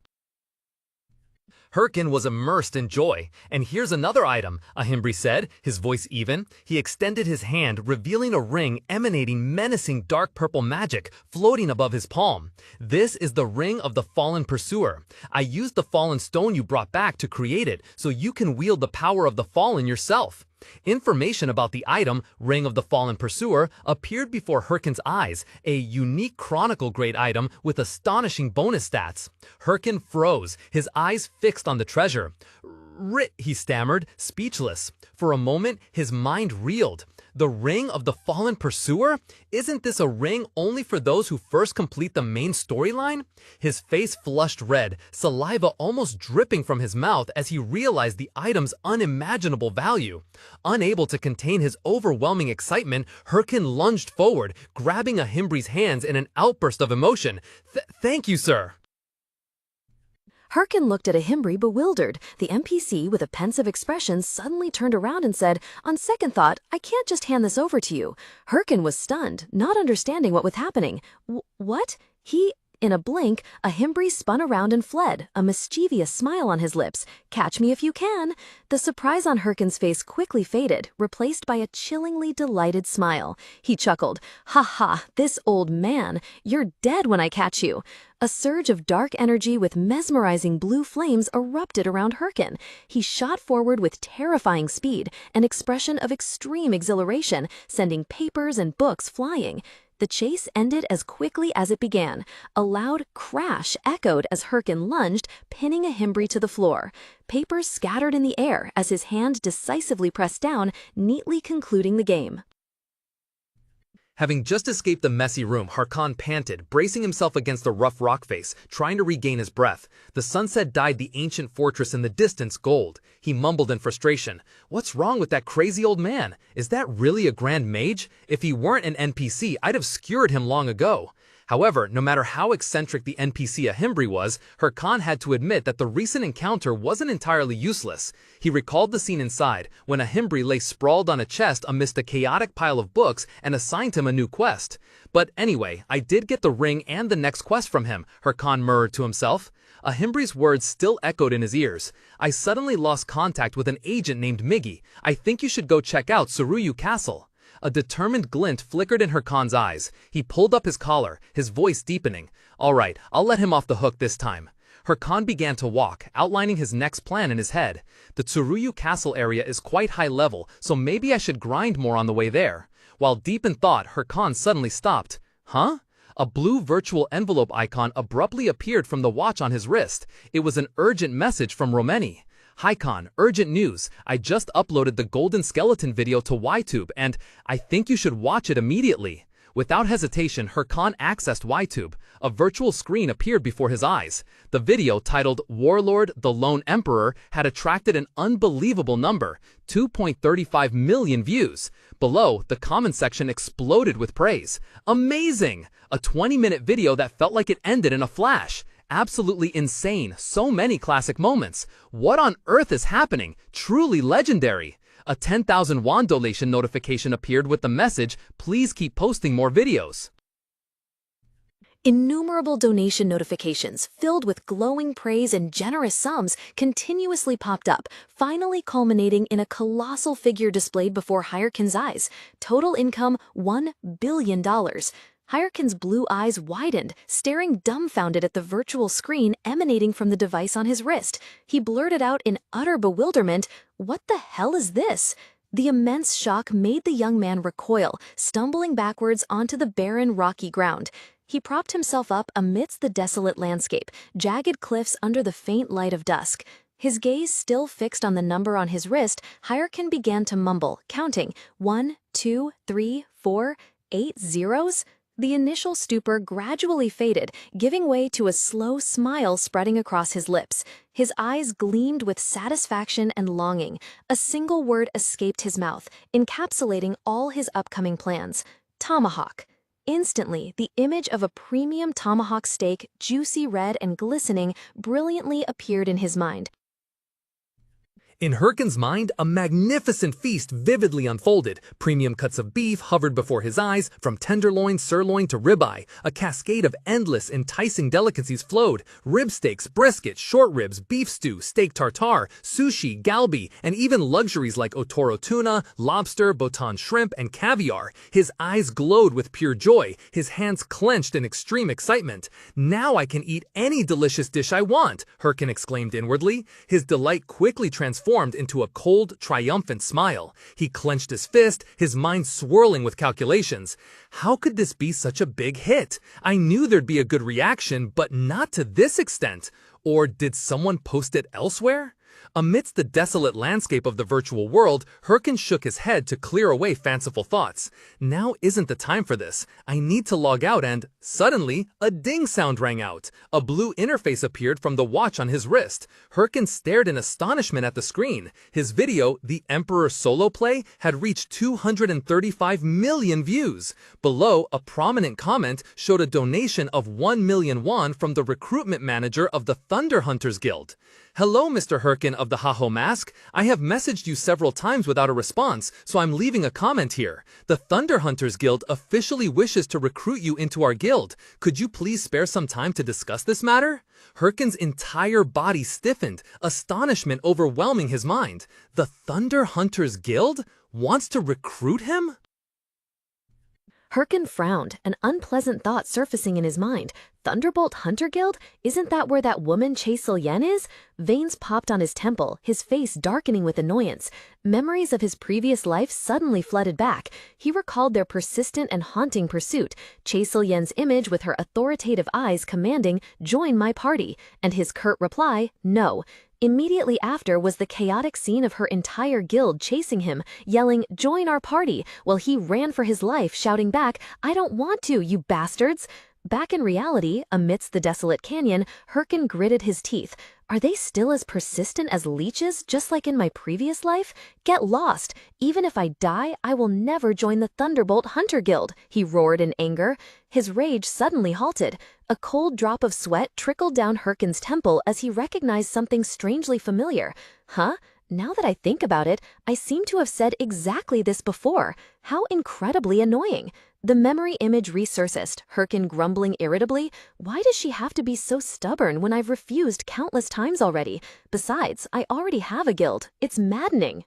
Hyrkan was immersed in joy. "And here's another item," Ahimbri said, his voice even. He extended his hand, revealing a ring emanating menacing dark purple magic floating above his palm. "This is the Ring of the Fallen Pursuer. I used the fallen stone you brought back to create it, so you can wield the power of the fallen yourself." Information about the item, Ring of the Fallen Pursuer, appeared before Hyrkan's eyes, a unique Chronicle-grade item with astonishing bonus stats. Hyrkan froze, his eyes fixed on the treasure. He stammered, speechless. For a moment, his mind reeled. The Ring of the Fallen Pursuer? Isn't this a ring only for those who first complete the main storyline? His face flushed red, saliva almost dripping from his mouth as he realized the item's unimaginable value. Unable to contain his overwhelming excitement, Hyrkan lunged forward, grabbing Ahimbri's hands in an outburst of emotion. "Thank you, sir." Hyrkan looked at Ahimbri bewildered. The NPC, with a pensive expression, suddenly turned around and said, "On second thought, I can't just hand this over to you." Hyrkan was stunned, not understanding what was happening. What? In a blink, Ahimbri spun around and fled, a mischievous smile on his lips. "Catch me if you can." The surprise on Hyrkan's face quickly faded, replaced by a chillingly delighted smile. He chuckled, "Ha ha, this old man. You're dead when I catch you." A surge of dark energy with mesmerizing blue flames erupted around Hyrkan. He shot forward with terrifying speed, an expression of extreme exhilaration, sending papers and books flying. The chase ended as quickly as it began. A loud crash echoed as Hyrkan lunged, pinning Ahimbri to the floor. Papers scattered in the air as his hand decisively pressed down, neatly concluding the game. Having just escaped the messy room, Hyrkan panted, bracing himself against the rough rock face, trying to regain his breath. The sunset dyed the ancient fortress in the distance gold. He mumbled in frustration, "What's wrong with that crazy old man? Is that really a grand mage? If he weren't an NPC, I'd have skewered him long ago." However, no matter how eccentric the NPC Ahimbri was, Hyrkan had to admit that the recent encounter wasn't entirely useless. He recalled the scene inside, when Ahimbri lay sprawled on a chest amidst a chaotic pile of books and assigned him a new quest. "But anyway, I did get the ring and the next quest from him," Hyrkan murmured to himself. Ahimbri's words still echoed in his ears. "I suddenly lost contact with an agent named Miggy. I think you should go check out Sirre Castle." A determined glint flickered in Hyrkan's eyes. He pulled up his collar, his voice deepening. "All right, I'll let him off the hook this time." Hyrkan began to walk, outlining his next plan in his head. The Sirre Castle area is quite high level, so maybe I should grind more on the way there. While deep in thought, Hyrkan suddenly stopped. Huh? A blue virtual envelope icon abruptly appeared from the watch on his wrist. It was an urgent message from Romeni. "Hyrkan, urgent news. I just uploaded the Golden Skeleton video to YTube and I think you should watch it immediately." Without hesitation, Hyrkan accessed YTube. A virtual screen appeared before his eyes. The video, titled Warlord, the Lone Emperor, had attracted an unbelievable number, 2.35 million views. Below, the comment section exploded with praise. "Amazing! A 20-minute video that felt like it ended in a flash. Absolutely insane, so many classic moments. What on earth is happening? Truly legendary." A 10,000 won donation notification appeared with the message, "Please keep posting more videos." Innumerable donation notifications, filled with glowing praise and generous sums, continuously popped up, finally culminating in a colossal figure displayed before Hyrkan's eyes. Total income, $1 billion. Hyrkan's blue eyes widened, staring dumbfounded at the virtual screen emanating from the device on his wrist. He blurted out in utter bewilderment, "What the hell is this?" The immense shock made the young man recoil, stumbling backwards onto the barren, rocky ground. He propped himself up amidst the desolate landscape, jagged cliffs under the faint light of dusk. His gaze still fixed on the number on his wrist, Hyrkan began to mumble, counting 1, 2, 3, 4, 8 zeros. The initial stupor gradually faded, giving way to a slow smile spreading across his lips. His eyes gleamed with satisfaction and longing. A single word escaped his mouth, encapsulating all his upcoming plans: tomahawk. Instantly, the image of a premium tomahawk steak, juicy red and glistening, brilliantly appeared in his mind. In Hyrkan's mind, a magnificent feast vividly unfolded. Premium cuts of beef hovered before his eyes, from tenderloin, sirloin to ribeye. A cascade of endless, enticing delicacies flowed. Rib steaks, brisket, short ribs, beef stew, steak tartare, sushi, galbi, and even luxuries like otoro tuna, lobster, botan shrimp, and caviar. His eyes glowed with pure joy, his hands clenched in extreme excitement. "Now I can eat any delicious dish I want," Hyrkan exclaimed inwardly. His delight quickly transformed into a cold, triumphant smile. He clenched his fist, his mind swirling with calculations. How could this be such a big hit? I knew there'd be a good reaction, but not to this extent. Or did someone post it elsewhere? Amidst the desolate landscape of the virtual world, Hyrkan shook his head to clear away fanciful thoughts. Now isn't the time for this. I need to log out and, suddenly, a ding sound rang out. A blue interface appeared from the watch on his wrist. Hyrkan stared in astonishment at the screen. His video, The Emperor Solo Play, had reached 235 million views. Below, a prominent comment showed a donation of 1 million won from the recruitment manager of the Thunder Hunters Guild. "Hello, Mr. Hyrkan of the Haho Mask. I have messaged you several times without a response, so I'm leaving a comment here. The Thunder Hunters Guild officially wishes to recruit you into our guild. Could you please spare some time to discuss this matter?" Hyrkan's entire body stiffened, astonishment overwhelming his mind. The Thunder Hunters Guild wants to recruit him? Hyrkan frowned, an unpleasant thought surfacing in his mind. Thunderbolt Hunter Guild? Isn't that where that woman Chae-sil-yen is? Veins popped on his temple, his face darkening with annoyance. Memories of his previous life suddenly flooded back. He recalled their persistent and haunting pursuit, Chae-sil-yen's image with her authoritative eyes commanding, "Join my party," and his curt reply, "No." Immediately after was the chaotic scene of her entire guild chasing him, yelling, "Join our party," while he ran for his life, shouting back, "I don't want to, you bastards." Back in reality, amidst the desolate canyon, Hyrkan gritted his teeth. Are they still as persistent as leeches, just like in my previous life? Get lost. Even if I die, I will never join the Thunderbolt Hunter Guild, he roared in anger. His rage suddenly halted. A cold drop of sweat trickled down Hyrkan's temple as he recognized something strangely familiar. Huh? Now that I think about it, I seem to have said exactly this before. How incredibly annoying. The memory image resurfaced, Hyrkan grumbling irritably. Why does she have to be so stubborn when I've refused countless times already? Besides, I already have a guild. It's maddening.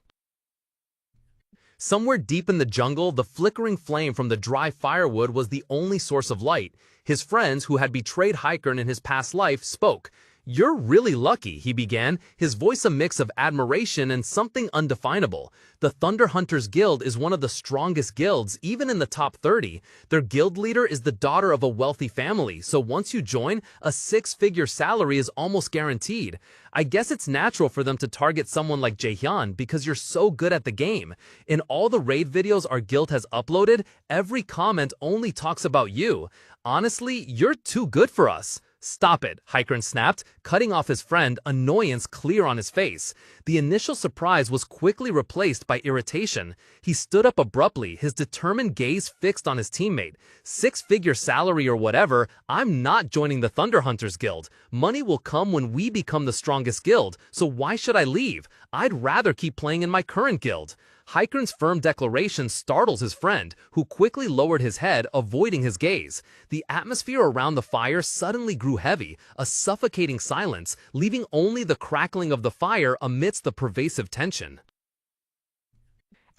Somewhere deep in the jungle, the flickering flame from the dry firewood was the only source of light. His friends, who had betrayed Hyrkan in his past life, spoke. "You're really lucky," he began, his voice a mix of admiration and something undefinable. The Thunder Hunters Guild is one of the strongest guilds, even in the top 30. Their guild leader is the daughter of a wealthy family, so once you join, a six-figure salary is almost guaranteed. I guess it's natural for them to target someone like Jaehyun because you're so good at the game. In all the raid videos our guild has uploaded, every comment only talks about you. Honestly, you're too good for us. "Stop it," Hyrkan snapped, cutting off his friend, annoyance clear on his face. The initial surprise was quickly replaced by irritation. He stood up abruptly, his determined gaze fixed on his teammate. "Six-figure salary or whatever, I'm not joining the Thunder Hunters Guild. Money will come when we become the strongest guild, so why should I leave? I'd rather keep playing in my current guild." Hyrkan's firm declaration startles his friend, who quickly lowered his head, avoiding his gaze. The atmosphere around the fire suddenly grew heavy, a suffocating silence, leaving only the crackling of the fire amidst the pervasive tension.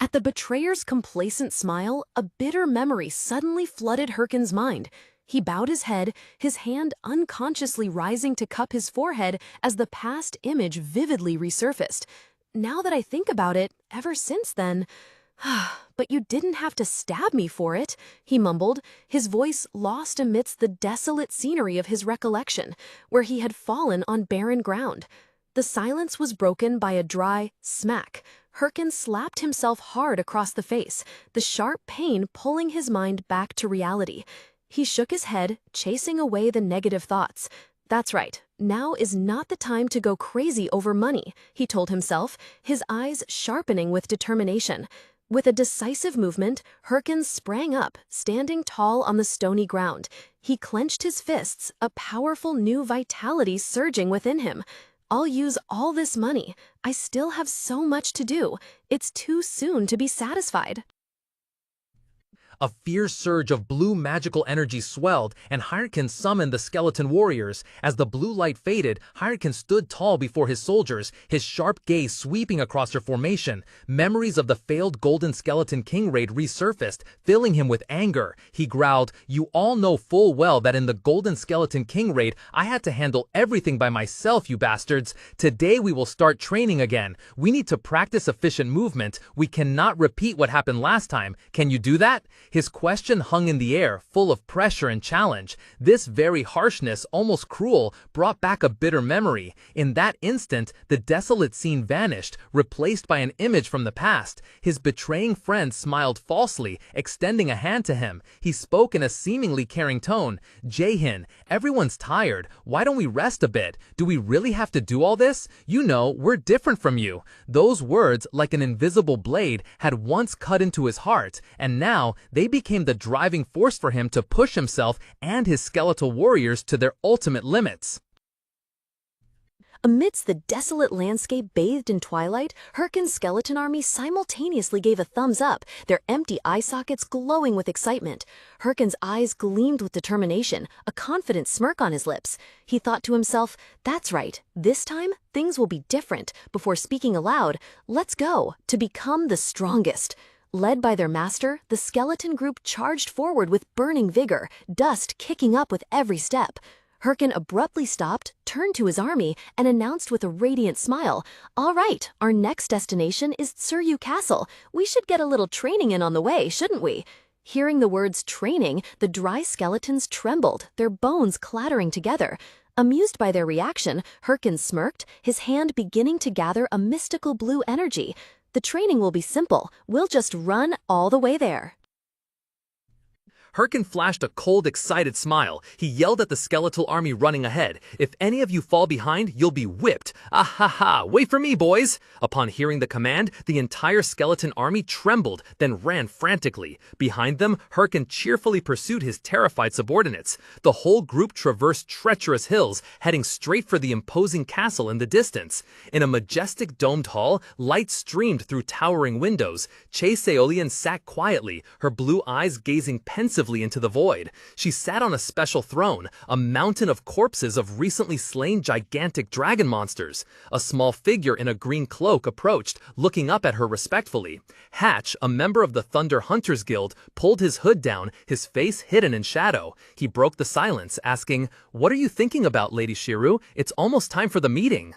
At the betrayer's complacent smile, a bitter memory suddenly flooded Hyrkan's mind. He bowed his head, his hand unconsciously rising to cup his forehead as the past image vividly resurfaced. Now that I think about it, ever since then... "But you didn't have to stab me for it," he mumbled, his voice lost amidst the desolate scenery of his recollection, where he had fallen on barren ground. The silence was broken by a dry smack. Hyrkan slapped himself hard across the face, the sharp pain pulling his mind back to reality. He shook his head, chasing away the negative thoughts. "That's right. Now is not the time to go crazy over money," he told himself, his eyes sharpening with determination. With a decisive movement, Hyrkan sprang up, standing tall on the stony ground. He clenched his fists, a powerful new vitality surging within him. "I'll use all this money. I still have so much to do. It's too soon to be satisfied." A fierce surge of blue magical energy swelled, and Hyrkan summoned the skeleton warriors. As the blue light faded, Hyrkan stood tall before his soldiers, his sharp gaze sweeping across their formation. Memories of the failed Golden Skeleton King raid resurfaced, filling him with anger. He growled, "You all know full well that in the Golden Skeleton King raid, I had to handle everything by myself, you bastards. Today we will start training again. We need to practice efficient movement. We cannot repeat what happened last time. Can you do that?" His question hung in the air, full of pressure and challenge. This very harshness, almost cruel, brought back a bitter memory. In that instant, the desolate scene vanished, replaced by an image from the past. His betraying friend smiled falsely, extending a hand to him. He spoke in a seemingly caring tone. "Jaehyun, everyone's tired. Why don't we rest a bit? Do we really have to do all this? You know, we're different from you." Those words, like an invisible blade, had once cut into his heart, and now they became the driving force for him to push himself and his skeletal warriors to their ultimate limits. Amidst the desolate landscape bathed in twilight, Hyrkan's skeleton army simultaneously gave a thumbs up, their empty eye sockets glowing with excitement. Hyrkan's eyes gleamed with determination, a confident smirk on his lips. He thought to himself, "That's right, this time things will be different," before speaking aloud, "Let's go, to become the strongest." Led by their master, the skeleton group charged forward with burning vigor, dust kicking up with every step. Hyrkan abruptly stopped, turned to his army, and announced with a radiant smile, "All right, our next destination is Sirre Castle. We should get a little training in on the way, shouldn't we?" Hearing the words training, the dry skeletons trembled, their bones clattering together. Amused by their reaction, Hyrkan smirked, his hand beginning to gather a mystical blue energy. "The training will be simple. We'll just run all the way there." Hyrkan flashed a cold, excited smile. He yelled at the skeletal army running ahead, "If any of you fall behind, you'll be whipped. Ah ha ha, wait for me, boys!" Upon hearing the command, the entire skeleton army trembled, then ran frantically. Behind them, Hyrkan cheerfully pursued his terrified subordinates. The whole group traversed treacherous hills, heading straight for the imposing castle in the distance. In a majestic domed hall, light streamed through towering windows. Chae Seolian sat quietly, her blue eyes gazing pensively into the void. She sat on a special throne, a mountain of corpses of recently slain gigantic dragon monsters. A small figure in a green cloak approached, looking up at her respectfully. Hatch, a member of the Thunder Hunters Guild, pulled his hood down, his face hidden in shadow. He broke the silence, asking, "What are you thinking about, Lady Shiru? It's almost time for the meeting."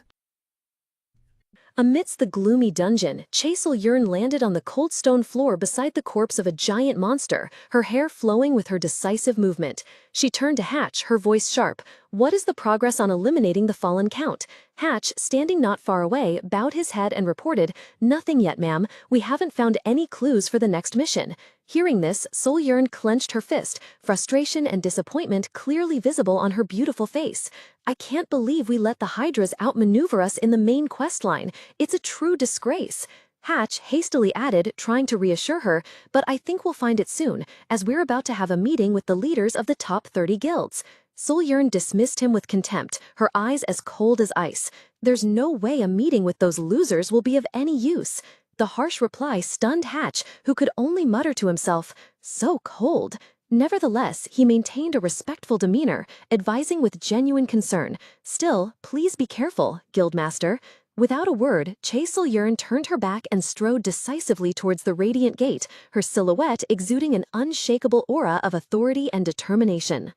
Amidst the gloomy dungeon, Chae Seolian landed on the cold stone floor beside the corpse of a giant monster, her hair flowing with her decisive movement. She turned to Hatch, her voice sharp. "What is the progress on eliminating the fallen count?" Hatch, standing not far away, bowed his head and reported, "Nothing yet, ma'am. We haven't found any clues for the next mission." Hearing this, Seolian clenched her fist, frustration and disappointment clearly visible on her beautiful face. "I can't believe we let the Hydras outmaneuver us in the main quest line. It's a true disgrace." Hatch hastily added, trying to reassure her, "But I think we'll find it soon, as we're about to have a meeting with the leaders of the top 30 guilds." Seolian dismissed him with contempt, her eyes as cold as ice. "There's no way a meeting with those losers will be of any use." The harsh reply stunned Hatch, who could only mutter to himself, "So cold." Nevertheless, he maintained a respectful demeanor, advising with genuine concern, "Still, please be careful, Guildmaster." Without a word, Chae Seolian turned her back and strode decisively towards the radiant gate, her silhouette exuding an unshakable aura of authority and determination.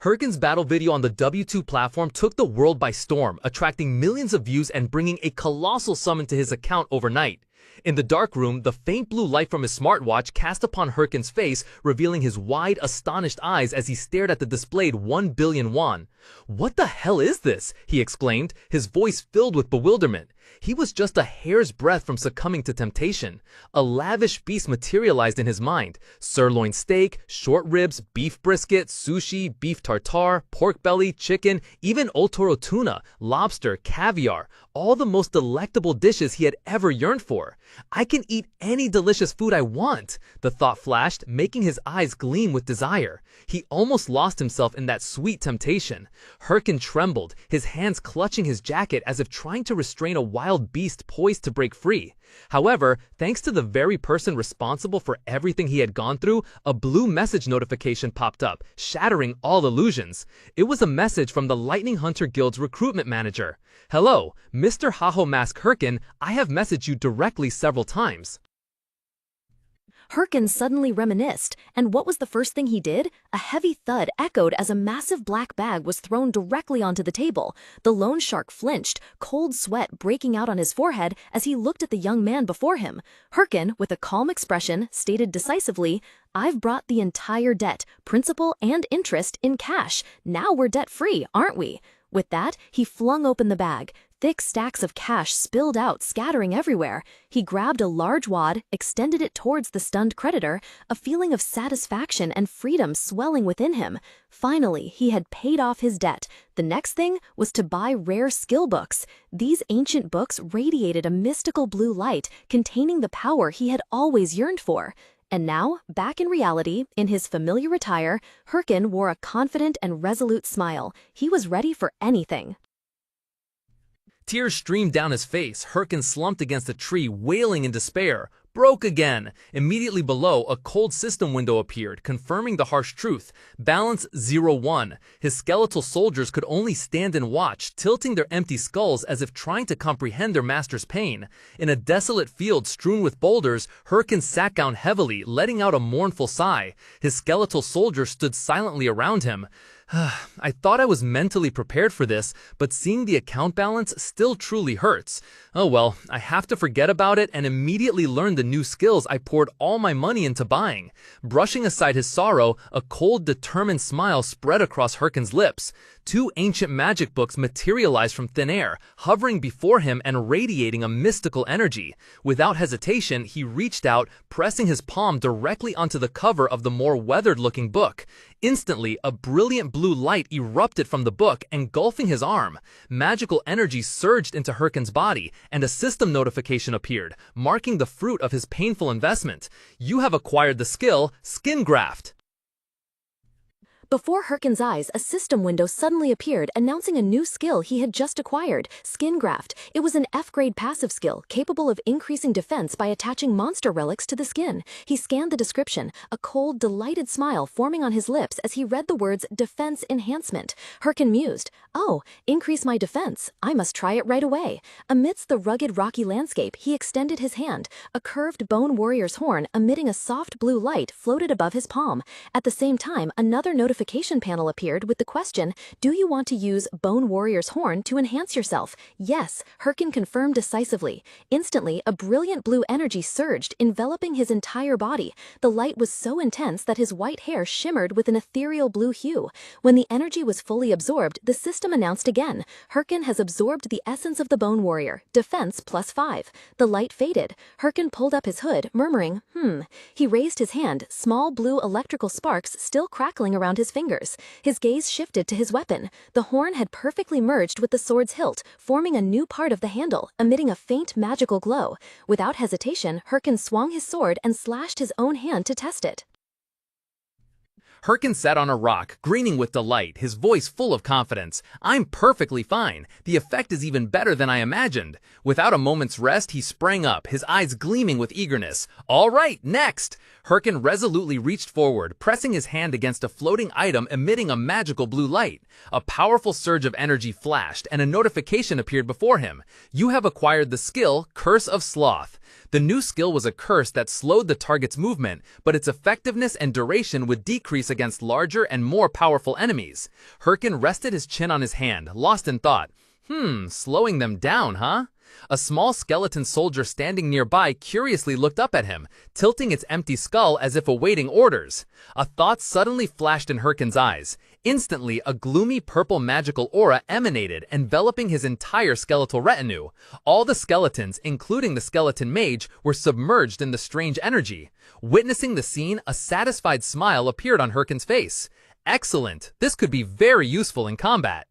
Hyrkan's battle video on the W2 platform took the world by storm, attracting millions of views and bringing a colossal sum into his account overnight. In the dark room, the faint blue light from his smartwatch cast upon Hyrkan's face, revealing his wide, astonished eyes as he stared at the displayed 1 billion won. "What the hell is this?" he exclaimed, his voice filled with bewilderment. He was just a hair's breadth from succumbing to temptation. A lavish feast materialized in his mind. Sirloin steak, short ribs, beef brisket, sushi, beef tartare, pork belly, chicken, even otoro tuna, lobster, caviar, all the most delectable dishes he had ever yearned for. "I can eat any delicious food I want," the thought flashed, making his eyes gleam with desire. He almost lost himself in that sweet temptation. Hyrkan trembled, his hands clutching his jacket as if trying to restrain a wild beast poised to break free. However, thanks to the very person responsible for everything he had gone through, a blue message notification popped up, shattering all illusions. It was a message from the Lightning Hunter Guild's recruitment manager. "Hello, Mr. Haho Mask Hyrkan, I have messaged you directly several times." Hyrkan suddenly reminisced, and what was the first thing he did? A heavy thud echoed as a massive black bag was thrown directly onto the table. The loan shark flinched, cold sweat breaking out on his forehead as he looked at the young man before him. Hyrkan, with a calm expression, stated decisively, "I've brought the entire debt, principal and interest, in cash. Now we're debt-free, aren't we?" With that, he flung open the bag. Thick stacks of cash spilled out, scattering everywhere. He grabbed a large wad, extended it towards the stunned creditor, a feeling of satisfaction and freedom swelling within him. Finally, he had paid off his debt. The next thing was to buy rare skill books. These ancient books radiated a mystical blue light containing the power he had always yearned for. And now, back in reality, in his familiar attire, Hyrkan wore a confident and resolute smile. He was ready for anything. Tears streamed down his face. Hyrkan slumped against a tree, wailing in despair. broke again. Immediately below, a cold system window appeared, confirming the harsh truth. Balance 0-1. His skeletal soldiers could only stand and watch, tilting their empty skulls as if trying to comprehend their master's pain. In a desolate field strewn with boulders, Hyrkan sat down heavily, letting out a mournful sigh. His skeletal soldiers stood silently around him. I thought I was mentally prepared for this, but seeing the account balance still truly hurts. Oh well, I have to forget about it and immediately learn the new skills I poured all my money into buying. Brushing aside his sorrow, a cold, determined smile spread across Hyrkan's lips. 2 ancient magic books materialized from thin air, hovering before him and radiating a mystical energy. Without hesitation, he reached out, pressing his palm directly onto the cover of the more weathered-looking book. Instantly, a brilliant blue light erupted from the book, engulfing his arm. Magical energy surged into Hyrkan's body, and a system notification appeared, marking the fruit of his painful investment. You have acquired the skill, Skin Graft. Before Hyrkan's eyes, a system window suddenly appeared, announcing a new skill he had just acquired, Skin Graft. It was an F-grade passive skill, capable of increasing defense by attaching monster relics to the skin. He scanned the description, a cold, delighted smile forming on his lips as he read the words Defense Enhancement. Hyrkan mused, "Oh, increase my defense. I must try it right away." Amidst the rugged, rocky landscape, he extended his hand. A curved bone warrior's horn, emitting a soft blue light, floated above his palm. At the same time, another notification panel appeared with the question, "Do you want to use Bone Warrior's Horn to enhance yourself?" Yes, Hyrkan confirmed decisively. Instantly, a brilliant blue energy surged, enveloping his entire body. The light was so intense that his white hair shimmered with an ethereal blue hue. When the energy was fully absorbed, the system announced again, "Hyrkan has absorbed the essence of the Bone Warrior. Defense +5. The light faded. Hyrkan pulled up his hood, murmuring, He raised his hand, small blue electrical sparks still crackling around his fingers. His gaze shifted to his weapon. The horn had perfectly merged with the sword's hilt, forming a new part of the handle, emitting a faint magical glow. Without hesitation, Hyrkan swung his sword and slashed his own hand to test it. Hyrkan sat on a rock, grinning with delight, his voice full of confidence. "I'm perfectly fine. The effect is even better than I imagined." Without a moment's rest, he sprang up, his eyes gleaming with eagerness. "All right, next!" Hyrkan resolutely reached forward, pressing his hand against a floating item emitting a magical blue light. A powerful surge of energy flashed, and a notification appeared before him. You have acquired the skill, Curse of Sloth. The new skill was a curse that slowed the target's movement, but its effectiveness and duration would decrease against larger and more powerful enemies. Hyrkan rested his chin on his hand, lost in thought. Slowing them down, huh? A small skeleton soldier standing nearby curiously looked up at him, tilting its empty skull as if awaiting orders. A thought suddenly flashed in Hyrkan's eyes. Instantly, a gloomy purple magical aura emanated, enveloping his entire skeletal retinue. All the skeletons, including the skeleton mage, were submerged in the strange energy. Witnessing the scene, a satisfied smile appeared on Hyrkan's face. Excellent! This could be very useful in combat.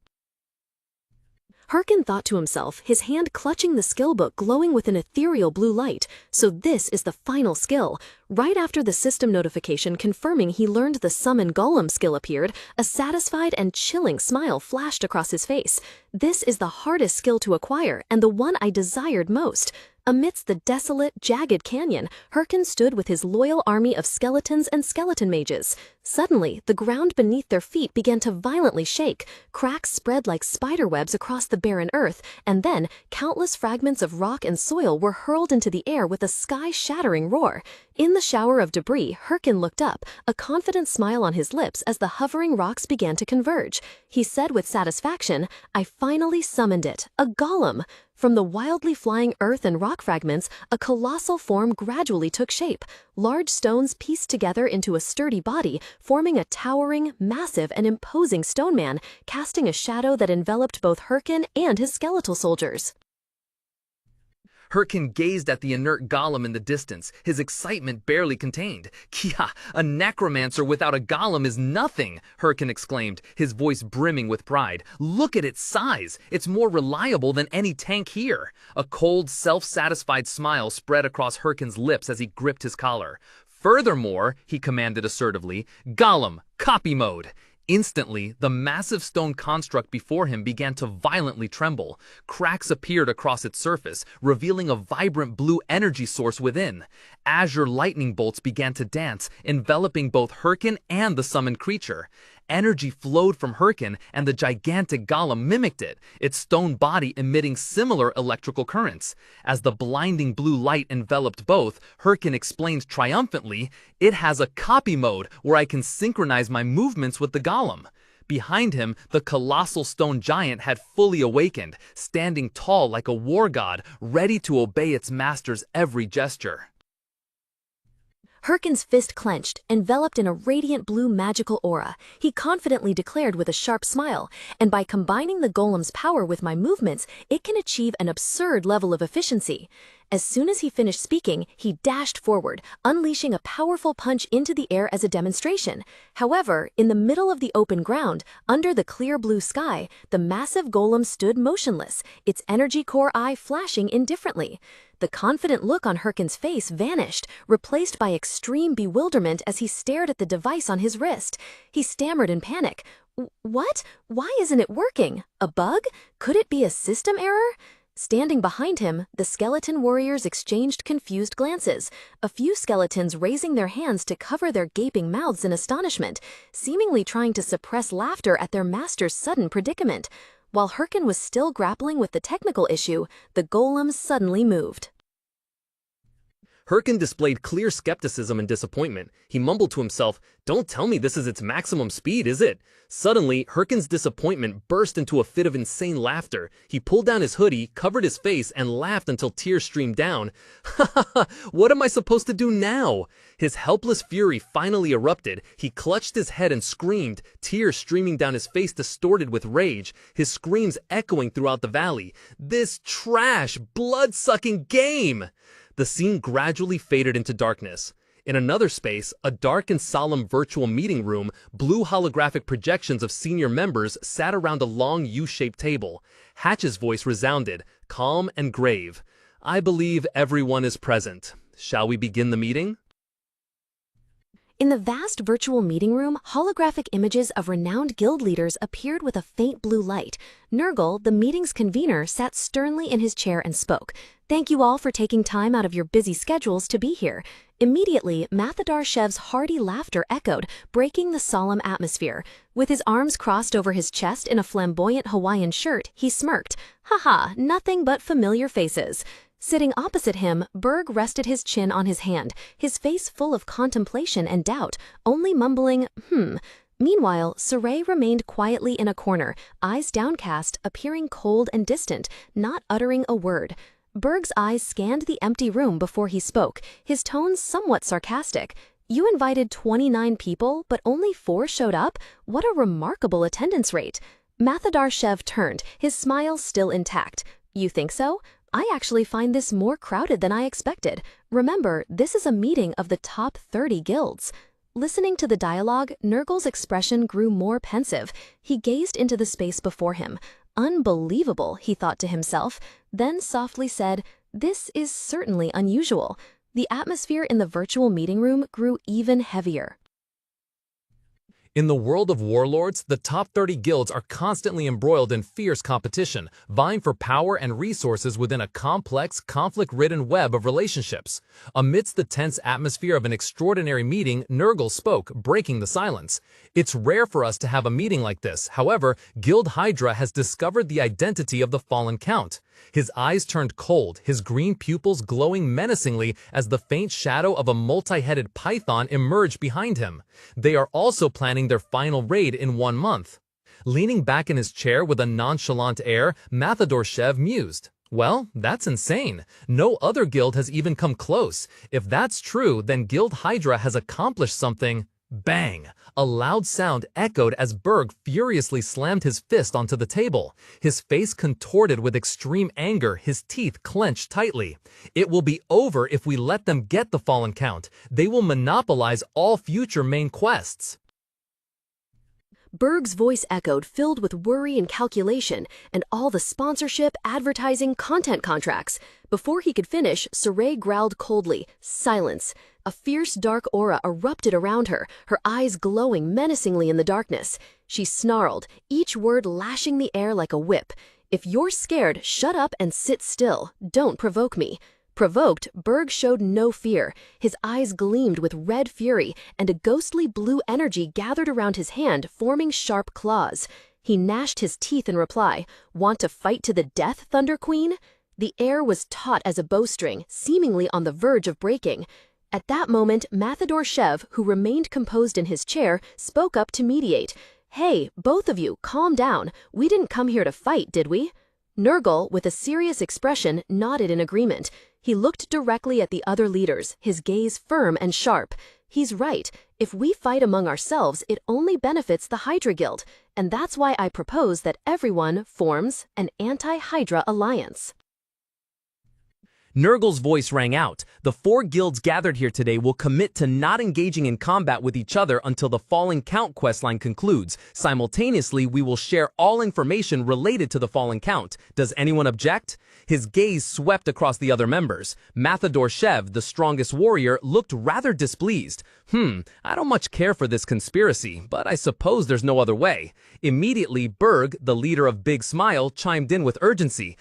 Hyrkan thought to himself, his hand clutching the skill book glowing with an ethereal blue light. So this is the final skill. Right after the system notification confirming he learned the Summon Golem skill appeared, a satisfied and chilling smile flashed across his face. This is the hardest skill to acquire, and the one I desired most. Amidst the desolate, jagged canyon, Hyrkan stood with his loyal army of skeletons and skeleton mages. Suddenly, the ground beneath their feet began to violently shake. Cracks spread like spiderwebs across the barren earth, and then countless fragments of rock and soil were hurled into the air with a sky-shattering roar. In the shower of debris, Hyrkan looked up, a confident smile on his lips as the hovering rocks began to converge. He said with satisfaction, "I finally summoned it, a golem." From the wildly flying earth and rock fragments, a colossal form gradually took shape. Large stones pieced together into a sturdy body, forming a towering, massive, and imposing stone man, casting a shadow that enveloped both Hyrkan and his skeletal soldiers. Hyrkan gazed at the inert golem in the distance, his excitement barely contained. "Kya, a necromancer without a golem is nothing!" Hyrkan exclaimed, his voice brimming with pride. "Look at its size! It's more reliable than any tank here!" A cold, self-satisfied smile spread across Hyrkan's lips as he gripped his collar. "Furthermore," he commanded assertively, "Golem, copy mode!" Instantly, the massive stone construct before him began to violently tremble. Cracks appeared across its surface, revealing a vibrant blue energy source within. Azure lightning bolts began to dance, enveloping both Hyrkan and the summoned creature. Energy flowed from Hyrkan, and the gigantic golem mimicked it, its stone body emitting similar electrical currents. As the blinding blue light enveloped both, Hyrkan explained triumphantly, "It has a copy mode where I can synchronize my movements with the golem." Behind him, the colossal stone giant had fully awakened, standing tall like a war god, ready to obey its master's every gesture. Hyrkan's fist clenched, enveloped in a radiant blue magical aura. He confidently declared with a sharp smile, "And by combining the golem's power with my movements, it can achieve an absurd level of efficiency." As soon as he finished speaking, he dashed forward, unleashing a powerful punch into the air as a demonstration. However, in the middle of the open ground, under the clear blue sky, the massive golem stood motionless, its energy core eye flashing indifferently. The confident look on Hyrkan's face vanished, replaced by extreme bewilderment as he stared at the device on his wrist. He stammered in panic. "What? Why isn't it working? A bug? Could it be a system error?" Standing behind him, the skeleton warriors exchanged confused glances, a few skeletons raising their hands to cover their gaping mouths in astonishment, seemingly trying to suppress laughter at their master's sudden predicament. While Hyrkan was still grappling with the technical issue, the golem suddenly moved. Hyrkan displayed clear skepticism and disappointment. He mumbled to himself, "Don't tell me this is its maximum speed, is it?" Suddenly, Hyrkan's disappointment burst into a fit of insane laughter. He pulled down his hoodie, covered his face, and laughed until tears streamed down. "Ha ha ha! What am I supposed to do now?" His helpless fury finally erupted. He clutched his head and screamed, tears streaming down his face distorted with rage, his screams echoing throughout the valley. "This trash, blood-sucking game!" The scene gradually faded into darkness. In another space, a dark and solemn virtual meeting room, blue holographic projections of senior members sat around a long U-shaped table. Hatch's voice resounded, calm and grave. "I believe everyone is present. Shall we begin the meeting?" In the vast virtual meeting room, holographic images of renowned guild leaders appeared with a faint blue light. Nurgle, the meeting's convener, sat sternly in his chair and spoke. "Thank you all for taking time out of your busy schedules to be here." Immediately, Mathadar-Shev's hearty laughter echoed, breaking the solemn atmosphere. With his arms crossed over his chest in a flamboyant Hawaiian shirt, he smirked. "Haha, nothing but familiar faces." Sitting opposite him, Berg rested his chin on his hand, his face full of contemplation and doubt, only mumbling, Meanwhile, Sirre remained quietly in a corner, eyes downcast, appearing cold and distant, not uttering a word. Berg's eyes scanned the empty room before he spoke, his tones somewhat sarcastic. "You invited 29 people, but only 4 showed up? What a remarkable attendance rate." Mathadar-Shev turned, his smile still intact. "You think so? I actually find this more crowded than I expected. Remember, this is a meeting of the top 30 guilds." Listening to the dialogue, Nurgle's expression grew more pensive. He gazed into the space before him. "Unbelievable," he thought to himself, then softly said, "This is certainly unusual." The atmosphere in the virtual meeting room grew even heavier. In the world of warlords, the top 30 guilds are constantly embroiled in fierce competition, vying for power and resources within a complex, conflict-ridden web of relationships. Amidst the tense atmosphere of an extraordinary meeting, Nurgle spoke, breaking the silence. "It's rare for us to have a meeting like this. However, Guild Hydra has discovered the identity of the fallen count." His eyes turned cold, his green pupils glowing menacingly as the faint shadow of a multi-headed python emerged behind him. "They are also planning their final raid in 1 month." Leaning back in his chair with a nonchalant air, Mathadar-Shev mused. "Well, that's insane. No other guild has even come close. If that's true, then Guild Hydra has accomplished something." Bang! A loud sound echoed as Berg furiously slammed his fist onto the table. His face contorted with extreme anger, his teeth clenched tightly. "It will be over if we let them get the fallen count. They will monopolize all future main quests." Berg's voice echoed, filled with worry and calculation, and all the sponsorship, advertising, content contracts. Before he could finish, Sirre growled coldly, "Silence." A fierce dark aura erupted around her, her eyes glowing menacingly in the darkness. She snarled, each word lashing the air like a whip. "If you're scared, shut up and sit still. Don't provoke me." Provoked, Berg showed no fear. His eyes gleamed with red fury, and a ghostly blue energy gathered around his hand, forming sharp claws. He gnashed his teeth in reply. "Want to fight to the death, Thunder Queen?" The air was taut as a bowstring, seemingly on the verge of breaking. At that moment, Mathador Shev, who remained composed in his chair, spoke up to mediate. "Hey, both of you, calm down. We didn't come here to fight, did we?" Nurgle, with a serious expression, nodded in agreement. He looked directly at the other leaders, his gaze firm and sharp. "He's right. If we fight among ourselves, it only benefits the Hydra Guild, and that's why I propose that everyone forms an anti-Hydra alliance." Nurgle's voice rang out. "The 4 guilds gathered here today will commit to not engaging in combat with each other until the Fallen Count questline concludes. Simultaneously, we will share all information related to the Fallen Count. Does anyone object?" His gaze swept across the other members. Mathador Shev, the strongest warrior, looked rather displeased. I don't much care for this conspiracy, but I suppose there's no other way." Immediately, Berg, the leader of Big Smile, chimed in with urgency.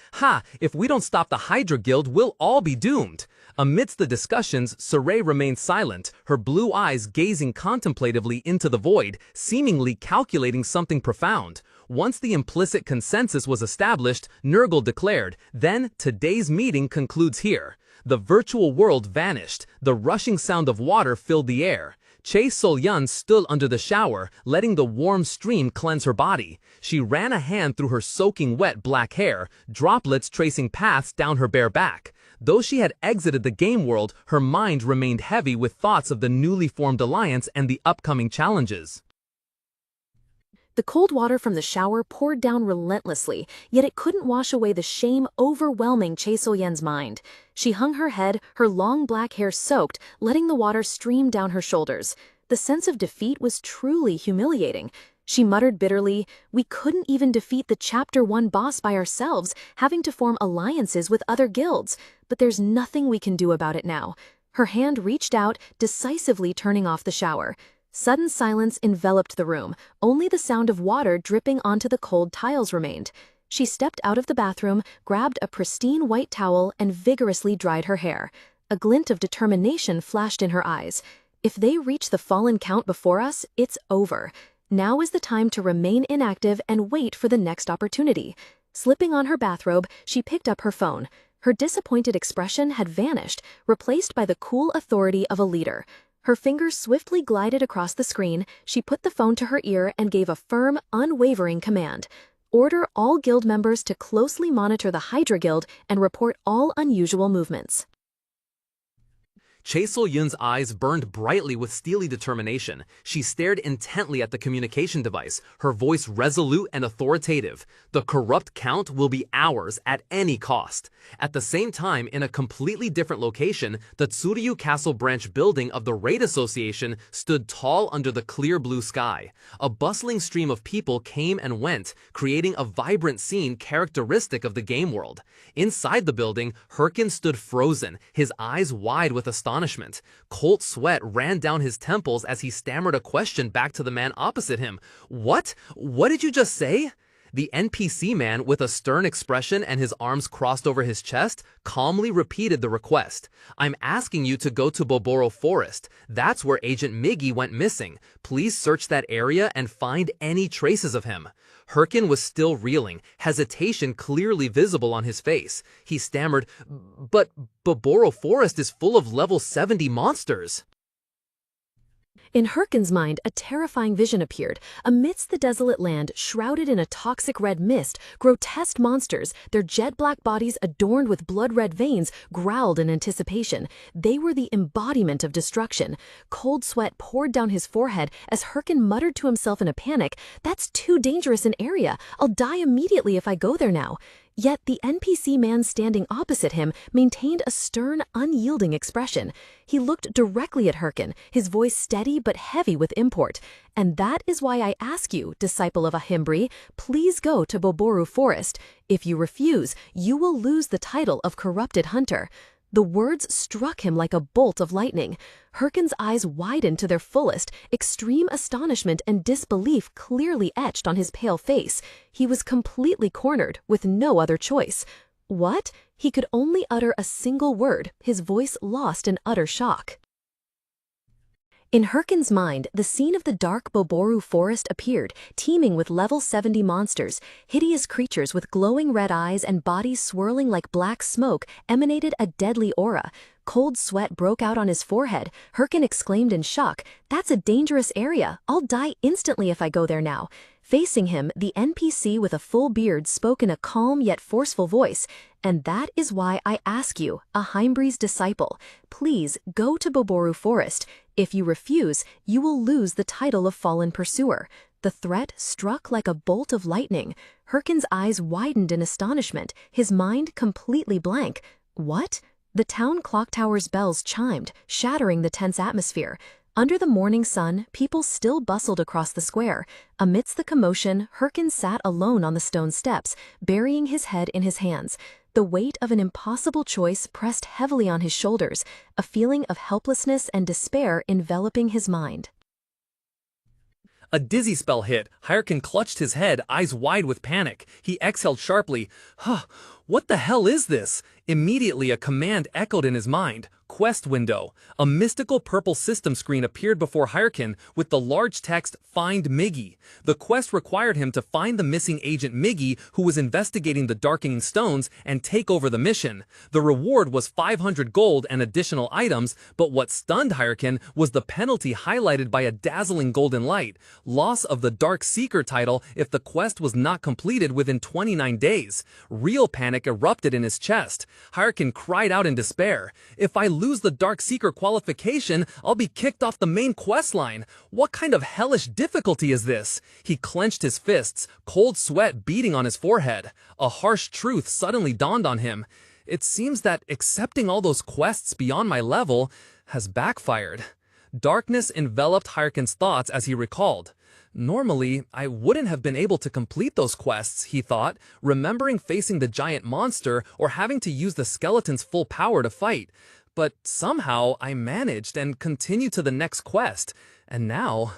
If we don't stop the Hydra Guild, we'll all be doomed." Amidst the discussions, Sirre remained silent, her blue eyes gazing contemplatively into the void, seemingly calculating something profound. Once the implicit consensus was established, Nurgle declared, "Then, today's meeting concludes here." The virtual world vanished. The rushing sound of water filled the air. Chae Sol-yun stood under the shower, letting the warm stream cleanse her body. She ran a hand through her soaking wet black hair, droplets tracing paths down her bare back. Though she had exited the game world, her mind remained heavy with thoughts of the newly formed alliance and the upcoming challenges. The cold water from the shower poured down relentlessly, yet it couldn't wash away the shame overwhelming Chae Sol-yun's mind. She hung her head, her long black hair soaked, letting the water stream down her shoulders. The sense of defeat was truly humiliating. She muttered bitterly, "We couldn't even defeat the Chapter 1 boss by ourselves, having to form alliances with other guilds. But there's nothing we can do about it now." Her hand reached out, decisively turning off the shower. Sudden silence enveloped the room. Only the sound of water dripping onto the cold tiles remained. She stepped out of the bathroom, grabbed a pristine white towel, and vigorously dried her hair. A glint of determination flashed in her eyes. If they reach the Fallen Count before us, it's over. Now is the time to remain inactive and wait for the next opportunity. Slipping on her bathrobe, she picked up her phone. Her disappointed expression had vanished, replaced by the cool authority of a leader. Her fingers swiftly glided across the screen. She put the phone to her ear and gave a firm, unwavering command. "Order all guild members to closely monitor the Hydra Guild and report all unusual movements." Chae Sol-yun's eyes burned brightly with steely determination. She stared intently at the communication device, her voice resolute and authoritative. "The corrupt count will be ours at any cost." At the same time, in a completely different location, the Tsuryu Castle branch building of the Raid Association stood tall under the clear blue sky. A bustling stream of people came and went, creating a vibrant scene characteristic of the game world. Inside the building, Hyrkan stood frozen, his eyes wide with astonishment. Cold sweat ran down his temples as he stammered a question back to the man opposite him. What did you just say?" The NPC man, with a stern expression and his arms crossed over his chest, calmly repeated the request. "I'm asking you to go to Boboro Forest. That's where Agent Miggy went missing. Please search that area and find any traces of him." Hyrkan was still reeling, hesitation clearly visible on his face. He stammered, "But Boboro Forest is full of level 70 monsters." In Hyrkan's mind, a terrifying vision appeared. Amidst the desolate land, shrouded in a toxic red mist, grotesque monsters, their jet-black bodies adorned with blood-red veins, growled in anticipation. They were the embodiment of destruction. Cold sweat poured down his forehead as Hyrkan muttered to himself in a panic, "That's too dangerous an area. I'll die immediately if I go there now." Yet the NPC man standing opposite him maintained a stern, unyielding expression. He looked directly at Hyrkan, his voice steady but heavy with import. "And that is why I ask you, disciple of Ahimbri, please go to Boboru Forest. If you refuse, you will lose the title of corrupted hunter." The words struck him like a bolt of lightning. Hyrkan's eyes widened to their fullest, extreme astonishment and disbelief clearly etched on his pale face. He was completely cornered, with no other choice. What? He could only utter a single word, his voice lost in utter shock. In Hyrkan's mind, the scene of the dark Boboru forest appeared, teeming with level 70 monsters. Hideous creatures with glowing red eyes and bodies swirling like black smoke emanated a deadly aura. Cold sweat broke out on his forehead. Hyrkan exclaimed in shock, "That's a dangerous area. I'll die instantly if I go there now." Facing him, the NPC with a full beard spoke in a calm yet forceful voice. "And that is why I ask you, Ahimbri's disciple, please go to Boboru Forest. If you refuse, you will lose the title of fallen pursuer." The threat struck like a bolt of lightning. Hyrkan's eyes widened in astonishment, his mind completely blank. What? The town clock tower's bells chimed, shattering the tense atmosphere. Under the morning sun, people still bustled across the square. Amidst the commotion, Hyrkan sat alone on the stone steps, burying his head in his hands. The weight of an impossible choice pressed heavily on his shoulders, a feeling of helplessness and despair enveloping his mind. A dizzy spell hit. Hyrkan clutched his head, eyes wide with panic. He exhaled sharply. What the hell is this? Immediately a command echoed in his mind. Quest window. A mystical purple system screen appeared before Hyrkan with the large text, "Find Miggy." The quest required him to find the missing agent Miggy, who was investigating the darkening stones, and take over the mission. The reward was 500 gold and additional items, but what stunned Hyrkan was the penalty highlighted by a dazzling golden light: loss of the Dark Seeker title if the quest was not completed within 29 days. Real panic erupted in his chest. Hyrkan cried out in despair. "If I lose the Dark Seeker qualification, I'll be kicked off the main quest line. What kind of hellish difficulty is this?" He clenched his fists, cold sweat beading on his forehead. A harsh truth suddenly dawned on him. It seems that accepting all those quests beyond my level has backfired. Darkness enveloped Hyrkan's thoughts as he recalled. Normally, I wouldn't have been able to complete those quests, he thought, remembering facing the giant monster or having to use the skeleton's full power to fight. But somehow I managed and continued to the next quest, and now...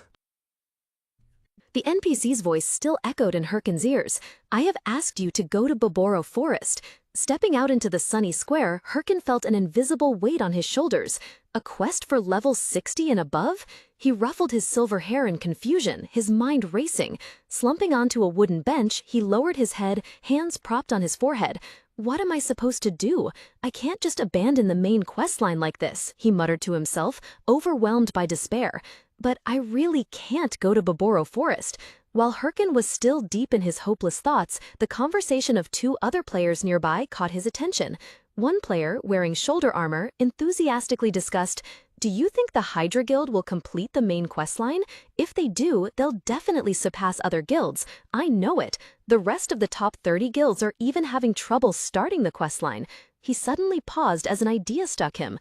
The NPC's voice still echoed in Hyrkan's ears. "I have asked you to go to Boboru Forest." Stepping out into the sunny square, Hyrkan felt an invisible weight on his shoulders. A quest for level 60 and above? He ruffled his silver hair in confusion, his mind racing. Slumping onto a wooden bench, he lowered his head, hands propped on his forehead. "What am I supposed to do? I can't just abandon the main questline like this," he muttered to himself, overwhelmed by despair. "But I really can't go to Boboru Forest." While Hyrkan was still deep in his hopeless thoughts, the conversation of two other players nearby caught his attention. One player, wearing shoulder armor, enthusiastically discussed, "Do you think the Hydra Guild will complete the main questline? If they do, they'll definitely surpass other guilds. I know it. The rest of the top 30 guilds are even having trouble starting the questline." He suddenly paused as an idea struck him.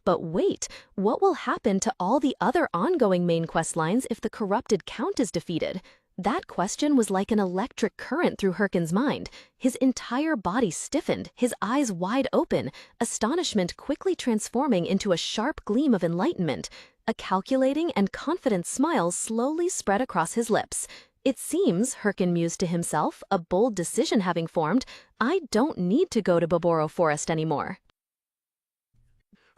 But wait, what will happen to all the other ongoing main quest lines if the corrupted count is defeated? That question was like an electric current through Hyrkan's mind. His entire body stiffened, his eyes wide open, astonishment quickly transforming into a sharp gleam of enlightenment. A calculating and confident smile slowly spread across his lips. "It seems," Hyrkan mused to himself, a bold decision having formed, "I don't need to go to Boboru Forest anymore."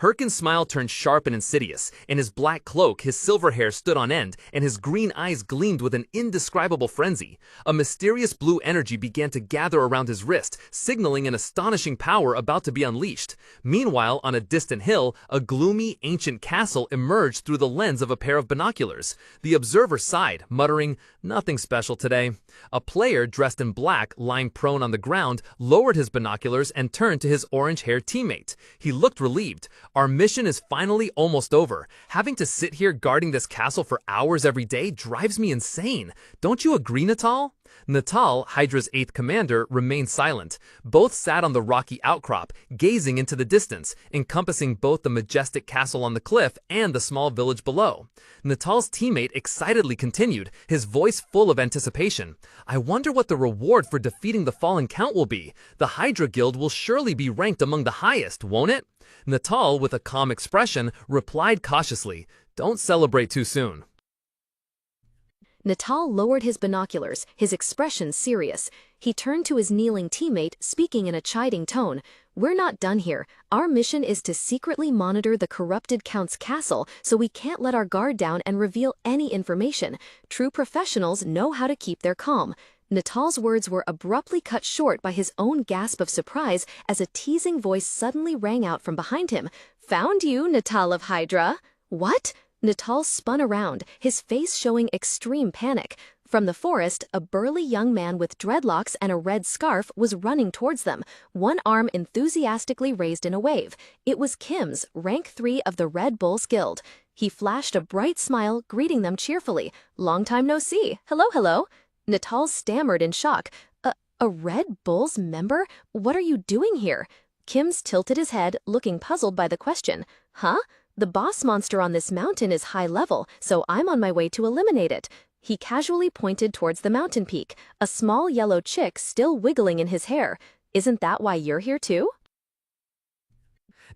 Hyrkan's smile turned sharp and insidious. In his black cloak, his silver hair stood on end, and his green eyes gleamed with an indescribable frenzy. A mysterious blue energy began to gather around his wrist, signaling an astonishing power about to be unleashed. Meanwhile, on a distant hill, a gloomy, ancient castle emerged through the lens of a pair of binoculars. The observer sighed, muttering, "Nothing special today." A player dressed in black, lying prone on the ground, lowered his binoculars and turned to his orange-haired teammate. He looked relieved. "Our mission is finally almost over. Having to sit here guarding this castle for hours every day drives me insane. Don't you agree, Natal?" Natal, Hydra's 8th commander, remained silent. Both sat on the rocky outcrop, gazing into the distance, encompassing both the majestic castle on the cliff and the small village below. Natal's teammate excitedly continued, his voice full of anticipation. I wonder what the reward for defeating the fallen count will be. The Hydra Guild will surely be ranked among the highest, won't it? Natal, with a calm expression, replied cautiously, Don't celebrate too soon. Natal lowered his binoculars, his expression serious. He turned to his kneeling teammate, speaking in a chiding tone. We're not done here. Our mission is to secretly monitor the corrupted Count's castle, so we can't let our guard down and reveal any information. True professionals know how to keep their calm. Natal's words were abruptly cut short by his own gasp of surprise as a teasing voice suddenly rang out from behind him. Found you, Natal of Hydra. What? Natal spun around, his face showing extreme panic. From the forest, a burly young man with dreadlocks and a red scarf was running towards them, one arm enthusiastically raised in a wave. It was Kim's, rank 3 of the Red Bulls Guild. He flashed a bright smile, greeting them cheerfully. Long time no see. Hello, hello. Natal stammered in shock. A Red Bulls member? What are you doing here? Kim's tilted his head, looking puzzled by the question. Huh? The boss monster on this mountain is high level, so I'm on my way to eliminate it. He casually pointed towards the mountain peak, a small yellow chick still wiggling in his hair. Isn't that why you're here too?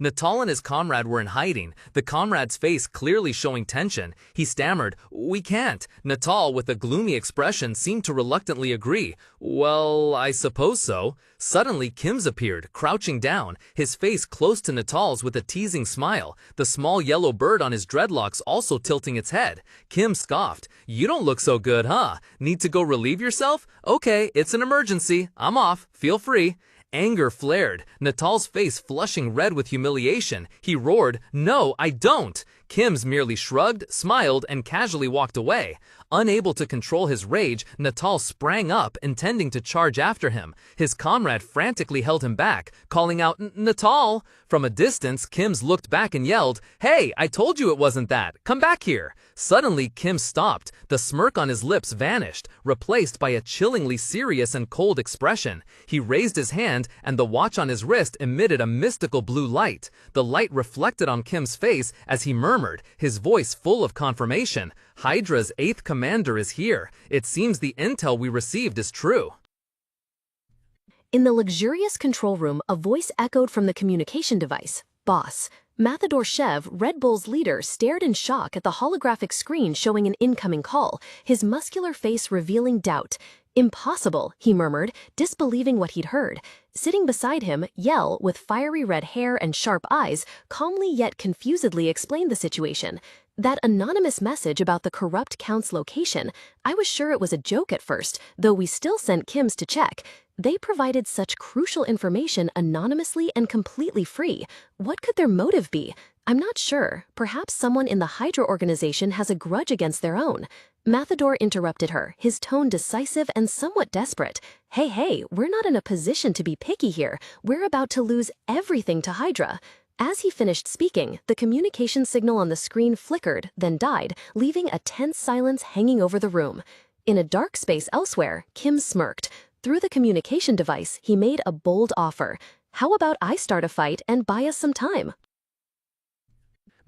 Natal and his comrade were in hiding, the comrade's face clearly showing tension. He stammered, We can't. Natal, with a gloomy expression, seemed to reluctantly agree. Well, I suppose so. Suddenly, Kim's appeared, crouching down, his face close to Natal's with a teasing smile, the small yellow bird on his dreadlocks also tilting its head. Kim scoffed, You don't look so good, huh? Need to go relieve yourself? Okay, it's an emergency. I'm off. Feel free. Anger flared, Natal's face flushing red with humiliation. He roared, No, I don't! Kim's merely shrugged, smiled, and casually walked away. Unable to control his rage, Natal sprang up, intending to charge after him. His comrade frantically held him back, calling out, Natal! From a distance, Kim's looked back and yelled, Hey, I told you it wasn't that! Come back here! Suddenly, Kim stopped. The smirk on his lips vanished, replaced by a chillingly serious and cold expression. He raised his hand, and the watch on his wrist emitted a mystical blue light. The light reflected on Kim's face as he murmured, his voice full of confirmation, Hydra's 8th commander is here. It seems the intel we received is true. In the luxurious control room, a voice echoed from the communication device. Boss. Mathador Shev, Red Bull's leader, stared in shock at the holographic screen showing an incoming call, his muscular face revealing doubt. Impossible, he murmured, disbelieving what he'd heard. Sitting beside him, Yell, with fiery red hair and sharp eyes, calmly yet confusedly explained the situation. That anonymous message about the corrupt Count's location, I was sure it was a joke at first, though we still sent Kim's to check. They provided such crucial information anonymously and completely free. What could their motive be? I'm not sure. Perhaps someone in the Hydra organization has a grudge against their own. Mathador interrupted her, his tone decisive and somewhat desperate. Hey, we're not in a position to be picky here. We're about to lose everything to Hydra. As he finished speaking, the communication signal on the screen flickered, then died, leaving a tense silence hanging over the room. In a dark space elsewhere, Kim smirked. Through the communication device, he made a bold offer. How about I start a fight and buy us some time?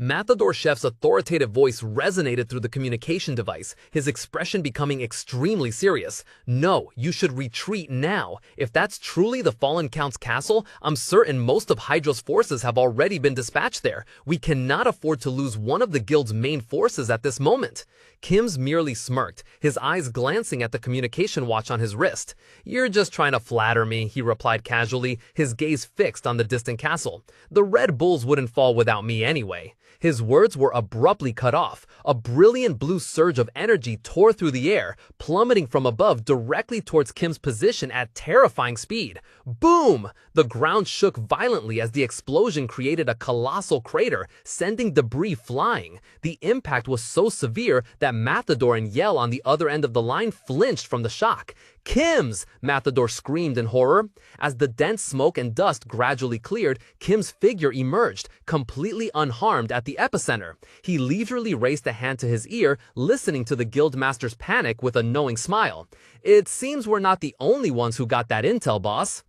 Mathador Chef's authoritative voice resonated through the communication device, his expression becoming extremely serious. No, you should retreat now. If that's truly the Fallen Count's castle, I'm certain most of Hydra's forces have already been dispatched there. We cannot afford to lose one of the guild's main forces at this moment. Kim's merely smirked, his eyes glancing at the communication watch on his wrist. You're just trying to flatter me, he replied casually, his gaze fixed on the distant castle. The Red Bulls wouldn't fall without me anyway. His words were abruptly cut off. A brilliant blue surge of energy tore through the air, plummeting from above directly towards Kim's position at terrifying speed. Boom! The ground shook violently as the explosion created a colossal crater, sending debris flying. The impact was so severe that Mathador and Yell on the other end of the line flinched from the shock. Kim's! Matador screamed in horror. As the dense smoke and dust gradually cleared, Kim's figure emerged, completely unharmed at the epicenter. He leisurely raised a hand to his ear, listening to the guildmaster's panic with a knowing smile. It seems we're not the only ones who got that intel, boss.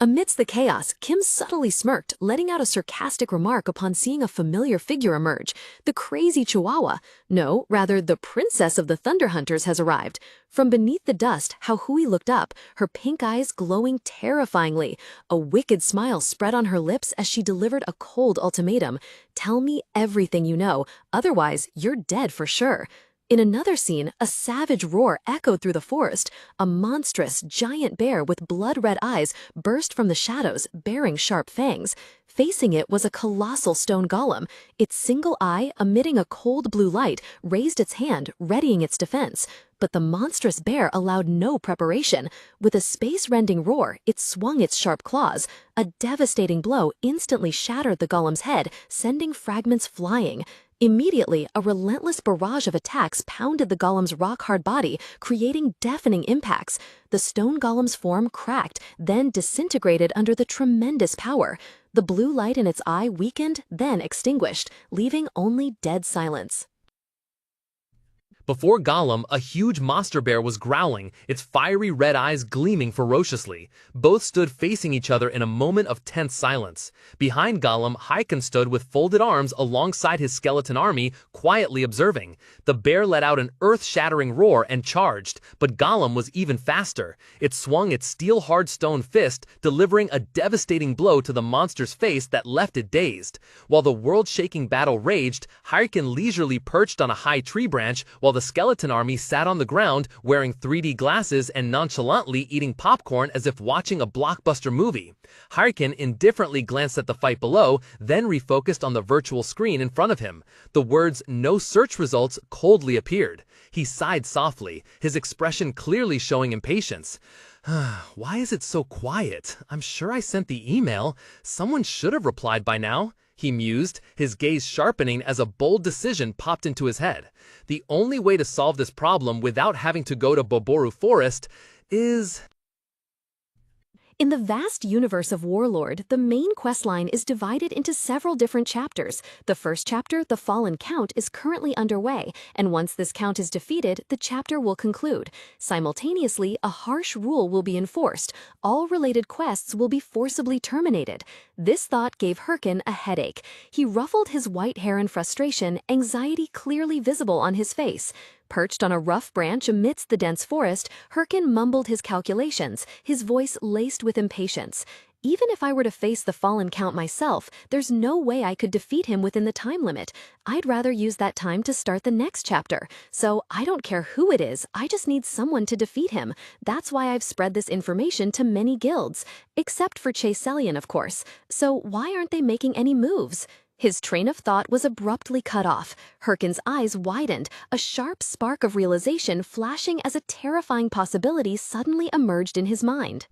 Amidst the chaos, Kim subtly smirked, letting out a sarcastic remark upon seeing a familiar figure emerge. The crazy Chihuahua. No, rather, the princess of the Thunder Hunters has arrived. From beneath the dust, Hao Hui looked up, her pink eyes glowing terrifyingly. A wicked smile spread on her lips as she delivered a cold ultimatum. Tell me everything you know, otherwise you're dead for sure. In another scene, a savage roar echoed through the forest. A monstrous, giant bear with blood-red eyes burst from the shadows, bearing sharp fangs. Facing it was a colossal stone golem. Its single eye, emitting a cold blue light, raised its hand, readying its defense. But the monstrous bear allowed no preparation. With a space-rending roar, it swung its sharp claws. A devastating blow instantly shattered the golem's head, sending fragments flying. Immediately, a relentless barrage of attacks pounded the golem's rock-hard body, creating deafening impacts. The stone golem's form cracked, then disintegrated under the tremendous power. The blue light in its eye weakened, then extinguished, leaving only dead silence. Before Golem, a huge monster bear was growling, its fiery red eyes gleaming ferociously. Both stood facing each other in a moment of tense silence. Behind Golem, Hyrkan stood with folded arms alongside his skeleton army, quietly observing. The bear let out an earth-shattering roar and charged, but Golem was even faster. It swung its steel-hard stone fist, delivering a devastating blow to the monster's face that left it dazed. While the world-shaking battle raged, Hyrkan leisurely perched on a high tree branch, while the skeleton army sat on the ground wearing 3D glasses and nonchalantly eating popcorn as if watching a blockbuster movie. Hyrkan indifferently glanced at the fight below, then refocused on the virtual screen in front of him. The words "no search results" coldly appeared. He sighed softly, his expression clearly showing impatience. Why is it so quiet? I'm sure I sent the email. Someone should have replied by now. He mused, his gaze sharpening as a bold decision popped into his head. The only way to solve this problem without having to go to Boboru Forest is... In the vast universe of Warlord, the main questline is divided into several different chapters. The first chapter, The Fallen Count, is currently underway, and once this count is defeated, the chapter will conclude. Simultaneously, a harsh rule will be enforced. All related quests will be forcibly terminated. This thought gave Hyrkan a headache. He ruffled his white hair in frustration, anxiety clearly visible on his face. Perched on a rough branch amidst the dense forest, Hyrkan mumbled his calculations, his voice laced with impatience. Even if I were to face the Fallen Count myself, there's no way I could defeat him within the time limit. I'd rather use that time to start the next chapter. So I don't care who it is, I just need someone to defeat him. That's why I've spread this information to many guilds. Except for Chasellian, of course. So why aren't they making any moves? His train of thought was abruptly cut off. Hyrkan's eyes widened, a sharp spark of realization flashing as a terrifying possibility suddenly emerged in his mind.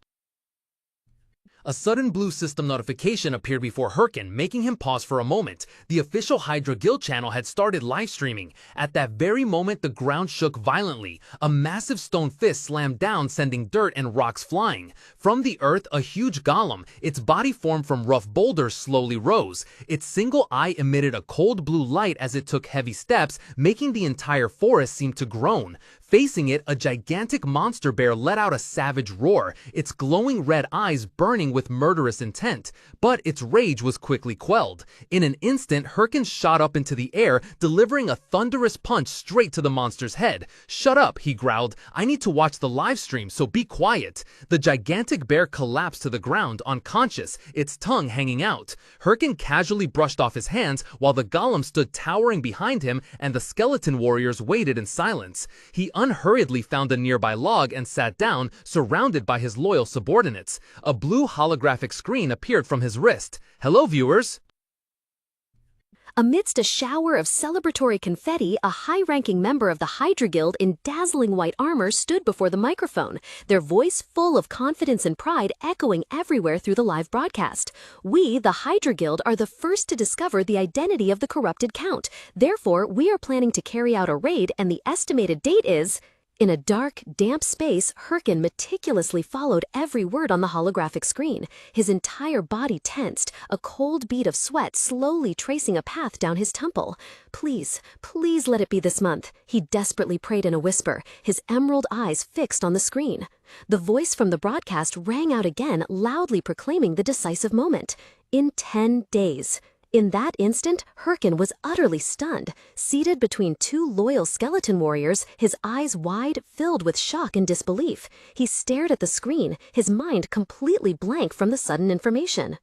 A sudden blue system notification appeared before Hyrkan, making him pause for a moment. The official Hydra Guild channel had started live streaming. At that very moment, the ground shook violently. A massive stone fist slammed down, sending dirt and rocks flying. From the earth, a huge golem, its body formed from rough boulders, slowly rose. Its single eye emitted a cold blue light as it took heavy steps, making the entire forest seem to groan. Facing it, a gigantic monster bear let out a savage roar, its glowing red eyes burning with murderous intent. But its rage was quickly quelled. In an instant, Hyrkan shot up into the air, delivering a thunderous punch straight to the monster's head. "Shut up," he growled. "I need to watch the live stream, so be quiet." The gigantic bear collapsed to the ground, unconscious, its tongue hanging out. Hyrkan casually brushed off his hands, while the golem stood towering behind him and the skeleton warriors waited in silence. He unhurriedly found a nearby log and sat down, surrounded by his loyal subordinates. A blue holographic screen appeared from his wrist. "Hello, viewers." Amidst a shower of celebratory confetti, a high-ranking member of the Hydra Guild in dazzling white armor stood before the microphone, their voice full of confidence and pride echoing everywhere through the live broadcast. "We, the Hydra Guild, are the first to discover the identity of the corrupted Count. Therefore, we are planning to carry out a raid, and the estimated date is..." In a dark, damp space, Hyrkan meticulously followed every word on the holographic screen. His entire body tensed, a cold bead of sweat slowly tracing a path down his temple. Please, please let it be this month, he desperately prayed in a whisper, his emerald eyes fixed on the screen. The voice from the broadcast rang out again, loudly proclaiming the decisive moment. In 10 days. In that instant, Hyrkan was utterly stunned. Seated between two loyal skeleton warriors, his eyes wide, filled with shock and disbelief, he stared at the screen, his mind completely blank from the sudden information.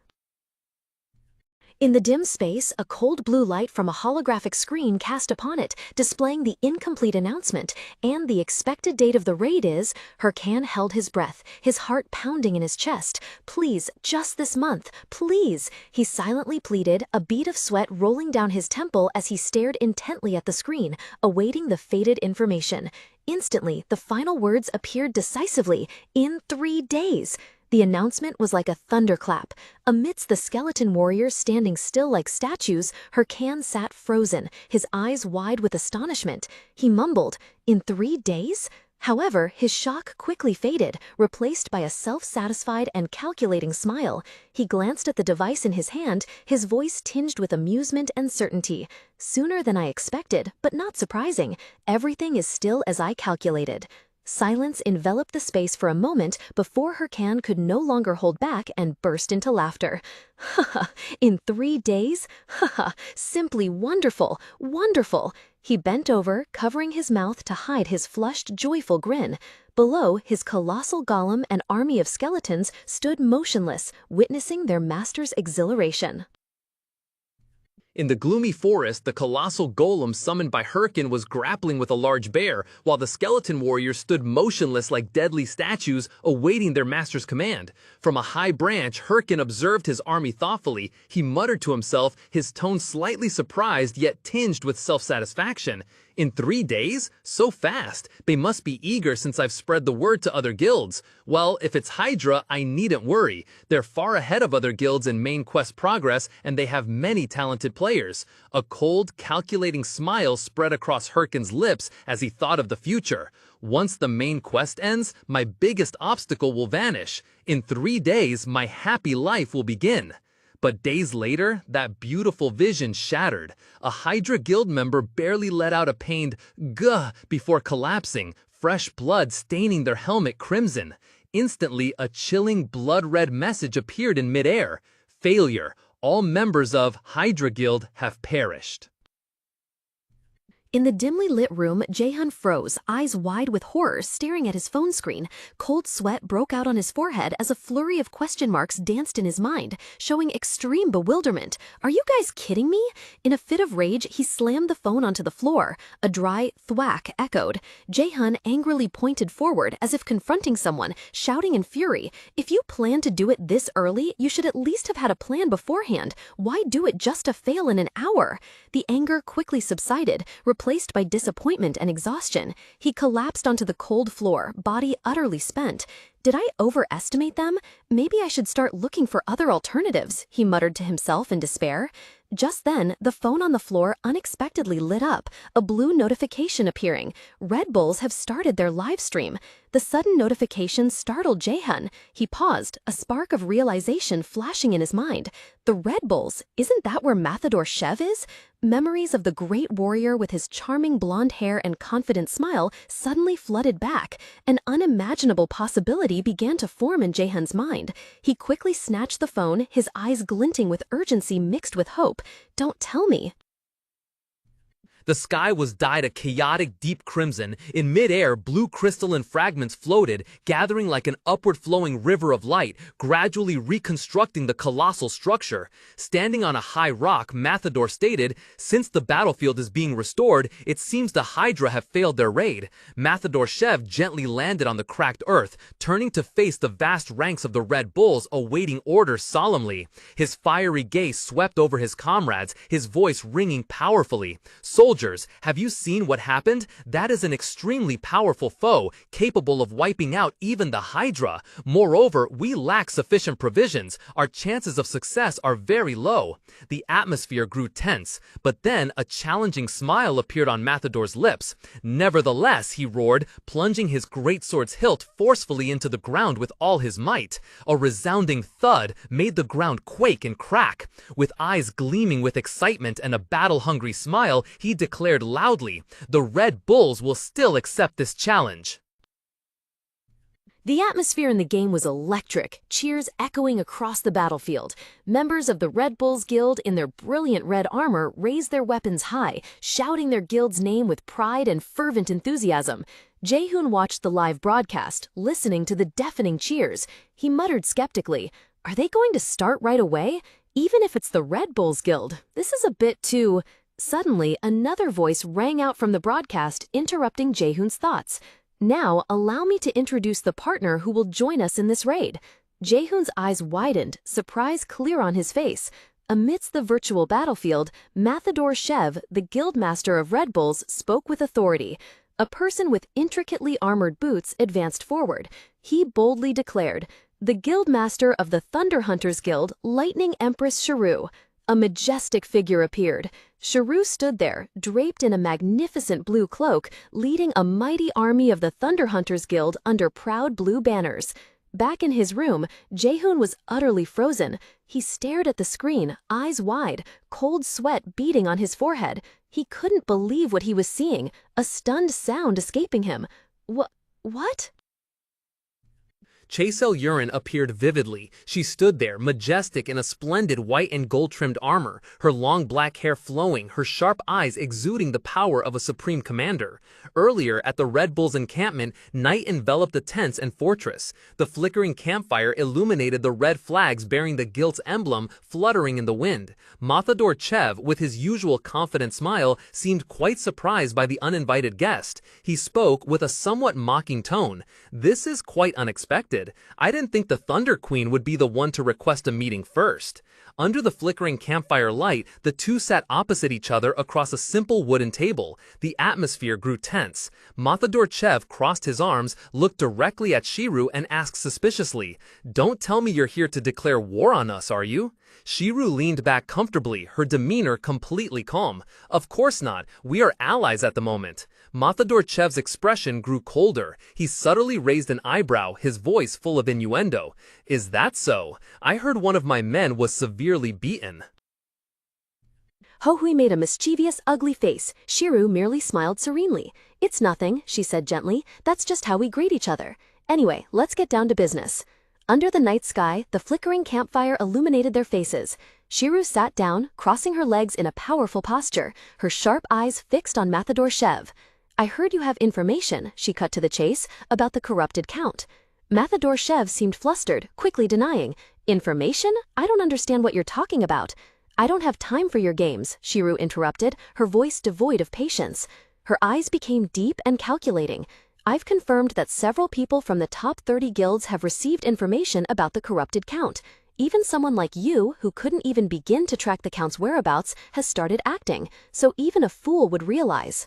In the dim space, a cold blue light from a holographic screen cast upon it, displaying the incomplete announcement, and the expected date of the raid is. Hyrkan held his breath, his heart pounding in his chest. Please, just this month, please, he silently pleaded, a bead of sweat rolling down his temple as he stared intently at the screen, awaiting the fated information. Instantly, the final words appeared decisively, in 3 days. The announcement was like a thunderclap. Amidst the skeleton warriors standing still like statues, Hyrkan sat frozen, his eyes wide with astonishment. He mumbled, "In 3 days?" However, his shock quickly faded, replaced by a self-satisfied and calculating smile. He glanced at the device in his hand, his voice tinged with amusement and certainty. "Sooner than I expected, but not surprising. Everything is still as I calculated." Silence enveloped the space for a moment before Hyrkan could no longer hold back and burst into laughter. "Ha! In 3 days? Ha! Simply wonderful, wonderful!" He bent over, covering his mouth to hide his flushed, joyful grin. Below, his colossal golem and army of skeletons stood motionless, witnessing their master's exhilaration. In the gloomy forest, the colossal golem summoned by Hyrkan was grappling with a large bear, while the skeleton warriors stood motionless like deadly statues, awaiting their master's command. From a high branch, Hyrkan observed his army thoughtfully. He muttered to himself, his tone slightly surprised yet tinged with self-satisfaction. "In 3 days? So fast. They must be eager since I've spread the word to other guilds. Well, if it's Hydra, I needn't worry. They're far ahead of other guilds in main quest progress, and they have many talented players." A cold, calculating smile spread across Hyrkan's lips as he thought of the future. "Once the main quest ends, my biggest obstacle will vanish. In 3 days, my happy life will begin." But days later, that beautiful vision shattered. A Hydra guild member barely let out a pained "guh" before collapsing, fresh blood staining their helmet crimson. Instantly, a chilling blood-red message appeared in midair. "Failure. All members of Hydra Guild have perished." In the dimly lit room, Jaehyun froze, eyes wide with horror, staring at his phone screen. Cold sweat broke out on his forehead as a flurry of question marks danced in his mind, showing extreme bewilderment. "Are you guys kidding me?" In a fit of rage, he slammed the phone onto the floor. A dry thwack echoed. Jaehyun angrily pointed forward, as if confronting someone, shouting in fury, "If you plan to do it this early, you should at least have had a plan beforehand. Why do it just to fail in an hour?" The anger quickly subsided, replaced by disappointment and exhaustion. He collapsed onto the cold floor, body utterly spent. "Did I overestimate them? Maybe I should start looking for other alternatives," he muttered to himself in despair. Just then, the phone on the floor unexpectedly lit up, a blue notification appearing. Red Bulls have started their live stream. The sudden notification startled Jaehyun. He paused, a spark of realization flashing in his mind. The Red Bulls, isn't that where Mathador Shev is? Memories of the great warrior with his charming blonde hair and confident smile suddenly flooded back. An unimaginable possibility began to form in Jaehyun's mind. He quickly snatched the phone, his eyes glinting with urgency mixed with hope. "Don't tell me." The sky was dyed a chaotic deep crimson. In midair, blue crystalline fragments floated, gathering like an upward-flowing river of light, gradually reconstructing the colossal structure. Standing on a high rock, Mathador stated, "Since the battlefield is being restored, it seems the Hydra have failed their raid." Mathador Shev gently landed on the cracked earth, turning to face the vast ranks of the Red Bulls, awaiting orders solemnly. His fiery gaze swept over his comrades, his voice ringing powerfully. "Soldiers, soldiers, have you seen what happened? That is an extremely powerful foe, capable of wiping out even the Hydra. Moreover, we lack sufficient provisions. Our chances of success are very low. The atmosphere grew tense, but then a challenging smile appeared on Matador's lips. Nevertheless, he roared, plunging his greatsword's hilt forcefully into the ground with all his might. A resounding thud made the ground quake and crack. With eyes gleaming with excitement and a battle-hungry smile, he declared loudly, "The Red Bulls will still accept this challenge." The atmosphere in the game was electric, cheers echoing across the battlefield. Members of the Red Bulls Guild in their brilliant red armor raised their weapons high, shouting their guild's name with pride and fervent enthusiasm. Jaehyun watched the live broadcast, listening to the deafening cheers. He muttered skeptically, "Are they going to start right away? Even if it's the Red Bulls Guild, this is a bit too—" Suddenly, another voice rang out from the broadcast, interrupting Jaehyun's thoughts. "Now, allow me to introduce the partner who will join us in this raid." Jaehyun's eyes widened, surprise clear on his face. Amidst the virtual battlefield, Matador Shev, the guildmaster of Red Bulls, spoke with authority. A person with intricately armored boots advanced forward. He boldly declared, "The guildmaster of the Thunder Hunters Guild, Lightning Empress Sirre." A majestic figure appeared. Sirre stood there, draped in a magnificent blue cloak, leading a mighty army of the Thunder Hunters Guild under proud blue banners. Back in his room, Jaehyun was utterly frozen. He stared at the screen, eyes wide, cold sweat beading on his forehead. He couldn't believe what he was seeing, a stunned sound escaping him. What? Chaesel Yurin appeared vividly. She stood there, majestic in a splendid white and gold-trimmed armor, her long black hair flowing, her sharp eyes exuding the power of a supreme commander. Earlier, at the Red Bulls encampment, night enveloped the tents and fortress. The flickering campfire illuminated the red flags bearing the guild's emblem fluttering in the wind. Matador Chev, with his usual confident smile, seemed quite surprised by the uninvited guest. He spoke with a somewhat mocking tone. "This is quite unexpected. I didn't think the Thunder Queen would be the one to request a meeting first." Under the flickering campfire light, the two sat opposite each other across a simple wooden table. The atmosphere grew tense. Matador Chev crossed his arms, looked directly at Sirre, and asked suspiciously, "Don't tell me you're here to declare war on us, are you?" Sirre leaned back comfortably, her demeanor completely calm. "Of course not. We are allies at the moment." Matador Chev's expression grew colder. He subtly raised an eyebrow, his voice full of innuendo. "Is that so? I heard one of my men was severely beaten." Hohui made a mischievous, ugly face. Sirre merely smiled serenely. "It's nothing," she said gently. "That's just how we greet each other. Anyway, let's get down to business." Under the night sky, the flickering campfire illuminated their faces. Sirre sat down, crossing her legs in a powerful posture, her sharp eyes fixed on Matador Chev. "I heard you have information," she cut to the chase, "about the corrupted count." Matador Chev seemed flustered, quickly denying. "Information? I don't understand what you're talking about." "I don't have time for your games," Sirre interrupted, her voice devoid of patience. Her eyes became deep and calculating. "I've confirmed that several people from the top 30 guilds have received information about the corrupted count. Even someone like you, who couldn't even begin to track the count's whereabouts, has started acting, so even a fool would realize."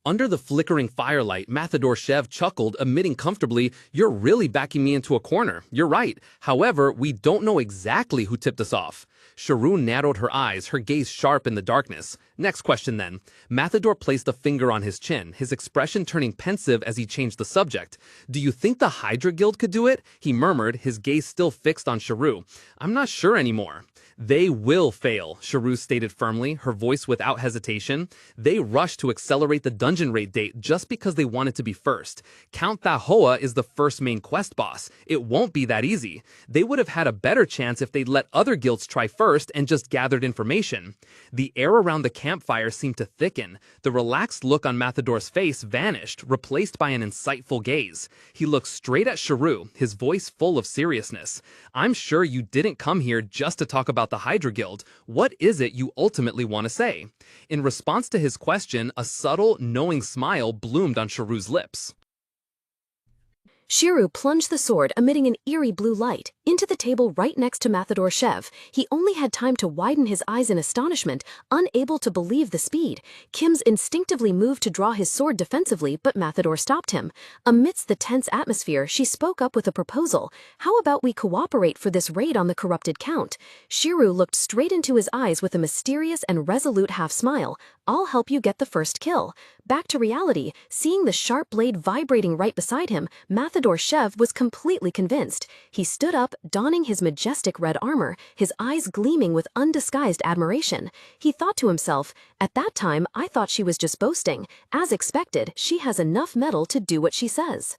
Under the flickering firelight, Matador Chev chuckled, admitting comfortably, "You're really backing me into a corner. You're right. However, we don't know exactly who tipped us off." Sirre narrowed her eyes, her gaze sharp in the darkness. "Next question, then." Matador placed a finger on his chin, his expression turning pensive as he changed the subject. "Do you think the Hydra Guild could do it?" he murmured, his gaze still fixed on Sirre. "I'm not sure anymore." "They will fail," Sirre stated firmly, her voice without hesitation. "They rushed to accelerate the dungeon raid date just because they wanted to be first. Count Thahoa is the first main quest boss. It won't be that easy. They would have had a better chance if they'd let other guilds try first and just gathered information." The air around the campfire seemed to thicken. The relaxed look on Matador's face vanished, replaced by an insightful gaze. He looked straight at Sirre, his voice full of seriousness. "I'm sure you didn't come here just to talk about the Hydra Guild. What is it you ultimately want to say?" In response to his question, a subtle, knowing smile bloomed on Sirre's lips. Shiru plunged the sword, emitting an eerie blue light, into the table right next to Mathador Shev. He only had time to widen his eyes in astonishment, unable to believe the speed. Kim's instinctively moved to draw his sword defensively, but Mathador stopped him. Amidst the tense atmosphere, she spoke up with a proposal. "How about we cooperate for this raid on the corrupted Count?" Shiru looked straight into his eyes with a mysterious and resolute half-smile. "I'll help you get the first kill." Back to reality, seeing the sharp blade vibrating right beside him, Mathador Shev was completely convinced. He stood up, donning his majestic red armor, his eyes gleaming with undisguised admiration. He thought to himself, "At that time, I thought she was just boasting. As expected, she has enough metal to do what she says."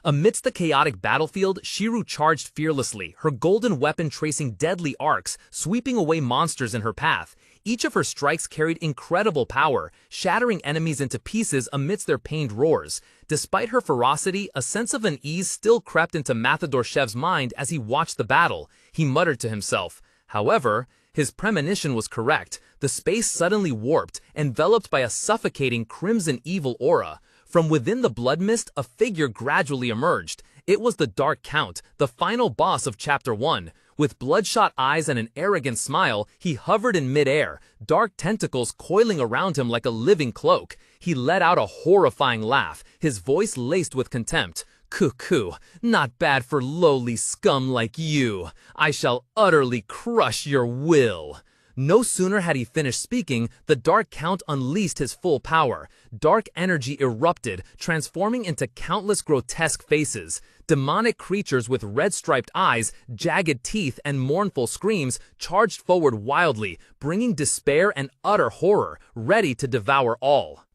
Amidst the chaotic battlefield, Shiru charged fearlessly, her golden weapon tracing deadly arcs, sweeping away monsters in her path. Each of her strikes carried incredible power, shattering enemies into pieces amidst their pained roars. Despite her ferocity, a sense of unease still crept into Mathador Shev's mind as he watched the battle. He muttered to himself. However, his premonition was correct. The space suddenly warped, enveloped by a suffocating crimson evil aura. From within the blood mist, a figure gradually emerged. It was the Dark Count, the final boss of Chapter 1. With bloodshot eyes and an arrogant smile, he hovered in midair, dark tentacles coiling around him like a living cloak. He let out a horrifying laugh, his voice laced with contempt. "Cuckoo, not bad for lowly scum like you. I shall utterly crush your will." No sooner had he finished speaking, the Dark Count unleashed his full power. Dark energy erupted, transforming into countless grotesque faces. Demonic creatures with red-striped eyes, jagged teeth, and mournful screams charged forward wildly, bringing despair and utter horror, ready to devour all.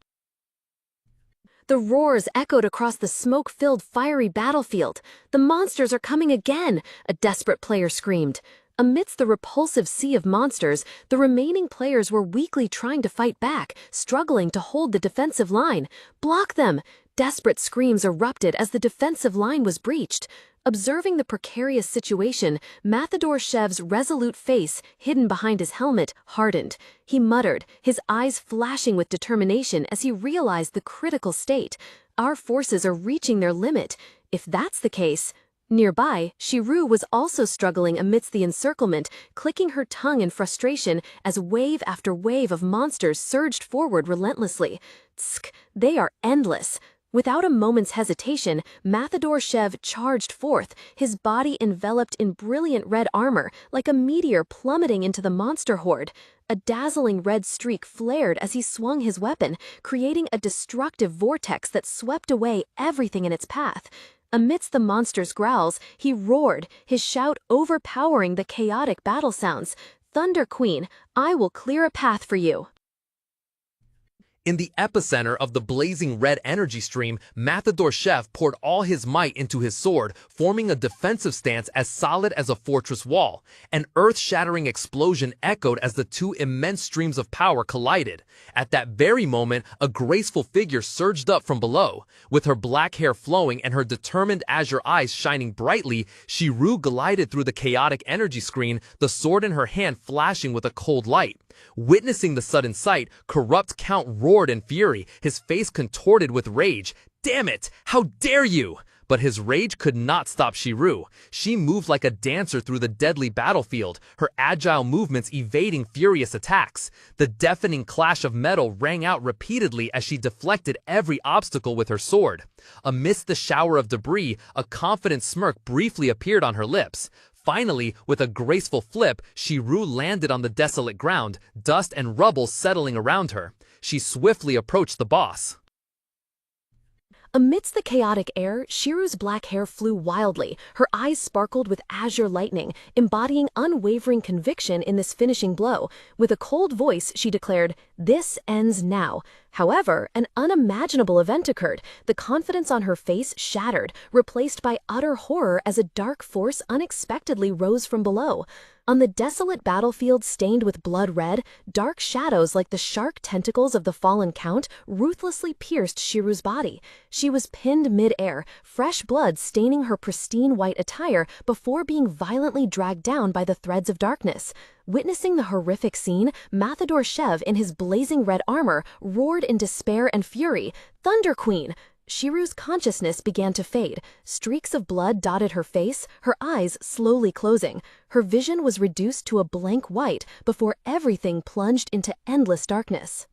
The roars echoed across the smoke-filled, fiery battlefield. "The monsters are coming again!" a desperate player screamed. Amidst the repulsive sea of monsters, the remaining players were weakly trying to fight back, struggling to hold the defensive line. "Block them!" Desperate screams erupted as the defensive line was breached. Observing the precarious situation, Mathador Shev's resolute face, hidden behind his helmet, hardened. He muttered, his eyes flashing with determination as he realized the critical state. "Our forces are reaching their limit. If that's the case..." Nearby, Shiru was also struggling amidst the encirclement, clicking her tongue in frustration as wave after wave of monsters surged forward relentlessly. "Tsk, they are endless." Without a moment's hesitation, Mathador Shev charged forth, his body enveloped in brilliant red armor, like a meteor plummeting into the monster horde. A dazzling red streak flared as he swung his weapon, creating a destructive vortex that swept away everything in its path. Amidst the monster's growls, he roared, his shout overpowering the chaotic battle sounds. "Thunder Queen, I will clear a path for you." In the epicenter of the blazing red energy stream, Mathador Shev poured all his might into his sword, forming a defensive stance as solid as a fortress wall. An earth-shattering explosion echoed as the two immense streams of power collided. At that very moment, a graceful figure surged up from below. With her black hair flowing and her determined azure eyes shining brightly, Shiru glided through the chaotic energy screen, the sword in her hand flashing with a cold light. Witnessing the sudden sight, Corrupt Count roared in fury, his face contorted with rage. "Damn it! How dare you!" But his rage could not stop Shiru. She moved like a dancer through the deadly battlefield, her agile movements evading furious attacks. The deafening clash of metal rang out repeatedly as she deflected every obstacle with her sword. Amidst the shower of debris, a confident smirk briefly appeared on her lips. Finally, with a graceful flip, Shiru landed on the desolate ground, dust and rubble settling around her. She swiftly approached the boss. Amidst the chaotic air, Shiru's black hair flew wildly. Her eyes sparkled with azure lightning, embodying unwavering conviction in this finishing blow. With a cold voice, she declared, "This ends now." However, an unimaginable event occurred. The confidence on her face shattered, replaced by utter horror as a dark force unexpectedly rose from below. On the desolate battlefield stained with blood red, dark shadows like the shark tentacles of the fallen count ruthlessly pierced Shiru's body. She was pinned mid-air, fresh blood staining her pristine white attire before being violently dragged down by the threads of darkness. Witnessing the horrific scene, Mathador Shev in his blazing red armor roared in despair and fury, "Thunder Queen!" Shiru's consciousness began to fade. Streaks of blood dotted her face, her eyes slowly closing. Her vision was reduced to a blank white before everything plunged into endless darkness.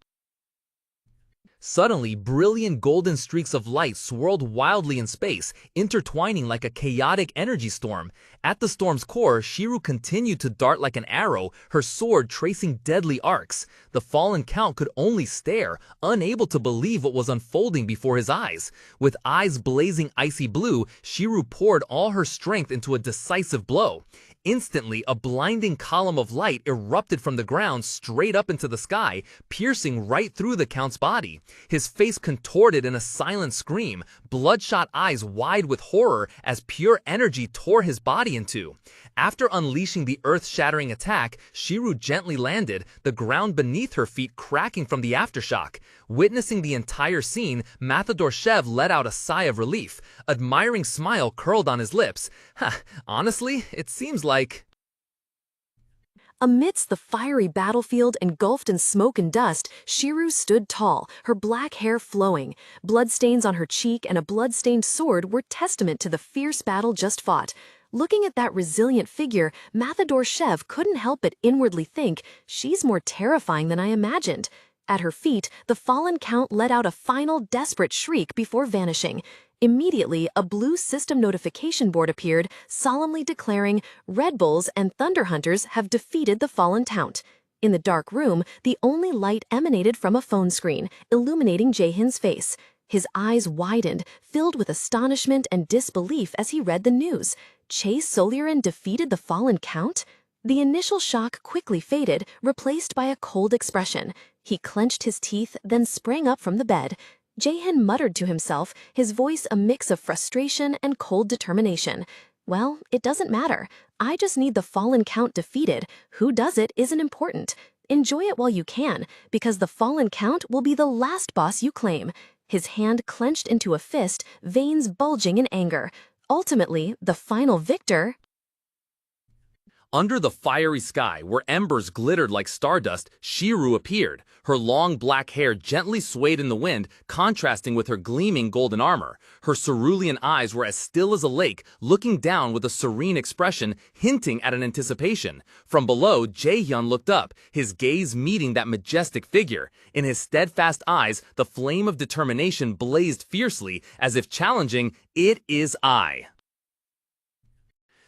Suddenly, brilliant golden streaks of light swirled wildly in space, intertwining like a chaotic energy storm. At the storm's core, Shiru continued to dart like an arrow, her sword tracing deadly arcs. The fallen count could only stare, unable to believe what was unfolding before his eyes. With eyes blazing icy blue, Shiru poured all her strength into a decisive blow. Instantly, a blinding column of light erupted from the ground straight up into the sky, piercing right through the Count's body. His face contorted in a silent scream, bloodshot eyes wide with horror as pure energy tore his body in two. After unleashing the earth-shattering attack, Shiru gently landed, the ground beneath her feet cracking from the aftershock. Witnessing the entire scene, Matador-Shev let out a sigh of relief. Admiring smile curled on his lips. Honestly, it seems like... Amidst the fiery battlefield engulfed in smoke and dust, Shiru stood tall, her black hair flowing. Bloodstains on her cheek and a blood-stained sword were testament to the fierce battle just fought. Looking at that resilient figure, Matador-Shev couldn't help but inwardly think, she's more terrifying than I imagined. At her feet, the fallen Count let out a final desperate shriek before vanishing. Immediately, a blue system notification board appeared, solemnly declaring, Red Bulls and Thunder Hunters have defeated the fallen Count. In the dark room, the only light emanated from a phone screen, illuminating Jaehyun's face. His eyes widened, filled with astonishment and disbelief as he read the news. Chase Soliarin defeated the fallen Count? The initial shock quickly faded, replaced by a cold expression. He clenched his teeth, then sprang up from the bed. Jaehyun muttered to himself, his voice a mix of frustration and cold determination. Well, it doesn't matter. I just need the fallen Count defeated. Who does it isn't important. Enjoy it while you can, because the fallen Count will be the last boss you claim. His hand clenched into a fist, veins bulging in anger. Ultimately, the final victor... Under the fiery sky, where embers glittered like stardust, Shiru appeared. Her long black hair gently swayed in the wind, contrasting with her gleaming golden armor. Her cerulean eyes were as still as a lake, looking down with a serene expression, hinting at an anticipation. From below, Jaehyun looked up, his gaze meeting that majestic figure. In his steadfast eyes, the flame of determination blazed fiercely, as if challenging, "It is I."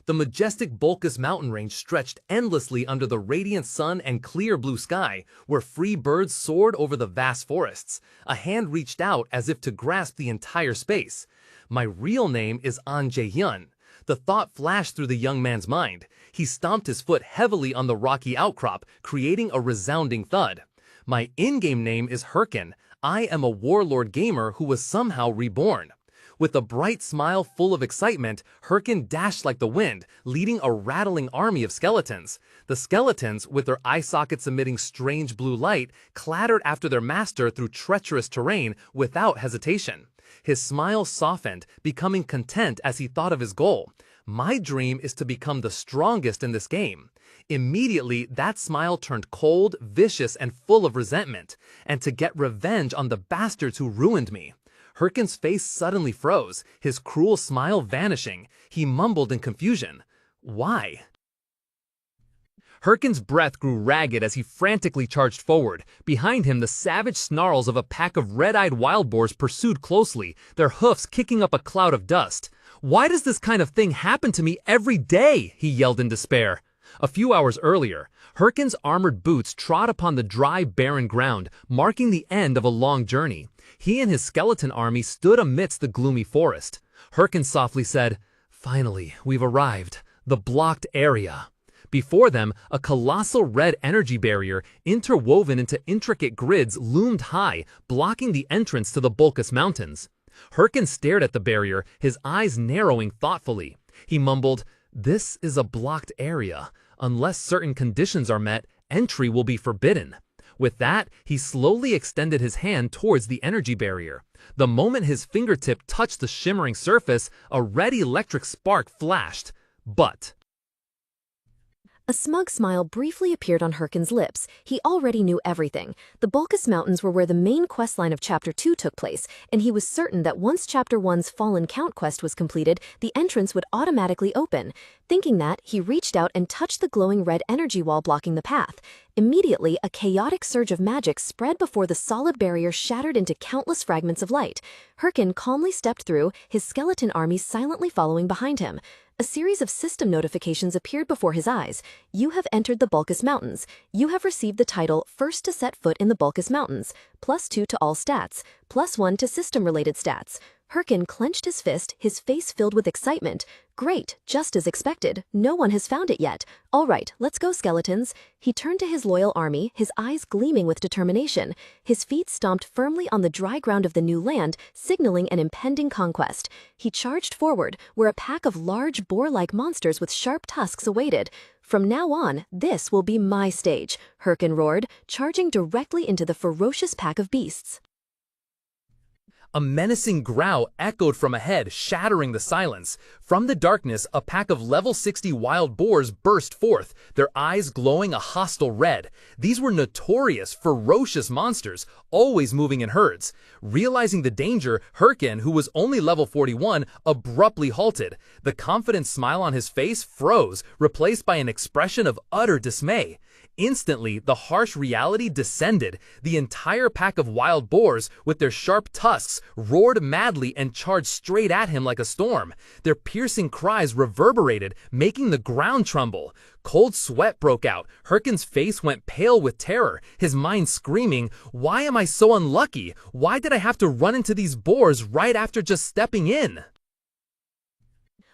The majestic bulbous mountain range stretched endlessly under the radiant sun and clear blue sky, where free birds soared over the vast forests. A hand reached out as if to grasp the entire space. My real name is Ahn Jaehyun. The thought flashed through the young man's mind. He stomped his foot heavily on the rocky outcrop, creating a resounding thud. My in-game name is Hyrkan. I am a warlord gamer who was somehow reborn. With a bright smile full of excitement, Hyrkan dashed like the wind, leading a rattling army of skeletons. The skeletons, with their eye sockets emitting strange blue light, clattered after their master through treacherous terrain without hesitation. His smile softened, becoming content as he thought of his goal. My dream is to become the strongest in this game. Immediately, that smile turned cold, vicious, and full of resentment, and to get revenge on the bastards who ruined me. Hyrkan's face suddenly froze, his cruel smile vanishing. He mumbled in confusion. Why? Hyrkan's breath grew ragged as he frantically charged forward. Behind him, the savage snarls of a pack of red-eyed wild boars pursued closely, their hoofs kicking up a cloud of dust. Why does this kind of thing happen to me every day? He yelled in despair. A few hours earlier, Hyrkan's armored boots trod upon the dry, barren ground, marking the end of a long journey. He and his skeleton army stood amidst the gloomy forest. Hyrkan softly said, "Finally, we've arrived. The blocked area." Before them, a colossal red energy barrier, interwoven into intricate grids, loomed high, blocking the entrance to the Bulkus Mountains. Hyrkan stared at the barrier, his eyes narrowing thoughtfully. He mumbled, "This is a blocked area. Unless certain conditions are met, entry will be forbidden." With that, he slowly extended his hand towards the energy barrier. The moment his fingertip touched the shimmering surface, a red electric spark flashed. But A smug smile briefly appeared on Hyrkan's lips. He already knew everything. The Bulkus Mountains were where the main questline of Chapter 2 took place, and he was certain that once Chapter 1's Fallen Count quest was completed, the entrance would automatically open. Thinking that, he reached out and touched the glowing red energy wall blocking the path. Immediately, a chaotic surge of magic spread before the solid barrier shattered into countless fragments of light. Hyrkan calmly stepped through, his skeleton army silently following behind him. A series of system notifications appeared before his eyes. You have entered the Bulkus Mountains. You have received the title First to Set Foot in the Bulkus Mountains. +2 to all stats. +1 to system-related stats. Hyrkan clenched his fist, his face filled with excitement. Great, just as expected. No one has found it yet. All right, let's go, skeletons. He turned to his loyal army, his eyes gleaming with determination. His feet stomped firmly on the dry ground of the new land, signaling an impending conquest. He charged forward, where a pack of large boar-like monsters with sharp tusks awaited. From now on, this will be my stage, Hyrkan roared, charging directly into the ferocious pack of beasts. A menacing growl echoed from ahead, shattering the silence. From the darkness, a pack of level 60 wild boars burst forth, their eyes glowing a hostile red. These were notorious, ferocious monsters, always moving in herds. Realizing the danger, Hyrkan, who was only level 41, abruptly halted. The confident smile on his face froze, replaced by an expression of utter dismay. Instantly, the harsh reality descended. The entire pack of wild boars, with their sharp tusks, roared madly and charged straight at him like a storm. Their piercing cries reverberated, making the ground tremble. Cold sweat broke out. Hyrkan's face went pale with terror, his mind screaming, "Why am I so unlucky? Why did I have to run into these boars right after just stepping in?"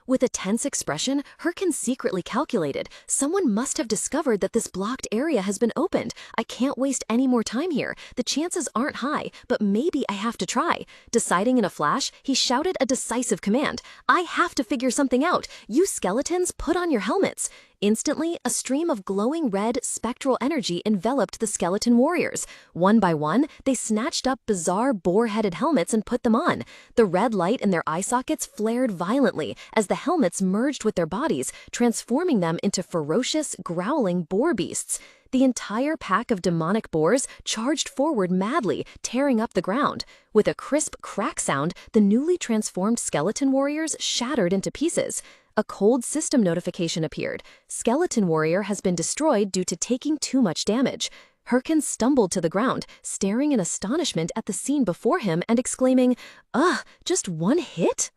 With a tense expression, Hyrkan secretly calculated, someone must have discovered that this blocked area has been opened. I can't waste any more time here. The chances aren't high, but maybe I have to try. Deciding in a flash, he shouted a decisive command. I have to figure something out. You skeletons, put on your helmets. Instantly, a stream of glowing red, spectral energy enveloped the skeleton warriors. One by one, they snatched up bizarre boar-headed helmets and put them on. The red light in their eye sockets flared violently as the helmets merged with their bodies, transforming them into ferocious, growling boar beasts. The entire pack of demonic boars charged forward madly, tearing up the ground. With a crisp crack sound, the newly transformed skeleton warriors shattered into pieces. A cold system notification appeared. Skeleton warrior has been destroyed due to taking too much damage. Hyrkan stumbled to the ground, staring in astonishment at the scene before him and exclaiming, "Ugh, just one hit?"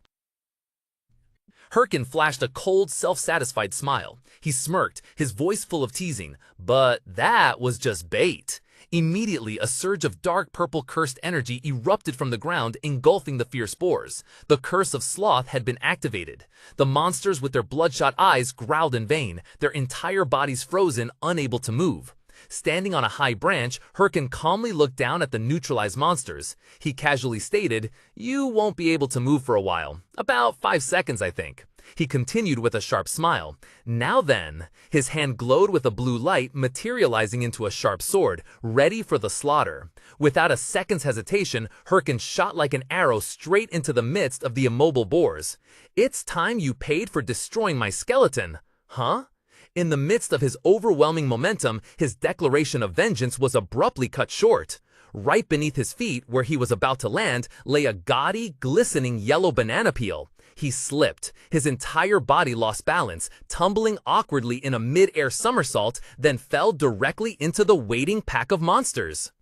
Hyrkan flashed a cold, self-satisfied smile. He smirked, his voice full of teasing, but that was just bait. Immediately, a surge of dark purple cursed energy erupted from the ground, engulfing the fierce boars. The curse of sloth had been activated. The monsters with their bloodshot eyes growled in vain, their entire bodies frozen, unable to move. Standing on a high branch, Hyrkan calmly looked down at the neutralized monsters. He casually stated, "You won't be able to move for a while. About 5 seconds, I think." He continued with a sharp smile. "Now then," his hand glowed with a blue light, materializing into a sharp sword, ready for the slaughter. Without a second's hesitation, Hyrkan shot like an arrow straight into the midst of the immobile boars. "It's time you paid for destroying my skeleton." Huh? In the midst of his overwhelming momentum, his declaration of vengeance was abruptly cut short. Right beneath his feet, where he was about to land, lay a gaudy, glistening yellow banana peel. He slipped. His entire body lost balance, tumbling awkwardly in a mid-air somersault, then fell directly into the waiting pack of monsters.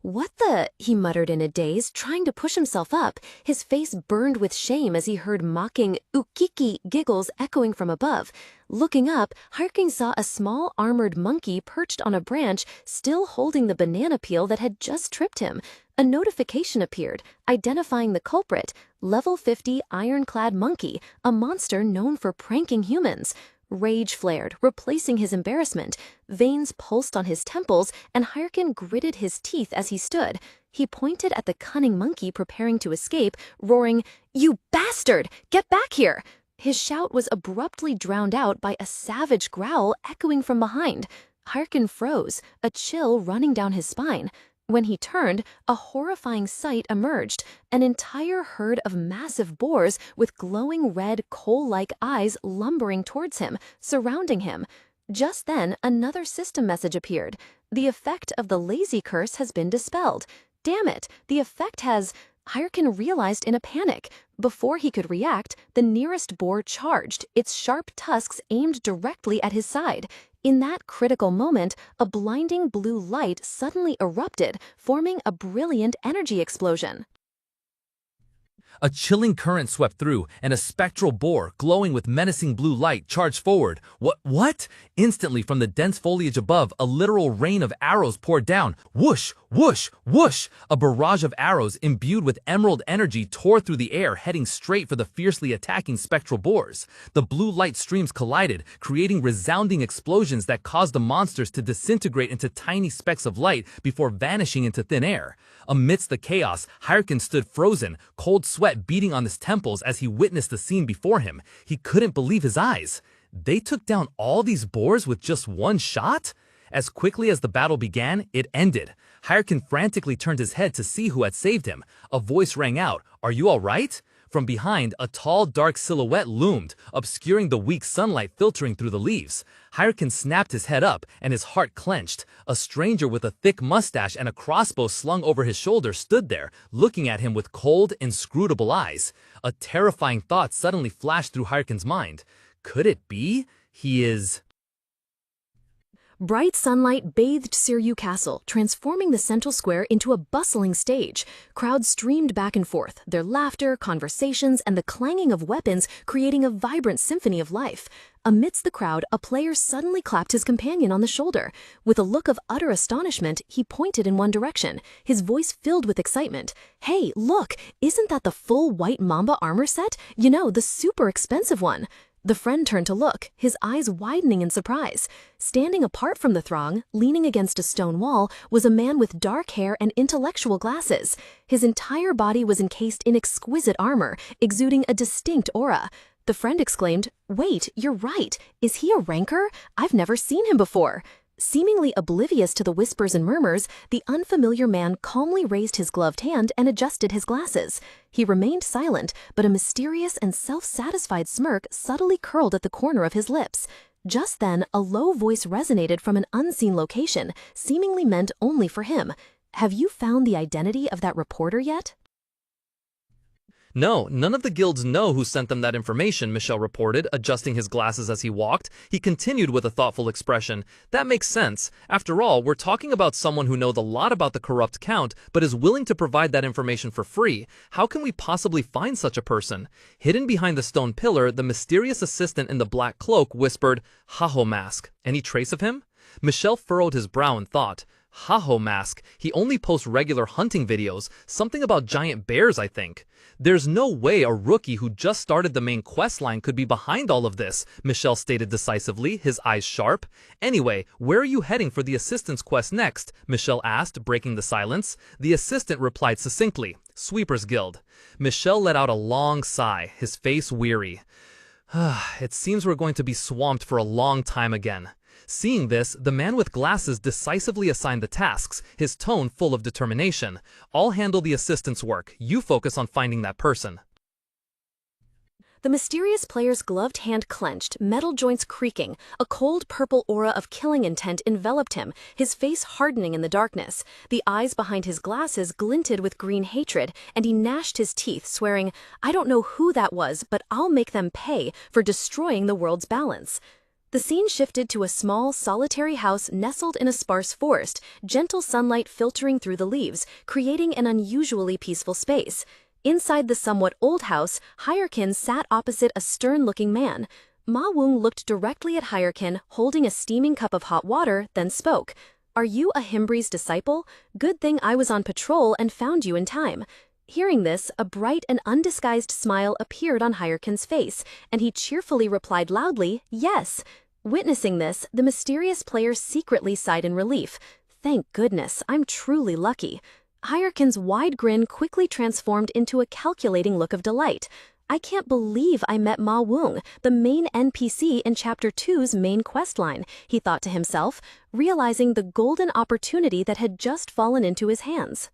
"What the?" he muttered in a daze, trying to push himself up. His face burned with shame as he heard mocking ukiki giggles echoing from above. Looking up, Hyrkan saw a small armored monkey perched on a branch, still holding the banana peel that had just tripped him. A notification appeared, identifying the culprit, level 50 ironclad monkey, a monster known for pranking humans. Rage flared, replacing his embarrassment. Veins pulsed on his temples, and Hyrkan gritted his teeth as he stood. He pointed at the cunning monkey preparing to escape, roaring, "You bastard! Get back here!" His shout was abruptly drowned out by a savage growl echoing from behind. Hyrkan froze, a chill running down his spine. When he turned, a horrifying sight emerged, an entire herd of massive boars with glowing red, coal-like eyes lumbering towards him, surrounding him. Just then, another system message appeared. The effect of the lazy curse has been dispelled. Damn it, the effect has... Hyrkan realized in a panic. Before he could react, the nearest boar charged, its sharp tusks aimed directly at his side. In that critical moment, a blinding blue light suddenly erupted, forming a brilliant energy explosion. A chilling current swept through, and a spectral boar, glowing with menacing blue light, charged forward. What? Instantly, from the dense foliage above, a literal rain of arrows poured down. Whoosh, whoosh, whoosh! A barrage of arrows, imbued with emerald energy, tore through the air, heading straight for the fiercely attacking spectral boars. The blue light streams collided, creating resounding explosions that caused the monsters to disintegrate into tiny specks of light before vanishing into thin air. Amidst the chaos, Hyrkan stood frozen, cold sweat beating on his temples as he witnessed the scene before him. He couldn't believe his eyes. They took down all these boars with just one shot? As quickly as the battle began, it ended. Hyrkan frantically turned his head to see who had saved him. A voice rang out, "Are you all right?" From behind, a tall, dark silhouette loomed, obscuring the weak sunlight filtering through the leaves. Hyrkan snapped his head up, and his heart clenched. A stranger with a thick mustache and a crossbow slung over his shoulder stood there, looking at him with cold, inscrutable eyes. A terrifying thought suddenly flashed through Hyrkan's mind. Could it be? He is... Bright sunlight bathed Sirre Castle, transforming the central square into a bustling stage. Crowds streamed back and forth, their laughter, conversations, and the clanging of weapons creating a vibrant symphony of life. Amidst the crowd, a player suddenly clapped his companion on the shoulder. With a look of utter astonishment, he pointed in one direction, his voice filled with excitement. "Hey, look! Isn't that the full white Mamba armor set? You know, the super expensive one." The friend turned to look, his eyes widening in surprise. Standing apart from the throng, leaning against a stone wall, was a man with dark hair and intellectual glasses. His entire body was encased in exquisite armor, exuding a distinct aura. The friend exclaimed, "Wait, you're right. Is he a ranker? I've never seen him before." Seemingly oblivious to the whispers and murmurs, the unfamiliar man calmly raised his gloved hand and adjusted his glasses. He remained silent, but a mysterious and self-satisfied smirk subtly curled at the corner of his lips. Just then, a low voice resonated from an unseen location, seemingly meant only for him. "Have you found the identity of that reporter yet?" No, none of the guilds know who sent them that information, Michel reported, adjusting his glasses as he walked. He continued with a thoughtful expression. That makes sense. After all, we're talking about someone who knows a lot about the corrupt count, but is willing to provide that information for free. How can we possibly find such a person? Hidden behind the stone pillar, the mysterious assistant in the black cloak whispered, "Haho Mask. Any trace of him?" Michel furrowed his brow and thought, Haho Mask. He only posts regular hunting videos, something about giant bears, I think. There's no way a rookie who just started the main quest line could be behind all of this, Michel stated decisively, his eyes sharp. Anyway, where are you heading for the assistant's quest next? Michel asked, breaking the silence. The assistant replied succinctly, Sweeper's Guild. Michel let out a long sigh, his face weary. It seems we're going to be swamped for a long time again. Seeing this, the man with glasses decisively assigned the tasks, his tone full of determination. I'll handle the assistant's work. You focus on finding that person. The mysterious player's gloved hand clenched, metal joints creaking. A cold purple aura of killing intent enveloped him, his face hardening in the darkness. The eyes behind his glasses glinted with green hatred, and he gnashed his teeth, swearing, I don't know who that was, but I'll make them pay for destroying the world's balance. The scene shifted to a small, solitary house nestled in a sparse forest, gentle sunlight filtering through the leaves, creating an unusually peaceful space. Inside the somewhat old house, Hyrkan sat opposite a stern-looking man. Ma Wung looked directly at Hyrkan, holding a steaming cup of hot water, then spoke. Are you a Himbri's disciple? Good thing I was on patrol and found you in time. Hearing this, a bright and undisguised smile appeared on Hyrkan's face, and he cheerfully replied loudly, yes. Witnessing this, the mysterious player secretly sighed in relief. Thank goodness, I'm truly lucky. Hyrkan's wide grin quickly transformed into a calculating look of delight. I can't believe I met Ma Wung, the main NPC in Chapter 2's main questline, he thought to himself, realizing the golden opportunity that had just fallen into his hands.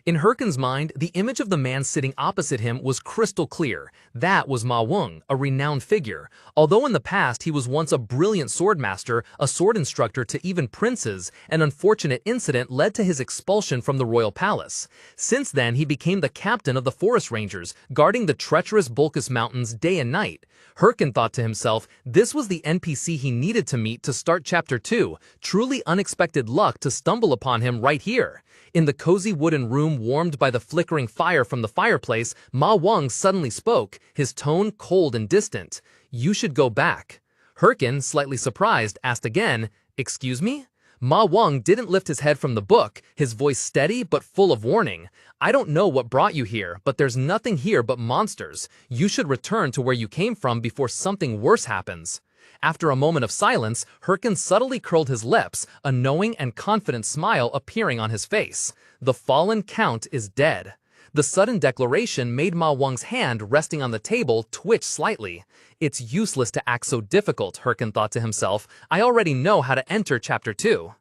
In Hyrkan's mind, the image of the man sitting opposite him was crystal clear. That was Ma Wung, a renowned figure. Although in the past he was once a brilliant swordmaster, a sword instructor to even princes, an unfortunate incident led to his expulsion from the royal palace. Since then, he became the captain of the forest rangers, guarding the treacherous Bulkus Mountains day and night. Hyrkan thought to himself, this was the NPC he needed to meet to start Chapter 2, truly unexpected luck to stumble upon him right here. In the cozy wooden room warmed by the flickering fire from the fireplace, Ma Wung suddenly spoke, his tone cold and distant. You should go back. Hyrkan, slightly surprised, asked again, excuse me? Ma Wung didn't lift his head from the book, his voice steady but full of warning. I don't know what brought you here, but there's nothing here but monsters. You should return to where you came from before something worse happens. After a moment of silence, Hyrkan subtly curled his lips, a knowing and confident smile appearing on his face. The fallen count is dead. The sudden declaration made Ma Wung's hand resting on the table twitch slightly. It's useless to act so difficult, Hyrkan thought to himself. I already know how to enter Chapter 2.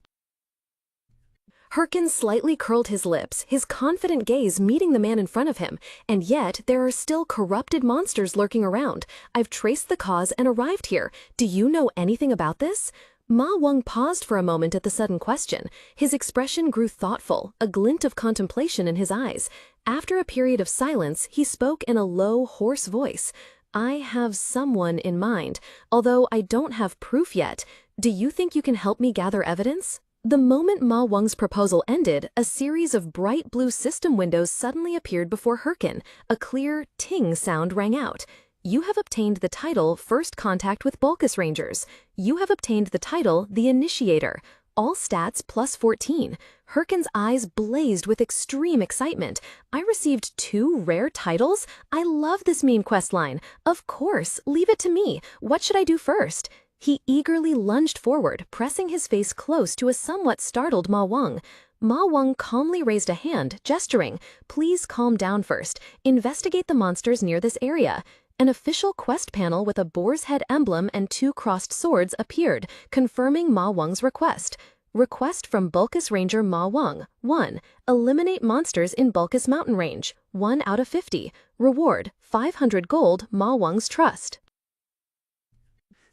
Hyrkan slightly curled his lips, his confident gaze meeting the man in front of him, and yet there are still corrupted monsters lurking around. I've traced the cause and arrived here. Do you know anything about this? Ma Wung paused for a moment at the sudden question. His expression grew thoughtful, a glint of contemplation in his eyes. After a period of silence, he spoke in a low, hoarse voice. I have someone in mind, although I don't have proof yet. Do you think you can help me gather evidence? The moment Ma Wung's proposal ended, a series of bright blue system windows suddenly appeared before Hyrkan. A clear ting sound rang out. You have obtained the title First Contact with Bulkus Rangers. You have obtained the title The Initiator. All stats plus 14. Hyrkan's eyes blazed with extreme excitement. I received 2 rare titles? I love this main questline. Of course, leave it to me. What should I do first? He eagerly lunged forward, pressing his face close to a somewhat startled Ma Wung. Ma Wung calmly raised a hand, gesturing, please calm down first. Investigate the monsters near this area. An official quest panel with a boar's head emblem and 2 crossed swords appeared, confirming Ma Wung's request. Request from Bulkus Ranger Ma Wung. 1. Eliminate monsters in Bulkus Mountain Range. 1 out of 50. Reward, 500 gold, Ma Wung's trust.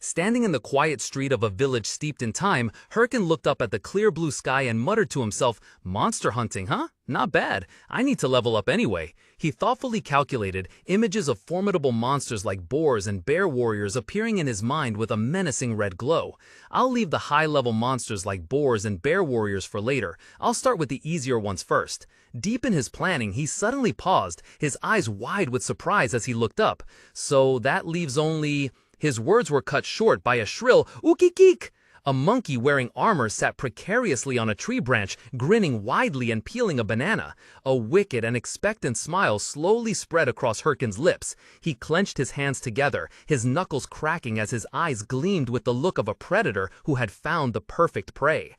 Standing in the quiet street of a village steeped in time, Hyrkan looked up at the clear blue sky and muttered to himself, monster hunting, huh? Not bad. I need to level up anyway. He thoughtfully calculated, images of formidable monsters like boars and bear warriors appearing in his mind with a menacing red glow. I'll leave the high-level monsters like boars and bear warriors for later. I'll start with the easier ones first. Deep in his planning, he suddenly paused, his eyes wide with surprise as he looked up. So that leaves only... His words were cut short by a shrill "Ookikik!" A monkey wearing armor sat precariously on a tree branch, grinning widely and peeling a banana. A wicked and expectant smile slowly spread across Hyrkan's lips. He clenched his hands together, his knuckles cracking as his eyes gleamed with the look of a predator who had found the perfect prey.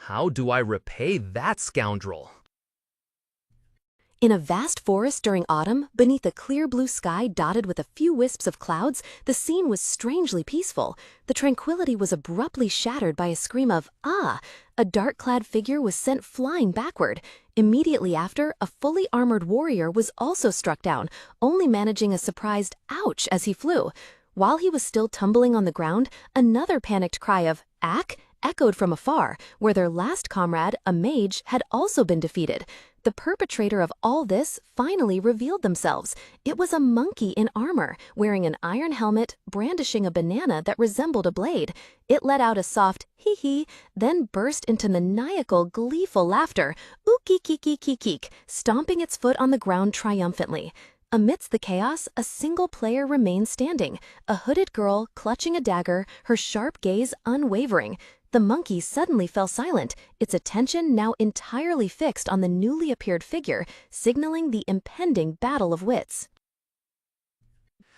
How do I repay that scoundrel? In a vast forest during autumn, beneath a clear blue sky dotted with a few wisps of clouds, the scene was strangely peaceful. The tranquility was abruptly shattered by a scream of, "Ah!" A dark-clad figure was sent flying backward. Immediately after, a fully armored warrior was also struck down, only managing a surprised "ouch" as he flew. While he was still tumbling on the ground, another panicked cry of "Ack!" echoed from afar, where their last comrade, a mage, had also been defeated. The perpetrator of all this finally revealed themselves. It was a monkey in armor, wearing an iron helmet, brandishing a banana that resembled a blade. It let out a soft hee-hee, then burst into maniacal, gleeful laughter, ook-eek-eek-eek-eek, stomping its foot on the ground triumphantly. Amidst the chaos, a single player remained standing, a hooded girl clutching a dagger, her sharp gaze unwavering. The monkey suddenly fell silent, its attention now entirely fixed on the newly appeared figure, signaling the impending battle of wits.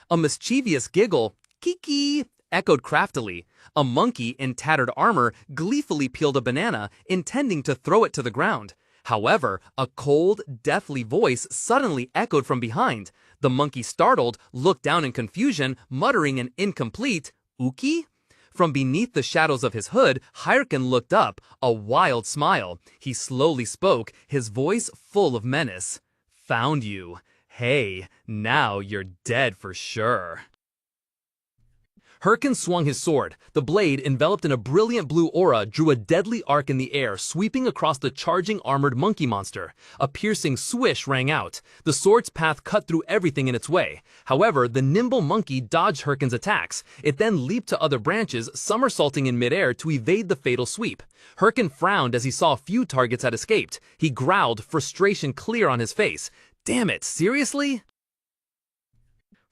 A mischievous giggle, "Kiki!" echoed craftily. A monkey in tattered armor gleefully peeled a banana, intending to throw it to the ground. However, a cold, deathly voice suddenly echoed from behind. The monkey, startled, looked down in confusion, muttering an incomplete, "Uki?" From beneath the shadows of his hood, Hyrkan looked up, a wild smile. He slowly spoke, his voice full of menace. "Found you. Hey, now you're dead for sure." Hyrkan swung his sword. The blade, enveloped in a brilliant blue aura, drew a deadly arc in the air, sweeping across the charging armored monkey monster. A piercing swish rang out. The sword's path cut through everything in its way. However, the nimble monkey dodged Hyrkan's attacks. It then leaped to other branches, somersaulting in midair to evade the fatal sweep. Hyrkan frowned as he saw a few targets had escaped. He growled, frustration clear on his face. "Damn it, seriously?"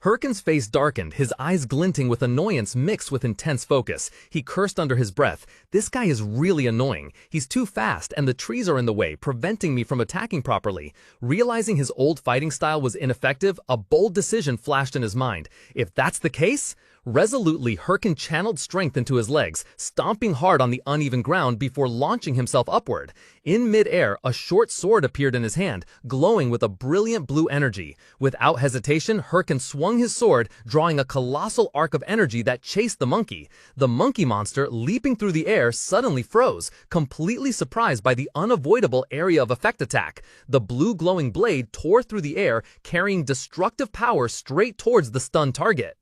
Hyrkan's face darkened, his eyes glinting with annoyance mixed with intense focus. He cursed under his breath. "This guy is really annoying. He's too fast, and the trees are in the way, preventing me from attacking properly." Realizing his old fighting style was ineffective, a bold decision flashed in his mind. If that's the case, resolutely, Hyrkan channeled strength into his legs, stomping hard on the uneven ground before launching himself upward. In midair, a short sword appeared in his hand, glowing with a brilliant blue energy. Without hesitation, Hyrkan swung his sword, drawing a colossal arc of energy that chased the monkey. The monkey monster, leaping through the air, suddenly froze, completely surprised by the unavoidable area of effect attack. The blue glowing blade tore through the air, carrying destructive power straight towards the stunned target.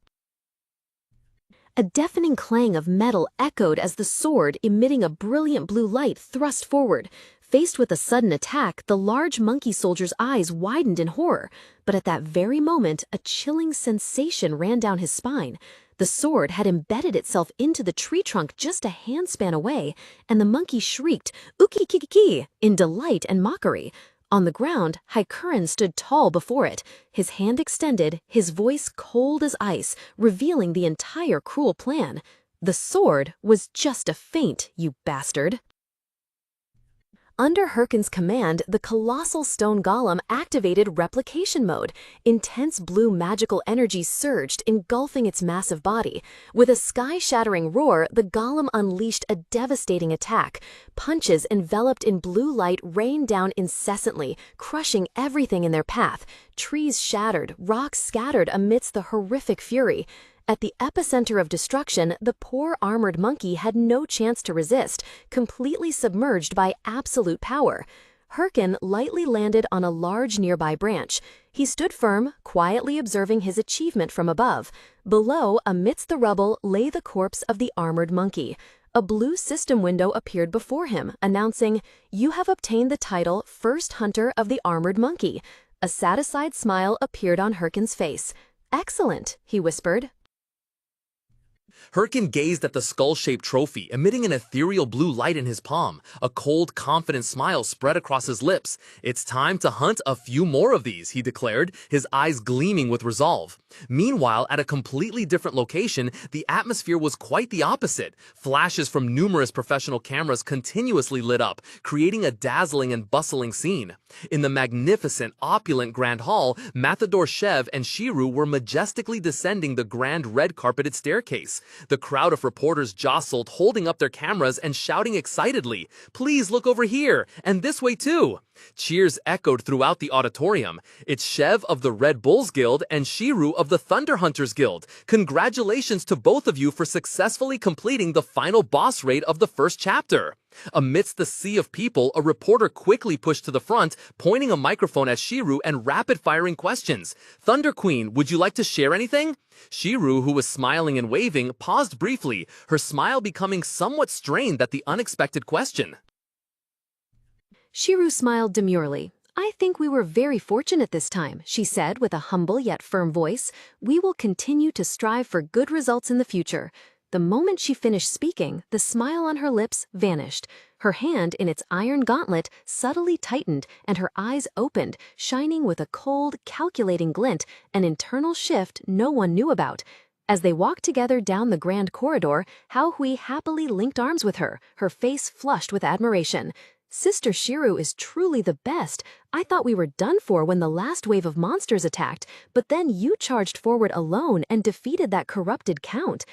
A deafening clang of metal echoed as the sword, emitting a brilliant blue light, thrust forward. Faced with a sudden attack, the large monkey soldier's eyes widened in horror. But at that very moment, a chilling sensation ran down his spine. The sword had embedded itself into the tree trunk just a handspan away, and the monkey shrieked, "Uki-kiki-ki," in delight and mockery. On the ground, Hyrkan stood tall before it, his hand extended, his voice cold as ice, revealing the entire cruel plan. The sword was just a feint, you bastard. Under Hyrkan's command, the colossal stone golem activated replication mode. Intense blue magical energy surged, engulfing its massive body. With a sky-shattering roar, the golem unleashed a devastating attack. Punches enveloped in blue light rained down incessantly, crushing everything in their path. Trees shattered, rocks scattered amidst the horrific fury. At the epicenter of destruction, the poor armored monkey had no chance to resist, completely submerged by absolute power. Hyrkan lightly landed on a large nearby branch. He stood firm, quietly observing his achievement from above. Below, amidst the rubble, lay the corpse of the armored monkey. A blue system window appeared before him, announcing, "You have obtained the title First Hunter of the Armored Monkey." A satisfied smile appeared on Hyrkan's face. "Excellent," he whispered. Hyrkan gazed at the skull-shaped trophy, emitting an ethereal blue light in his palm. A cold, confident smile spread across his lips. "It's time to hunt a few more of these," he declared, his eyes gleaming with resolve. Meanwhile, at a completely different location, the atmosphere was quite the opposite. Flashes from numerous professional cameras continuously lit up, creating a dazzling and bustling scene. In the magnificent, opulent Grand Hall, Matador Shev and Shiru were majestically descending the grand red-carpeted staircase. The crowd of reporters jostled, holding up their cameras and shouting excitedly, "Please look over here, and this way too." Cheers echoed throughout the auditorium. "It's Shev of the Red Bulls Guild and Shiru of the Thunder Hunters Guild. Congratulations to both of you for successfully completing the final boss raid of the first chapter." Amidst the sea of people, a reporter quickly pushed to the front, pointing a microphone at Shiru and rapid-firing questions. "Thunder Queen, would you like to share anything?" Shiru, who was smiling and waving, paused briefly, her smile becoming somewhat strained at the unexpected question. Shiru smiled demurely. "I think we were very fortunate this time," she said with a humble yet firm voice. "We will continue to strive for good results in the future." The moment she finished speaking, the smile on her lips vanished. Her hand in its iron gauntlet subtly tightened, and her eyes opened, shining with a cold, calculating glint, an internal shift no one knew about. As they walked together down the grand corridor, Hao Hui happily linked arms with her, her face flushed with admiration. "Sister Shiru is truly the best. I thought we were done for when the last wave of monsters attacked, but then you charged forward alone and defeated that corrupted count."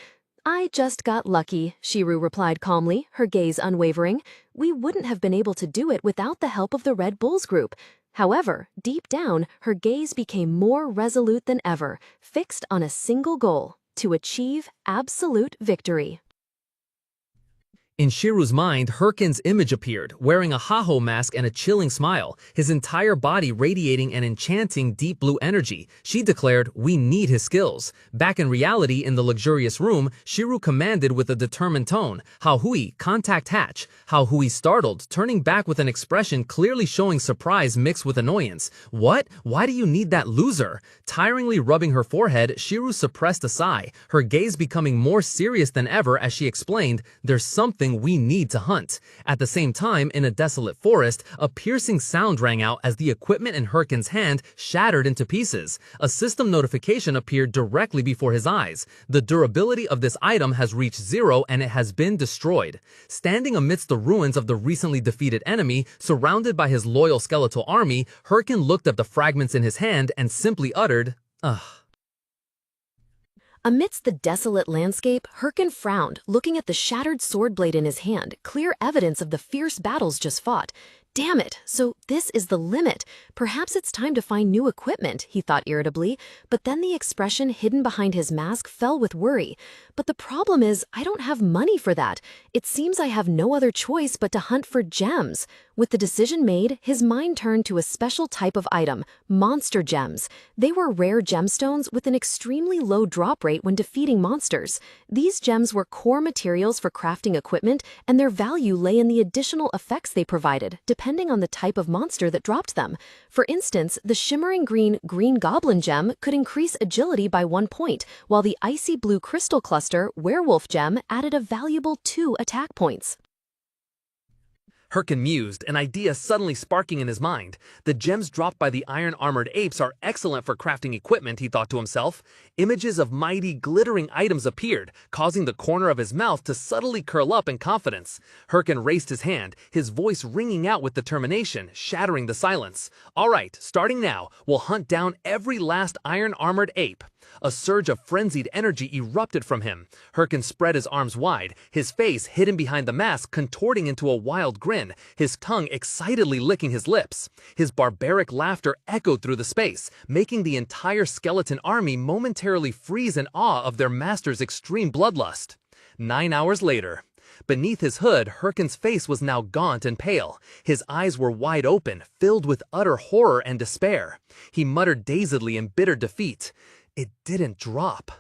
I just got lucky, Shiru replied calmly, her gaze unwavering. We wouldn't have been able to do it without the help of the Red Bulls group. However, deep down, her gaze became more resolute than ever, fixed on a single goal: to achieve absolute victory. In Shiru's mind, Hyrkan's image appeared, wearing a Haho mask and a chilling smile, his entire body radiating an enchanting deep blue energy. She declared, "We need his skills." Back in reality, in the luxurious room, Shiru commanded with a determined tone, "Hao Hui, contact hatch." Hao Hui startled, turning back with an expression clearly showing surprise mixed with annoyance. "What? Why do you need that loser?" Tiringly rubbing her forehead, Shiru suppressed a sigh, her gaze becoming more serious than ever as she explained, "There's something we need to hunt." At the same time, in a desolate forest, a piercing sound rang out as the equipment in Hyrkan's hand shattered into pieces. A system notification appeared directly before his eyes. The durability of this item has reached 0 and it has been destroyed. Standing amidst the ruins of the recently defeated enemy, surrounded by his loyal skeletal army, Hyrkan looked at the fragments in his hand and simply uttered, "Ugh." Amidst the desolate landscape, Hyrkan frowned, looking at the shattered sword blade in his hand, clear evidence of the fierce battles just fought. Damn it, so this is the limit. Perhaps it's time to find new equipment, he thought irritably, but then the expression hidden behind his mask fell with worry. But the problem is, I don't have money for that. It seems I have no other choice but to hunt for gems. With the decision made, his mind turned to a special type of item, monster gems. They were rare gemstones with an extremely low drop rate when defeating monsters. These gems were core materials for crafting equipment, and their value lay in the additional effects they provided, depending on the type of monster that dropped them. For instance, the shimmering green goblin gem could increase agility by 1 point, while the icy blue crystal cluster werewolf gem added a valuable 2 attack points. Hyrkan mused, an idea suddenly sparking in his mind. The gems dropped by the iron-armored apes are excellent for crafting equipment, he thought to himself. Images of mighty, glittering items appeared, causing the corner of his mouth to subtly curl up in confidence. Hyrkan raised his hand, his voice ringing out with determination, shattering the silence. "All right, starting now, we'll hunt down every last iron-armored ape." A surge of frenzied energy erupted from him. Hyrkan spread his arms wide, his face hidden behind the mask contorting into a wild grin, his tongue excitedly licking his lips. His barbaric laughter echoed through the space, making the entire skeleton army momentarily freeze in awe of their master's extreme bloodlust. 9 hours later. Beneath his hood, Hyrkan's face was now gaunt and pale. His eyes were wide open, filled with utter horror and despair. He muttered dazedly in bitter defeat, "It didn't drop."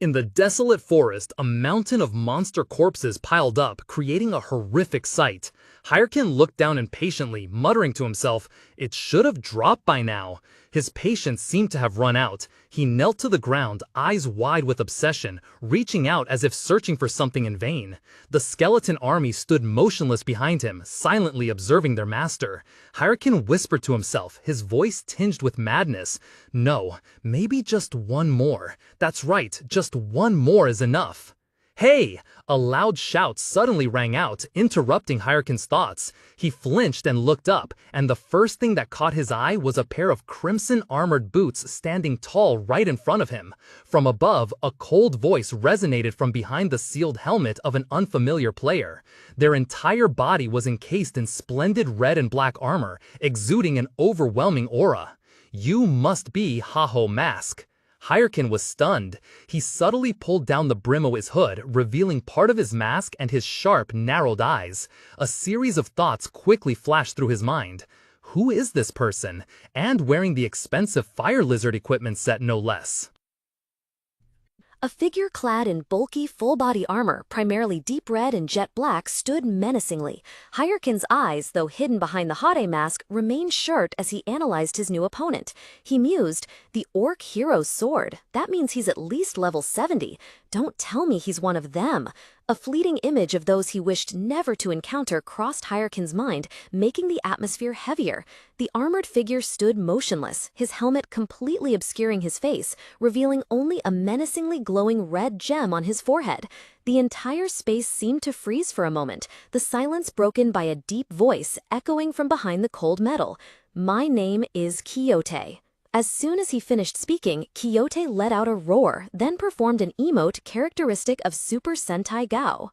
In the desolate forest, a mountain of monster corpses piled up, creating a horrific sight. Hyrkan looked down impatiently, muttering to himself, "It should have dropped by now." His patience seemed to have run out. He knelt to the ground, eyes wide with obsession, reaching out as if searching for something in vain. The skeleton army stood motionless behind him, silently observing their master. Hyrkan whispered to himself, his voice tinged with madness, "No, maybe just one more. That's right, just one more is enough." "Hey!" A loud shout suddenly rang out, interrupting Hyrkan's thoughts. He flinched and looked up, and the first thing that caught his eye was a pair of crimson-armored boots standing tall right in front of him. From above, a cold voice resonated from behind the sealed helmet of an unfamiliar player. Their entire body was encased in splendid red and black armor, exuding an overwhelming aura. "You must be Haho Mask." Hyrkan was stunned. He subtly pulled down the brim of his hood, revealing part of his mask and his sharp, narrowed eyes. A series of thoughts quickly flashed through his mind. Who is this person? And wearing the expensive fire lizard equipment set no less. A figure clad in bulky, full-body armor, primarily deep red and jet black, stood menacingly. Hyrkan's eyes, though hidden behind the Hade mask, remained sharp as he analyzed his new opponent. He mused, "The orc hero's sword. That means he's at least level 70. Don't tell me he's one of them." A fleeting image of those he wished never to encounter crossed Hyrkan's mind, making the atmosphere heavier. The armored figure stood motionless, his helmet completely obscuring his face, revealing only a menacingly glowing red gem on his forehead. The entire space seemed to freeze for a moment, the silence broken by a deep voice echoing from behind the cold metal. "My name is Quixote." As soon as he finished speaking, Quixote let out a roar, then performed an emote characteristic of Super Sentai Gao.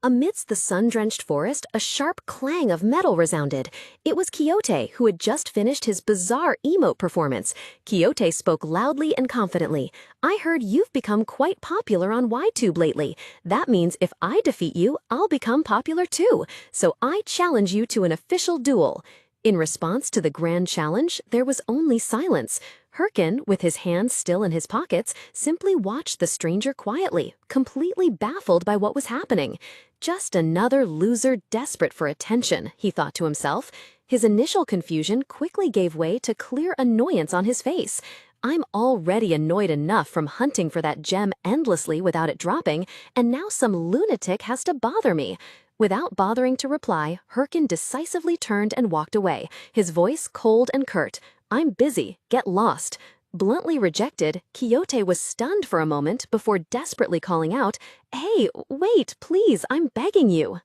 Amidst the sun-drenched forest, a sharp clang of metal resounded. It was Quixote, who had just finished his bizarre emote performance. Quixote spoke loudly and confidently. "I heard you've become quite popular on YTube lately. That means if I defeat you, I'll become popular too. So I challenge you to an official duel." In response to the grand challenge, there was only silence. Hyrkan, with his hands still in his pockets, simply watched the stranger quietly, completely baffled by what was happening. Just another loser desperate for attention, he thought to himself. His initial confusion quickly gave way to clear annoyance on his face. "I'm already annoyed enough from hunting for that gem endlessly without it dropping, and now some lunatic has to bother me." Without bothering to reply, Hyrkan decisively turned and walked away, his voice cold and curt. "I'm busy, get lost." Bluntly rejected, Quixote was stunned for a moment before desperately calling out, "Hey, wait, please, I'm begging you."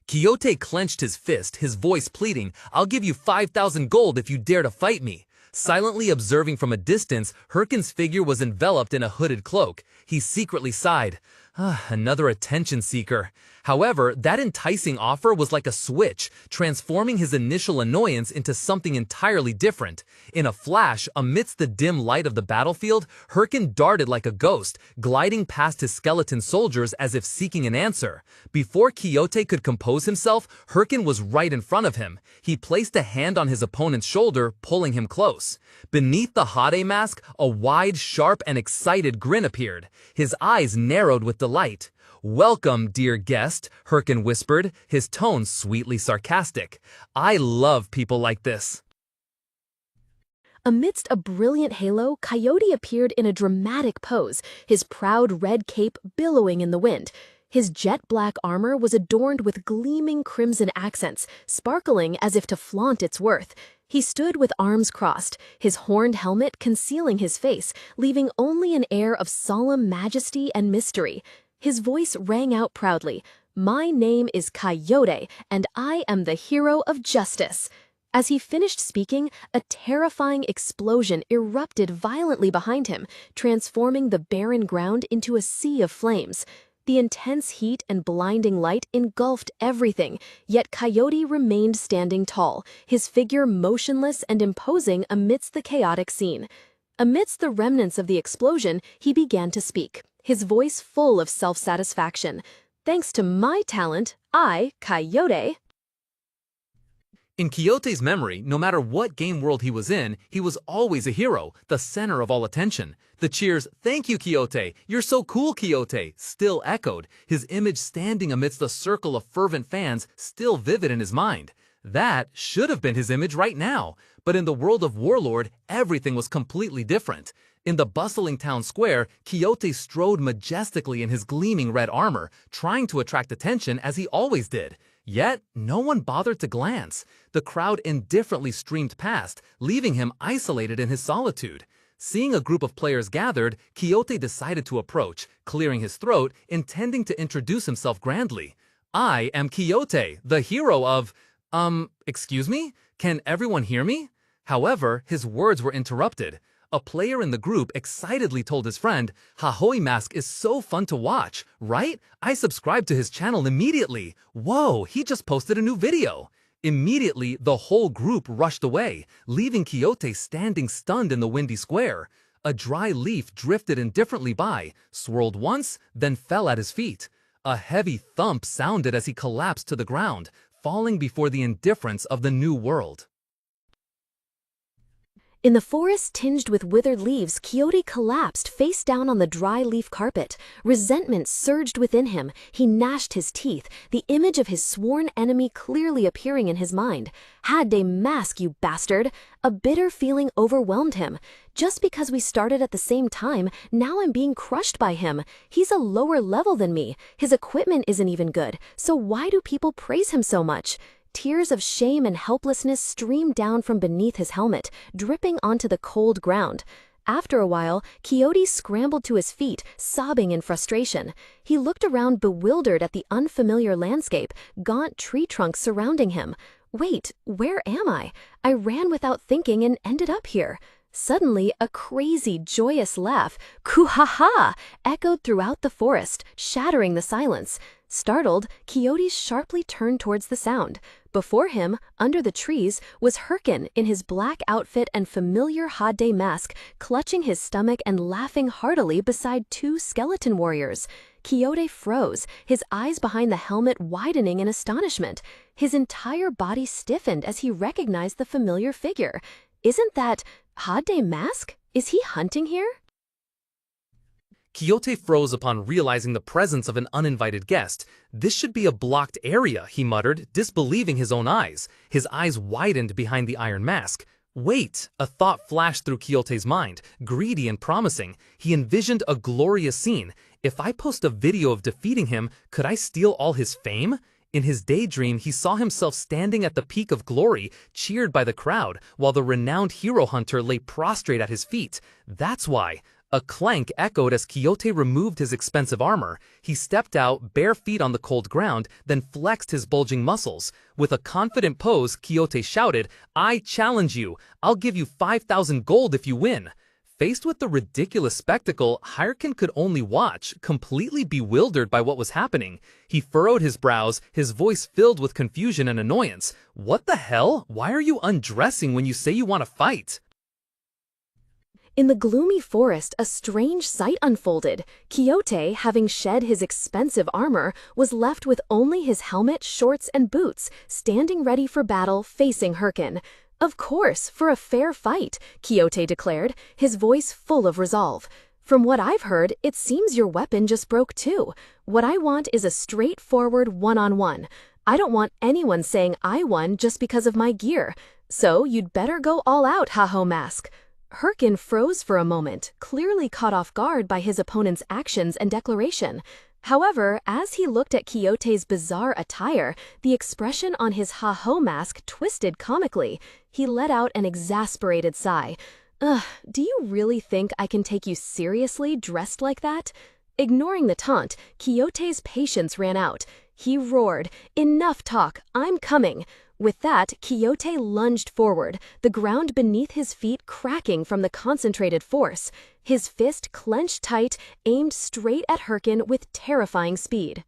Quixote clenched his fist, his voice pleading, "I'll give you 5,000 gold if you dare to fight me." Silently observing from a distance, Hyrkan's figure was enveloped in a hooded cloak. He secretly sighed. Another attention seeker. However, that enticing offer was like a switch, transforming his initial annoyance into something entirely different. In a flash, amidst the dim light of the battlefield, Hyrkan darted like a ghost, gliding past his skeleton soldiers as if seeking an answer. Before Quixote could compose himself, Hyrkan was right in front of him. He placed a hand on his opponent's shoulder, pulling him close. Beneath the Hade mask, a wide, sharp, and excited grin appeared. His eyes narrowed with delight. "Welcome, dear guest," Hyrkan whispered, his tone sweetly sarcastic. "I love people like this." Amidst a brilliant halo, Coyote appeared in a dramatic pose, his proud red cape billowing in the wind. His jet-black armor was adorned with gleaming crimson accents, sparkling as if to flaunt its worth. He stood with arms crossed, his horned helmet concealing his face, leaving only an air of solemn majesty and mystery. His voice rang out proudly, "My name is Coyote, and I am the hero of justice." As he finished speaking, a terrifying explosion erupted violently behind him, transforming the barren ground into a sea of flames. The intense heat and blinding light engulfed everything, yet Coyote remained standing tall, his figure motionless and imposing amidst the chaotic scene. Amidst the remnants of the explosion, he began to speak, his voice full of self-satisfaction. "Thanks to my talent, I, Coyote..." In Quixote's memory, no matter what game world he was in, he was always a hero, the center of all attention. The cheers, "Thank you, Quixote, you're so cool, Quixote," still echoed, his image standing amidst a circle of fervent fans still vivid in his mind. That should have been his image right now, but in the world of Warlord, everything was completely different. In the bustling town square, Quixote strode majestically in his gleaming red armor, trying to attract attention as he always did. Yet, no one bothered to glance. The crowd indifferently streamed past, leaving him isolated in his solitude. Seeing a group of players gathered, Quixote decided to approach, clearing his throat, intending to introduce himself grandly. "I am Quixote, the hero of... excuse me? Can everyone hear me?" However, his words were interrupted. A player in the group excitedly told his friend, "Hahoi Mask is so fun to watch, right? I subscribed to his channel immediately. Whoa, he just posted a new video." Immediately, the whole group rushed away, leaving Quixote standing stunned in the windy square. A dry leaf drifted indifferently by, swirled once, then fell at his feet. A heavy thump sounded as he collapsed to the ground, falling before the indifference of the new world. In the forest tinged with withered leaves, Quixote collapsed face down on the dry leaf carpet. Resentment surged within him. He gnashed his teeth, the image of his sworn enemy clearly appearing in his mind. "Hade Mask, you bastard!" A bitter feeling overwhelmed him. "Just because we started at the same time, now I'm being crushed by him. He's a lower level than me. His equipment isn't even good, so why do people praise him so much?" Tears of shame and helplessness streamed down from beneath his helmet, dripping onto the cold ground. After a while, Quixote scrambled to his feet, sobbing in frustration. He looked around bewildered at the unfamiliar landscape, gaunt tree trunks surrounding him. Wait, where am I? I ran without thinking and ended up here. Suddenly, a crazy, joyous laugh, "Ku-ha-ha!" echoed throughout the forest, shattering the silence. Startled, Quixote sharply turned towards the sound. Before him, under the trees, was Hyrkan in his black outfit and familiar Hade mask, clutching his stomach and laughing heartily beside two skeleton warriors. Quixote froze, his eyes behind the helmet widening in astonishment. His entire body stiffened as he recognized the familiar figure. Isn't that Hade mask? Is he hunting here? Quixote froze upon realizing the presence of an uninvited guest. This should be a blocked area, he muttered, disbelieving his own eyes. His eyes widened behind the iron mask. Wait! A thought flashed through Quixote's mind, greedy and promising. He envisioned a glorious scene. If I post a video of defeating him, could I steal all his fame? In his daydream, he saw himself standing at the peak of glory, cheered by the crowd, while the renowned hero hunter lay prostrate at his feet. That's why. A clank echoed as Quixote removed his expensive armor. He stepped out, bare feet on the cold ground, then flexed his bulging muscles. With a confident pose, Quixote shouted, "I challenge you! I'll give you 5,000 gold if you win!" Faced with the ridiculous spectacle, Hyrkan could only watch, completely bewildered by what was happening. He furrowed his brows, his voice filled with confusion and annoyance. "What the hell? Why are you undressing when you say you want to fight?" In the gloomy forest, a strange sight unfolded. Quixote, having shed his expensive armor, was left with only his helmet, shorts, and boots, standing ready for battle, facing Hyrkan. "Of course, for a fair fight," Quixote declared, his voice full of resolve. "From what I've heard, it seems your weapon just broke too. What I want is a straightforward one-on-one. I don't want anyone saying I won just because of my gear. So you'd better go all out, Ha-Ho Mask." Hyrkan froze for a moment, clearly caught off guard by his opponent's actions and declaration. However, as he looked at Quixote's bizarre attire, the expression on his Ha-Ho mask twisted comically. He let out an exasperated sigh. "Ugh, do you really think I can take you seriously dressed like that?" Ignoring the taunt, Quixote's patience ran out. He roared, "Enough talk, I'm coming!" With that, Quixote lunged forward, the ground beneath his feet cracking from the concentrated force. His fist clenched tight, aimed straight at Hyrkan with terrifying speed.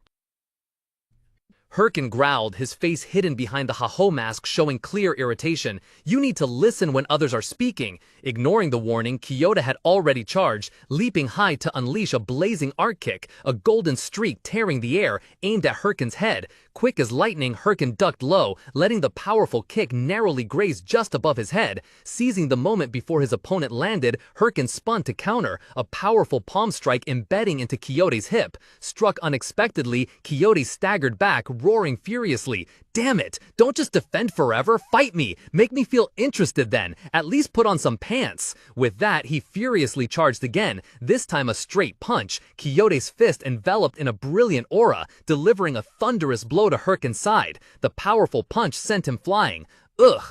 Hyrkan growled, his face hidden behind the Ha-Ho mask showing clear irritation. "You need to listen when others are speaking." Ignoring the warning, Quixote had already charged, leaping high to unleash a blazing arc kick, a golden streak tearing the air, aimed at Hyrkan's head. Quick as lightning, Hyrkan ducked low, letting the powerful kick narrowly graze just above his head. Seizing the moment before his opponent landed, Hyrkan spun to counter, a powerful palm strike embedding into Quixote's hip. Struck unexpectedly, Quixote staggered back, roaring furiously. "Damn it! Don't just defend forever, fight me! Make me feel interested then! At least put on some pants!" With that, he furiously charged again, this time a straight punch. Quixote's fist enveloped in a brilliant aura, delivering a thunderous blow to Hyrkan's side. The powerful punch sent him flying. Ugh!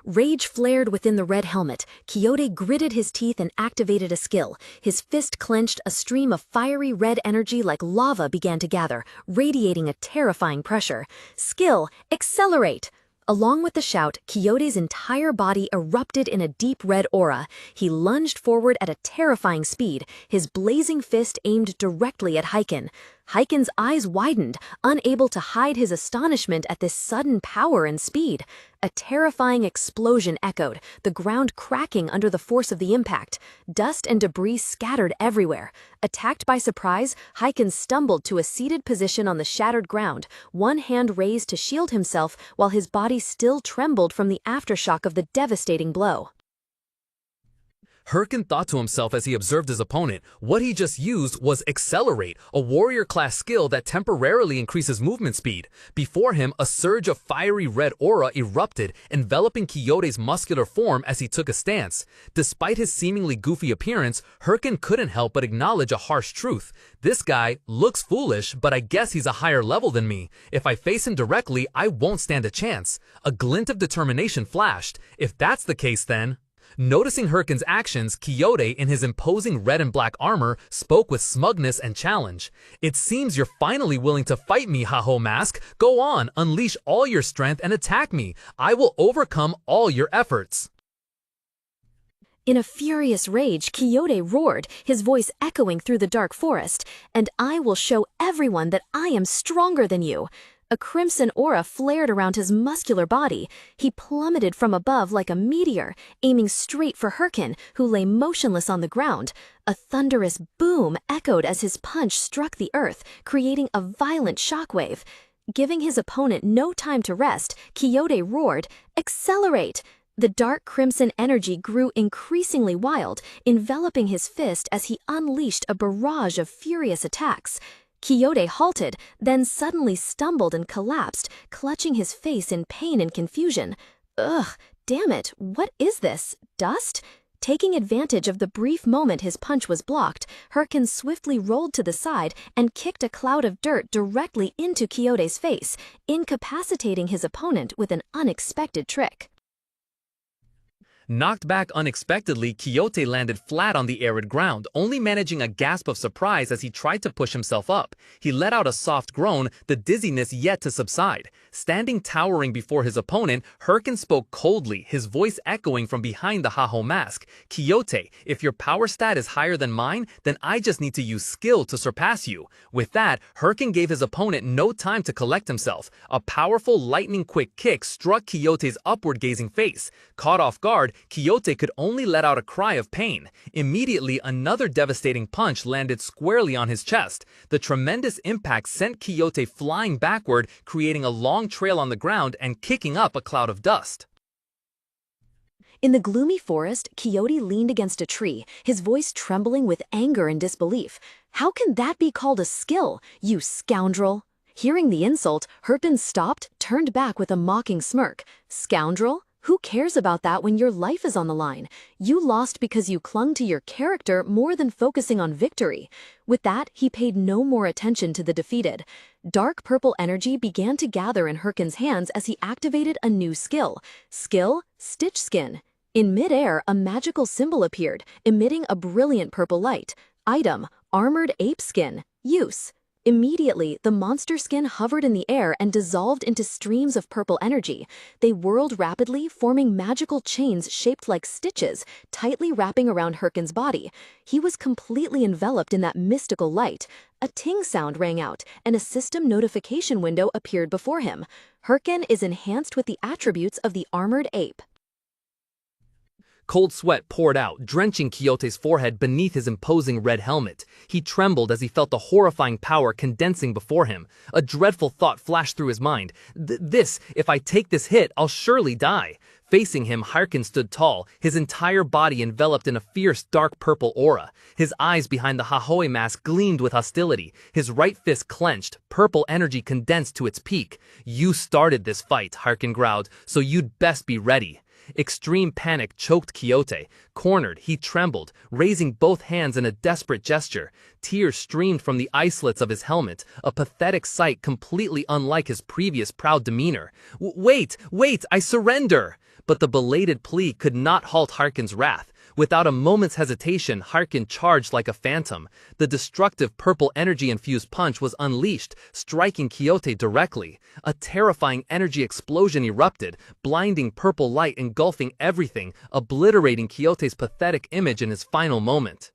Rage flared within the red helmet. Quixote gritted his teeth and activated a skill. His fist clenched, a stream of fiery red energy like lava began to gather, radiating a terrifying pressure. Skill, accelerate! Along with the shout, Quixote's entire body erupted in a deep red aura. He lunged forward at a terrifying speed, his blazing fist aimed directly at Hyrkan. Hyrkan's eyes widened, unable to hide his astonishment at this sudden power and speed. A terrifying explosion echoed, the ground cracking under the force of the impact. Dust and debris scattered everywhere. Attacked by surprise, Hyrkan stumbled to a seated position on the shattered ground, one hand raised to shield himself while his body still trembled from the aftershock of the devastating blow. Hyrkan thought to himself as he observed his opponent, what he just used was Accelerate, a warrior-class skill that temporarily increases movement speed. Before him, a surge of fiery red aura erupted, enveloping Quixote's muscular form as he took a stance. Despite his seemingly goofy appearance, Hyrkan couldn't help but acknowledge a harsh truth. This guy looks foolish, but I guess he's a higher level than me. If I face him directly, I won't stand a chance. A glint of determination flashed. If that's the case then... Noticing Hyrkan's actions, Quixote, in his imposing red and black armor, spoke with smugness and challenge. "It seems you're finally willing to fight me, Haho Mask. Go on, unleash all your strength and attack me. I will overcome all your efforts." In a furious rage, Quixote roared, his voice echoing through the dark forest, "And I will show everyone that I am stronger than you." A crimson aura flared around his muscular body. He plummeted from above like a meteor, aiming straight for Hyrkan, who lay motionless on the ground. A thunderous boom echoed as his punch struck the earth, creating a violent shockwave. Giving his opponent no time to rest, Quixote roared, "Accelerate!" The dark crimson energy grew increasingly wild, enveloping his fist as he unleashed a barrage of furious attacks. Quixote halted, then suddenly stumbled and collapsed, clutching his face in pain and confusion. Ugh, damn it, what is this? Dust? Taking advantage of the brief moment his punch was blocked, Hyrkan swiftly rolled to the side and kicked a cloud of dirt directly into Quixote's face, incapacitating his opponent with an unexpected trick. Knocked back unexpectedly, Quixote landed flat on the arid ground, only managing a gasp of surprise as he tried to push himself up. He let out a soft groan, the dizziness yet to subside. Standing towering before his opponent, Hyrkan spoke coldly, his voice echoing from behind the Haho Mask. "Quixote, if your power stat is higher than mine, then I just need to use skill to surpass you." With that, Hyrkan gave his opponent no time to collect himself. A powerful lightning-quick kick struck Quixote's upward-gazing face. Caught off guard, Quixote could only let out a cry of pain. Immediately, another devastating punch landed squarely on his chest. The tremendous impact sent Quixote flying backward, creating a long trail on the ground and kicking up a cloud of dust. In the gloomy forest, Quixote leaned against a tree, his voice trembling with anger and disbelief. "How can that be called a skill, you scoundrel?" Hearing the insult, Hyrkan stopped, turned back with a mocking smirk. "Scoundrel? Who cares about that when your life is on the line? You lost because you clung to your character more than focusing on victory." With that, he paid no more attention to the defeated. Dark purple energy began to gather in Hyrkan's hands as he activated a new skill. Skill, Stitch Skin. In midair, a magical symbol appeared, emitting a brilliant purple light. Item, Armored Ape Skin. Use. Immediately, the monster skin hovered in the air and dissolved into streams of purple energy. They whirled rapidly, forming magical chains shaped like stitches, tightly wrapping around Hyrkan's body. He was completely enveloped in that mystical light. A ting sound rang out, and a system notification window appeared before him. Hyrkan is enhanced with the attributes of the Armored Ape. Cold sweat poured out, drenching Quixote's forehead beneath his imposing red helmet. He trembled as he felt the horrifying power condensing before him. A dreadful thought flashed through his mind. If I take this hit, I'll surely die." Facing him, Hyrkan stood tall, his entire body enveloped in a fierce dark purple aura. His eyes behind the Hahoe mask gleamed with hostility. His right fist clenched, purple energy condensed to its peak. "You started this fight," Hyrkan growled, "so you'd best be ready." Extreme panic choked Quixote. Cornered, he trembled, raising both hands in a desperate gesture. Tears streamed from the islets of his helmet, a pathetic sight completely unlike his previous proud demeanor. Wait, I surrender!" But the belated plea could not halt Hyrkan's wrath. Without a moment's hesitation, Hyrkan charged like a phantom. The destructive purple energy-infused punch was unleashed, striking Quixote directly. A terrifying energy explosion erupted, blinding purple light engulfing everything, obliterating Quixote's pathetic image in his final moment.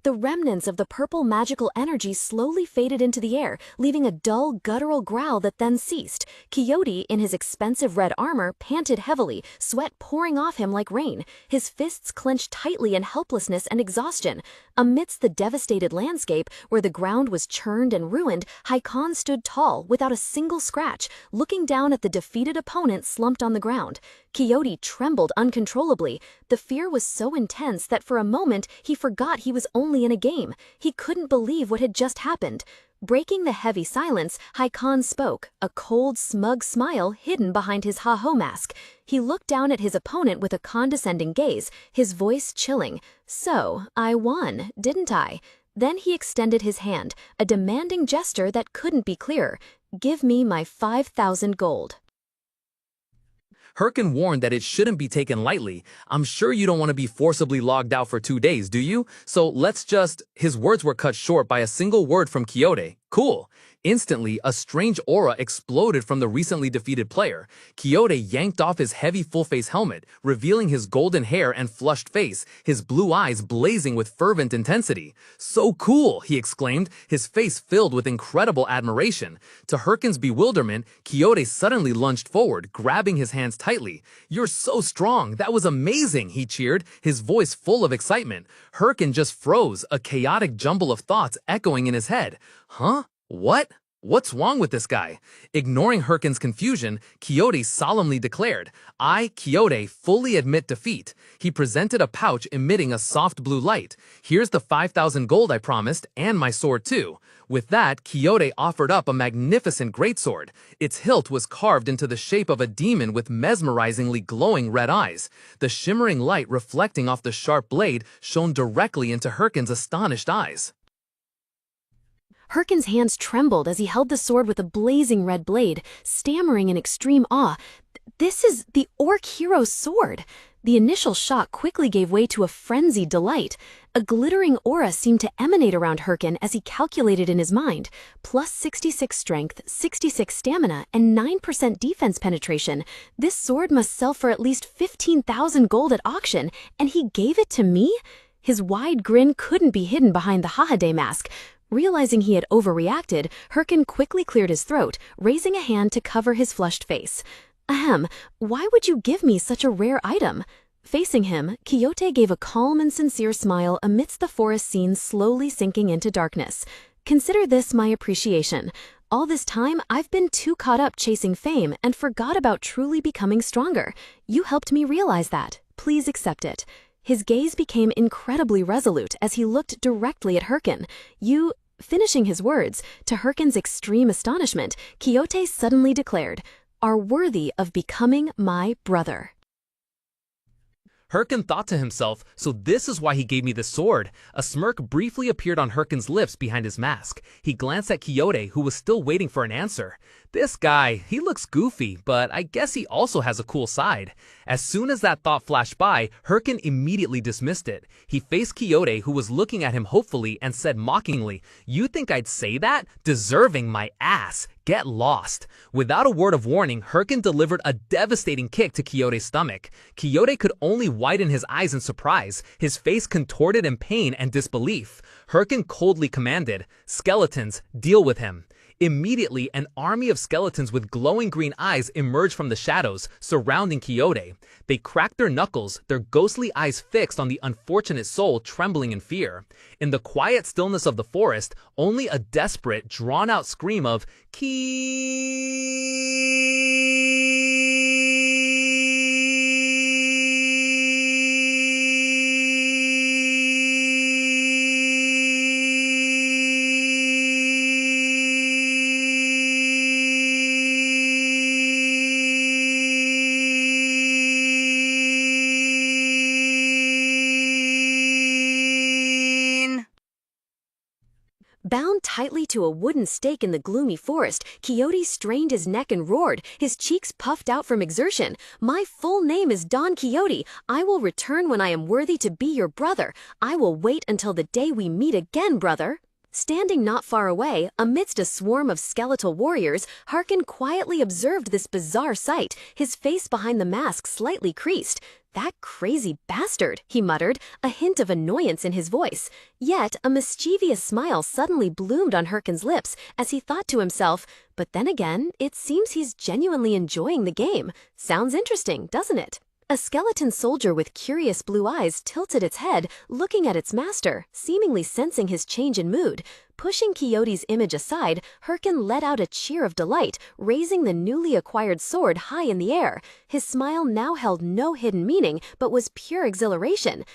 The remnants of the purple magical energy slowly faded into the air, leaving a dull, guttural growl that then ceased. Quixote, in his expensive red armor, panted heavily, sweat pouring off him like rain. His fists clenched tightly in helplessness and exhaustion. Amidst the devastated landscape, where the ground was churned and ruined, Hyrkan stood tall, without a single scratch, looking down at the defeated opponent slumped on the ground. Quixote trembled uncontrollably. The fear was so intense that for a moment he forgot he was only in a game. He couldn't believe what had just happened. Breaking the heavy silence, Hyrkan spoke, a cold, smug smile hidden behind his ha-ho mask. He looked down at his opponent with a condescending gaze, his voice chilling. "So, I won, didn't I?" Then he extended his hand, a demanding gesture that couldn't be clearer. "Give me my 5,000 gold." Hyrkan warned that it shouldn't be taken lightly. I'm sure you don't want to be forcibly logged out for 2 days, do you? So let's just... His words were cut short by a single word from Quixote. Cool. Instantly, a strange aura exploded from the recently defeated player. Quixote yanked off his heavy full-face helmet, revealing his golden hair and flushed face, his blue eyes blazing with fervent intensity. "So cool," he exclaimed, his face filled with incredible admiration. To Hyrkan's bewilderment, Quixote suddenly lunged forward, grabbing his hands tightly. "You're so strong, that was amazing," he cheered, his voice full of excitement. Hyrkan just froze, a chaotic jumble of thoughts echoing in his head. Huh? What? What's wrong with this guy? Ignoring Hyrkan's confusion, Quixote solemnly declared, "I, Quixote, fully admit defeat." He presented a pouch emitting a soft blue light. "Here's the 5,000 gold I promised, and my sword too." With that, Quixote offered up a magnificent greatsword. Its hilt was carved into the shape of a demon with mesmerizingly glowing red eyes. The shimmering light reflecting off the sharp blade shone directly into Hyrkan's astonished eyes. Hyrkan's hands trembled as he held the sword with a blazing red blade, stammering in extreme awe. "This is the Orc hero's sword." The initial shock quickly gave way to a frenzied delight. A glittering aura seemed to emanate around Hyrkan as he calculated in his mind. Plus 66 strength, 66 stamina, and 9% defense penetration. This sword must sell for at least 15,000 gold at auction, and he gave it to me? His wide grin couldn't be hidden behind the Hahade mask. Realizing he had overreacted, Hyrkan quickly cleared his throat, raising a hand to cover his flushed face. "Ahem, why would you give me such a rare item?" Facing him, Quixote gave a calm and sincere smile amidst the forest scene slowly sinking into darkness. "Consider this my appreciation. All this time, I've been too caught up chasing fame and forgot about truly becoming stronger. You helped me realize that. Please accept it." His gaze became incredibly resolute as he looked directly at Hyrkan. "You..." Finishing his words, to Hyrkan's extreme astonishment, Quixote suddenly declared, "are worthy of becoming my brother." Hyrkan thought to himself, so this is why he gave me the sword. A smirk briefly appeared on Hyrkan's lips behind his mask. He glanced at Quixote, who was still waiting for an answer. This guy, he looks goofy, but I guess he also has a cool side. As soon as that thought flashed by, Hyrkan immediately dismissed it. He faced Quixote, who was looking at him hopefully, and said mockingly, "You think I'd say that? Deserving my ass. Get lost." Without a word of warning, Hyrkan delivered a devastating kick to Quixote's stomach. Quixote could only widen his eyes in surprise, his face contorted in pain and disbelief. Hyrkan coldly commanded, "Skeletons, deal with him." Immediately, an army of skeletons with glowing green eyes emerged from the shadows, surrounding Quixote. They cracked their knuckles, their ghostly eyes fixed on the unfortunate soul, trembling in fear. In the quiet stillness of the forest, only a desperate, drawn-out scream of Bound tightly to a wooden stake in the gloomy forest, Quixote strained his neck and roared, his cheeks puffed out from exertion. "My full name is Don Quixote. I will return when I am worthy to be your brother. I will wait until the day we meet again, brother." Standing not far away, amidst a swarm of skeletal warriors, Hyrkan quietly observed this bizarre sight, his face behind the mask slightly creased. "That crazy bastard," he muttered, a hint of annoyance in his voice. Yet a mischievous smile suddenly bloomed on Hyrkan's lips as he thought to himself, "But then again, it seems he's genuinely enjoying the game. Sounds interesting, doesn't it?" A skeleton soldier with curious blue eyes tilted its head, looking at its master, seemingly sensing his change in mood. Pushing Quixote's image aside, Hyrkan let out a cheer of delight, raising the newly acquired sword high in the air. His smile now held no hidden meaning, but was pure exhilaration.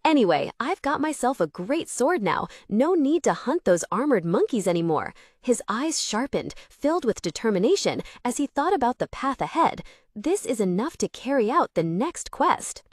"Anyway, I've got myself a great sword now. No need to hunt those armored monkeys anymore." His eyes sharpened, filled with determination, as he thought about the path ahead. This is enough to carry out the next quest.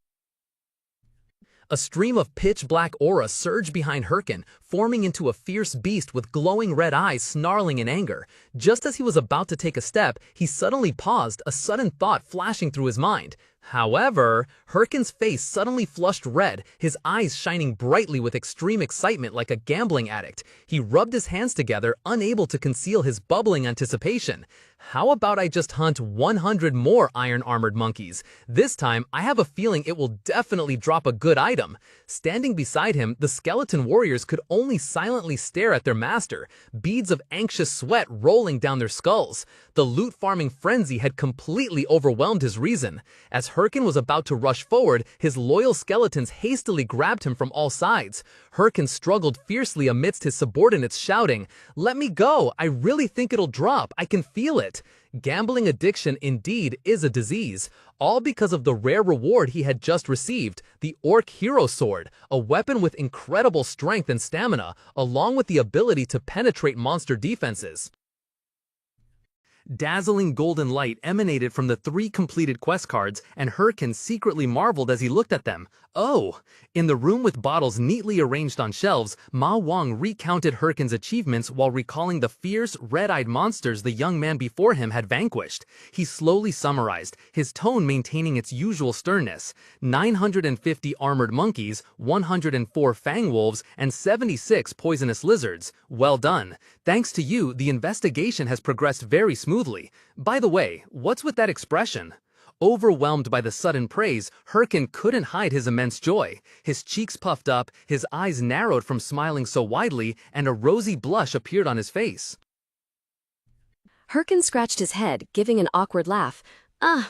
A stream of pitch-black aura surged behind Hyrkan, forming into a fierce beast with glowing red eyes snarling in anger. Just as he was about to take a step, he suddenly paused, a sudden thought flashing through his mind. However, Hyrkan's face suddenly flushed red, his eyes shining brightly with extreme excitement like a gambling addict. He rubbed his hands together, unable to conceal his bubbling anticipation. How about I just hunt 100 more iron-armored monkeys? This time, I have a feeling it will definitely drop a good item. Standing beside him, the skeleton warriors could only silently stare at their master, beads of anxious sweat rolling down their skulls. The loot-farming frenzy had completely overwhelmed his reason. As Hyrkan was about to rush forward, his loyal skeletons hastily grabbed him from all sides. Hyrkan struggled fiercely amidst his subordinates shouting, "Let me go! I really think it'll drop! I can feel it!" Gambling addiction indeed is a disease, all because of the rare reward he had just received, the Orc Hero Sword, a weapon with incredible strength and stamina, along with the ability to penetrate monster defenses. Dazzling golden light emanated from the 3 completed quest cards, and Hyrkan secretly marveled as he looked at them. Oh! In the room with bottles neatly arranged on shelves, Ma Wang recounted Hyrkan's achievements while recalling the fierce, red-eyed monsters the young man before him had vanquished. He slowly summarized, his tone maintaining its usual sternness. 950 armored monkeys, 104 fang wolves, and 76 poisonous lizards. Well done. Thanks to you, the investigation has progressed very smoothly. By the way, what's with that expression? Overwhelmed by the sudden praise, Hyrkan couldn't hide his immense joy. His cheeks puffed up, his eyes narrowed from smiling so widely, and a rosy blush appeared on his face. Hyrkan scratched his head, giving an awkward laugh.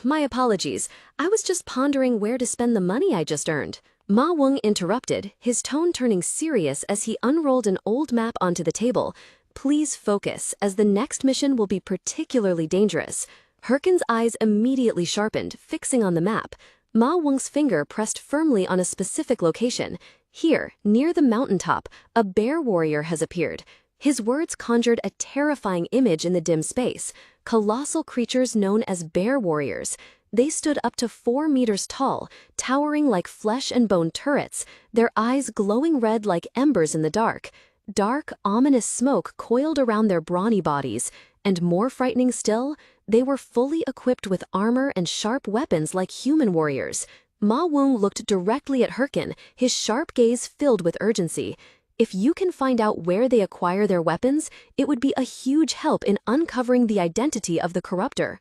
My apologies. I was just pondering where to spend the money I just earned. Ma Wang interrupted, his tone turning serious as he unrolled an old map onto the table. Please focus, as the next mission will be particularly dangerous. Hyrkan's eyes immediately sharpened, fixing on the map. Ma Wang's finger pressed firmly on a specific location. Here, near the mountaintop, a bear warrior has appeared. His words conjured a terrifying image in the dim space. Colossal creatures known as bear warriors. They stood up to 4 meters tall, towering like flesh and bone turrets, their eyes glowing red like embers in the dark. Dark, ominous smoke coiled around their brawny bodies, and more frightening still, they were fully equipped with armor and sharp weapons like human warriors. Ma Wang looked directly at Hyrkan, his sharp gaze filled with urgency. If you can find out where they acquire their weapons, it would be a huge help in uncovering the identity of the corruptor.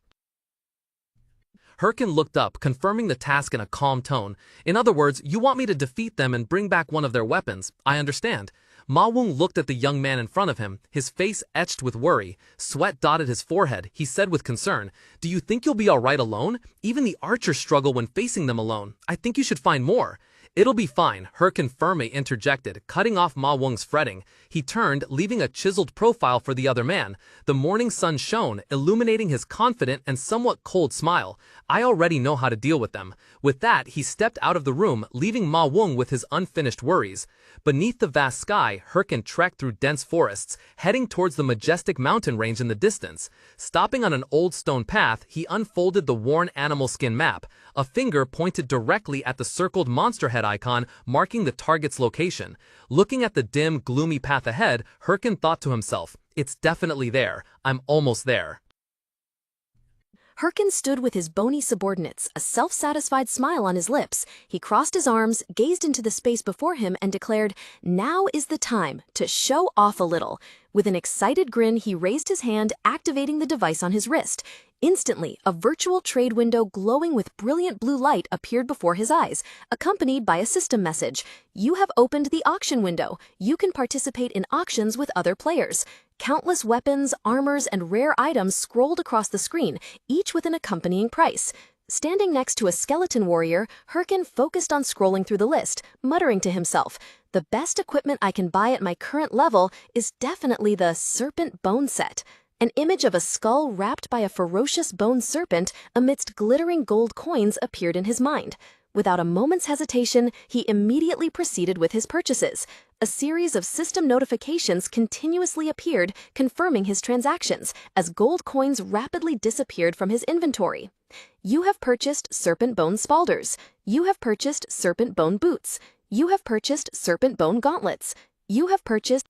Hyrkan looked up, confirming the task in a calm tone. In other words, you want me to defeat them and bring back one of their weapons. I understand. Ma Wang looked at the young man in front of him, his face etched with worry. Sweat dotted his forehead. He said with concern, "Do you think you'll be all right alone? Even the archers struggle when facing them alone. I think you should find more." "It'll be fine," Hyrkan firmly interjected, cutting off Ma Wang's fretting. He turned, leaving a chiseled profile for the other man. The morning sun shone, illuminating his confident and somewhat cold smile. "I already know how to deal with them." With that, he stepped out of the room, leaving Ma Wang with his unfinished worries. Beneath the vast sky, Hyrkan trekked through dense forests, heading towards the majestic mountain range in the distance. Stopping on an old stone path, he unfolded the worn animal skin map. A finger pointed directly at the circled monster head icon, marking the target's location. Looking at the dim, gloomy path ahead, Hyrkan thought to himself, "It's definitely there. I'm almost there." Hyrkan stood with his bony subordinates, a self-satisfied smile on his lips. He crossed his arms, gazed into the space before him, and declared, "Now is the time to show off a little." With an excited grin, he raised his hand, activating the device on his wrist. Instantly, a virtual trade window glowing with brilliant blue light appeared before his eyes, accompanied by a system message. "You have opened the auction window. You can participate in auctions with other players." Countless weapons, armors, and rare items scrolled across the screen, each with an accompanying price. Standing next to a skeleton warrior, Hyrkan focused on scrolling through the list, muttering to himself, "The best equipment I can buy at my current level is definitely the serpent bone set." An image of a skull wrapped by a ferocious bone serpent amidst glittering gold coins appeared in his mind. Without a moment's hesitation, he immediately proceeded with his purchases. A series of system notifications continuously appeared, confirming his transactions, as gold coins rapidly disappeared from his inventory. "You have purchased serpent bone spalders. You have purchased serpent bone boots. You have purchased serpent bone gauntlets. You have purchased.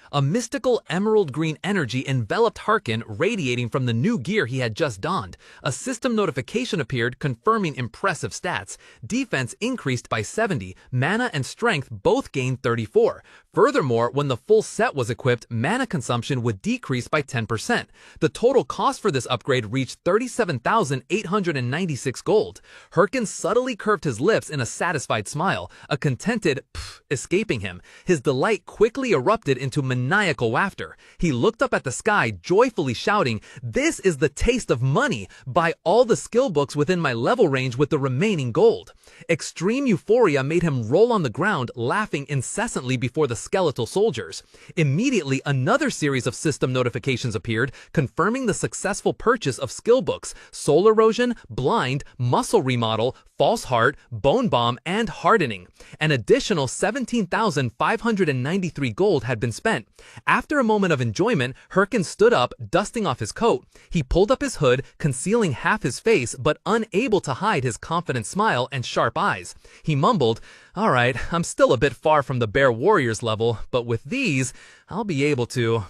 A mystical emerald green energy enveloped Hyrkan, radiating from the new gear he had just donned. A system notification appeared confirming impressive stats. Defense increased by 70, mana and strength both gained 34. Furthermore, when the full set was equipped, mana consumption would decrease by 10%. The total cost for this upgrade reached 37,896 gold. Hyrkan subtly curved his lips in a satisfied smile, a contented pff escaping him. His delight quickly erupted into maniacal laughter. He looked up at the sky, joyfully shouting, "This is the taste of money! Buy all the skill books within my level range with the remaining gold." Extreme euphoria made him roll on the ground, laughing incessantly before the skeletal soldiers. Immediately, another series of system notifications appeared, confirming the successful purchase of skill books: Soul Erosion, Blind, Muscle Remodel, False Heart, Bone Bomb, and Hardening. An additional 17,593 gold had been spent. After a moment of enjoyment, Hyrkan stood up, dusting off his coat. He pulled up his hood, concealing half his face, but unable to hide his confident smile and sharp eyes. He mumbled, "All right, I'm still a bit far from the Bear Warriors level, but with these, I'll be able to."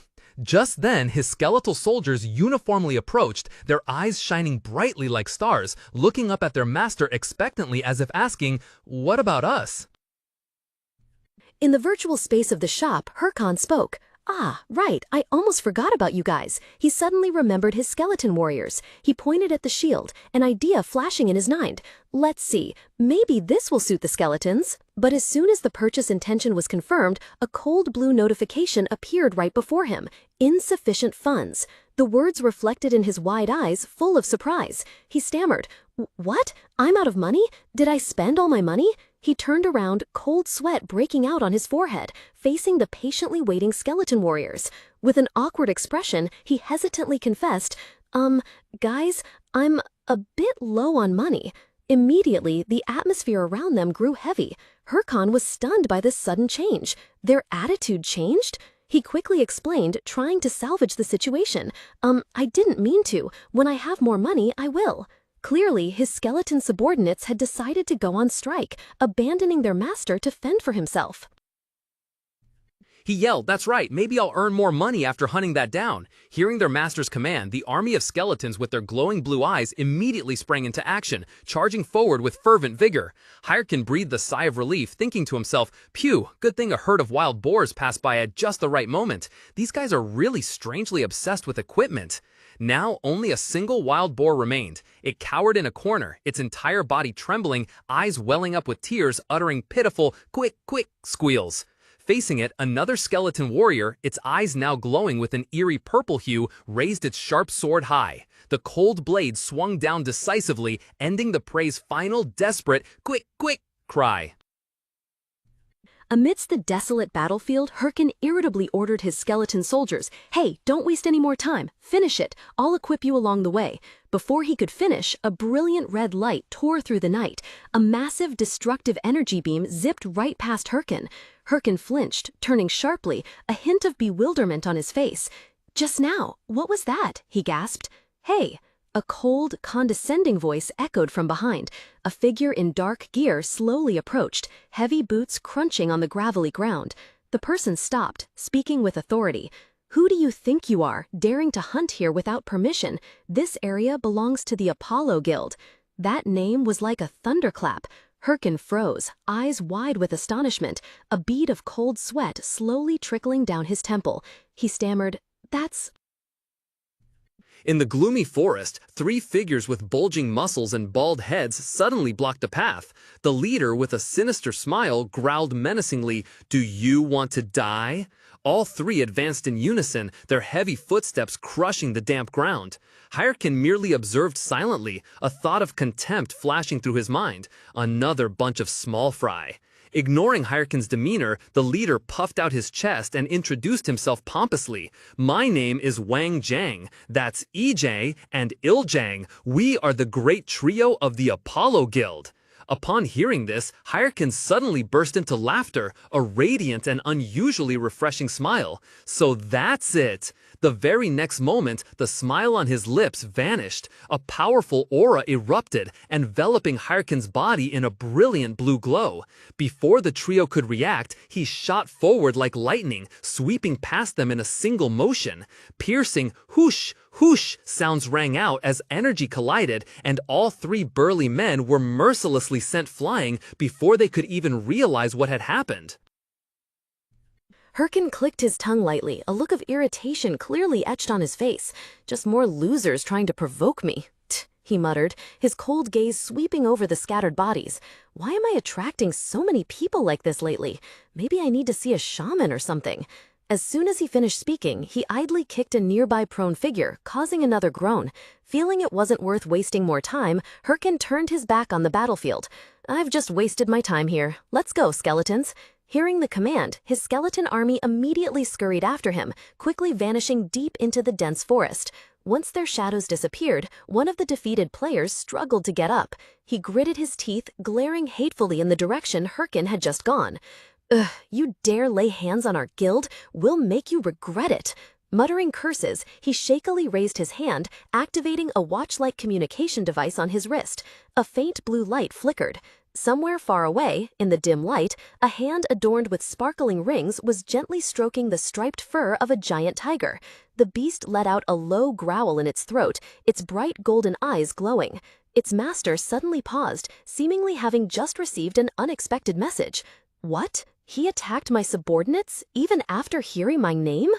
Just then, his skeletal soldiers uniformly approached, their eyes shining brightly like stars, looking up at their master expectantly as if asking, "What about us?" In the virtual space of the shop, Hyrkan spoke. "Ah, right, I almost forgot about you guys." He suddenly remembered his skeleton warriors. He pointed at the shield, an idea flashing in his mind. "Let's see, maybe this will suit the skeletons." But as soon as the purchase intention was confirmed, a cold blue notification appeared right before him. Insufficient funds. The words reflected in his wide eyes, full of surprise. He stammered, "What? I'm out of money? Did I spend all my money?" He turned around, cold sweat breaking out on his forehead, facing the patiently waiting skeleton warriors. With an awkward expression, he hesitantly confessed, Guys, I'm a bit low on money." Immediately, the atmosphere around them grew heavy. Hyrkan was stunned by this sudden change. Their attitude changed? He quickly explained, trying to salvage the situation. I didn't mean to. When I have more money, I will." Clearly, his skeleton subordinates had decided to go on strike, abandoning their master to fend for himself. He yelled, "That's right, maybe I'll earn more money after hunting that down." Hearing their master's command, the army of skeletons with their glowing blue eyes immediately sprang into action, charging forward with fervent vigor. Hyrkan breathed a sigh of relief, thinking to himself, "Phew, good thing a herd of wild boars passed by at just the right moment. These guys are really strangely obsessed with equipment." Now, only a single wild boar remained. It cowered in a corner, its entire body trembling, eyes welling up with tears, uttering pitiful, quick, quick squeals. Facing it, another skeleton warrior, its eyes now glowing with an eerie purple hue, raised its sharp sword high. The cold blade swung down decisively, ending the prey's final, desperate, quick, quick cry. Amidst the desolate battlefield, Hyrkan irritably ordered his skeleton soldiers, "Hey, don't waste any more time. Finish it. I'll equip you along the way." Before he could finish, a brilliant red light tore through the night. A massive destructive energy beam zipped right past Hyrkan. Hyrkan flinched, turning sharply, a hint of bewilderment on his face. "Just now, what was that?" he gasped. "Hey." A cold, condescending voice echoed from behind. A figure in dark gear slowly approached, heavy boots crunching on the gravelly ground. The person stopped, speaking with authority. "Who do you think you are, daring to hunt here without permission? This area belongs to the Apollo Guild." That name was like a thunderclap. Hyrkan froze, eyes wide with astonishment, a bead of cold sweat slowly trickling down his temple. He stammered, "That's..." In the gloomy forest, three figures with bulging muscles and bald heads suddenly blocked the path. The leader, with a sinister smile, growled menacingly, "Do you want to die?" All three advanced in unison, their heavy footsteps crushing the damp ground. Hyrkan merely observed silently, a thought of contempt flashing through his mind. Another bunch of small fry. Ignoring Hyrkan's demeanor, the leader puffed out his chest and introduced himself pompously. "My name is Wang Jiang. That's EJ and Iljang. We are the great trio of the Apollo Guild." Upon hearing this, Hyrkan suddenly burst into laughter, a radiant and unusually refreshing smile. So that's it! The very next moment, the smile on his lips vanished. A powerful aura erupted, enveloping Hyrkan's body in a brilliant blue glow. Before the trio could react, he shot forward like lightning, sweeping past them in a single motion. Piercing whoosh, whoosh sounds rang out as energy collided, and all three burly men were mercilessly sent flying before they could even realize what had happened. Hyrkan clicked his tongue lightly, a look of irritation clearly etched on his face. Just more losers trying to provoke me. Tch, he muttered, his cold gaze sweeping over the scattered bodies. Why am I attracting so many people like this lately? Maybe I need to see a shaman or something. As soon as he finished speaking, he idly kicked a nearby prone figure, causing another groan. Feeling it wasn't worth wasting more time, Hyrkan turned his back on the battlefield. I've just wasted my time here. Let's go, skeletons. Hearing the command, his skeleton army immediately scurried after him, quickly vanishing deep into the dense forest. Once their shadows disappeared, one of the defeated players struggled to get up. He gritted his teeth, glaring hatefully in the direction Hyrkan had just gone. Ugh, you dare lay hands on our guild? We'll make you regret it. Muttering curses, he shakily raised his hand, activating a watch-like communication device on his wrist. A faint blue light flickered. Somewhere far away, in the dim light, a hand adorned with sparkling rings was gently stroking the striped fur of a giant tiger. The beast let out a low growl in its throat, its bright golden eyes glowing. Its master suddenly paused, seemingly having just received an unexpected message. What? He attacked my subordinates, even after hearing my name?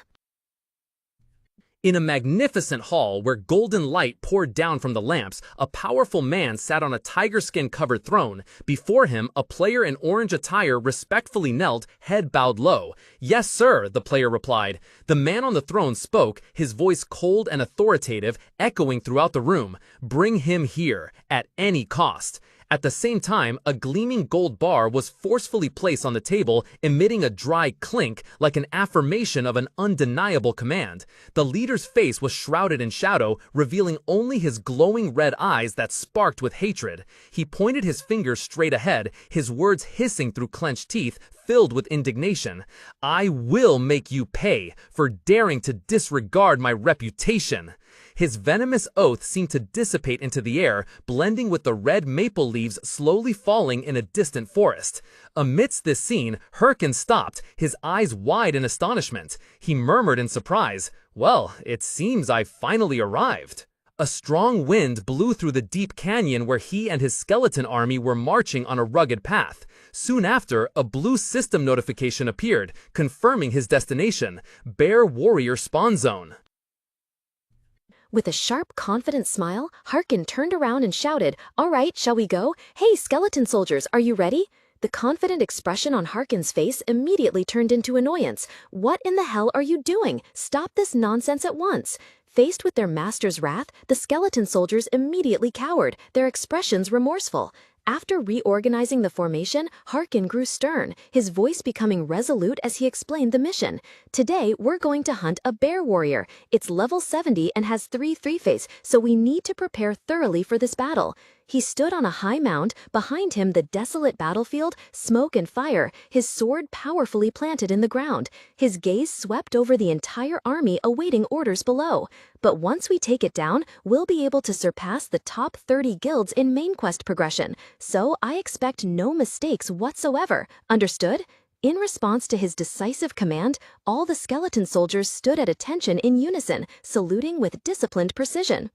In a magnificent hall where golden light poured down from the lamps, a powerful man sat on a tiger skin-covered throne. Before him, a player in orange attire respectfully knelt, head bowed low. "Yes, sir," the player replied. The man on the throne spoke, his voice cold and authoritative, echoing throughout the room. "Bring him here, at any cost." At the same time, a gleaming gold bar was forcefully placed on the table, emitting a dry clink like an affirmation of an undeniable command. The leader's face was shrouded in shadow, revealing only his glowing red eyes that sparked with hatred. He pointed his finger straight ahead, his words hissing through clenched teeth, filled with indignation. "I will make you pay for daring to disregard my reputation." His venomous oath seemed to dissipate into the air, blending with the red maple leaves slowly falling in a distant forest. Amidst this scene, Hyrkan stopped, his eyes wide in astonishment. He murmured in surprise, "Well, it seems I've finally arrived." A strong wind blew through the deep canyon where he and his skeleton army were marching on a rugged path. Soon after, a blue system notification appeared, confirming his destination, Bear Warrior Spawn Zone. With a sharp, confident smile, Hyrkan turned around and shouted, "All right, shall we go? Hey, skeleton soldiers, are you ready?" The confident expression on Hyrkan's face immediately turned into annoyance. "What in the hell are you doing? Stop this nonsense at once." Faced with their master's wrath, the skeleton soldiers immediately cowered, their expressions remorseful. After reorganizing the formation, Hyrkan grew stern, his voice becoming resolute as he explained the mission. "Today, we're going to hunt a bear warrior. It's level 70 and has 3 3-face, so we need to prepare thoroughly for this battle." He stood on a high mound, behind him the desolate battlefield, smoke and fire, his sword powerfully planted in the ground. His gaze swept over the entire army awaiting orders below. "But once we take it down, we'll be able to surpass the top 30 guilds in main quest progression, so I expect no mistakes whatsoever. Understood?" In response to his decisive command, all the skeleton soldiers stood at attention in unison, saluting with disciplined precision.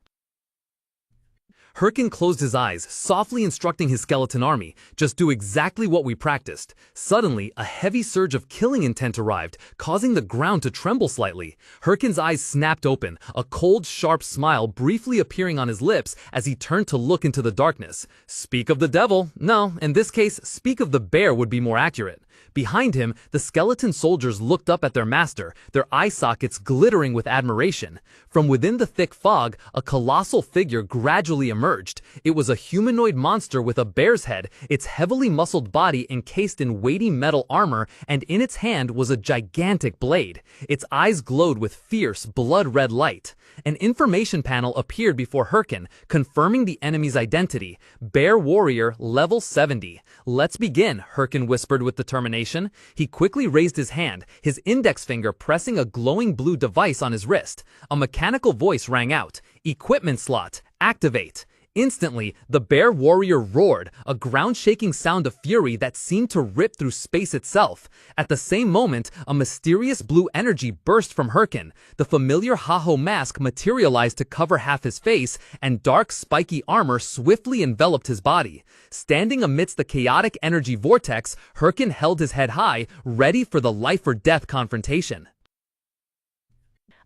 Hyrkan closed his eyes, softly instructing his skeleton army, "Just do exactly what we practiced." Suddenly, a heavy surge of killing intent arrived, causing the ground to tremble slightly. Hyrkan's eyes snapped open, a cold, sharp smile briefly appearing on his lips as he turned to look into the darkness. Speak of the devil. No, in this case, speak of the bear would be more accurate. Behind him, the skeleton soldiers looked up at their master, their eye sockets glittering with admiration. From within the thick fog, a colossal figure gradually emerged. It was a humanoid monster with a bear's head, its heavily muscled body encased in weighty metal armor, and in its hand was a gigantic blade. Its eyes glowed with fierce, blood-red light. An information panel appeared before Hyrkan, confirming the enemy's identity. Bear Warrior, level 70. "Let's begin," Hyrkan whispered with determination. He quickly raised his hand, his index finger pressing a glowing blue device on his wrist. A mechanical voice rang out. "Equipment slot, activate." Instantly, the Bear Warrior roared, a ground-shaking sound of fury that seemed to rip through space itself. At the same moment, a mysterious blue energy burst from Hyrkan. The familiar Haho mask materialized to cover half his face, and dark, spiky armor swiftly enveloped his body. Standing amidst the chaotic energy vortex, Hyrkan held his head high, ready for the life-or-death confrontation.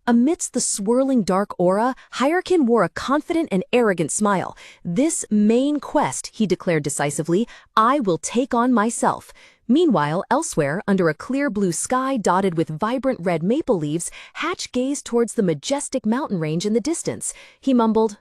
Amidst the swirling dark aura, Hyrkan wore a confident and arrogant smile. "This main quest," he declared decisively, "I will take on myself." Meanwhile, elsewhere, under a clear blue sky dotted with vibrant red maple leaves, Hatch gazed towards the majestic mountain range in the distance. He mumbled,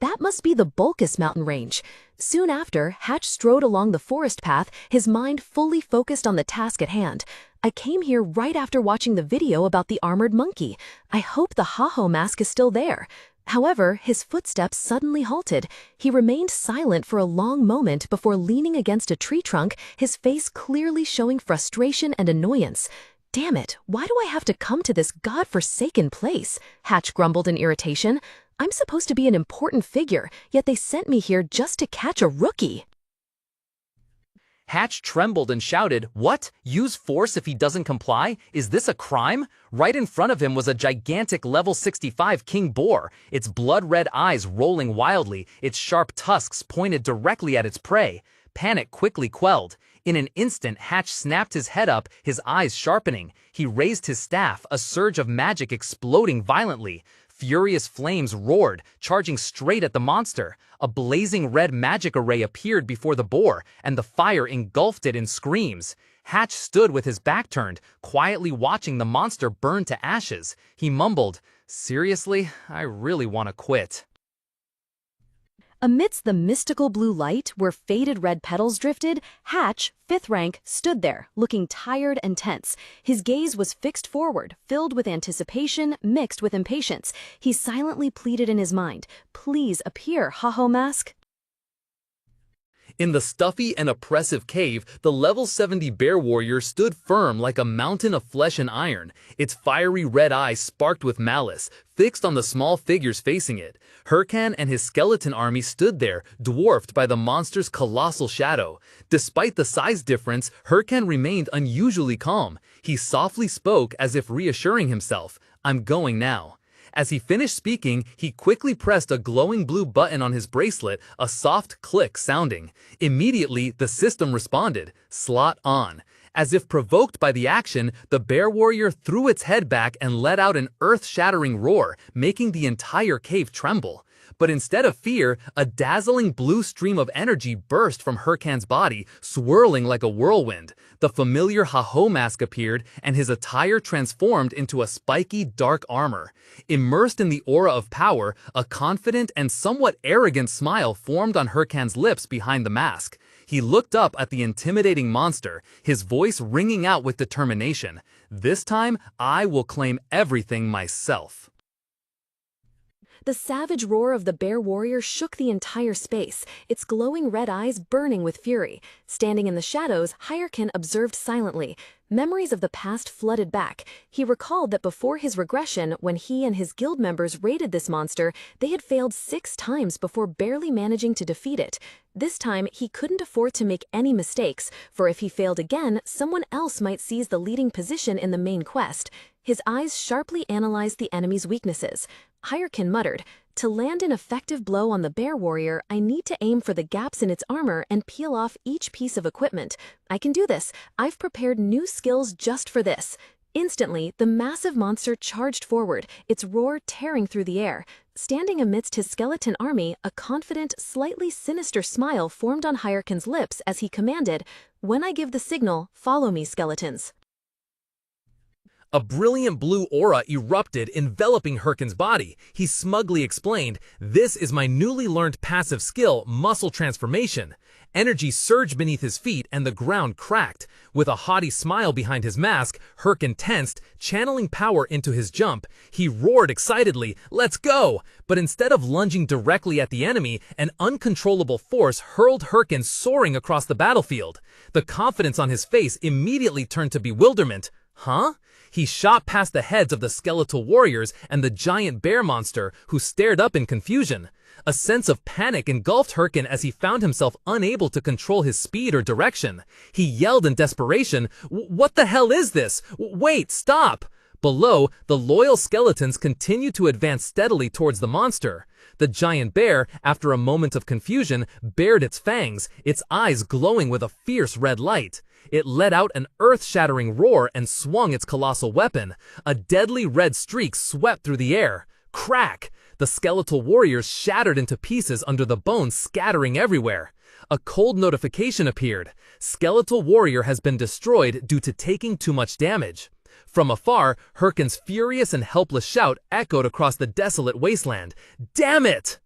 "That must be the Bulkus mountain range." Soon after, Hatch strode along the forest path, his mind fully focused on the task at hand. "I came here right after watching the video about the armored monkey. I hope the Haho mask is still there." However, his footsteps suddenly halted. He remained silent for a long moment before leaning against a tree trunk, his face clearly showing frustration and annoyance. "Damn it, why do I have to come to this godforsaken place?" Hatch grumbled in irritation. "I'm supposed to be an important figure, yet they sent me here just to catch a rookie." Hatch trembled and shouted, "What? Use force if he doesn't comply? Is this a crime?" Right in front of him was a gigantic level 65 king boar, its blood-red eyes rolling wildly, its sharp tusks pointed directly at its prey. Panic quickly quelled. In an instant, Hatch snapped his head up, his eyes sharpening. He raised his staff, a surge of magic exploding violently. Furious flames roared, charging straight at the monster. A blazing red magic array appeared before the boar, and the fire engulfed it in screams. Hatch stood with his back turned, quietly watching the monster burn to ashes. He mumbled, "Seriously, I really want to quit." Amidst the mystical blue light, where faded red petals drifted, Hatch, 5th rank, stood there, looking tired and tense. His gaze was fixed forward, filled with anticipation, mixed with impatience. He silently pleaded in his mind, "Please appear, Haho mask." In the stuffy and oppressive cave, the level 70 bear warrior stood firm like a mountain of flesh and iron. Its fiery red eyes sparked with malice, fixed on the small figures facing it. Hyrkan and his skeleton army stood there, dwarfed by the monster's colossal shadow. Despite the size difference, Hyrkan remained unusually calm. He softly spoke as if reassuring himself, "I'm going now." As he finished speaking, he quickly pressed a glowing blue button on his bracelet, a soft click sounding. Immediately, the system responded, "Slot on." As if provoked by the action, the bear warrior threw its head back and let out an earth-shattering roar, making the entire cave tremble. But instead of fear, a dazzling blue stream of energy burst from Hyrkan's body, swirling like a whirlwind. The familiar Haho mask appeared, and his attire transformed into a spiky, dark armor. Immersed in the aura of power, a confident and somewhat arrogant smile formed on Hyrkan's lips behind the mask. He looked up at the intimidating monster, his voice ringing out with determination. "This time, I will claim everything myself." The savage roar of the bear warrior shook the entire space, its glowing red eyes burning with fury. Standing in the shadows, Hyrkan observed silently. Memories of the past flooded back. He recalled that before his regression, when he and his guild members raided this monster, they had failed 6 times before barely managing to defeat it. This time, he couldn't afford to make any mistakes, for if he failed again, someone else might seize the leading position in the main quest. His eyes sharply analyzed the enemy's weaknesses. Hyrkan muttered, "To land an effective blow on the bear warrior, I need to aim for the gaps in its armor and peel off each piece of equipment. I can do this. I've prepared new skills just for this." Instantly, the massive monster charged forward, its roar tearing through the air. Standing amidst his skeleton army, a confident, slightly sinister smile formed on Hyrkan's lips as he commanded, "When I give the signal, follow me, skeletons." A brilliant blue aura erupted, enveloping Hyrkan's body. He smugly explained, "This is my newly learned passive skill, muscle transformation." Energy surged beneath his feet and the ground cracked. With a haughty smile behind his mask, Hyrkan tensed, channeling power into his jump. He roared excitedly, "Let's go!" But instead of lunging directly at the enemy, an uncontrollable force hurled Hyrkan soaring across the battlefield. The confidence on his face immediately turned to bewilderment. Huh? He shot past the heads of the skeletal warriors and the giant bear monster, who stared up in confusion. A sense of panic engulfed Hyrkan as he found himself unable to control his speed or direction. He yelled in desperation, "What the hell is this? Wait, stop!" Below, the loyal skeletons continued to advance steadily towards the monster. The giant bear, after a moment of confusion, bared its fangs, its eyes glowing with a fierce red light. It let out an earth-shattering roar and swung its colossal weapon. A deadly red streak swept through the air. Crack! The skeletal warriors shattered into pieces under the bones scattering everywhere. A cold notification appeared. Skeletal warrior has been destroyed due to taking too much damage. From afar, Hyrkan's furious and helpless shout echoed across the desolate wasteland. "Damn it!"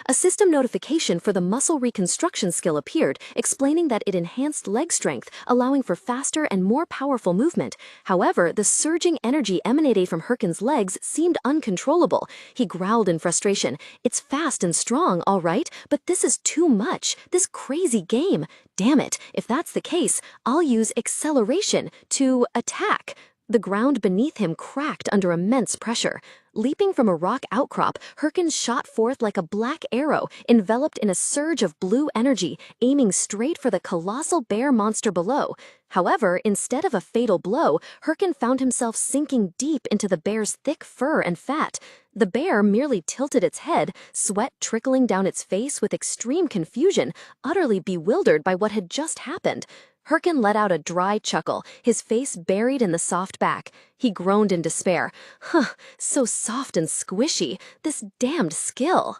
A system notification for the muscle reconstruction skill appeared, explaining that it enhanced leg strength, allowing for faster and more powerful movement. However, the surging energy emanating from Hyrkan's legs seemed uncontrollable. He growled in frustration. "It's fast and strong, all right, but this is too much. This crazy game. Damn it, if that's the case, I'll use acceleration to attack." The ground beneath him cracked under immense pressure. Leaping from a rock outcrop, Hyrkan shot forth like a black arrow, enveloped in a surge of blue energy, aiming straight for the colossal bear monster below. However, instead of a fatal blow, Hyrkan found himself sinking deep into the bear's thick fur and fat. The bear merely tilted its head, sweat trickling down its face with extreme confusion, utterly bewildered by what had just happened. Hyrkan let out a dry chuckle, his face buried in the soft back. He groaned in despair. "Huh, so soft and squishy. This damned skill."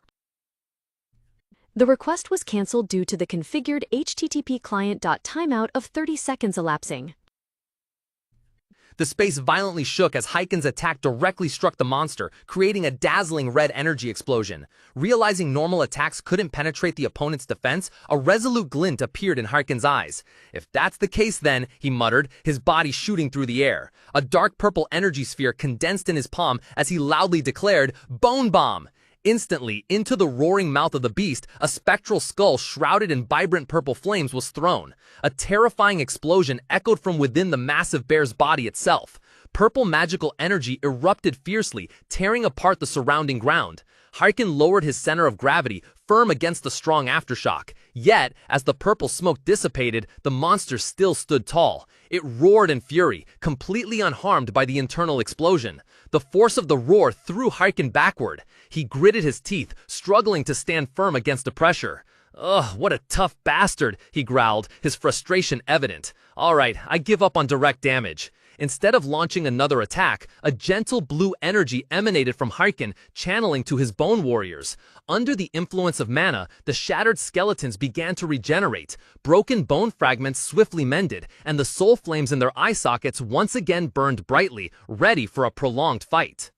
The request was cancelled due to the configured HTTP client.timeout of 30 seconds elapsing. The space violently shook as Hyrkan's attack directly struck the monster, creating a dazzling red energy explosion. Realizing normal attacks couldn't penetrate the opponent's defense, a resolute glint appeared in Hyrkan's eyes. "If that's the case then," he muttered, his body shooting through the air. A dark purple energy sphere condensed in his palm as he loudly declared, "Bone Bomb!" Instantly, into the roaring mouth of the beast, a spectral skull shrouded in vibrant purple flames was thrown. A terrifying explosion echoed from within the massive bear's body itself. Purple magical energy erupted fiercely, tearing apart the surrounding ground. Hyrkan lowered his center of gravity, firm against the strong aftershock. Yet, as the purple smoke dissipated, the monster still stood tall. It roared in fury, completely unharmed by the internal explosion. The force of the roar threw Hyrkan backward. He gritted his teeth, struggling to stand firm against the pressure. "Ugh, what a tough bastard," he growled, his frustration evident. "All right, I give up on direct damage." Instead of launching another attack, a gentle blue energy emanated from Hyrkan, channeling to his bone warriors. Under the influence of mana, the shattered skeletons began to regenerate. Broken bone fragments swiftly mended, and the soul flames in their eye sockets once again burned brightly, ready for a prolonged fight.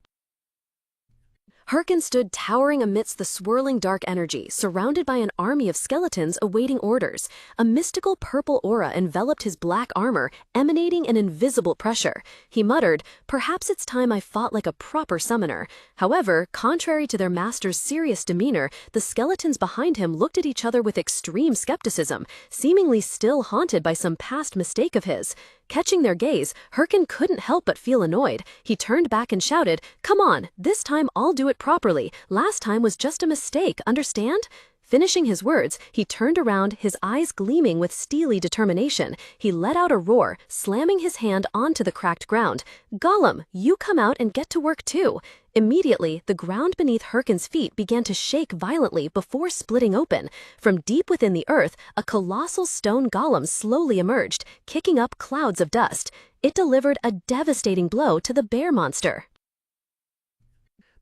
Hyrkan stood towering amidst the swirling dark energy, surrounded by an army of skeletons awaiting orders. A mystical purple aura enveloped his black armor, emanating an invisible pressure. He muttered, "Perhaps it's time I fought like a proper summoner." However, contrary to their master's serious demeanor, the skeletons behind him looked at each other with extreme skepticism, seemingly still haunted by some past mistake of his. Catching their gaze, Hyrkan couldn't help but feel annoyed. He turned back and shouted, "Come on, this time I'll do it properly. Last time was just a mistake, understand?" Finishing his words, he turned around, his eyes gleaming with steely determination. He let out a roar, slamming his hand onto the cracked ground. "Gollum, you come out and get to work too." Immediately, the ground beneath Hyrkan's feet began to shake violently before splitting open. From deep within the earth, a colossal stone golem slowly emerged, kicking up clouds of dust. It delivered a devastating blow to the bear monster.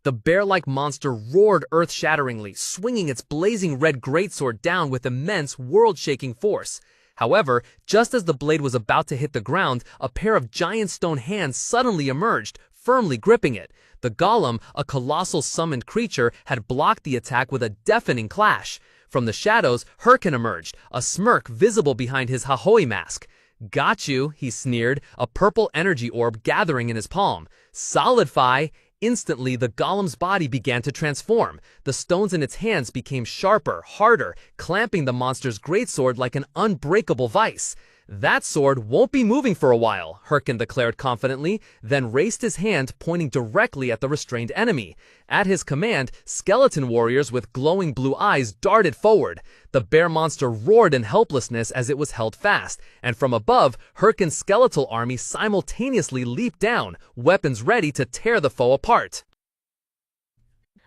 The bear-like monster roared earth-shatteringly, swinging its blazing red greatsword down with immense, world-shaking force. However, just as the blade was about to hit the ground, a pair of giant stone hands suddenly emerged, firmly gripping it. The golem, a colossal summoned creature, had blocked the attack with a deafening clash. From the shadows, Hyrkan emerged, a smirk visible behind his Hahoi mask. "Got you," he sneered, a purple energy orb gathering in his palm. "Solidify." Instantly, the golem's body began to transform. The stones in its hands became sharper, harder, clamping the monster's greatsword like an unbreakable vice. "That sword won't be moving for a while," Hyrkan declared confidently, then raised his hand, pointing directly at the restrained enemy. At his command, skeleton warriors with glowing blue eyes darted forward. The bear monster roared in helplessness as it was held fast, and from above, Hyrkan's skeletal army simultaneously leaped down, weapons ready to tear the foe apart.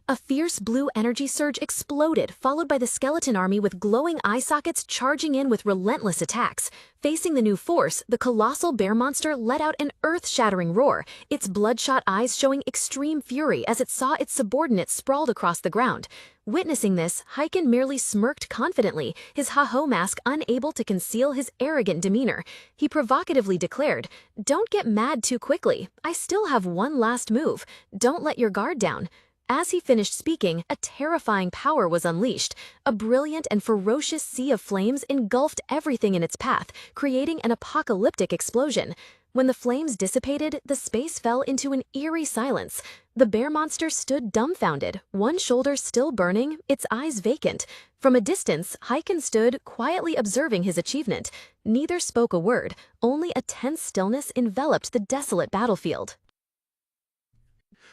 A fierce blue energy surge exploded, followed by the skeleton army with glowing eye sockets charging in with relentless attacks. Facing the new force, the colossal bear monster let out an earth-shattering roar, its bloodshot eyes showing extreme fury as it saw its subordinates sprawled across the ground. Witnessing this, Hyrkan merely smirked confidently, his ha-ho mask unable to conceal his arrogant demeanor. He provocatively declared, "Don't get mad too quickly. I still have one last move. Don't let your guard down." As he finished speaking, a terrifying power was unleashed. A brilliant and ferocious sea of flames engulfed everything in its path, creating an apocalyptic explosion. When the flames dissipated, the space fell into an eerie silence. The bear monster stood dumbfounded, one shoulder still burning, its eyes vacant. From a distance, Hyrkan stood, quietly observing his achievement. Neither spoke a word, only a tense stillness enveloped the desolate battlefield.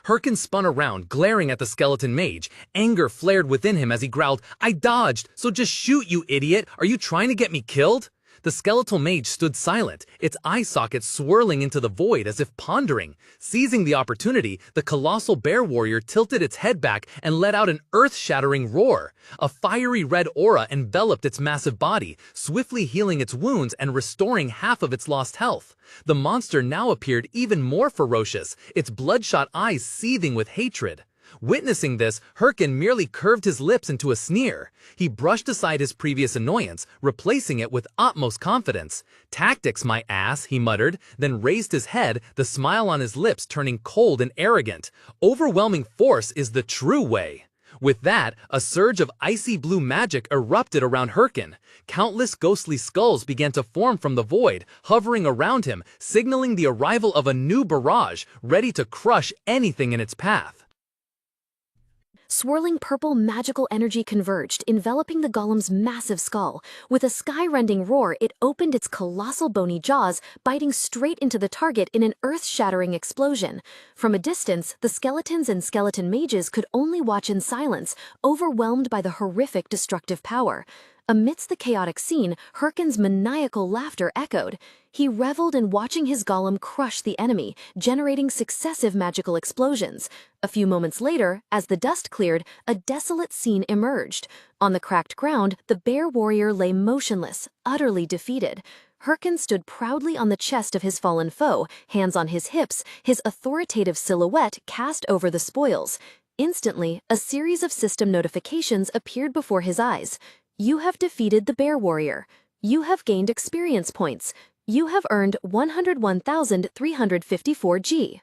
Hyrkan spun around, glaring at the skeleton mage. Anger flared within him as he growled, "I dodged, so just shoot, you idiot! Are you trying to get me killed?" The skeletal mage stood silent, its eye sockets swirling into the void as if pondering. Seizing the opportunity, the colossal bear warrior tilted its head back and let out an earth-shattering roar. A fiery red aura enveloped its massive body, swiftly healing its wounds and restoring half of its lost health. The monster now appeared even more ferocious, its bloodshot eyes seething with hatred. Witnessing this, Hyrkan merely curved his lips into a sneer. He brushed aside his previous annoyance, replacing it with utmost confidence. "Tactics, my ass," he muttered, then raised his head, the smile on his lips turning cold and arrogant. "Overwhelming force is the true way." With that, a surge of icy blue magic erupted around Hyrkan. Countless ghostly skulls began to form from the void, hovering around him, signaling the arrival of a new barrage, ready to crush anything in its path. Swirling purple magical energy converged, enveloping the golem's massive skull. With a sky-rending roar, it opened its colossal bony jaws, biting straight into the target in an earth-shattering explosion. From a distance, the skeletons and skeleton mages could only watch in silence, overwhelmed by the horrific destructive power. Amidst the chaotic scene, Hyrkan's maniacal laughter echoed. He reveled in watching his golem crush the enemy, generating successive magical explosions. A few moments later, as the dust cleared, a desolate scene emerged. On the cracked ground, the bear warrior lay motionless, utterly defeated. Hyrkan stood proudly on the chest of his fallen foe, hands on his hips, his authoritative silhouette cast over the spoils. Instantly, a series of system notifications appeared before his eyes. "You have defeated the bear warrior. You have gained experience points. You have earned 101,354 G."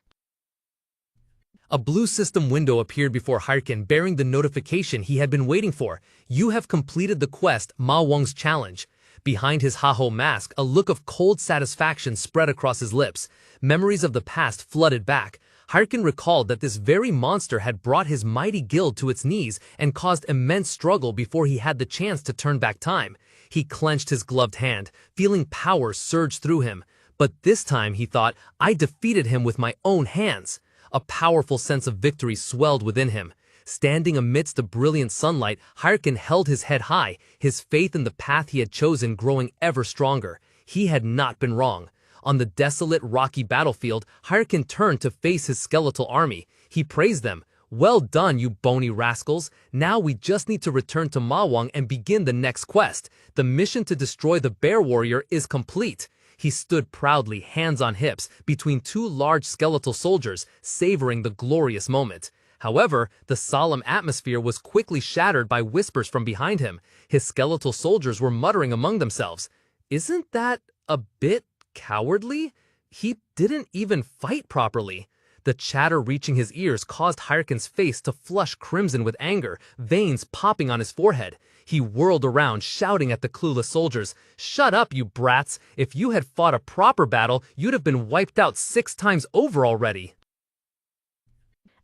A blue system window appeared before Hyrkan, bearing the notification he had been waiting for. "You have completed the quest, Ma Wong's challenge." Behind his ha-ho mask, a look of cold satisfaction spread across his lips. Memories of the past flooded back. Hyrkan recalled that this very monster had brought his mighty guild to its knees and caused immense struggle before he had the chance to turn back time. He clenched his gloved hand, feeling power surge through him. But this time, he thought, I defeated him with my own hands. A powerful sense of victory swelled within him. Standing amidst the brilliant sunlight, Hyrkan held his head high, his faith in the path he had chosen growing ever stronger. He had not been wrong. On the desolate, rocky battlefield, Hyrkan turned to face his skeletal army. He praised them. "Well done, you bony rascals. Now we just need to return to Mawang and begin the next quest. The mission to destroy the bear warrior is complete." He stood proudly, hands on hips, between two large skeletal soldiers, savoring the glorious moment. However, the solemn atmosphere was quickly shattered by whispers from behind him. His skeletal soldiers were muttering among themselves. "Isn't that a bit cowardly? He didn't even fight properly." The chatter reaching his ears caused Hyrkan's face to flush crimson with anger, veins popping on his forehead. He whirled around, shouting at the clueless soldiers, "Shut up, you brats! If you had fought a proper battle, you'd have been wiped out 6 times over already."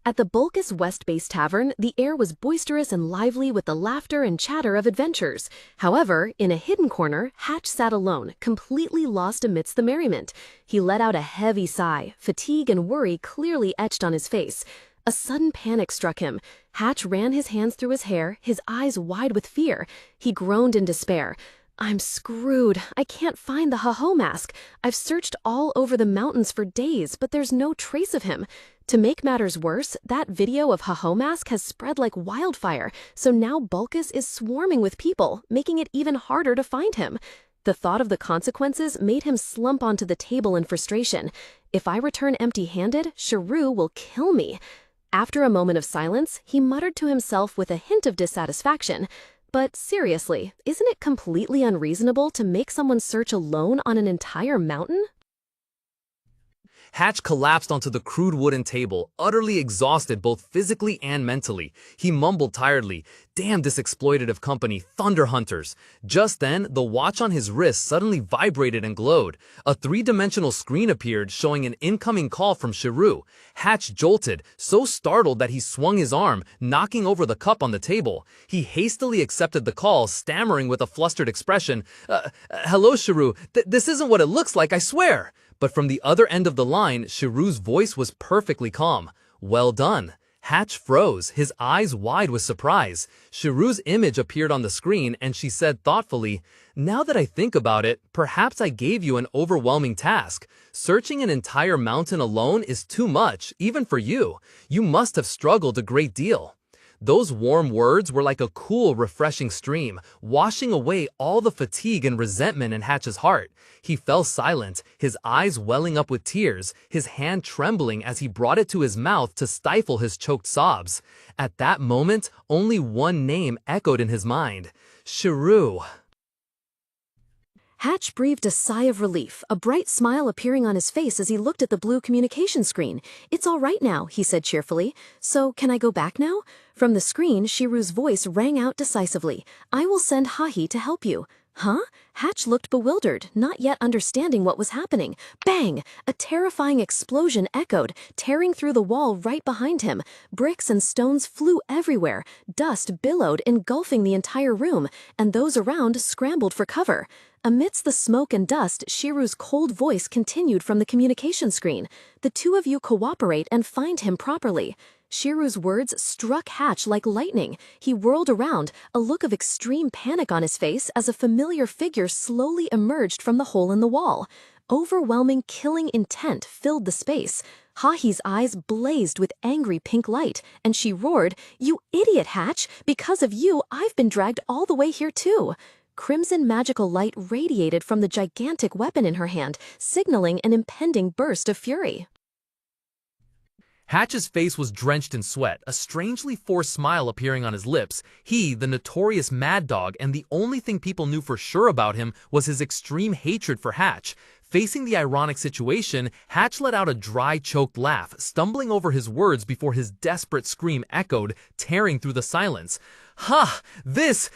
At the Bulkus West Base Tavern, the air was boisterous and lively with the laughter and chatter of adventurers. However, in a hidden corner, Hatch sat alone, completely lost amidst the merriment. He let out a heavy sigh, fatigue and worry clearly etched on his face. A sudden panic struck him. Hatch ran his hands through his hair, his eyes wide with fear. He groaned in despair. "I'm screwed. I can't find the Ha-Ho mask. I've searched all over the mountains for days, but there's no trace of him." To make matters worse, that video of Ha-Ho mask has spread like wildfire, so now Bulkus is swarming with people, making it even harder to find him. The thought of the consequences made him slump onto the table in frustration. "If I return empty-handed, Sirre will kill me." After a moment of silence, he muttered to himself with a hint of dissatisfaction, "But seriously, isn't it completely unreasonable to make someone search alone on an entire mountain?" Hatch collapsed onto the crude wooden table, utterly exhausted both physically and mentally. He mumbled tiredly, "Damn this exploitative company, Thunder Hunters." Just then, the watch on his wrist suddenly vibrated and glowed. A 3-dimensional screen appeared, showing an incoming call from Sirre. Hatch jolted, so startled that he swung his arm, knocking over the cup on the table. He hastily accepted the call, stammering with a flustered expression, "Hello, Sirre. This isn't what it looks like, I swear." But from the other end of the line, Sirre's voice was perfectly calm. "Well done." Hatch froze, his eyes wide with surprise. Sirre's image appeared on the screen, and she said thoughtfully, "Now that I think about it, perhaps I gave you an overwhelming task. Searching an entire mountain alone is too much, even for you. You must have struggled a great deal." Those warm words were like a cool, refreshing stream, washing away all the fatigue and resentment in Hatch's heart. He fell silent, his eyes welling up with tears, his hand trembling as he brought it to his mouth to stifle his choked sobs. At that moment, only one name echoed in his mind: Sirre. Hatch breathed a sigh of relief, a bright smile appearing on his face as he looked at the blue communication screen. "It's all right now," he said cheerfully. "So, can I go back now?" From the screen, Sirre's voice rang out decisively. "I will send Hahi to help you." "Huh?" Hatch looked bewildered, not yet understanding what was happening. Bang! A terrifying explosion echoed, tearing through the wall right behind him. Bricks and stones flew everywhere. Dust billowed, engulfing the entire room, and those around scrambled for cover. Amidst the smoke and dust, Sirre's cold voice continued from the communication screen. "The two of you cooperate and find him properly." Sirre's words struck Hatch like lightning. He whirled around, a look of extreme panic on his face as a familiar figure slowly emerged from the hole in the wall. Overwhelming, killing intent filled the space. Hahi's eyes blazed with angry pink light, and she roared, "You idiot, Hatch! Because of you, I've been dragged all the way here too." Crimson magical light radiated from the gigantic weapon in her hand, signaling an impending burst of fury. Hatch's face was drenched in sweat, a strangely forced smile appearing on his lips. He, the notorious Mad Dog, and the only thing people knew for sure about him was his extreme hatred for Hatch. Facing the ironic situation, Hatch let out a dry, choked laugh, stumbling over his words before his desperate scream echoed, tearing through the silence. "Ha! This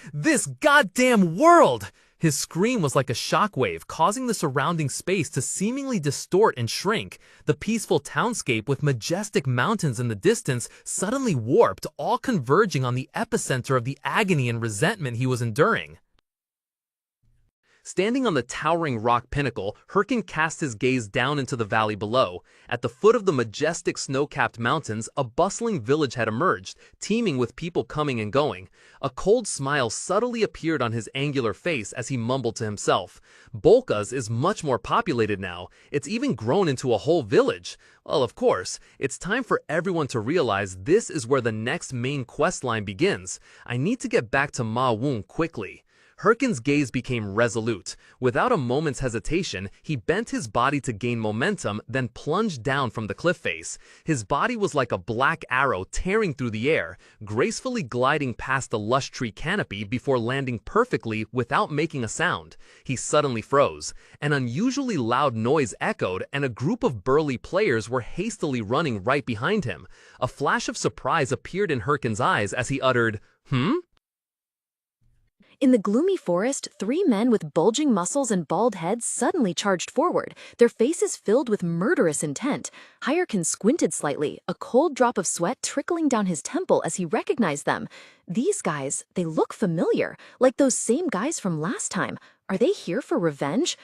goddamn world!" His scream was like a shockwave, causing the surrounding space to seemingly distort and shrink. The peaceful townscape with majestic mountains in the distance suddenly warped, all converging on the epicenter of the agony and resentment he was enduring. Standing on the towering rock pinnacle, Hyrkan cast his gaze down into the valley below. At the foot of the majestic snow-capped mountains, a bustling village had emerged, teeming with people coming and going. A cold smile subtly appeared on his angular face as he mumbled to himself. Bolkaz is much more populated now. It's even grown into a whole village. Well, of course, it's time for everyone to realize this is where the next main quest line begins. I need to get back to Ma Wung quickly. Hyrkan's gaze became resolute. Without a moment's hesitation, he bent his body to gain momentum, then plunged down from the cliff face. His body was like a black arrow tearing through the air, gracefully gliding past the lush tree canopy before landing perfectly without making a sound. He suddenly froze. An unusually loud noise echoed, and a group of burly players were hastily running right behind him. A flash of surprise appeared in Hyrkan's eyes as he uttered, "Hmm?" In the gloomy forest, three men with bulging muscles and bald heads suddenly charged forward, their faces filled with murderous intent. Hyrkan squinted slightly, a cold drop of sweat trickling down his temple as he recognized them. These guys, they look familiar, like those same guys from last time. Are they here for revenge?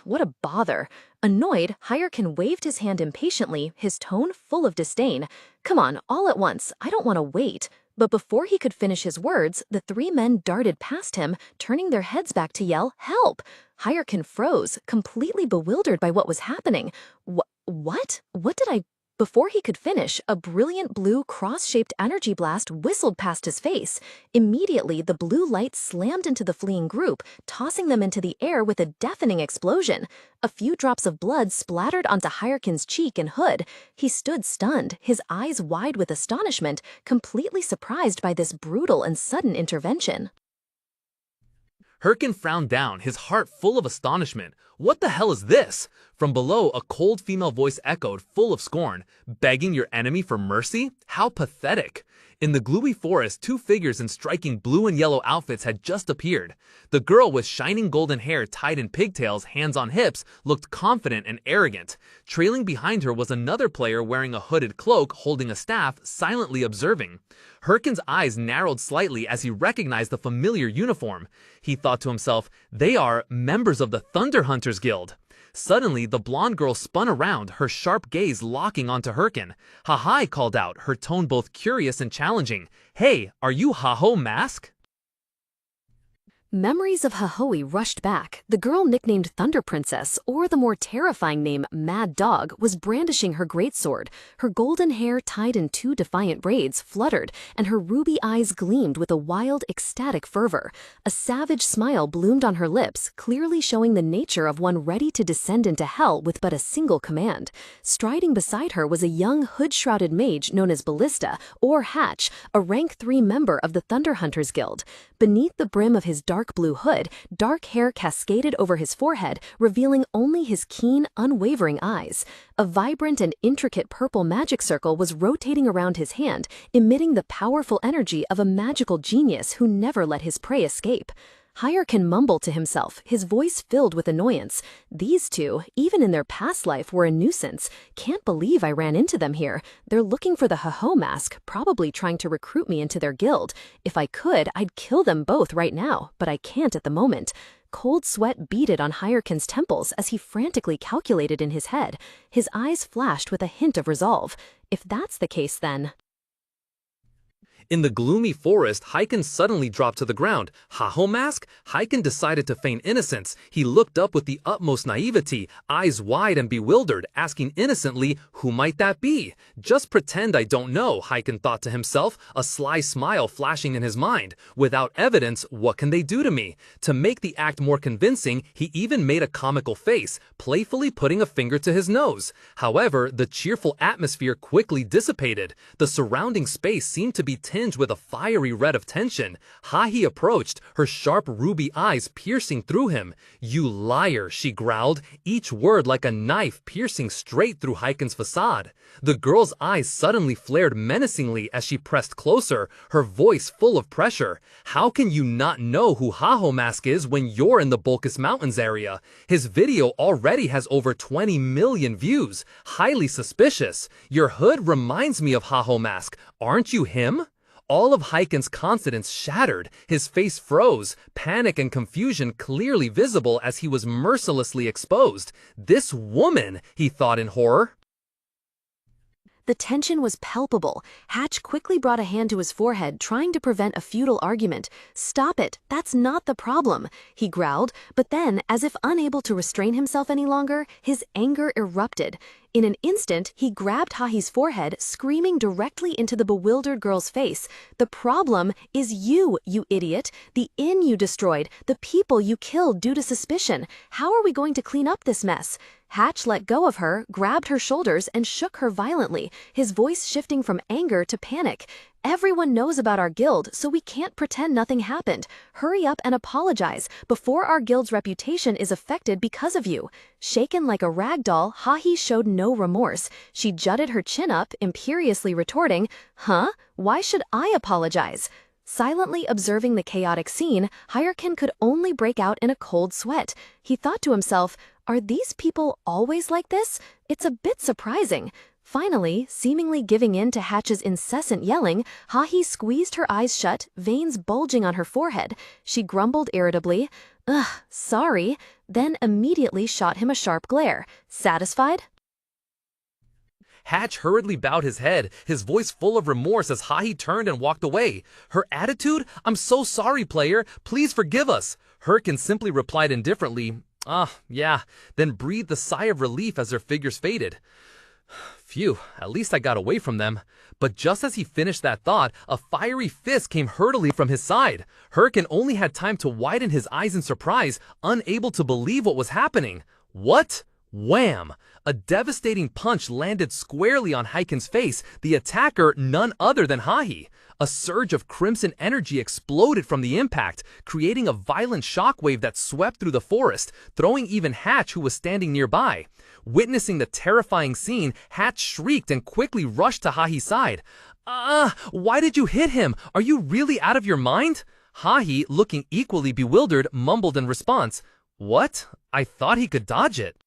What a bother. Annoyed, Hyrkan waved his hand impatiently, his tone full of disdain. Come on, all at once, I don't want to wait. But before he could finish his words, the three men darted past him, turning their heads back to yell, "Help!" Hyrkan froze, completely bewildered by what was happening. What? What did I... Before he could finish, a brilliant blue cross-shaped energy blast whistled past his face. Immediately, the blue light slammed into the fleeing group, tossing them into the air with a deafening explosion. A few drops of blood splattered onto Hyrkan's cheek and hood. He stood stunned, his eyes wide with astonishment, completely surprised by this brutal and sudden intervention. Hyrkan frowned down, his heart full of astonishment. What the hell is this? From below, a cold female voice echoed, full of scorn. Begging your enemy for mercy? How pathetic. In the gloomy forest, two figures in striking blue and yellow outfits had just appeared. The girl with shining golden hair tied in pigtails, hands on hips, looked confident and arrogant. Trailing behind her was another player wearing a hooded cloak, holding a staff, silently observing. Hyrkan's eyes narrowed slightly as he recognized the familiar uniform. He thought to himself, they are members of the Thunder Hunters Guild. Suddenly, the blonde girl spun around, her sharp gaze locking onto Hyrkan. "Ha-hi," called out, her tone both curious and challenging. "Hey, are you Ha-Ho Mask?" Memories of Hahoe rushed back. The girl nicknamed Thunder Princess, or the more terrifying name Mad Dog, was brandishing her greatsword. Her golden hair tied in two defiant braids fluttered, and her ruby eyes gleamed with a wild, ecstatic fervor. A savage smile bloomed on her lips, clearly showing the nature of one ready to descend into hell with but a single command. Striding beside her was a young hood-shrouded mage known as Ballista, or Hatch, a rank 3 member of the Thunder Hunters Guild. Beneath the brim of his dark blue hood, dark hair cascaded over his forehead, revealing only his keen, unwavering eyes. A vibrant and intricate purple magic circle was rotating around his hand, emitting the powerful energy of a magical genius who never let his prey escape. Hyrkan mumbled to himself, his voice filled with annoyance. These two, even in their past life, were a nuisance. Can't believe I ran into them here. They're looking for the Ha-Ho Mask, probably trying to recruit me into their guild. If I could, I'd kill them both right now, but I can't at the moment. Cold sweat beaded on Hyrkan's temples as he frantically calculated in his head. His eyes flashed with a hint of resolve. If that's the case, then... In the gloomy forest, Hyrkan suddenly dropped to the ground. Ha-Ho Mask? Hyrkan decided to feign innocence. He looked up with the utmost naivety, eyes wide and bewildered, asking innocently, who might that be? Just pretend I don't know, Hyrkan thought to himself, a sly smile flashing in his mind. Without evidence, what can they do to me? To make the act more convincing, he even made a comical face, playfully putting a finger to his nose. However, the cheerful atmosphere quickly dissipated. The surrounding space seemed to be tinged with a fiery red of tension. Hahi approached, her sharp ruby eyes piercing through him. "You liar," she growled, each word like a knife piercing straight through Hyrkan's facade. The girl's eyes suddenly flared menacingly as she pressed closer, her voice full of pressure. "How can you not know who Ha-Ho Mask is when you're in the Bolkaz Mountains area? His video already has over 20 million views. Highly suspicious. Your hood reminds me of Ha-Ho Mask. Aren't you him?" All of Hyrkan's confidence shattered. His face froze, panic and confusion clearly visible as he was mercilessly exposed. This woman, he thought in horror. The tension was palpable. Hatch quickly brought a hand to his forehead, trying to prevent a futile argument. "Stop it, that's not the problem," he growled, but then, as if unable to restrain himself any longer, his anger erupted. In an instant, he grabbed Hahi's forehead, screaming directly into the bewildered girl's face. "The problem is you idiot. The inn you destroyed, the people you killed due to suspicion. How are we going to clean up this mess?" Hatch let go of her, grabbed her shoulders, and shook her violently, his voice shifting from anger to panic. "Everyone knows about our guild, so we can't pretend nothing happened. Hurry up and apologize before our guild's reputation is affected because of you." Shaken like a rag doll, Hahi showed no remorse. She jutted her chin up, imperiously retorting, "Huh? Why should I apologize?" Silently observing the chaotic scene, Hyrkan could only break out in a cold sweat. He thought to himself, "Are these people always like this? It's a bit surprising." Finally, seemingly giving in to Hatch's incessant yelling, Hahi squeezed her eyes shut, veins bulging on her forehead. She grumbled irritably, "Ugh, sorry," then immediately shot him a sharp glare. "Satisfied?" Hatch hurriedly bowed his head, his voice full of remorse as Hahi turned and walked away. Her attitude? "I'm so sorry, player. Please forgive us." Hyrkan simply replied indifferently, yeah," then breathed a sigh of relief as their figures faded. Phew, at least I got away from them. But just as he finished that thought, a fiery fist came hurriedly from his side. Hyrkan only had time to widen his eyes in surprise, unable to believe what was happening. What? Wham! A devastating punch landed squarely on Hyrkan's face, the attacker none other than Hahi. A surge of crimson energy exploded from the impact, creating a violent shockwave that swept through the forest, throwing even Hatch, who was standing nearby. Witnessing the terrifying scene, Hatch shrieked and quickly rushed to Hahi's side. Why did you hit him? Are you really out of your mind?" Hahi, looking equally bewildered, mumbled in response, "What? I thought he could dodge it."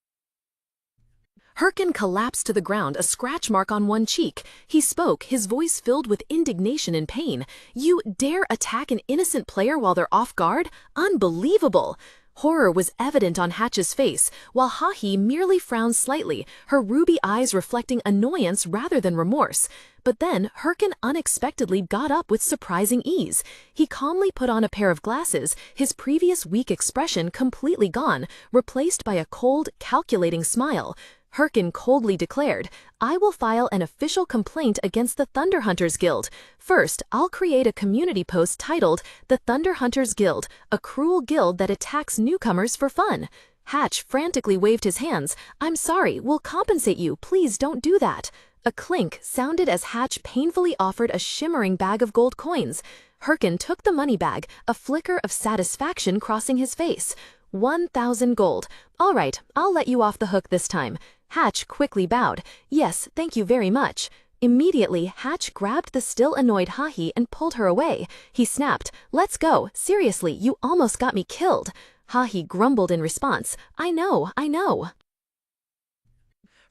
Hyrkan collapsed to the ground, a scratch mark on one cheek. He spoke, his voice filled with indignation and pain. "You dare attack an innocent player while they're off guard? Unbelievable!" Horror was evident on Hatch's face, while Hahi merely frowned slightly, her ruby eyes reflecting annoyance rather than remorse. But then Hyrkan unexpectedly got up with surprising ease. He calmly put on a pair of glasses, his previous weak expression completely gone, replaced by a cold, calculating smile. Hyrkan coldly declared, "I will file an official complaint against the Thunder Hunters Guild. First, I'll create a community post titled, 'The Thunder Hunters Guild, a cruel guild that attacks newcomers for fun.'" Hatch frantically waved his hands. "I'm sorry, we'll compensate you, please don't do that." A clink sounded as Hatch painfully offered a shimmering bag of gold coins. Hyrkan took the money bag, a flicker of satisfaction crossing his face. 1,000 gold. All right, I'll let you off the hook this time. Hatch quickly bowed. "Yes, thank you very much." Immediately, Hatch grabbed the still annoyed Hahi and pulled her away. He snapped, "Let's go. Seriously, you almost got me killed." Hahi grumbled in response, I know."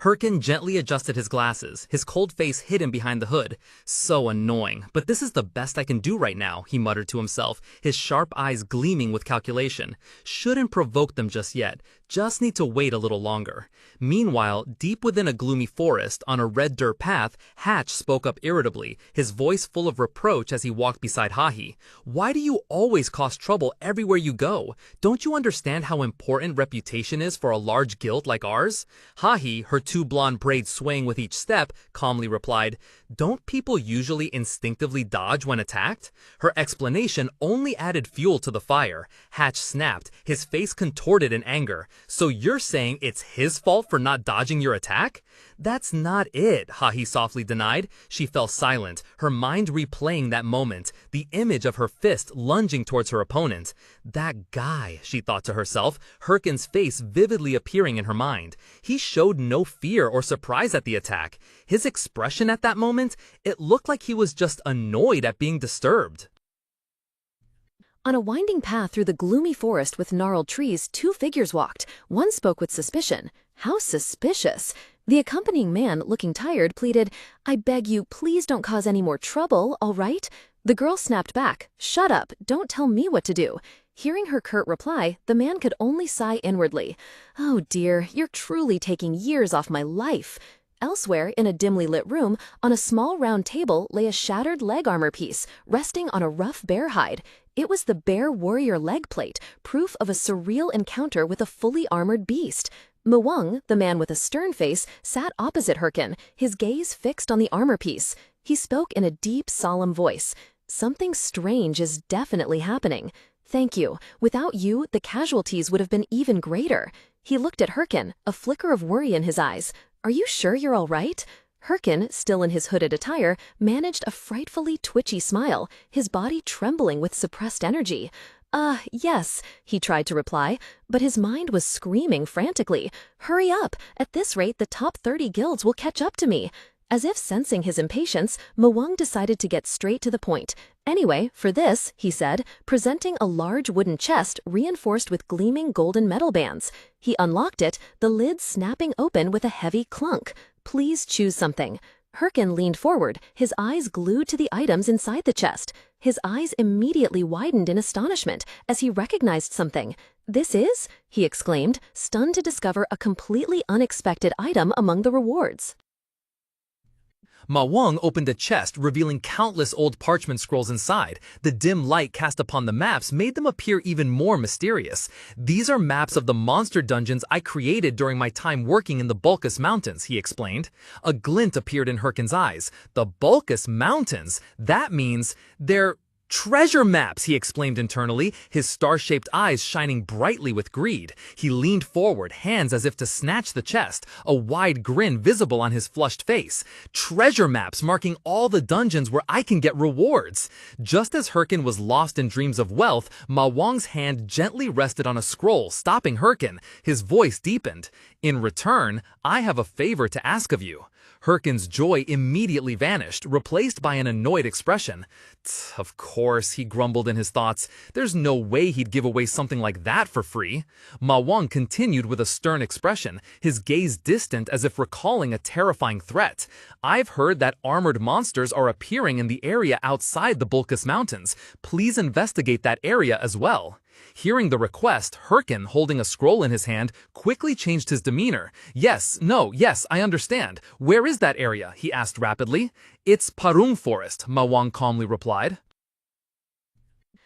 Hyrkan gently adjusted his glasses, his cold face hidden behind the hood. "So annoying, but this is the best I can do right now," he muttered to himself, his sharp eyes gleaming with calculation. "Shouldn't provoke them just yet, just need to wait a little longer." Meanwhile, deep within a gloomy forest, on a red dirt path, Hatch spoke up irritably, his voice full of reproach as he walked beside Hahi. "Why do you always cause trouble everywhere you go? Don't you understand how important reputation is for a large guild like ours?" Hahi, her two blonde braids swaying with each step, calmly replied, "Don't people usually instinctively dodge when attacked?" Her explanation only added fuel to the fire. Hatch snapped, his face contorted in anger. "So you're saying it's his fault for not dodging your attack?" "That's not it," Hahi softly denied. She fell silent, her mind replaying that moment, the image of her fist lunging towards her opponent. That guy, she thought to herself, Hyrkan's face vividly appearing in her mind. He showed no fear or surprise at the attack. His expression at that moment, it looked like he was just annoyed at being disturbed. On a winding path through the gloomy forest with gnarled trees, two figures walked. One spoke with suspicion. How suspicious! The accompanying man, looking tired, pleaded, "I beg you, please don't cause any more trouble, all right?" The girl snapped back, "Shut up, don't tell me what to do." Hearing her curt reply, the man could only sigh inwardly. "Oh dear, you're truly taking years off my life." Elsewhere, in a dimly lit room, on a small round table lay a shattered leg armor piece, resting on a rough bear hide. It was the bear warrior leg plate, proof of a surreal encounter with a fully armored beast. Mwang, the man with a stern face, sat opposite Hyrkan, his gaze fixed on the armor piece. He spoke in a deep, solemn voice. "Something strange is definitely happening. Thank you. Without you, the casualties would have been even greater." He looked at Hyrkan, a flicker of worry in his eyes. "Are you sure you're all right?" Hyrkan, still in his hooded attire, managed a frightfully twitchy smile, his body trembling with suppressed energy. Yes," he tried to reply, but his mind was screaming frantically. "Hurry up! At this rate, the top 30 guilds will catch up to me." As if sensing his impatience, Mwang decided to get straight to the point. "Anyway, for this," he said, presenting a large wooden chest reinforced with gleaming golden metal bands. He unlocked it, the lid snapping open with a heavy clunk. "Please choose something." Hyrkan leaned forward, his eyes glued to the items inside the chest. His eyes immediately widened in astonishment as he recognized something. "This is?" he exclaimed, stunned to discover a completely unexpected item among the rewards. Mwang opened a chest, revealing countless old parchment scrolls inside. The dim light cast upon the maps made them appear even more mysterious. "These are maps of the monster dungeons I created during my time working in the Bulkus Mountains," he explained. A glint appeared in Hyrkan's eyes. "The Bulkus Mountains? That means they're treasure maps," he exclaimed internally, his star-shaped eyes shining brightly with greed. He leaned forward, hands as if to snatch the chest, a wide grin visible on his flushed face. "Treasure maps marking all the dungeons where I can get rewards." Just as Hyrkan was lost in dreams of wealth, Mwang's hand gently rested on a scroll, stopping Hyrkan. His voice deepened. "In return, I have a favor to ask of you." Hyrkan's joy immediately vanished, replaced by an annoyed expression. "Of course," he grumbled in his thoughts. "There's no way he'd give away something like that for free." Mwang continued with a stern expression, his gaze distant as if recalling a terrifying threat. "I've heard that armored monsters are appearing in the area outside the Bulkus Mountains. Please investigate that area as well." Hearing the request, Hyrkan, holding a scroll in his hand, quickly changed his demeanor. "Yes, I understand. Where is that area?" he asked rapidly. "It's Parung Forest," Mwang calmly replied.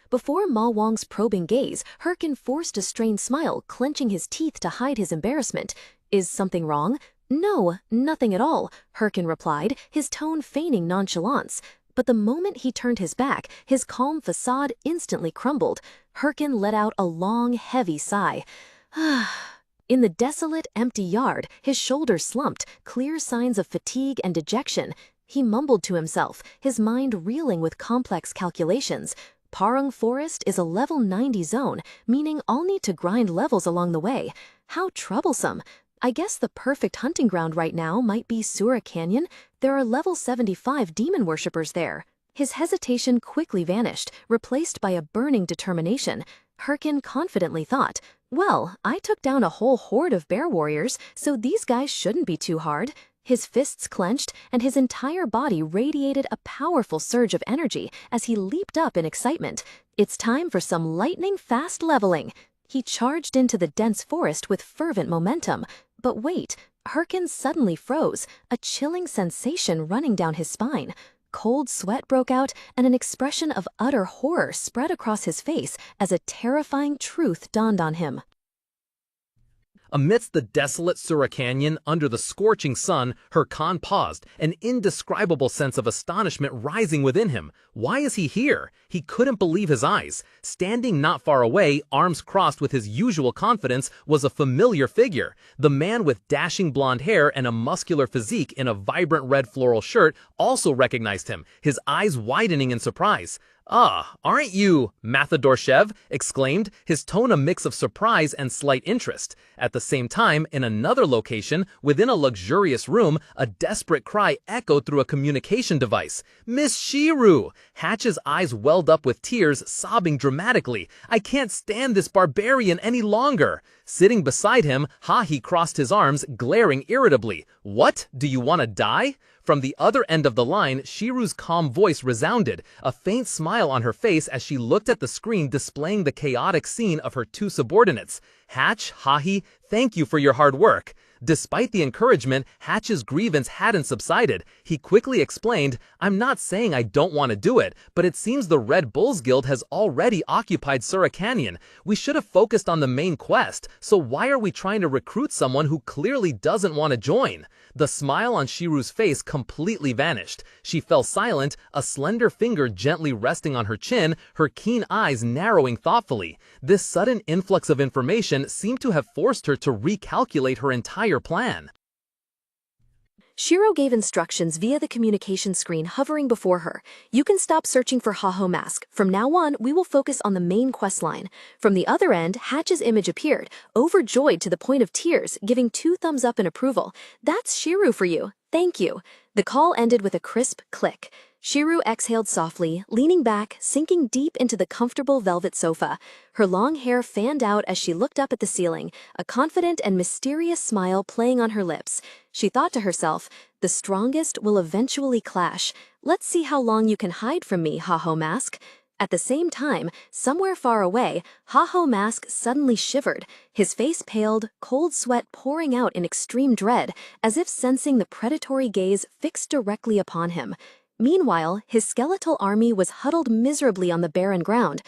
Before Ma Wang's probing gaze, Hyrkan forced a strained smile, clenching his teeth to hide his embarrassment. "Is something wrong?" "No, nothing at all," Hyrkan replied, his tone feigning nonchalance. But the moment he turned his back, his calm facade instantly crumbled. Hyrkan let out a long, heavy sigh. In the desolate, empty yard, his shoulders slumped, clear signs of fatigue and dejection. He mumbled to himself, his mind reeling with complex calculations. Parung Forest is a level 90 zone, meaning I'll need to grind levels along the way. How troublesome. I guess the perfect hunting ground right now might be Sirre Canyon. There are level 75 demon worshippers there. His hesitation quickly vanished, replaced by a burning determination. Hyrkan confidently thought, "Well, I took down a whole horde of bear warriors, so these guys shouldn't be too hard." His fists clenched, and his entire body radiated a powerful surge of energy as he leaped up in excitement. "It's time for some lightning-fast leveling." He charged into the dense forest with fervent momentum. But wait, Hyrkan suddenly froze, a chilling sensation running down his spine. Cold sweat broke out, and an expression of utter horror spread across his face as a terrifying truth dawned on him. Amidst the desolate Sirre Canyon, under the scorching sun, Hyrkan paused, an indescribable sense of astonishment rising within him. Why is he here? He couldn't believe his eyes. Standing not far away, arms crossed with his usual confidence, was a familiar figure. The man with dashing blonde hair and a muscular physique in a vibrant red floral shirt also recognized him, his eyes widening in surprise. "Ah, aren't you Mathadorshev?" exclaimed, his tone a mix of surprise and slight interest. At the same time, in another location, within a luxurious room, a desperate cry echoed through a communication device. "Miss Shiru!" Hatch's eyes welled up with tears, sobbing dramatically. "I can't stand this barbarian any longer." Sitting beside him, Hahi crossed his arms, glaring irritably. "What? Do you want to die?" From the other end of the line, Shiru's calm voice resounded, a faint smile on her face as she looked at the screen displaying the chaotic scene of her two subordinates. Hatch, Hahi, thank you for your hard work. Despite the encouragement, Hatch's grievance hadn't subsided. He quickly explained, I'm not saying I don't want to do it, but it seems the Red Bulls Guild has already occupied Sirre Canyon. We should have focused on the main quest, so why are we trying to recruit someone who clearly doesn't want to join? The smile on Shiru's face completely vanished. She fell silent, a slender finger gently resting on her chin, her keen eyes narrowing thoughtfully. This sudden influx of information seemed to have forced her to recalculate her entire plan. Shiro gave instructions via the communication screen hovering before her. You can stop searching for Haho Mask. From now on, we will focus on the main quest line. From the other end, Hatch's image appeared, overjoyed to the point of tears, giving 2 thumbs up in approval. That's Shiro for you. Thank you. The call ended with a crisp click. Shiro exhaled softly, leaning back, sinking deep into the comfortable velvet sofa. Her long hair fanned out as she looked up at the ceiling, a confident and mysterious smile playing on her lips. She thought to herself, the strongest will eventually clash. Let's see how long you can hide from me, Haho Mask. At the same time, somewhere far away, Haho Mask suddenly shivered. His face paled, cold sweat pouring out in extreme dread, as if sensing the predatory gaze fixed directly upon him. Meanwhile, his skeletal army was huddled miserably on the barren ground,